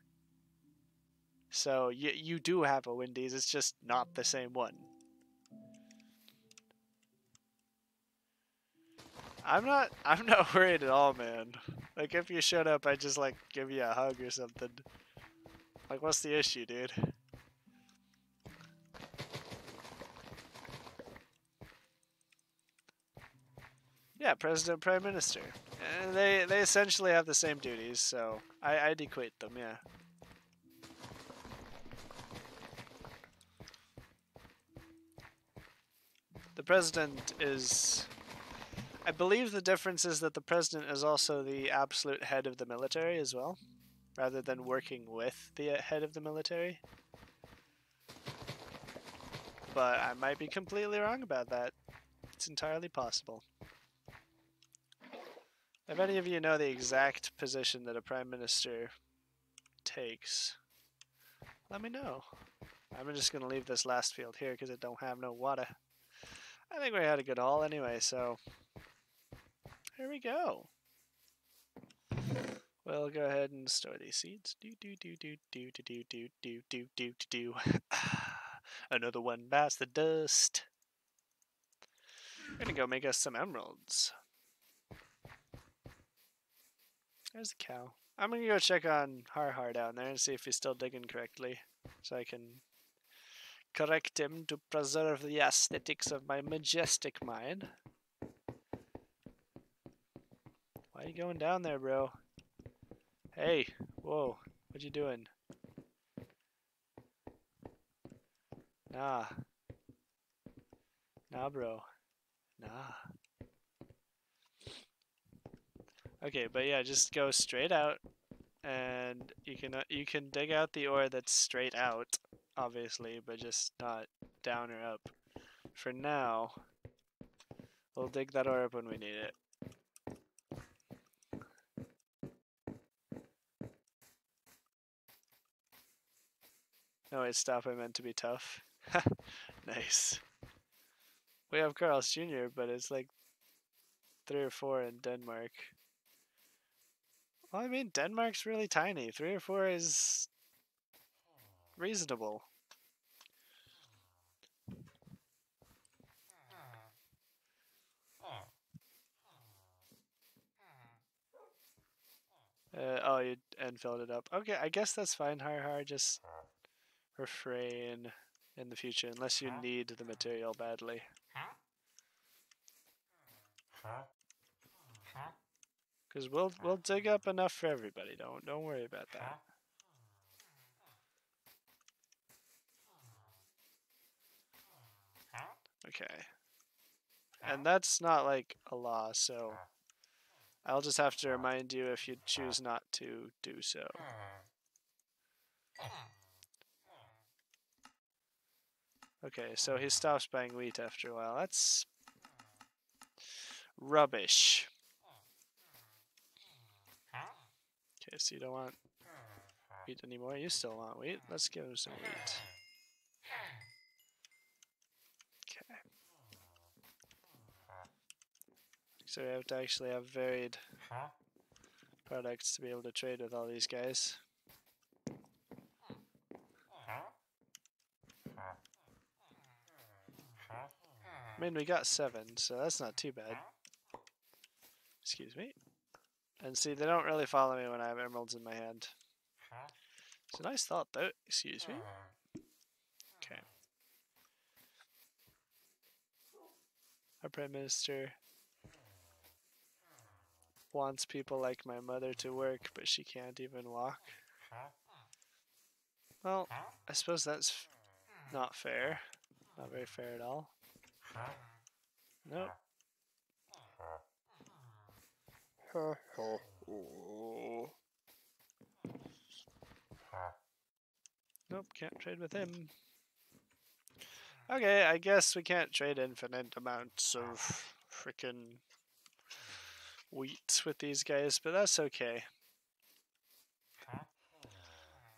S1: So you do have a Wendy's, it's just not the same one. I'm not worried at all, man. Like if you showed up, I'd just like give you a hug or something. Like what's the issue, dude? Yeah, President, Prime Minister. And they essentially have the same duties, so I'd equate them, yeah. The president is... I believe the difference is that the president is also the absolute head of the military as well, rather than working with the head of the military. But I might be completely wrong about that. It's entirely possible. If any of you know the exact position that a prime minister takes, let me know. I'm just going to leave this last field here because it don't have no water. I think we had a good haul anyway, so here we go. We'll go ahead and store these seeds. Do. Another one past the dust. We're gonna go make us some emeralds. There's a cow. I'm gonna go check on Har down there and see if he's still digging correctly, so I can correct him to preserve the aesthetics of my majestic mine. Why are you going down there, bro? Hey, whoa, what you doing? Nah. Nah, bro. Nah. Okay, but yeah, just go straight out, and you can dig out the ore that's straight out, obviously, but just not down or up. For now, we'll dig that ore up when we need it. No, wait, stop, I meant to be tough. Nice. We have Carl's Jr., but it's like 3 or 4 in Denmark. Well, I mean, Denmark's really tiny. 3 or 4 is reasonable. Oh, you filled it up. Okay, I guess that's fine, Har. Just refrain in the future, unless you need the material badly. Because we'll dig up enough for everybody. Don't worry about that. Okay. And that's not like a law, so I'll just have to remind you if you choose not to do so. Okay, so he stops buying wheat after a while. That's rubbish. Okay, so you don't want wheat anymore. You still want wheat. Let's give him some wheat. Okay. So we have to actually have varied products to be able to trade with all these guys. I mean, we got 7, so that's not too bad. Excuse me. And see, they don't really follow me when I have emeralds in my hand. It's a nice thought, though. Excuse me. Okay. Our Prime Minister wants people like my mother to work, but she can't even walk. Well, I suppose that's not fair. Not very fair at all. Nope. Nope, can't trade with him. Okay, I guess we can't trade infinite amounts of frickin' wheat with these guys, but that's okay.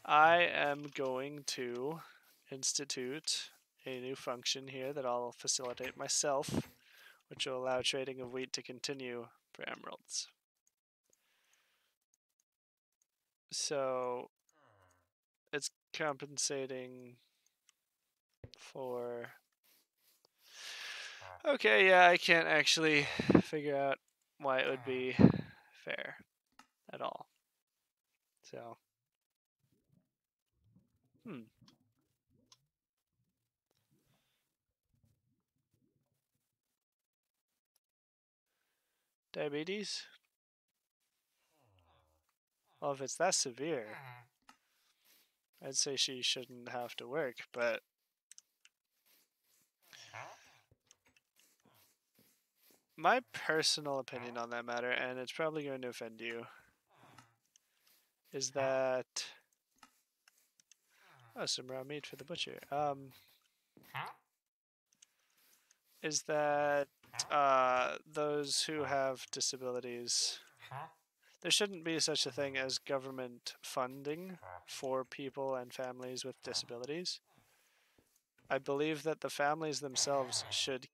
S1: I am going to institute a new function here that I'll facilitate myself, which will allow trading of wheat to continue for emeralds. So it's compensating for... Okay, yeah, I can't actually figure out why it would be fair at all. So, Diabetes? Well, if it's that severe, I'd say she shouldn't have to work, but... My personal opinion on that matter, and it's probably going to offend you, is that... Oh, some raw meat for the butcher. Is that those who have disabilities, there shouldn't be such a thing as government funding for people and families with disabilities. I believe that the families themselves should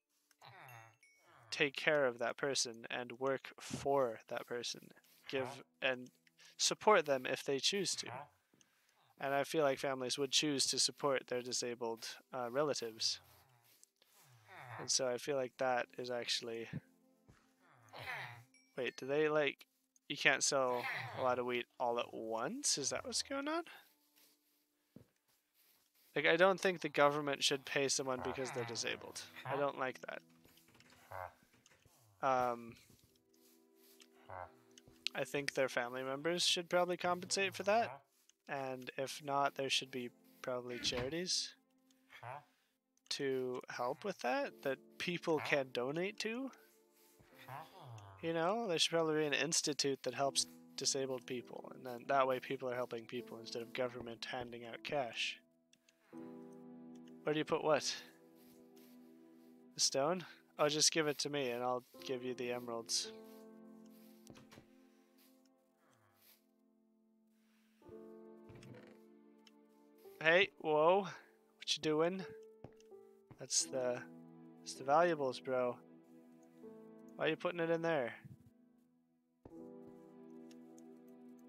S1: take care of that person and work for that person, give and support them if they choose to. And I feel like families would choose to support their disabled relatives. And so I feel like that is actually... Wait, do they like... You can't sell a lot of wheat all at once? Is that what's going on? Like, I don't think the government should pay someone because they're disabled. I don't like that. I think their family members should probably compensate for that. And if not, there should be probably charities to help with that people can donate to. You know, there should probably be an institute that helps disabled people, and then that way people are helping people instead of government handing out cash. Where do you put what? The stone? Oh, just give it to me and I'll give you the emeralds. Hey, whoa. What you doing? That's the valuables, bro. Why are you putting it in there?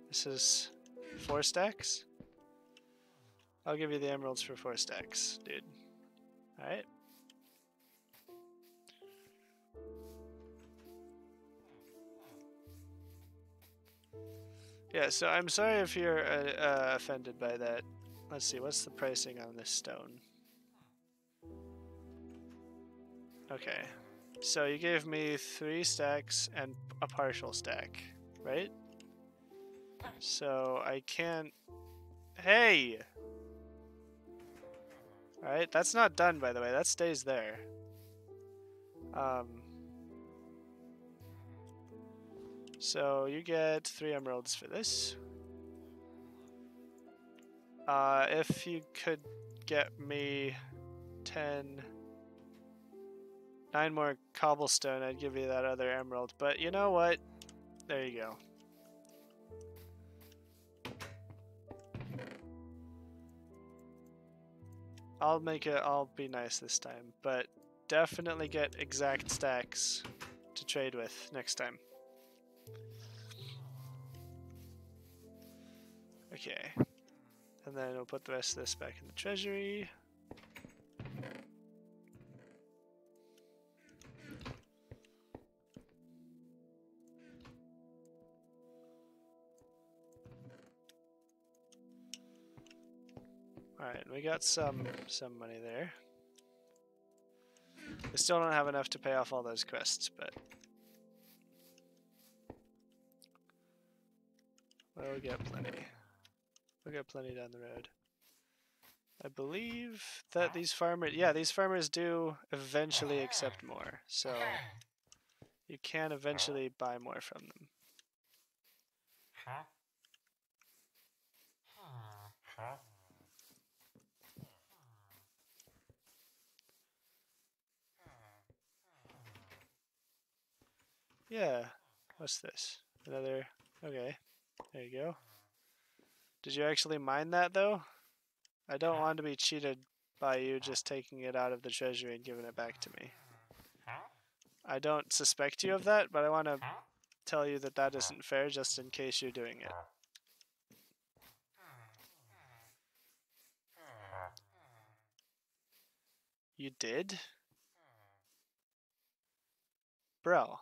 S1: This is 4 stacks? I'll give you the emeralds for 4 stacks, dude. Alright. Yeah, so I'm sorry if you're offended by that. Let's see, what's the pricing on this stone? Okay, so you gave me 3 stacks and a partial stack, right? So I can't... Hey! Alright, that's not done, by the way. That stays there. So you get 3 emeralds for this. If you could get me 9 more cobblestone, I'd give you that other emerald. But you know what? There you go. I'll be nice this time, but definitely get exact stacks to trade with next time. Okay. And then we'll put the rest of this back in the treasury. Alright, we got some money there. We still don't have enough to pay off all those quests, but we'll get plenty. We'll get plenty down the road. I believe that these farmers do eventually accept more, so you can eventually buy more from them. Yeah, what's this? Another, okay, there you go. Did you actually mine that though? I don't want to be cheated by you just taking it out of the treasury and giving it back to me. I don't suspect you of that, but I want to tell you that that isn't fair just in case you're doing it. You did? Bro,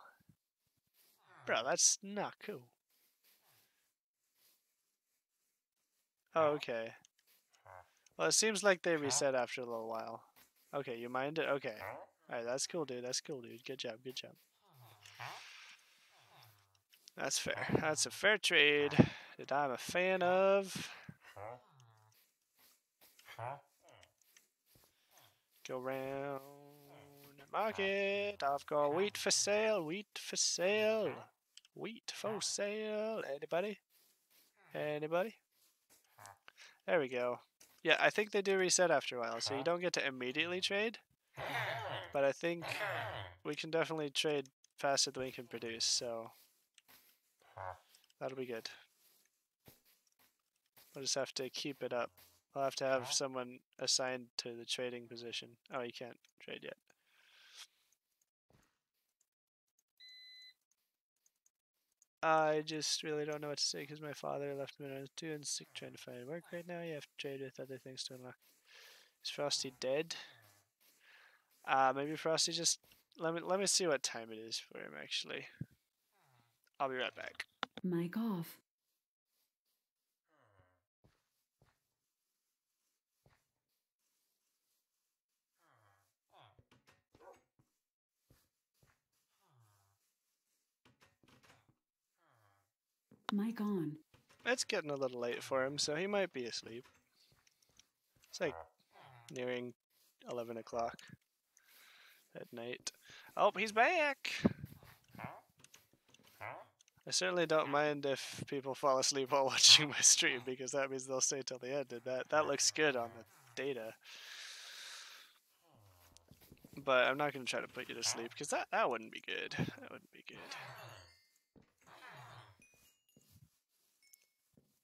S1: that's not cool. Oh, okay. Well, it seems like they reset after a little while. Okay, you mind it? Okay. Alright, that's cool, dude. That's cool, dude. Good job, good job. That's fair. That's a fair trade that I'm a fan of. Go round the market. I've got wheat for sale, wheat for sale, wheat for sale. Anybody? Anybody? There we go. Yeah, I think they do reset after a while, so you don't get to immediately trade. But I think we can definitely trade faster than we can produce, so that'll be good. We'll just have to keep it up. I'll have to have someone assigned to the trading position. Oh, you can't trade yet. I just really don't know what to say because my father left me when I was 2 and sick trying to find work right now. You have to trade with other things to unlock. Is Frosty dead? Maybe Frosty just... Let me see what time it is for him, actually. I'll be right back.
S3: Mic off. Mic on.
S1: It's getting a little late for him, so he might be asleep. It's like nearing 11 o'clock at night. Oh, he's back! I certainly don't mind if people fall asleep while watching my stream, because that means they'll stay till the end, and that looks good on the data. But I'm not going to try to put you to sleep, because that wouldn't be good. That wouldn't be good.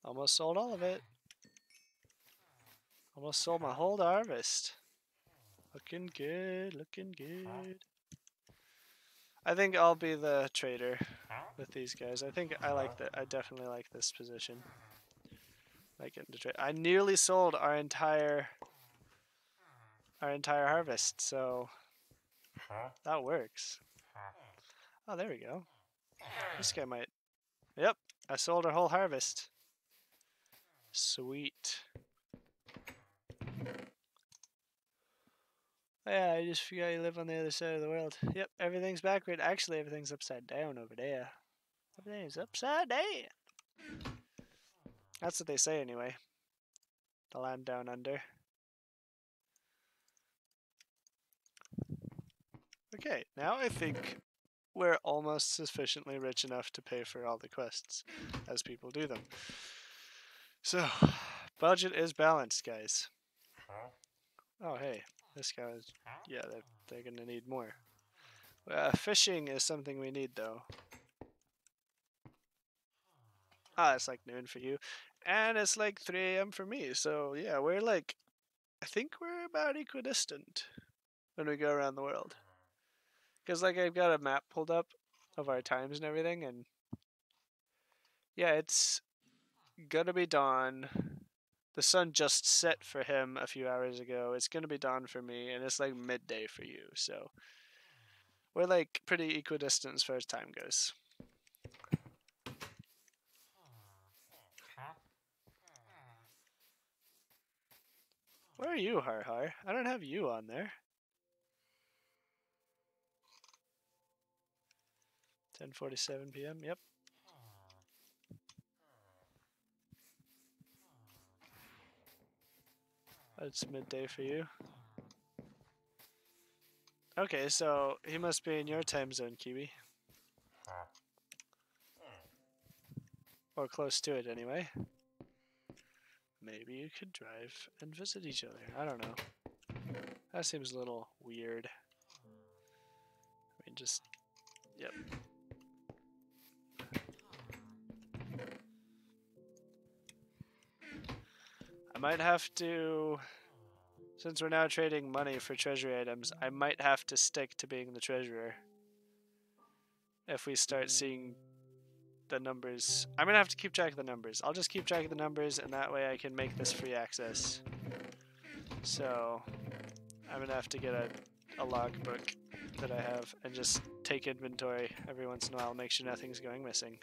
S1: Almost sold all of it. Almost sold my whole harvest. Looking good, looking good. I think I'll be the trader with these guys. I think I like that. I definitely like this position. Like getting to trade. I nearly sold our entire harvest, so that works. Oh, there we go. This guy might. Yep, I sold our whole harvest. Sweet. Yeah, I just forgot you live on the other side of the world. Yep, everything's backward. Actually, everything's upside down over there. Everything's upside down. That's what they say anyway. The land down under. Okay, now I think we're almost sufficiently rich enough to pay for all the quests as people do them. So, Budget is balanced, guys. Oh, hey. This guy is... Yeah, they're gonna need more. Fishing is something we need, though. Ah, it's like noon for you. And it's like 3 a.m. for me, so yeah, we're like... I think we're about equidistant when we go around the world. Because, like, I've got a map pulled up of our times and everything, and... Yeah, it's gonna be dawn. The sun just set for him a few hours ago. It's gonna be dawn for me, and it's like midday for you, so... We're like pretty equidistant as far as time goes. Where are you, Har Har? I don't have you on there. 10:47 p.m. Yep. That's midday for you. Okay, so he must be in your time zone, Kiwi. Or close to it, anyway. Maybe you could drive and visit each other. I don't know. That seems a little weird. I mean, just... Yep. I might have to... Since we're now trading money for treasury items, I might have to stick to being the treasurer. If we start seeing the numbers. I'm gonna have to keep track of the numbers. I'll just keep track of the numbers, and that way I can make this free access. So, I'm gonna have to get a logbook that I have and just take inventory every once in a while, make sure nothing's going missing.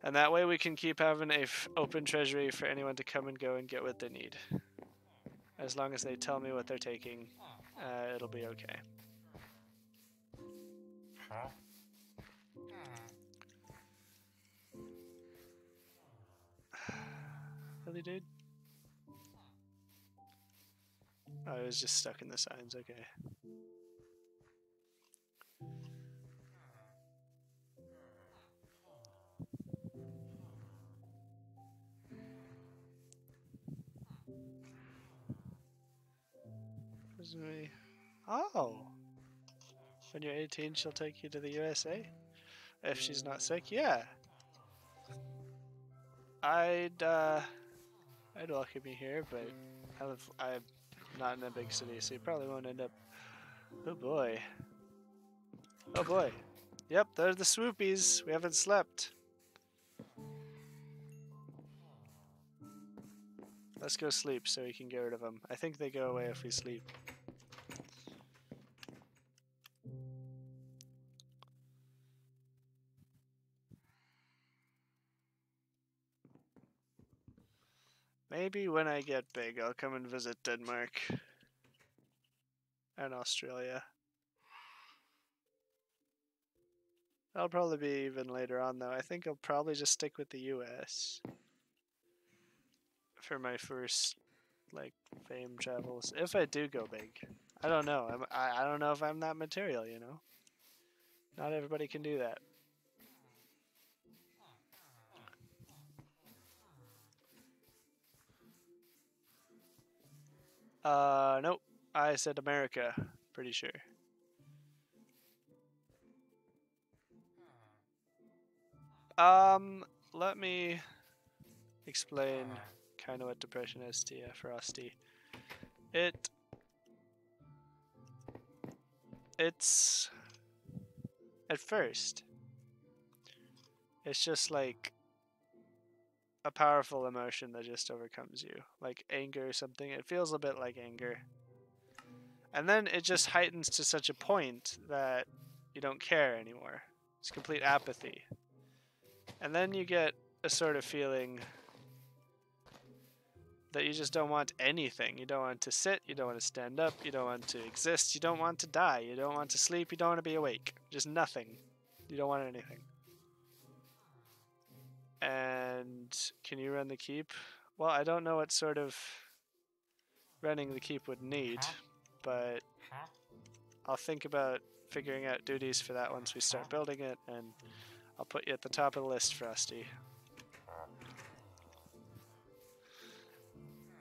S1: And that way we can keep having a open treasury for anyone to come and go and get what they need. As long as they tell me what they're taking, it'll be okay. Really, dude? Oh, I was just stuck in the signs, okay. Oh! When you're 18, she'll take you to the USA? If she's not sick, yeah. I'd welcome you here, but I'm not in a big city, so you probably won't end up... Oh boy. Oh boy. Yep, they're the swoopies. We haven't slept. Let's go sleep so we can get rid of them. I think they go away if we sleep. Maybe when I get big, I'll come and visit Denmark and Australia. That'll probably be even later on, though. I think I'll probably just stick with the US for my first, like, fame travels. If I do go big. I don't know. I don't know if I'm that material, you know? Not everybody can do that. Nope. I said America. Pretty sure. Let me explain kind of what depression is to you, Frosty. It's at first, it's just like a powerful emotion that just overcomes you, like anger or something. It feels a bit like anger. And then it just heightens to such a point that you don't care anymore. It's complete apathy. And then you get a sort of feeling that you just don't want anything. You don't want to sit, you don't want to stand up, you don't want to exist, you don't want to die, you don't want to sleep, you don't want to be awake. Just nothing. You don't want anything. And can you run the keep? Well, I don't know what sort of running the keep would need, but I'll think about figuring out duties for that once we start building it, and I'll put you at the top of the list, Frosty.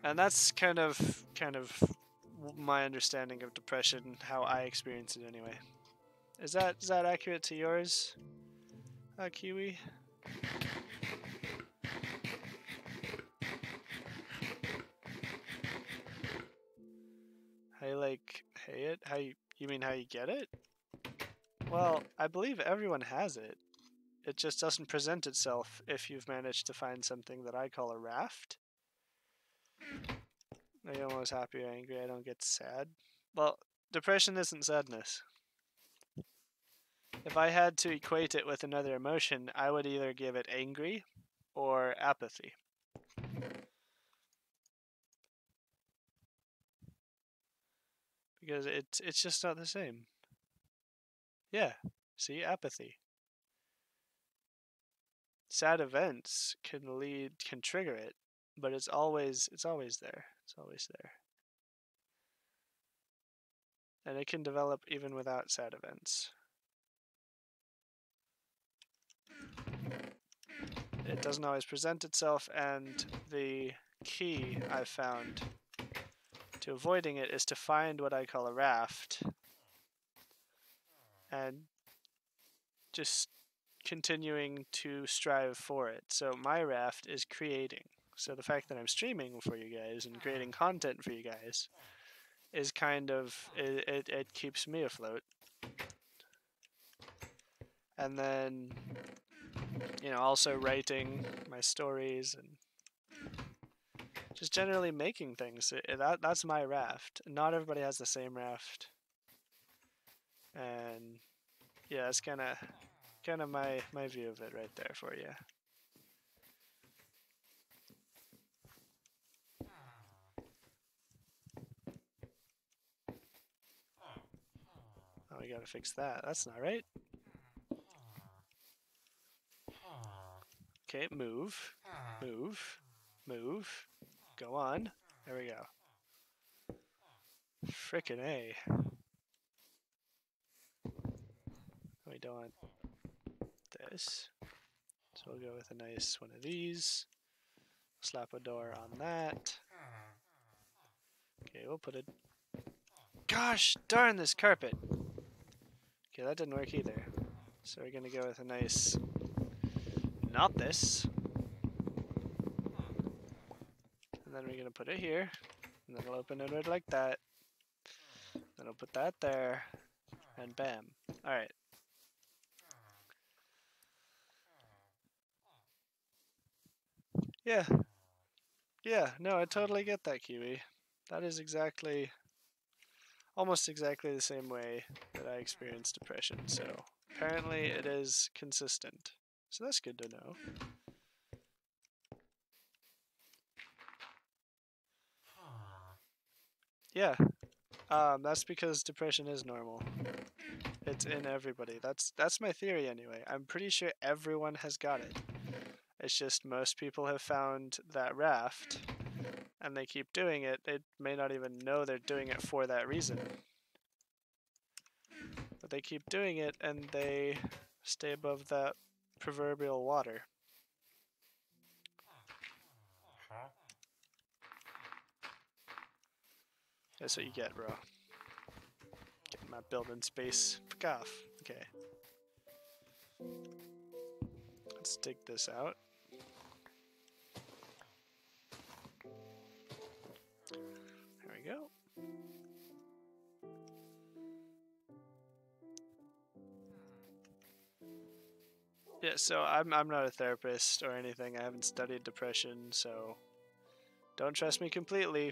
S1: And that's kind of my understanding of depression, how I experience it anyway. Is that accurate to yours, Kiwi? How you like hey it? How you mean how you get it? Well, I believe everyone has it. It just doesn't present itself if you've managed to find something that I call a raft. I'm always happy or angry, I don't get sad. Well, depression isn't sadness. If I had to equate it with another emotion, I would either give it angry or apathy. Because it's just not the same. Yeah, see, apathy. Sad events can trigger it, but it's always there. It's always there. And it can develop even without sad events. It doesn't always present itself, and the key I've found to avoiding it is to find what I call a raft and just continuing to strive for it. So my raft is creating. So the fact that I'm streaming for you guys and creating content for you guys is kind of, it keeps me afloat. And then, you know, also writing my stories and just generally making things. That's my raft. Not everybody has the same raft. And yeah, that's kind of my view of it right there for you. Oh, we gotta fix that. That's not right. Okay, move. Move. Move. Go on. There we go. Frickin' A. We don't want this. So we'll go with a nice one of these. Slap a door on that. Okay, we'll put it. Gosh darn this carpet! Okay, that didn't work either. So we're gonna go with a nice. Not this. And then we're gonna put it here. And then we'll open it like that. Then I'll put that there. And bam. Alright. Yeah. Yeah, no, I totally get that, Kiwi. That is exactly, almost exactly the same way that I experience depression, so apparently it is consistent. So that's good to know. Yeah, that's because depression is normal. It's in everybody. That's my theory anyway. I'm pretty sure everyone has got it. It's just most people have found that raft, and they keep doing it. They may not even know they're doing it for that reason. But they keep doing it, and they stay above that proverbial water. That's what you get, bro. Getting my building space. Fuck off. Okay. Let's dig this out. There we go. Yeah, so I'm not a therapist or anything. I haven't studied depression, so don't trust me completely.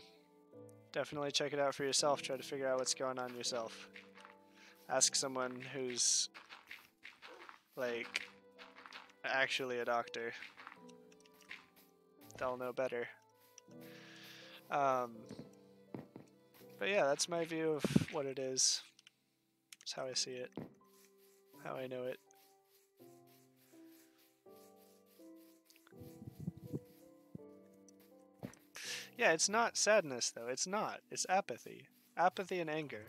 S1: Definitely check it out for yourself. Try to figure out what's going on yourself. Ask someone who's like actually a doctor. They'll know better. But yeah, that's my view of what it is. It's how I see it. How I know it. Yeah, it's not sadness, though. It's not. It's apathy. Apathy and anger.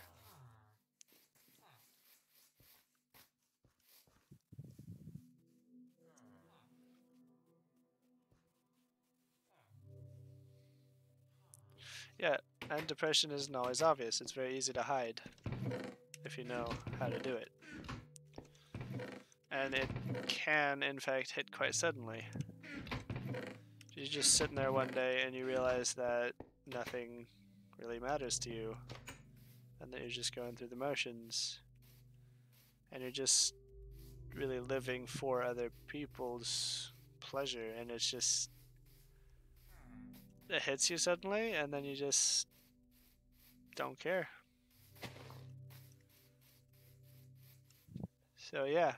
S1: Yeah, and depression isn't always obvious. It's very easy to hide if you know how to do it. And it can, in fact, hit quite suddenly. You're just sitting there one day and you realize that nothing really matters to you, and that you're just going through the motions, and you're just really living for other people's pleasure, and it's just, it hits you suddenly, and then you just don't care. So yeah,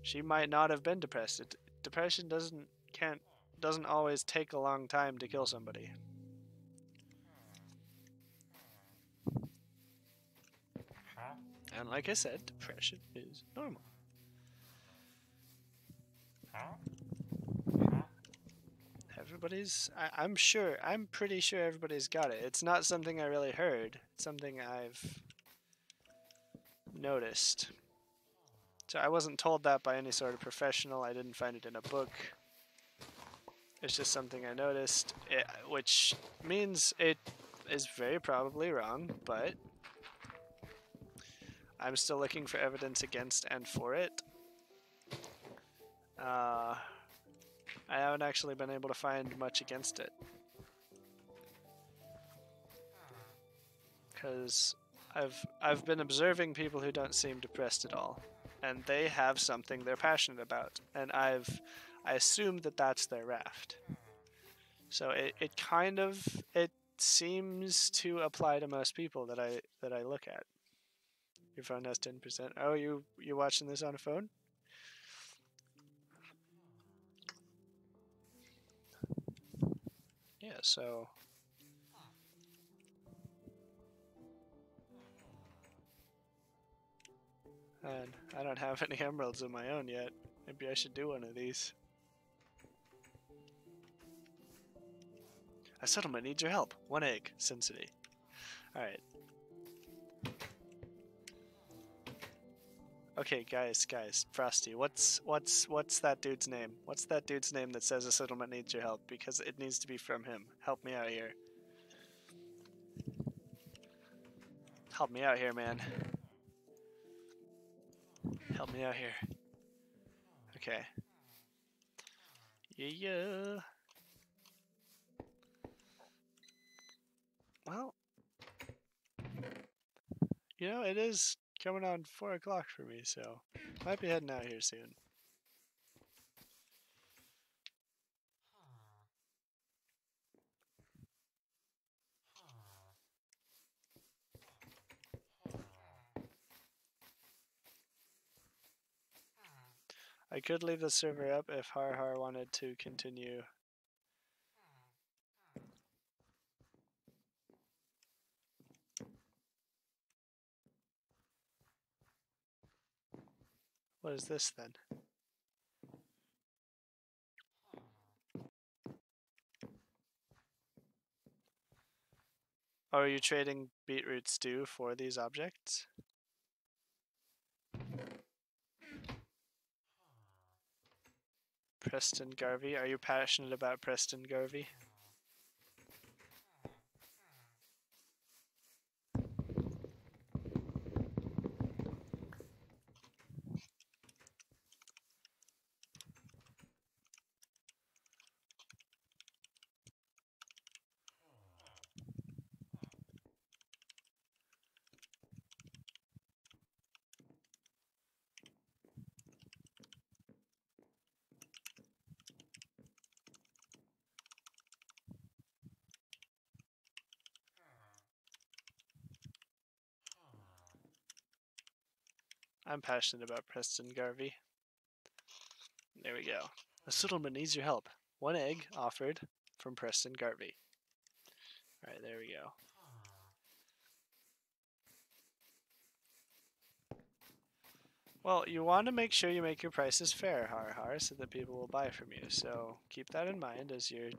S1: she might not have been depressed. Depression doesn't always take a long time to kill somebody. And like I said, depression is normal. I'm pretty sure everybody's got it. It's not something I really heard. It's something I've noticed. So I wasn't told that by any sort of professional. I didn't find it in a book. It's just something I noticed, which means it is very probably wrong, but I'm still looking for evidence against and for it. I haven't actually been able to find much against it. Because I've been observing people who don't seem depressed at all, and they have something they're passionate about, and I assume that that's their raft. So it seems to apply to most people that I look at. Your phone has 10%. Oh, you watching this on a phone? Yeah, so and I don't have any emeralds of my own yet. Maybe I should do one of these. A settlement needs your help. 1 egg, Sin City. Alright. Okay, guys, Frosty, what's that dude's name? What's that dude's name that says a settlement needs your help? Because it needs to be from him. Help me out here. Help me out here, man. Help me out here. Okay. Yeah. Well, you know, it is coming on 4 o'clock for me, so might be heading out here soon. I could leave the server up if Har wanted to continue. What is this then? Oh, are you trading beetroot stew for these objects? Preston Garvey, are you passionate about Preston Garvey? I'm passionate about Preston Garvey. There we go. A settlement needs your help. 1 egg offered from Preston Garvey. Alright, there we go. Well, you want to make sure you make your prices fair, Har, so that people will buy from you. So keep that in mind as you're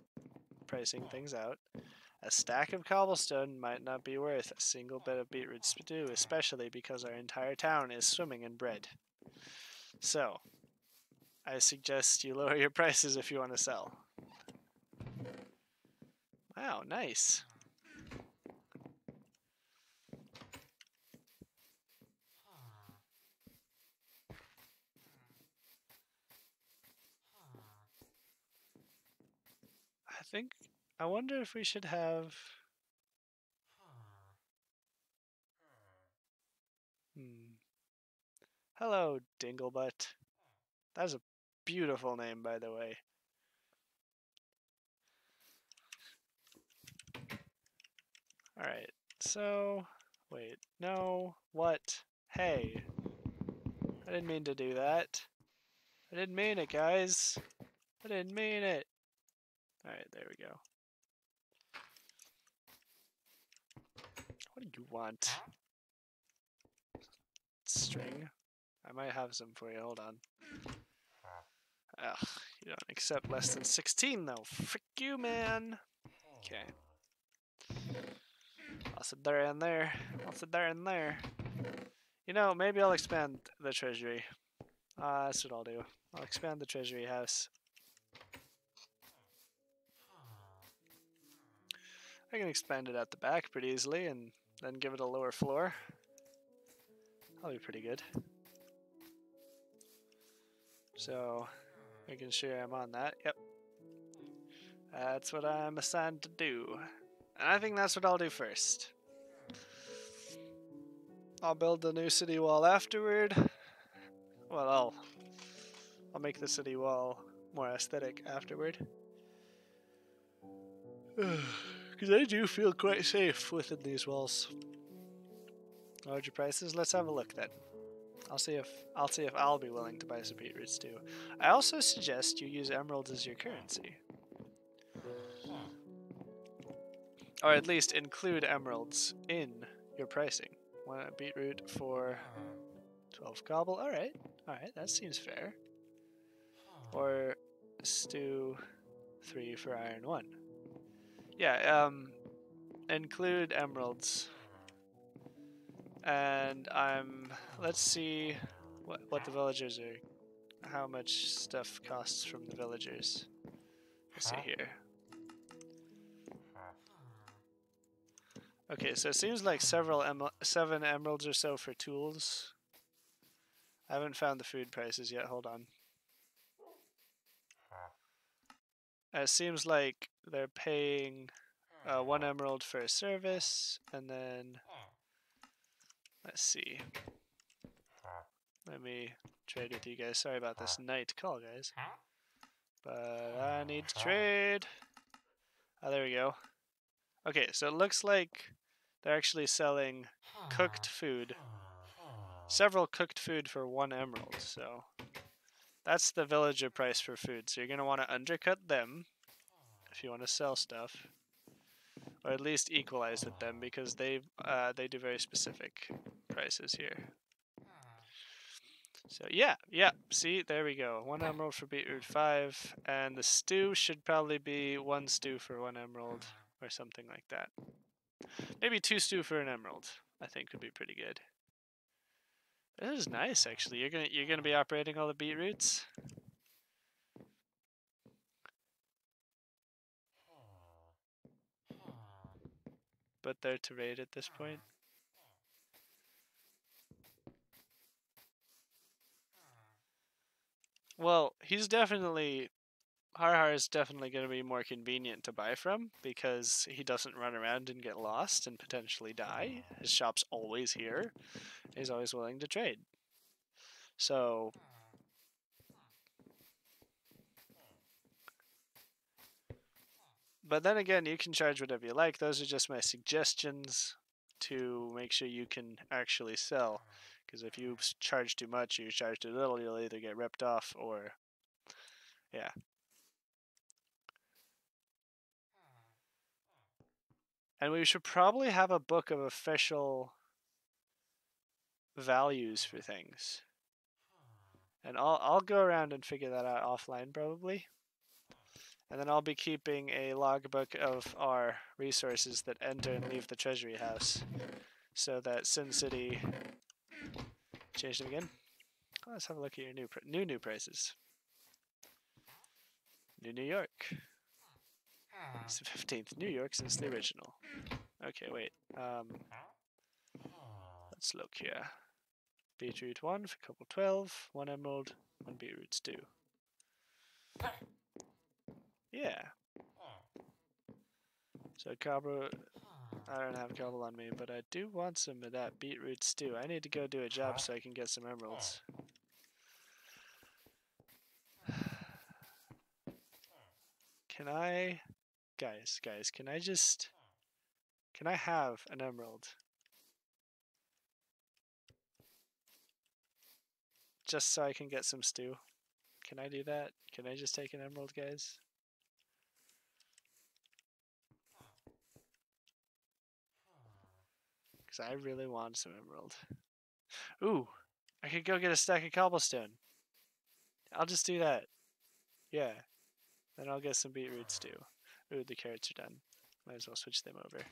S1: pricing things out. A stack of cobblestone might not be worth a single bit of beetroot stew, especially because our entire town is swimming in bread. So, I suggest you lower your prices if you want to sell. Wow, nice. I wonder if we should have... Hello, Dinglebutt. That's a beautiful name, by the way. Alright, so... Wait, no, what? Hey. I didn't mean to do that. I didn't mean it, guys. I didn't mean it. Alright, there we go. What do you want? String? I might have some for you, hold on. Ugh, you don't accept less than 16 though. Frick you, man. Okay. I'll sit there and there. I'll sit there and there. You know, maybe I'll expand the treasury. That's what I'll do. I'll expand the treasury house. I can expand it at the back pretty easily and then give it a lower floor. That'll be pretty good. So, making sure I'm on that. Yep. That's what I'm assigned to do. And I think that's what I'll do first. I'll build the new city wall afterward. Well, I'll make the city wall more aesthetic afterward. Because I do feel quite safe within these walls. Larger prices? Let's have a look then. I'll see if I'll be willing to buy some beetroots too. I also suggest you use emeralds as your currency. Or at least include emeralds in your pricing. 1 beetroot for 12 cobble. Alright, that seems fair. Or stew 3 for iron 1. Yeah, include emeralds. And let's see what the villagers are, how much stuff costs from the villagers. Let's see here. Okay, so it seems like 7 emeralds or so for tools. I haven't found the food prices yet, hold on. It seems like they're paying 1 emerald for a service, and then let's see. Let me trade with you guys. Sorry about this night call, guys. But I need to trade. Oh, there we go. Okay, so it looks like they're actually selling cooked food. Several cooked food for 1 emerald, so that's the villager price for food. So you're going to want to undercut them if you want to sell stuff. Or at least equalize with them, because they do very specific prices here. So yeah, see, there we go. 1 emerald for beetroot 5, and the stew should probably be 1 stew for 1 emerald, or something like that. Maybe 2 stew for an emerald, I think would be pretty good. This is nice, actually. You're gonna be operating all the beetroots. But they're to raid at this point. Well, Har is definitely going to be more convenient to buy from, because he doesn't run around and get lost and potentially die. His shop's always here. He's always willing to trade. So, but then again, you can charge whatever you like. Those are just my suggestions to make sure you can actually sell. Because if you charge too much or you charge too little, you'll either get ripped off or... yeah. And we should probably have a book of official values for things. And I'll go around and figure that out offline probably. And then I'll be keeping a logbook of our resources that enter and leave the treasury house, so that Sin City... change them again? Oh, let's have a look at your new prices. New York. It's the 15th New York since the original. Okay, wait. Let's look here. Beetroot 1 for couple 12, 1 emerald, 1 beetroot stew. Yeah. So cobble, I don't have cobble on me, but I do want some of that beetroot stew. I need to go do a job so I can get some emeralds. Can I, guys, can I have an emerald? Just so I can get some stew. Can I do that? Can I just take an emerald, guys? Because I really want some emerald. Ooh, I could go get a stack of cobblestone. I'll just do that. Yeah. Then I'll get some beetroot stew. Ooh, the carrots are done. Might as well switch them over.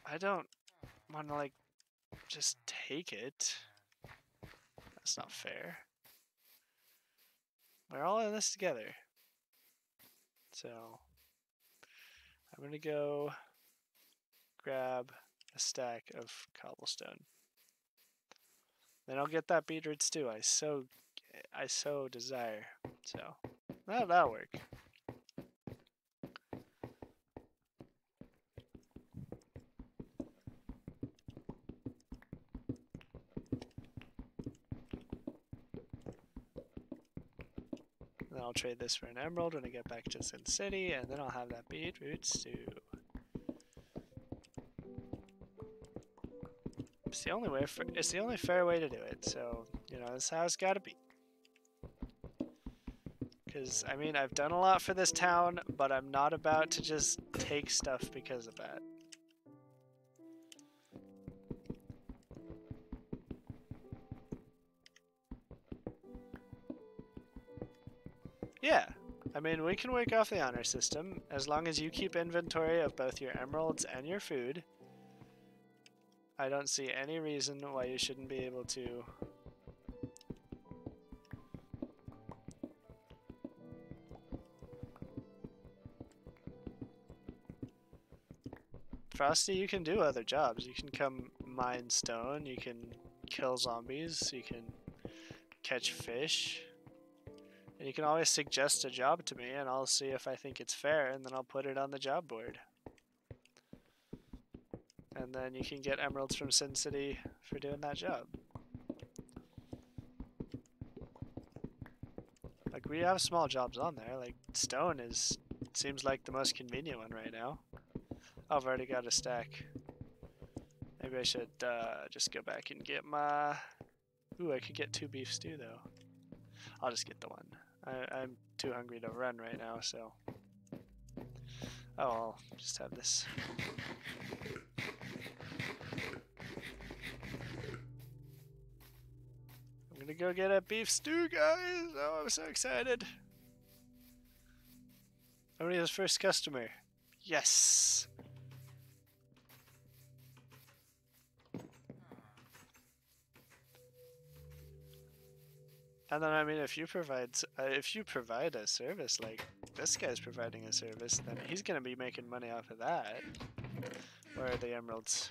S1: I don't want to, like, just take it. That's not fair. We're all in this together. So, I'm going to go grab a stack of cobblestone. Then I'll get that beetroot stew I so desire. So, that'll work. Then I'll trade this for an emerald when I get back to Sin City, and then I'll have that beetroot stew. It's the only way. It's the only fair way to do it. So this is how it's got to be. Because I mean, I've done a lot for this town, but I'm not about to just take stuff because of that. Yeah, I mean, we can work off the honor system as long as you keep inventory of both your emeralds and your food. I don't see any reason why you shouldn't be able to. Frosty, you can do other jobs. You can come mine stone, you can kill zombies, you can catch fish. And you can always suggest a job to me, and I'll see if I think it's fair, and then I'll put it on the job board. And then you can get emeralds from Sin City for doing that job. Like, we have small jobs on there. Like, stone seems like the most convenient one right now. Oh, I've already got a stack. Maybe I should just go back and get my... Ooh, I could get 2 beef stew, though. I'll just get the one. I'm too hungry to run right now, so... Oh, I'll just have this. I'm gonna go get a beef stew, guys! Oh, I'm so excited! Somebody's first customer. Yes! And then, I mean, if you provide a service like this guy's providing a service, then he's gonna be making money off of that. Where are the emeralds?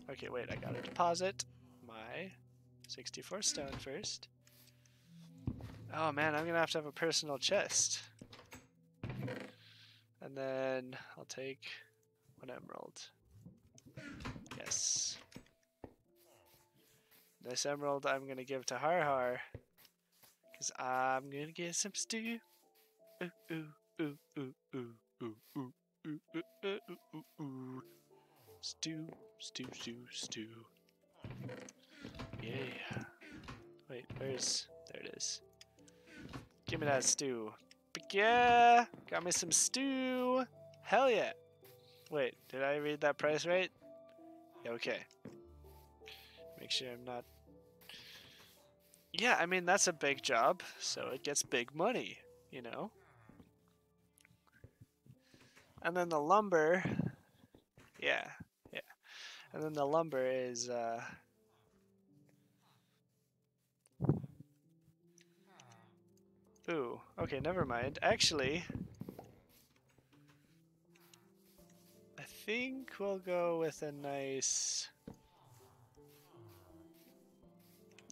S1: Okay, wait, I gotta deposit my 64 stone first. Oh man, I'm gonna have to have a personal chest. And then I'll take 1 emerald. Yes. This emerald I'm gonna give to Har. Because I'm gonna get some stew. Ooh, ooh, ooh, ooh, ooh, ooh, ooh, ooh, ooh, ooh, ooh, ooh. Stew. Yeah. Wait, there it is. Give me that stew. But yeah, got me some stew. Hell yeah. Wait, did I read that price right? Okay. Make sure I'm not... Yeah, I mean, that's a big job, so it gets big money, you know? And then the lumber... Yeah. And then the lumber is, Ooh, okay, never mind. Actually, think we'll go with a nice...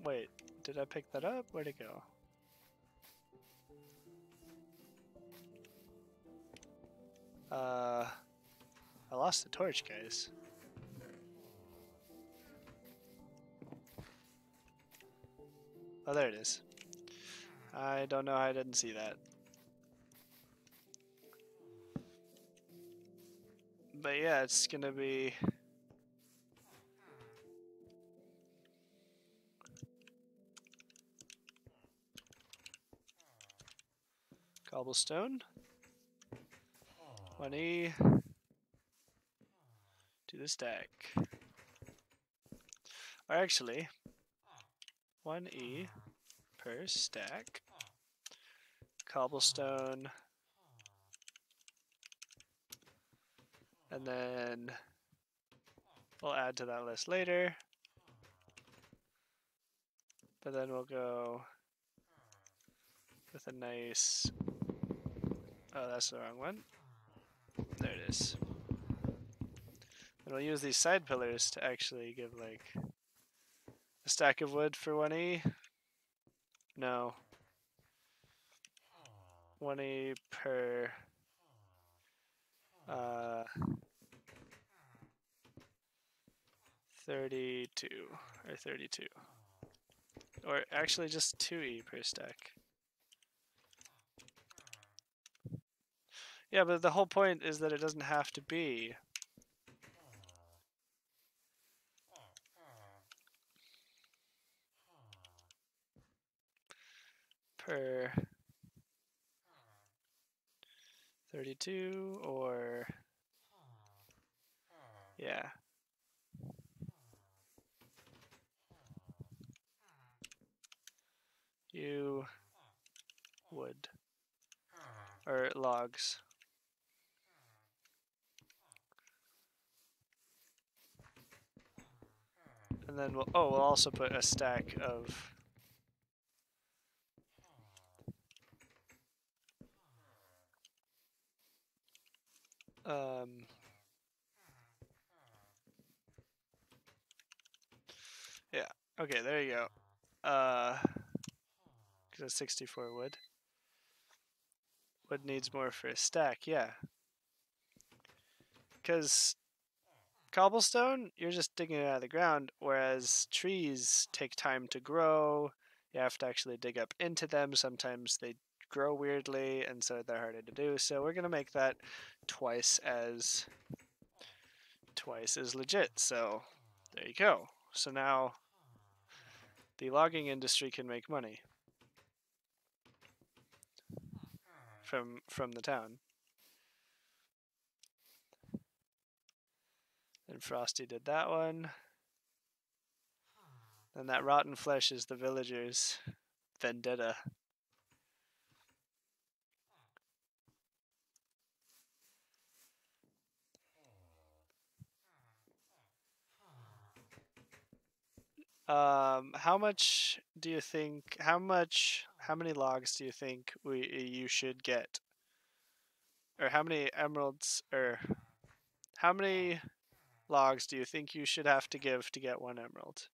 S1: Wait, did I pick that up? Where'd it go? I lost the torch, guys. Oh, there it is. I don't know how I didn't see that. But yeah, it's gonna be... Cobblestone. 1E. To the stack. Or actually, 1E per stack. Cobblestone. And then we'll add to that list later. But then we'll go with a nice... Oh, that's the wrong one. There it is. And we'll use these side pillars to actually give like a stack of wood for 1E. No. 1E per 32 or 32. Or actually just 2E per stack. Yeah, but the whole point is that it doesn't have to be per 32 or yeah. You wood or logs. And then we'll also put a stack of yeah, okay, there you go. 'Cause it's 64 wood. Wood needs more for a stack, yeah. Because cobblestone, you're just digging it out of the ground, whereas trees take time to grow. You have to actually dig up into them. Sometimes they grow weirdly, and so they're harder to do. So we're gonna make that twice as legit. So there you go. So now the logging industry can make money from the town. And Frosty did that one. And that rotten flesh is the villagers' vendetta. How much do you think? How many logs do you think you should get? Or how many emeralds? Or how many logs do you think you should have to give to get 1 emerald?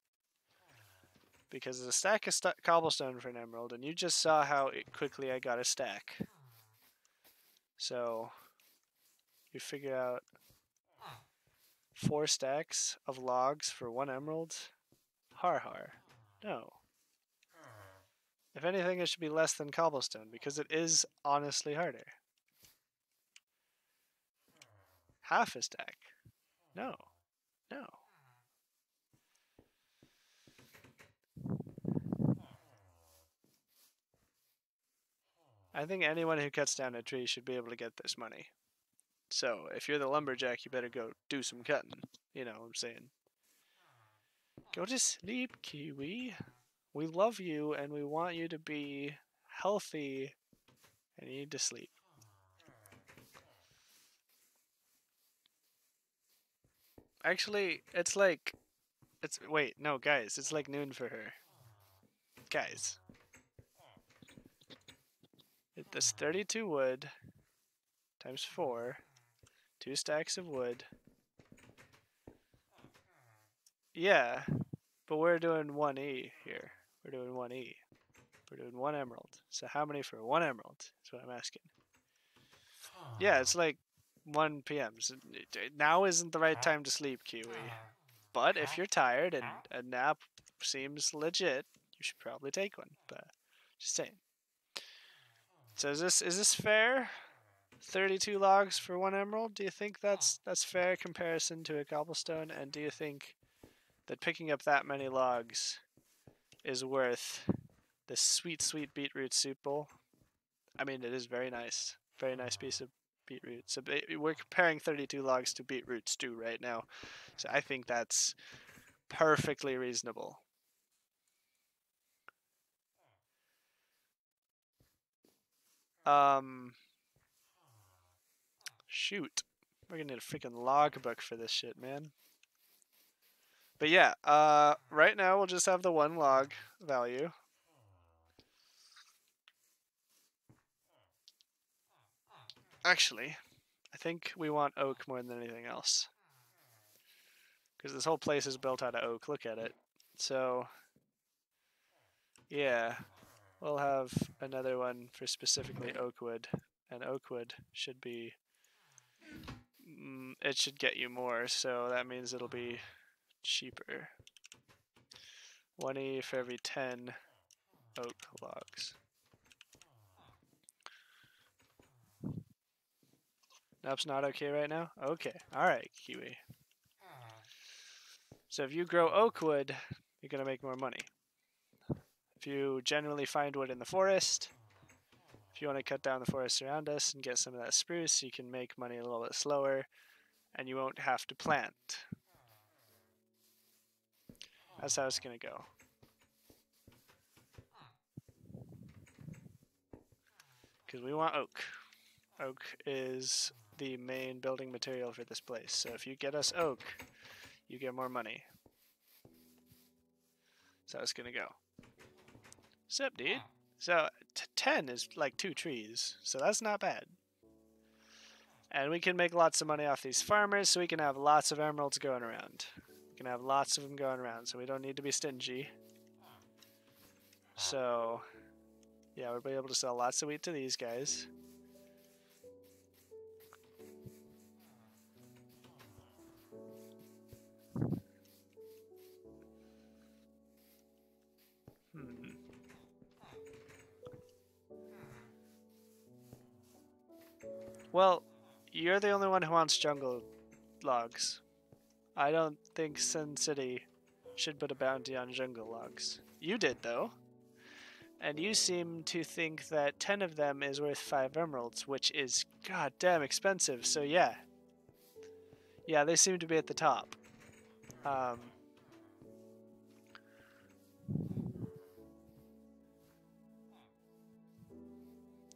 S1: Because there's a stack of cobblestone for an emerald, and you just saw how quickly I got a stack. So you figure out 4 stacks of logs for 1 emerald. Har har. No. If anything, it should be less than cobblestone, because it is honestly harder. Half a stack. No. No. I think anyone who cuts down a tree should be able to get this money. So, if you're the lumberjack, you better go do some cutting. You know what I'm saying. Go to sleep, Kiwi. We love you, and we want you to be healthy, and you need to sleep. Actually, wait, no, guys, it's like noon for her. Guys. This 32 wood times 4, 2 stacks of wood Yeah, but we're doing 1E here. We're doing 1E. We're doing 1 emerald. So how many for 1 emerald? That's what I'm asking. Yeah, it's like 1 p.m. So now isn't the right time to sleep, Kiwi. But if you're tired and a nap seems legit, you should probably take one. But just saying. So is this fair? 32 logs for 1 emerald? Do you think that's fair comparison to a cobblestone? And do you think that picking up that many logs is worth this sweet, sweet beetroot soup bowl? I mean, it is very nice. Very nice piece of beetroot. So we're comparing 32 logs to beetroot stew right now. So I think that's perfectly reasonable. Shoot. We're gonna need a freaking logbook for this shit, man. But yeah, right now we'll just have the 1 log value. Actually, I think we want oak more than anything else. Because this whole place is built out of oak. Look at it. So, yeah, we'll have another one for specifically oak wood. And oak wood should be... it should get you more, so that means it'll be cheaper. 1E for every 10 oak logs. Nope's not okay right now? Okay. Alright, Kiwi. So if you grow oak wood, you're going to make more money. If you generally find wood in the forest, if you want to cut down the forest around us and get some of that spruce, you can make money a little bit slower, and you won't have to plant. That's how it's going to go. Because we want oak. Oak is the main building material for this place. So if you get us oak, you get more money. So it's going to go. Sup, dude? So 10 is like 2 trees. So that's not bad. And we can make lots of money off these farmers, so we can have lots of emeralds going around. We can have lots of them going around, so we don't need to be stingy. So, yeah, we'll be able to sell lots of wheat to these guys. Well, you're the only one who wants jungle logs. I don't think Sin City should put a bounty on jungle logs. You did, though. And you seem to think that 10 of them is worth 5 emeralds, which is goddamn expensive, so yeah. Yeah, they seem to be at the top.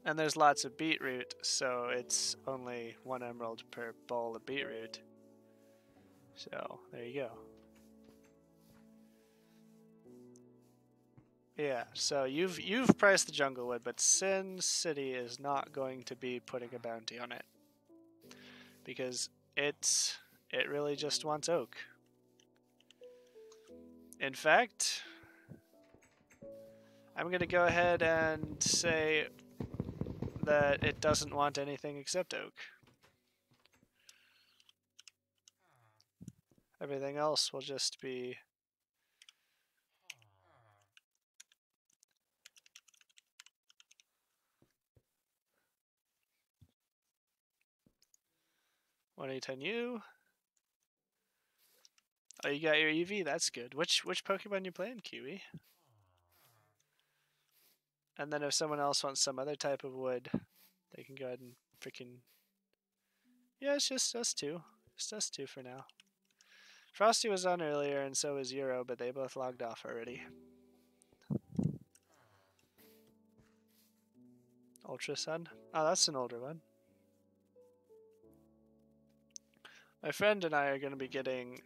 S1: And there's lots of beetroot, so it's only 1 emerald per bowl of beetroot. So, there you go. Yeah, so you've priced the jungle wood, but Sin City is not going to be putting a bounty on it. Because it really just wants oak. In fact, I'm going to go ahead and say that it doesn't want anything except oak. Everything else will just be... $1,810U. Oh, you got your EV? That's good. Which Pokemon you playing, Kiwi? And then if someone else wants some other type of wood, they can go ahead and freaking... Yeah, it's just us two. Just us two for now. Frosty was on earlier, and so was Euro, but they both logged off already. Ultra Sun? Oh, that's an older one. My friend and I are going to be getting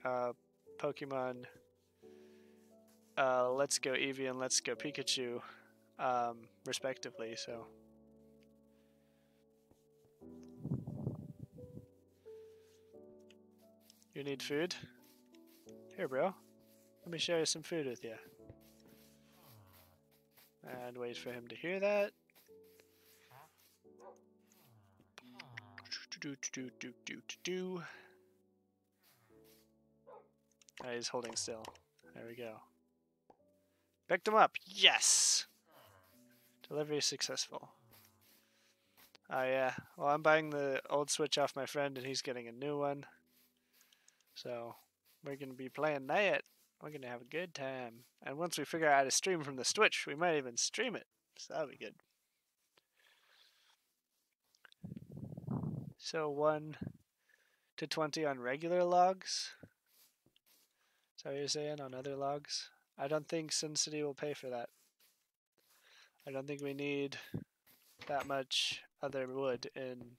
S1: Pokemon Let's Go Eevee and Let's Go Pikachu, respectively, so... You need food? Here, bro. Let me share some food with you. And wait for him to hear that. Oh, he's holding still. There we go. Picked him up. Yes! Delivery successful. Oh yeah. Well, I'm buying the old Switch off my friend and he's getting a new one. So, we're going to be playing that. We're going to have a good time. And once we figure out how to stream from the Switch, we might even stream it. So that'll be good. So 1 to 20 on regular logs? Is that what you're saying? On other logs? I don't think Sin City will pay for that. I don't think we need that much other wood in.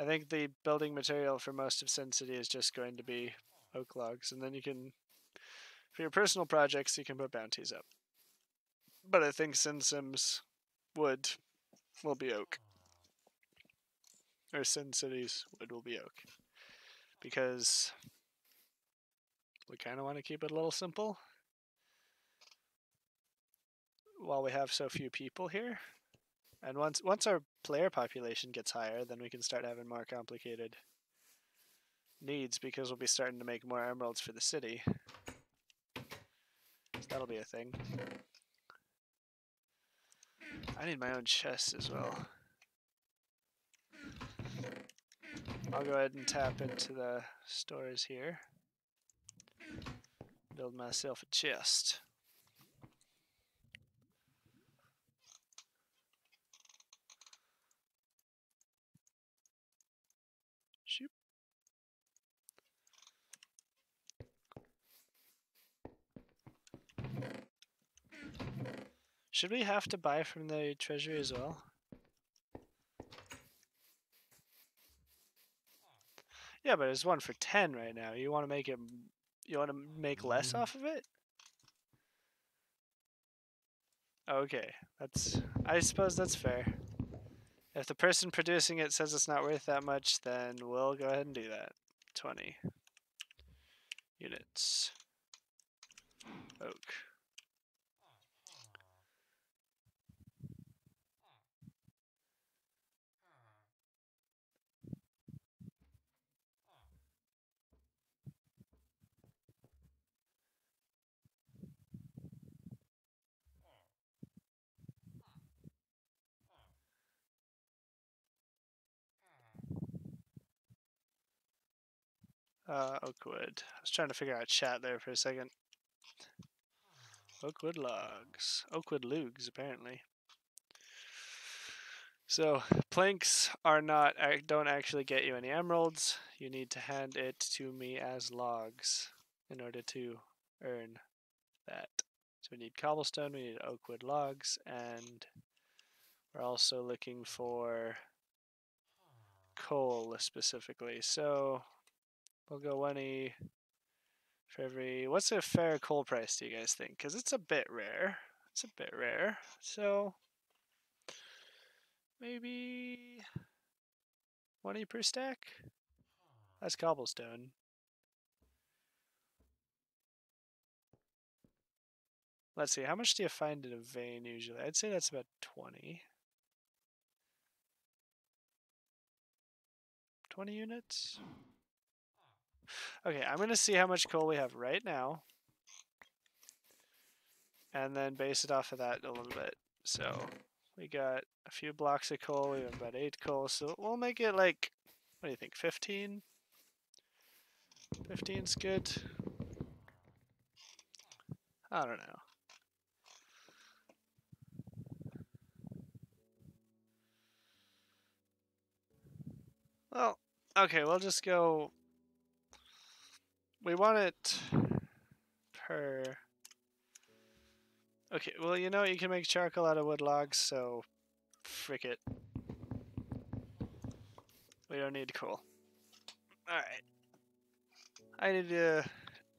S1: I think the building material for most of Sin City is just going to be oak logs, and then you can, for your personal projects, you can put bounties up. But I think SinSim's wood will be oak. Or Sin City's wood will be oak. Because we kind of want to keep it a little simple while we have so few people here. And once our player population gets higher, then we can start having more complicated needs because we'll be starting to make more emeralds for the city. So that'll be a thing. I need my own chest as well. I'll go ahead and tap into the stores here. Build myself a chest. Shoop. Should we have to buy from the treasury as well? Yeah, but it's 1 for 10 right now. You want to make it? You want to make less off of it? Okay, I suppose that's fair. If the person producing it says it's not worth that much, then we'll go ahead and do that. 20 units. Oak. Oakwood. I was trying to figure out chat there for a second. Oakwood logs. Oakwood lugs, apparently. So, planks are not, don't actually get you any emeralds. You need to hand it to me as logs in order to earn that. So we need cobblestone, we need oakwood logs, and we're also looking for coal specifically. So we'll go 1E for every. What's a fair coal price, do you guys think? Because it's a bit rare. It's a bit rare. So maybe 1E per stack? That's cobblestone. Let's see, how much do you find in a vein usually? I'd say that's about 20. 20 units? Okay, I'm going to see how much coal we have right now. And then base it off of that a little bit. So, we got a few blocks of coal, we have about 8 coal, so we'll make it like, what do you think, 15? 15's good? I don't know. Well, okay, we'll just go. We want it per. Okay, well, you know, you can make charcoal out of wood logs, so frick it. We don't need coal. Alright. I need to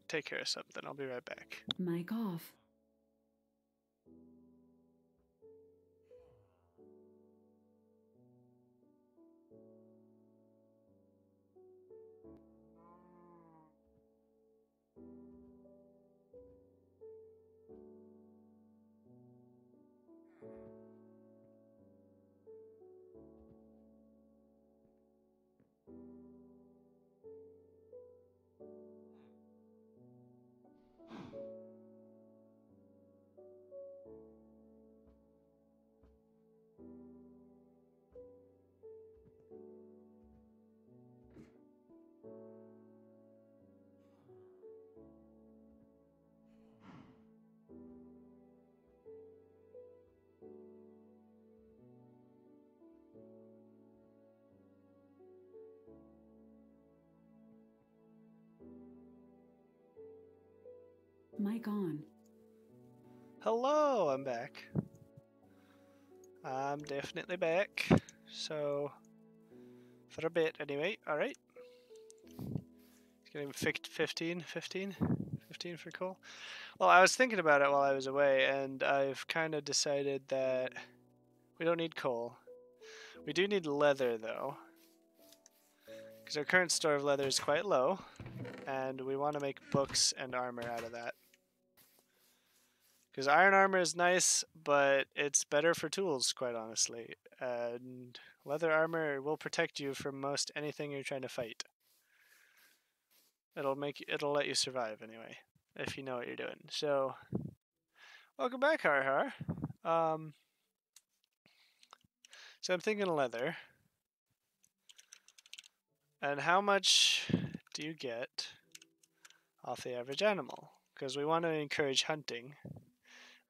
S1: take care of something. I'll be right back.
S3: Mic off. Mic on.
S1: Hello, I'm back. I'm definitely back. So, for a bit anyway. Alright. Getting 15 for coal. Well, I was thinking about it while I was away, and I've kind of decided that we don't need coal. We do need leather, though, because our current store of leather is quite low, and we want to make books and armor out of that. Because iron armor is nice, but it's better for tools, quite honestly. And leather armor will protect you from most anything you're trying to fight. It'll let you survive anyway, if you know what you're doing. So, welcome back, Har. So I'm thinking leather. And how much do you get off the average animal? Because we want to encourage hunting,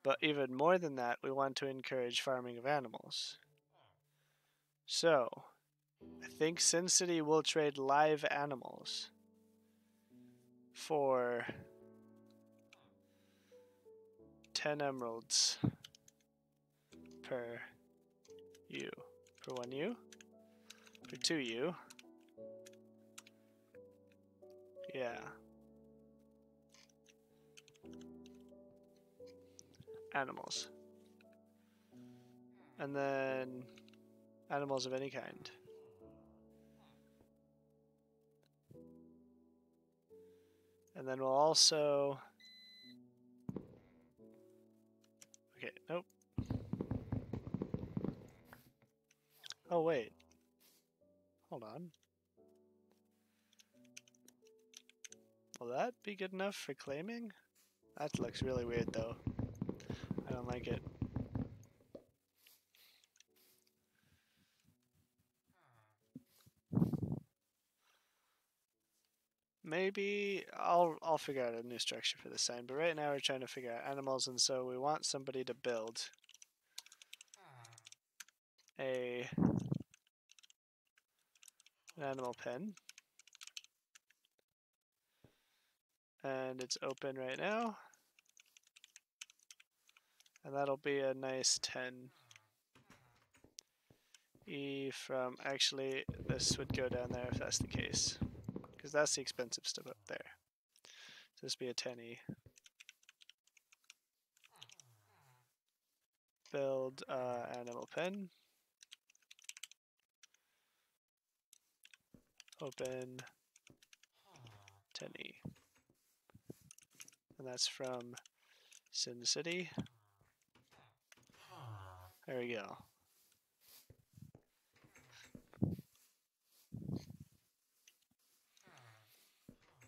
S1: but even more than that, we want to encourage farming of animals. So, I think Sin City will trade live animals for 10 emeralds per U. For 1 U? For 2 U? Yeah. Animals. And then animals of any kind. And then we'll also... Okay, nope. Oh, wait. Hold on. Will that be good enough for claiming? That looks really weird, though. I don't like it. Maybe I'll figure out a new structure for the sign, but right now we're trying to figure out animals, and so we want somebody to build an animal pen. And it's open right now. And that'll be a nice 10 E from, actually, this would go down there if that's the case. Because that's the expensive stuff up there. So this would be a 10 E. Build animal pen. Open 10 E. And that's from Sin City. There we go.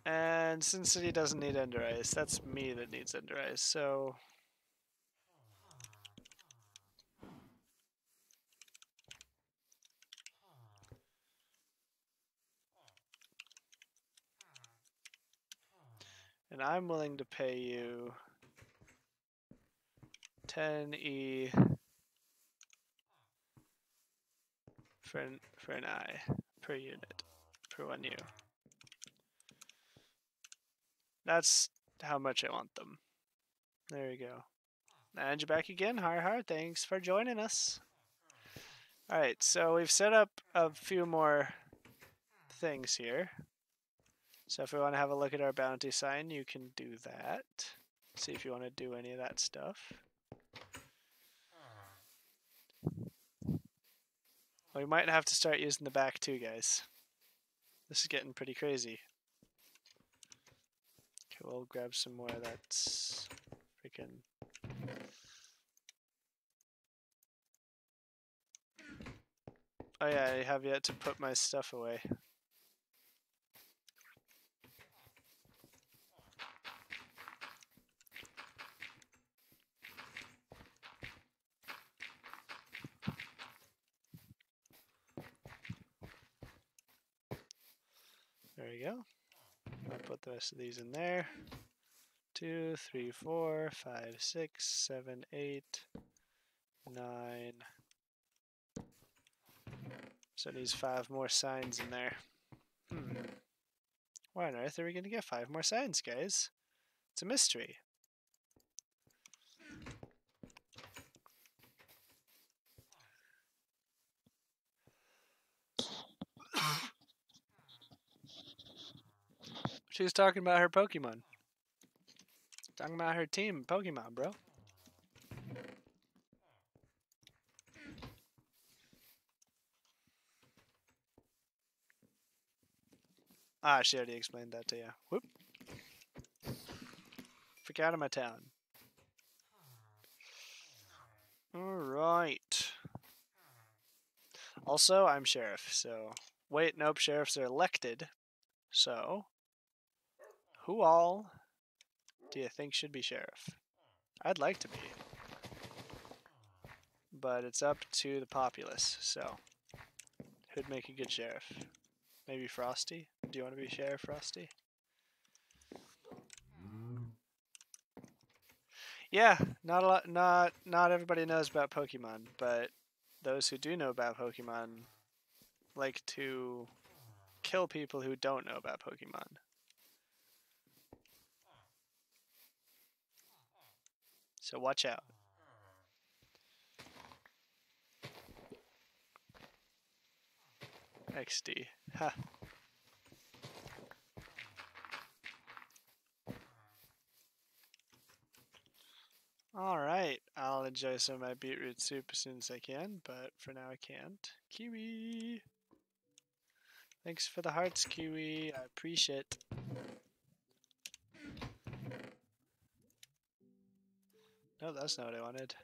S1: And Sin City doesn't need Ender Eyes. That's me that needs Ender Eyes, so... And I'm willing to pay you 10 E for an eye per unit, per 1 U. That's how much I want them. There we go. And you're back again, Har. Thanks for joining us. Alright, so we've set up a few more things here. So if we want to have a look at our bounty sign, you can do that. See if you want to do any of that stuff. We might have to start using the back too, guys. This is getting pretty crazy. Okay, we'll grab some more of that freaking... Oh yeah, I have yet to put my stuff away. There we go. I'll put the rest of these in there. 2, 3, 4, 5, 6, 7, 8, 9. So it needs 5 more signs in there. Why on earth are we going to get 5 more signs, guys? It's a mystery. She's talking about her Pokemon. Talking about her team Pokemon, bro. Ah, she already explained that to you. Whoop. Freak out of my town. Alright. Also, I'm sheriff, so... Wait, nope, sheriffs are elected. So... Who all do you think should be sheriff? I'd like to be. But it's up to the populace, so... Who'd make a good sheriff? Maybe Frosty? Do you want to be Sheriff Frosty? Yeah, not a lot. Not everybody knows about Pokemon, but those who do know about Pokemon like to kill people who don't know about Pokemon. So watch out. XD. Ha. Alright, I'll enjoy some of my beetroot soup as soon as I can, but for now I can't. Kiwi! Thanks for the hearts, Kiwi. I appreciate it. No, that's not what I wanted.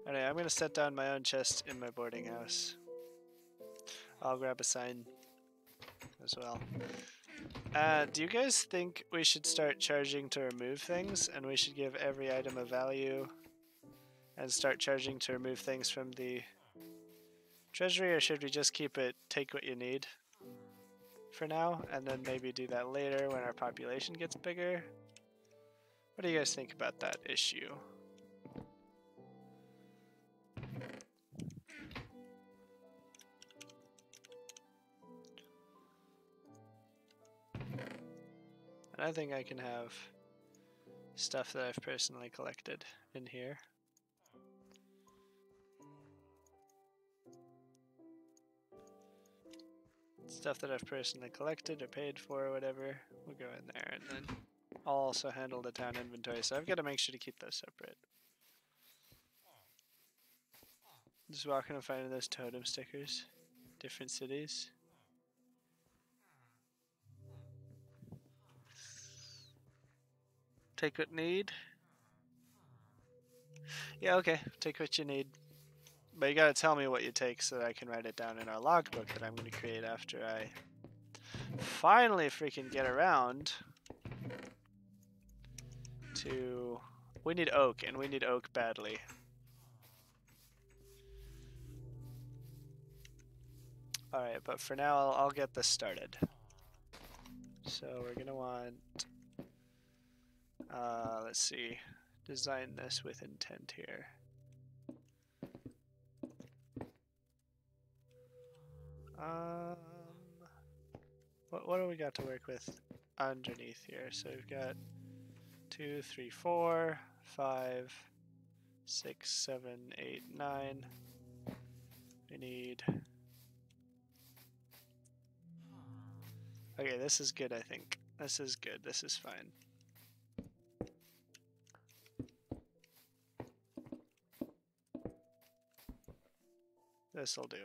S1: Anyway, I'm gonna set down my own chest in my boarding house. I'll grab a sign as well. Do you guys think we should start charging to remove things, and we should give every item a value and start charging to remove things from the treasury, or should we just keep it take what you need for now and then maybe do that later when our population gets bigger? What do you guys think about that issue? And I think I can have stuff that I've personally collected in here. Stuff that I've personally collected or paid for or whatever will go in there, and then I'll also handle the town inventory, so I've got to make sure to keep those separate. Just walking and finding those totem stickers. Different cities. Take what need. Yeah, okay. Take what you need. But you gotta tell me what you take so that I can write it down in our logbook that I'm gonna create after I finally freaking get around to... We need oak, and we need oak badly. Alright, but for now I'll get this started. So we're gonna want... let's see. Design this with intent here. What do we got to work with underneath here? So we've got 2, 3, 4, 5, 6, 7, 8, 9. We need... Okay, this is good, I think. This is good. This is fine. This'll do.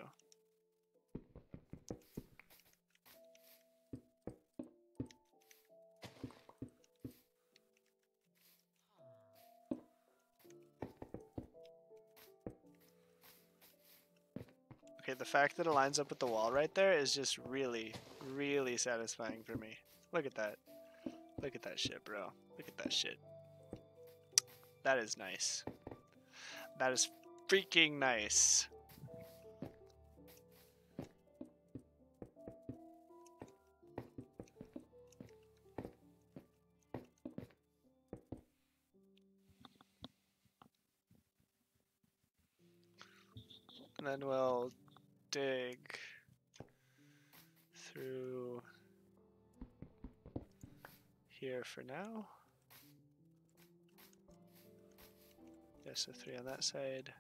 S1: Okay, the fact that it lines up with the wall right there is just really, really satisfying for me. Look at that. Look at that shit, bro. Look at that shit. That is nice. That is freaking nice. And then we'll dig through here for now. Yeah, so 3 on that side,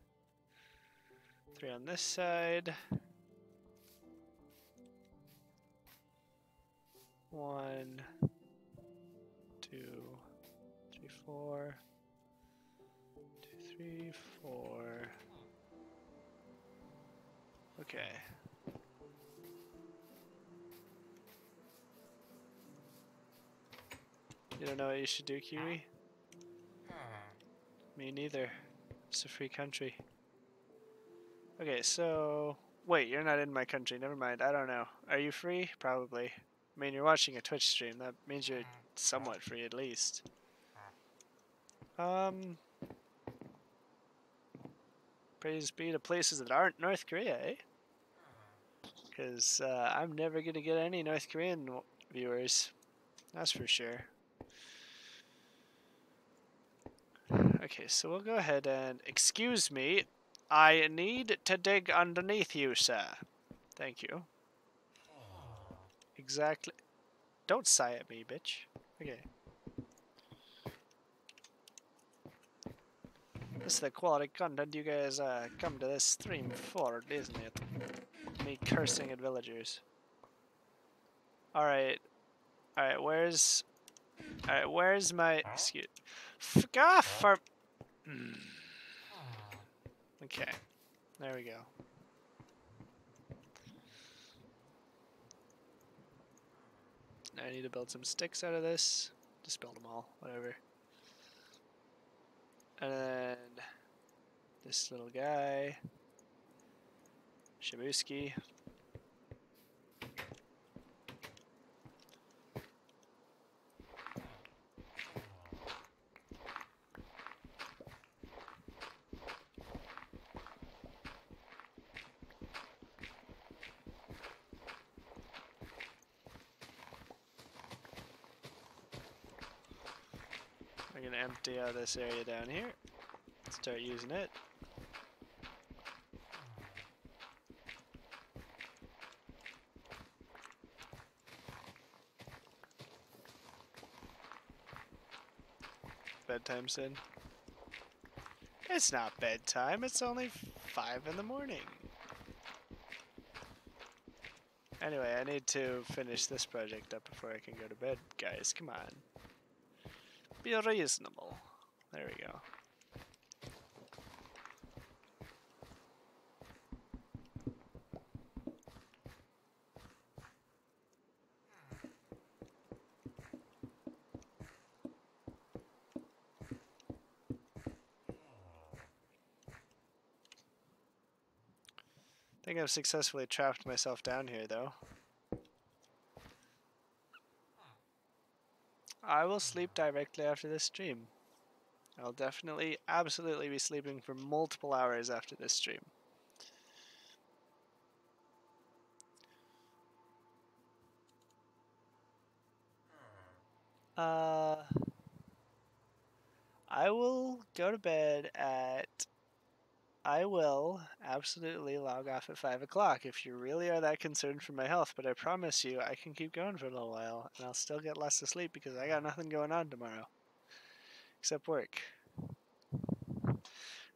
S1: 3 on this side. 1, 2, 3, 4. 2, 3, 4. Okay. You don't know what you should do, Kiwi? Me neither. It's a free country. Okay, so... Wait, you're not in my country. Never mind. I don't know. Are you free? Probably. I mean, you're watching a Twitch stream. That means you're somewhat free, at least. Praise be to places that aren't North Korea, eh? Because I'm never going to get any North Korean viewers. That's for sure. Okay, so we'll go ahead and... Excuse me. I need to dig underneath you, sir. Thank you. Exactly. Don't sigh at me, bitch. Okay. This is the quality content you guys come to this stream for, isn't it? Me cursing at villagers. Alright. Alright, where's... Alright, where's my... Excuse... Fuck off for... Okay. There we go. Now I need to build some sticks out of this. Just build them all, whatever. And then... This little guy. Shibuski. I'm gonna empty out this area down here. Start using it. Bedtime, Sid? It's not bedtime, it's only 5 in the morning. Anyway, I need to finish this project up before I can go to bed, guys. Come on. Be reasonable. There we go. I think I've successfully trapped myself down here, though. I will sleep directly after this stream. I'll definitely, absolutely be sleeping for multiple hours after this stream. I will go to bed at... I will absolutely log off at 5 o'clock if you really are that concerned for my health, but I promise you I can keep going for a little while, and I'll still get less to sleep because I got nothing going on tomorrow. Except work. And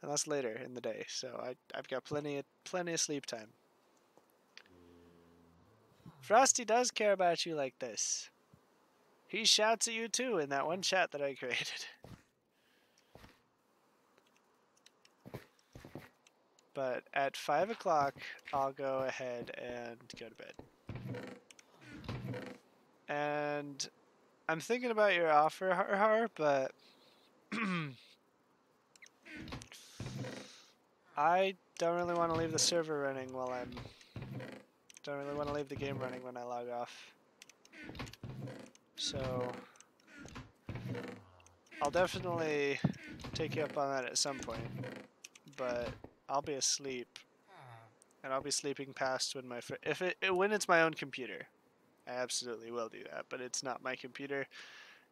S1: that's later in the day, so I've got plenty of sleep time. Frosty does care about you like this. He shouts at you too in that one chat that I created. But at 5 o'clock, I'll go ahead and go to bed. And I'm thinking about your offer, Har, but I don't really want to leave the server running while don't really want to leave the game running when I log off. So I'll definitely take you up on that at some point, but I'll be asleep, and I'll be sleeping past when my when it's my own computer. I absolutely will do that, but it's not my computer,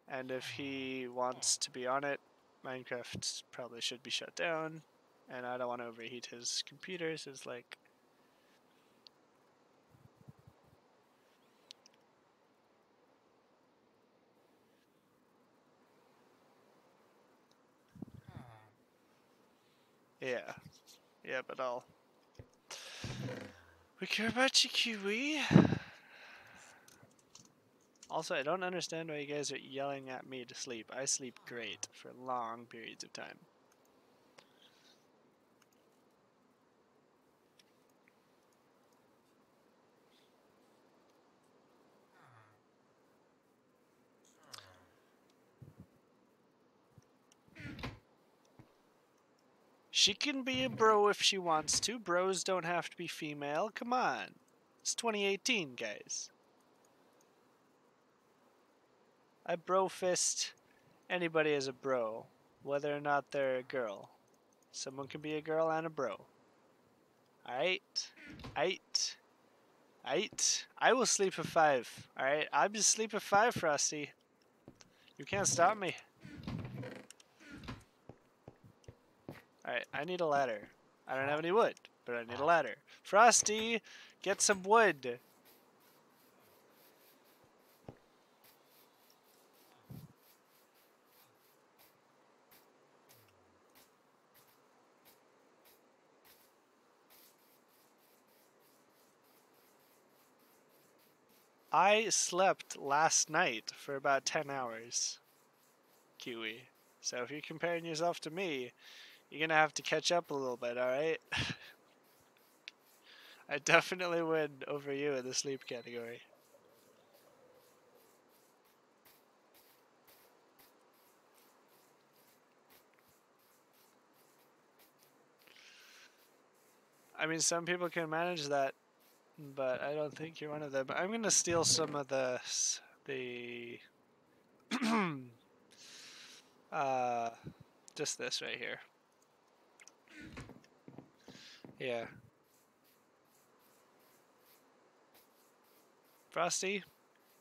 S1: and if he wants to be on it, Minecraft probably should be shut down, and I don't want to overheat his computer, so it's like... Yeah. Yeah, but we care about you, Kiwi. Also, I don't understand why you guys are yelling at me to sleep. I sleep great for long periods of time. She can be a bro if she wants to. Bros don't have to be female. Come on. It's 2018, guys. I bro fist anybody as a bro, whether or not they're a girl. Someone can be a girl and a bro. Alright? Aight. Aight. I will sleep at 5. Alright? I'm just sleep at 5, Frosty. You can't stop me. Alright, I need a ladder. I don't have any wood, but I need a ladder. Frosty, get some wood. I slept last night for about 10 hours, Kiwi. So if you're comparing yourself to me, you're gonna have to catch up a little bit, alright? I definitely win over you in the sleep category. I mean, some people can manage that, but I don't think you're one of them. I'm gonna steal some of the just this right here. Yeah. Frosty,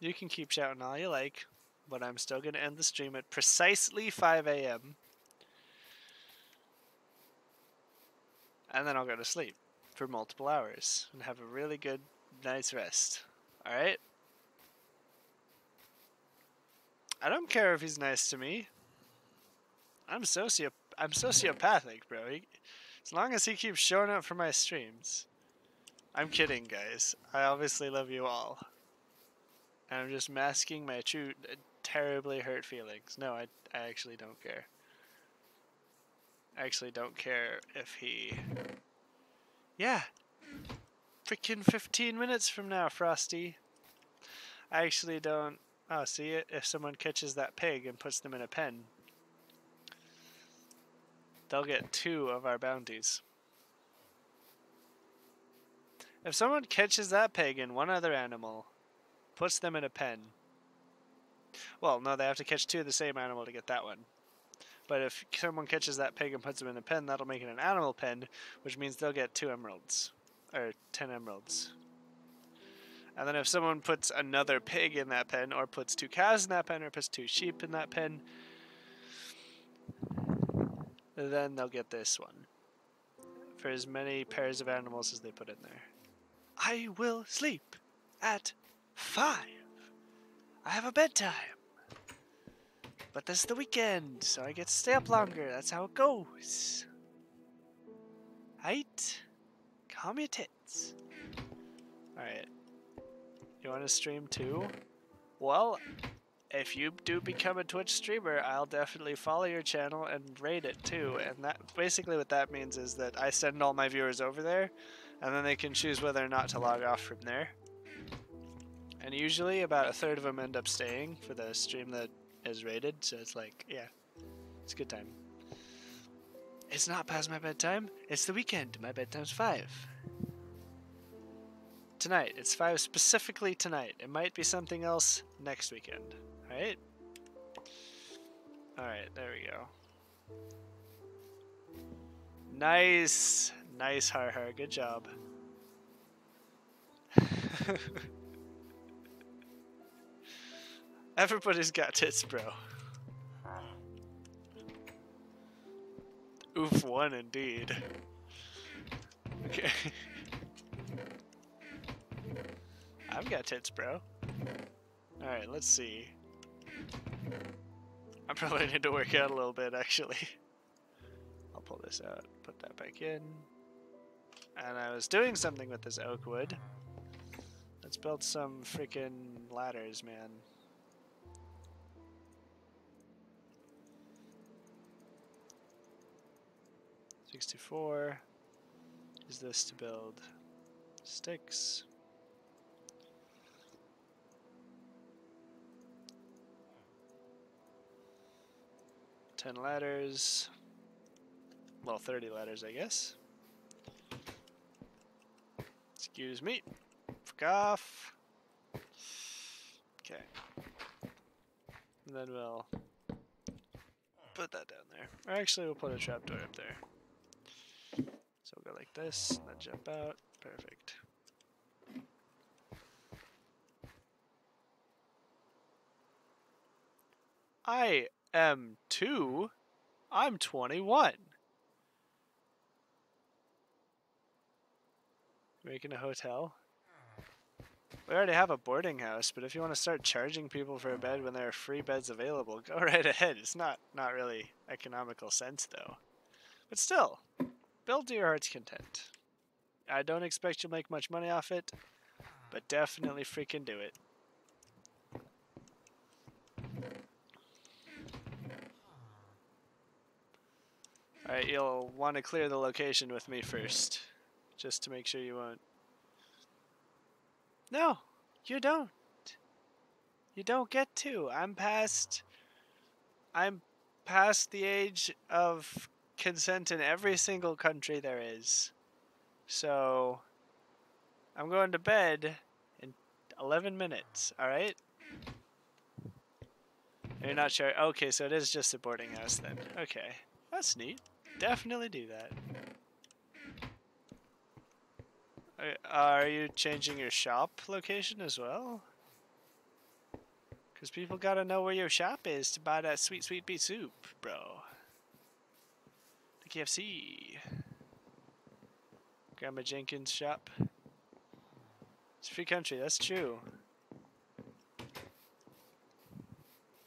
S1: you can keep shouting all you like, but I'm still gonna end the stream at precisely 5 a.m. And then I'll go to sleep for multiple hours and have a really good night's rest. Alright? I don't care if he's nice to me. I'm sociopathic, bro. As long as he keeps showing up for my streams. I'm kidding, guys. I obviously love you all. And I'm just masking my true, terribly hurt feelings. No, I actually don't care. I actually don't care if he... Yeah. Freaking 15 minutes from now, Frosty. I actually don't... Oh, see it? If someone catches that pig and puts them in a pen, they'll get 2 of our bounties. If someone catches that pig and 1 other animal, puts them in a pen... Well, no, they have to catch 2 of the same animal to get that one. But if someone catches that pig and puts them in a pen, that'll make it an animal pen, which means they'll get 2 emeralds. Or 10 emeralds. And then if someone puts another pig in that pen, or puts 2 cows in that pen, or puts 2 sheep in that pen, then they'll get this one. For as many pairs of animals as they put in there. I will sleep at 5. I have a bedtime. But this is the weekend, so I get to stay up longer. That's how it goes. Right? Calm your tits. Alright. You want to stream too? Well, if you do become a Twitch streamer, I'll definitely follow your channel and raid it too. And that basically what that means is that I send all my viewers over there, and then they can choose whether or not to log off from there. And usually about 1/3 of them end up staying for the stream that is rated, so it's like, yeah, it's a good time. It's not past my bedtime, it's the weekend. My bedtime's 5. Tonight, it's 5 specifically tonight. It might be something else next weekend, alright? Alright, there we go. Nice! Nice, Har Har, good job. Everybody's got tits, bro. Oof, 1 indeed. Okay. I've got tits, bro. Alright, let's see. I probably need to work out a little bit, actually. I'll pull this out, put that back in. And I was doing something with this oak wood. Let's build some freaking ladders, man. 64. Use this to build sticks. Ten ladders. Well, 30 ladders, I guess. Excuse me. Fuck off. Okay. And then we'll put that down there. Or actually, we'll put a trapdoor up there. So we'll go like this, and then jump out. Perfect. I am 2. I'm 21. Making a hotel. We already have a boarding house, but if you want to start charging people for a bed when there are free beds available, go right ahead. It's not really economical sense though. But still, build to your heart's content. I don't expect you'll make much money off it, but definitely freaking do it. Alright, you'll want to clear the location with me first, just to make sure you won't. No, you don't. You don't get to. I'm past the age of consent in every single country there is. So, I'm going to bed in 11 minutes, alright? You're not sure? Okay, so it is just a boarding house then. Okay, that's neat. Definitely do that. Are you changing your shop location as well? Because people gotta know where your shop is to buy that sweet, sweet beet soup, bro. The KFC. Grandma Jenkins' shop. It's free country, that's true.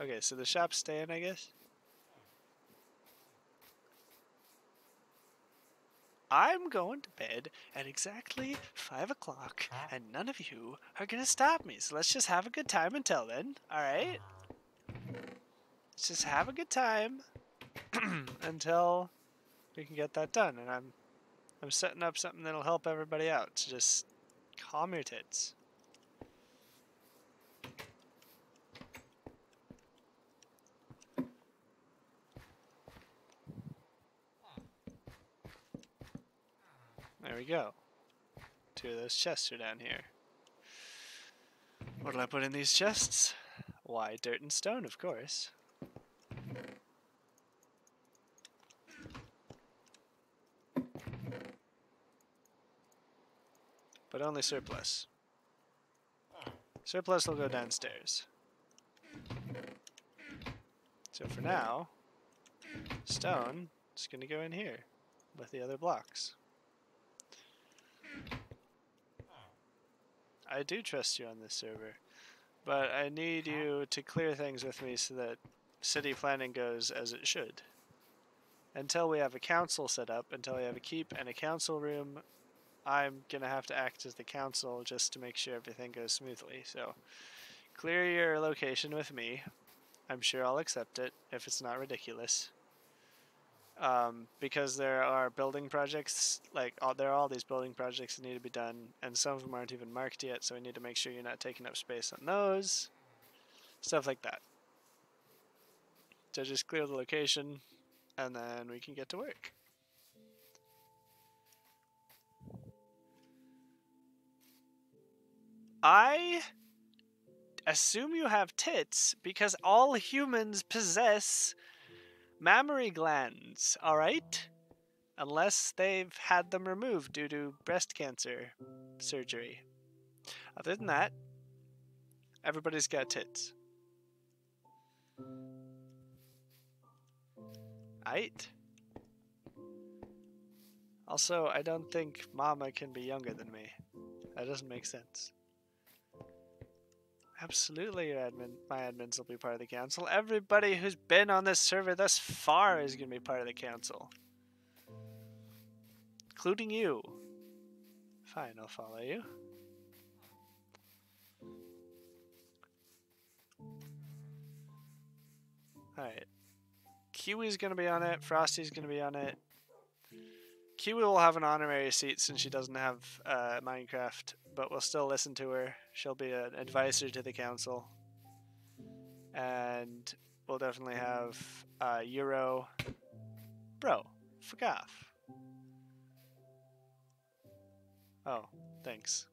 S1: Okay, so the shop's staying, I guess? I'm going to bed at exactly 5 o'clock, and none of you are gonna stop me. So let's just have a good time until then, alright? Let's just have a good time until we can get that done. And I'm setting up something that'll help everybody out. So just calm your tits. There we go. 2 of those chests are down here. What'll I put in these chests? Why, dirt and stone, of course. But only surplus. Surplus will go downstairs. So for now, stone is going to go in here with the other blocks. I do trust you on this server, but I need you to clear things with me so that city planning goes as it should. Until we have a council set up, until we have a keep and a council room, I'm going to have to act as the council just to make sure everything goes smoothly. So clear your location with me. I'm sure I'll accept it if it's not ridiculous. Because there are building projects, there are all these building projects that need to be done, and some of them aren't even marked yet, so we need to make sure you're not taking up space on those. Stuff like that. So just clear the location, and then we can get to work. I assume you have tits, because all humans possess mammary glands, alright? Unless they've had them removed due to breast cancer surgery. Other than that, everybody's got tits. Aight. Also, I don't think Mama can be younger than me. That doesn't make sense. Absolutely, my admins will be part of the council. Everybody who's been on this server thus far is going to be part of the council. Including you. Fine, I'll follow you. Alright. Kiwi's going to be on it. Frosty's going to be on it. Kiwi will have an honorary seat since she doesn't have Minecraft, but we'll still listen to her. She'll be an advisor to the council. And we'll definitely have Euro. Bro, fuck off. Oh, thanks.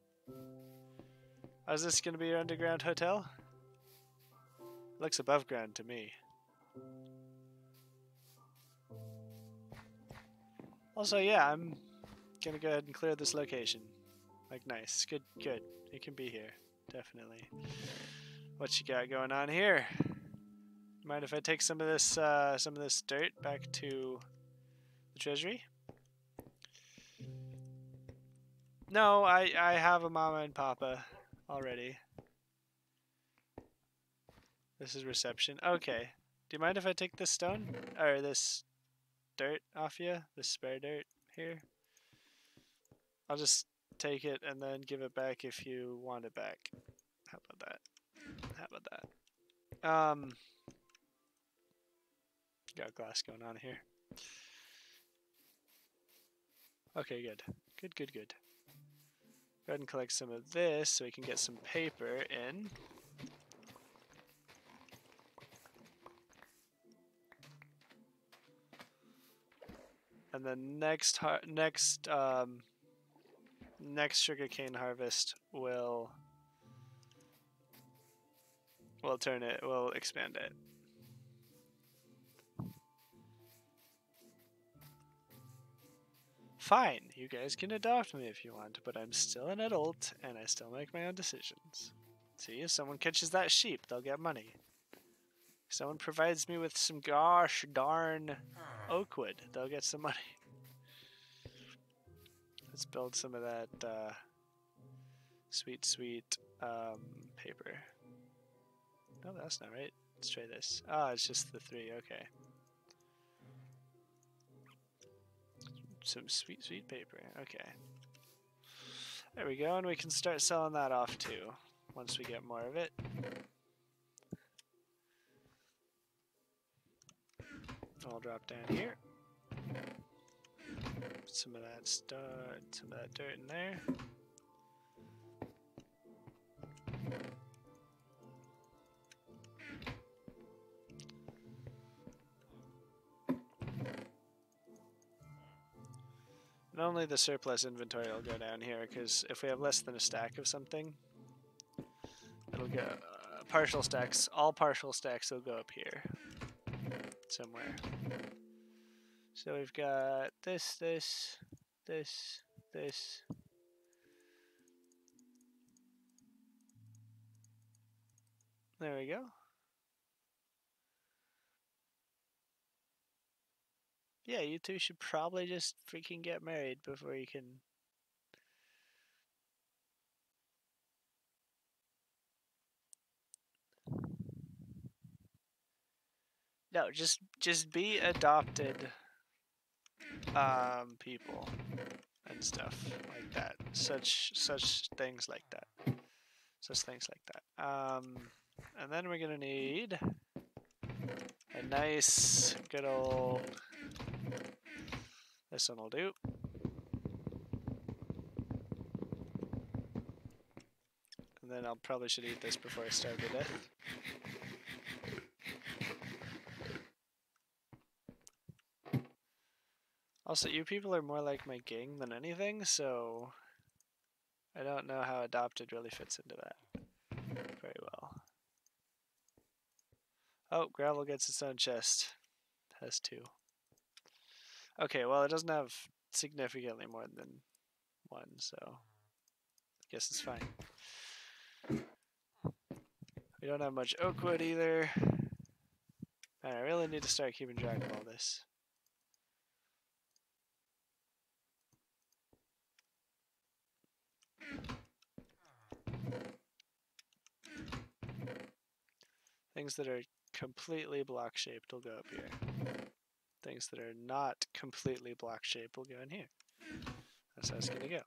S1: Oh, is this going to be your underground hotel? Looks above ground to me. Also, yeah, I'm gonna go ahead and clear this location. Like, nice. Good, good. It can be here. Definitely. What you got going on here? Mind if I take some of this dirt back to the treasury? No, I have a mama and papa already. This is reception. Okay. Do you mind if I take this stone? Or this dirt off you? This spare dirt here? I'll just take it and then give it back if you want it back. How about that? How about that? Got glass going on here. Okay, good. Good, good, good. Go ahead and collect some of this so we can get some paper in. And then next sugarcane harvest we'll expand it. Fine, you guys can adopt me if you want, but I'm still an adult and I still make my own decisions. See, if someone catches that sheep, they'll get money. If someone provides me with some gosh darn oak wood, they'll get some money. Let's build some of that sweet paper. No, that's not right. Let's try this. Ah, it's just the 3, okay. Some sweet paper, okay. There we go, and we can start selling that off too, once we get more of it. I'll drop down here. Put some of that dirt in there. And only the surplus inventory will go down here, because if we have less than a stack of something, it'll go partial stacks. All partial stacks will go up here somewhere. So we've got this. There we go. Yeah, you two should probably just freaking get married before you can... No, just be adopted people and stuff like that. Such things like that. Such things like that. And then we're gonna need a nice good old... This one will do. And then I'll probably should eat this before I starve to death. Also, you people are more like my gang than anything, so I don't know how adopted really fits into that very well. Oh, gravel gets its own chest. It has 2. Okay, well, it doesn't have significantly more than 1, so I guess it's fine. We don't have much oak wood either. Man, I really need to start keeping track of all this. Things that are completely block shaped will go up here. Things that are not completely block shaped will go in here. That's how it's gonna go.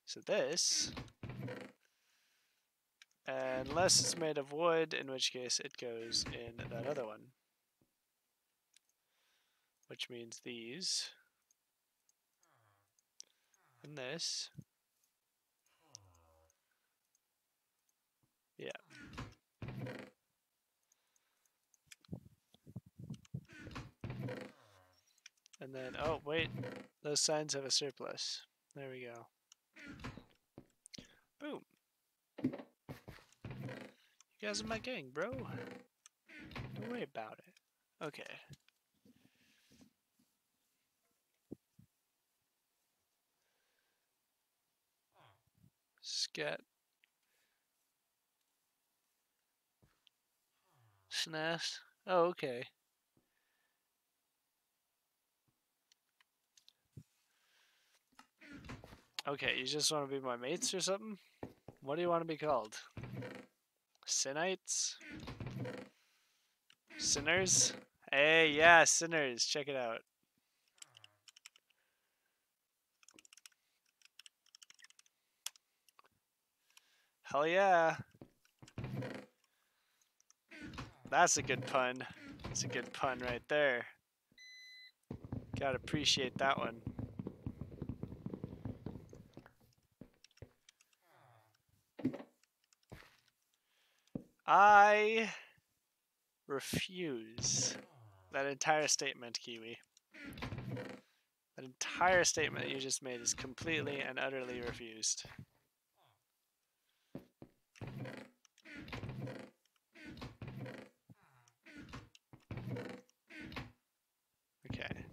S1: So this, unless it's made of wood, in which case it goes in that other one. which means these. And this. Yeah. And then, oh, wait. Those signs have a surplus. There we go. Boom. You guys are my gang, bro. Don't worry about it. Okay. Scat. Snast. Oh, okay. Okay, you just want to be my mates or something? What do you want to be called? Sinites? Sinners? Hey, yeah, sinners. Check it out. Hell yeah. That's a good pun. That's a good pun right there. Gotta appreciate that one. I refuse that entire statement, Kiwi. That entire statement that you just made is completely and utterly refused. Okay.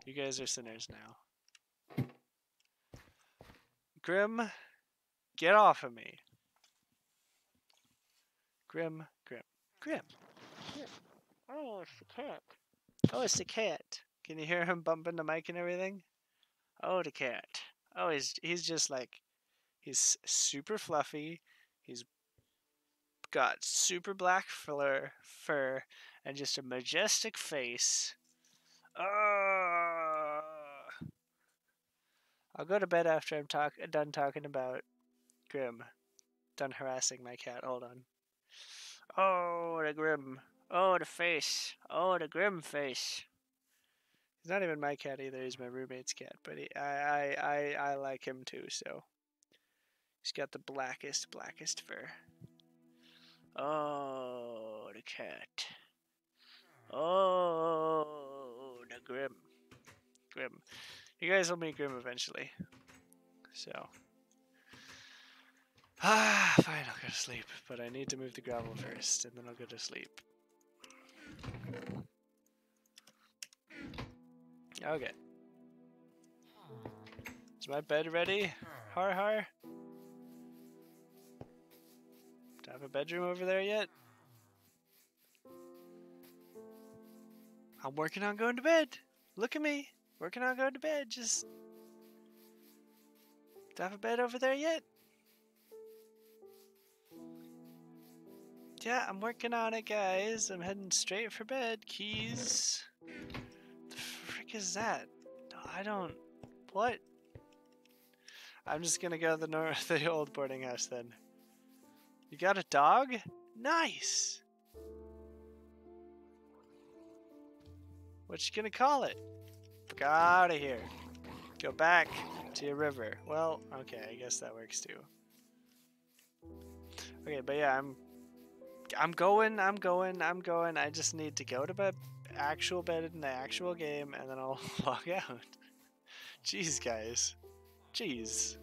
S1: You guys are sinners now. Grim, get off of me. Grim, Grim, Grim. Oh, it's the cat. Oh, it's the cat. Can you hear him bumping the mic and everything? Oh, the cat. Oh, he's just like, he's super fluffy. He's got super black fur and just a majestic face. I'll go to bed after I'm done talking about Grim. Done harassing my cat. Hold on. Oh, the Grim. Oh, the face. Oh, the Grim face. He's not even my cat either. He's my roommate's cat, but I like him too. So he's got the blackest fur. Oh, the cat. Oh, the Grim. Grim. You guys will meet Grim eventually. So. Fine, I'll go to sleep. But I need to move the gravel first, and then I'll go to sleep. Okay. Is my bed ready? Har har? Do I have a bedroom over there yet? I'm working on going to bed. Look at me. Working on going to bed. Just... Do I have a bed over there yet? Yeah, I'm working on it, guys. I'm heading straight for bed. Keys. The frick is that? I don't... What? I'm just gonna go to the old boarding house then. You got a dog? Nice! What you gonna call it? Get out of here. Go back to your river. Well, okay, I guess that works too. Okay, but yeah, I'm going. I just need to go to bed, actual bed in the actual game, and then I'll log out. Jeez, guys. Jeez.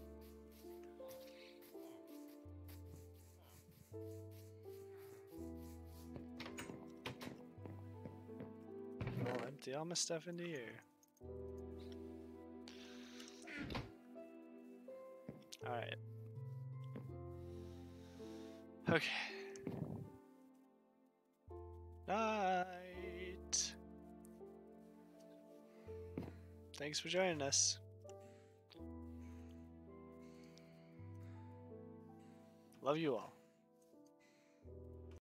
S1: I'll empty all my stuff into here. Alright. Okay. Night. Thanks for joining us. Love you all.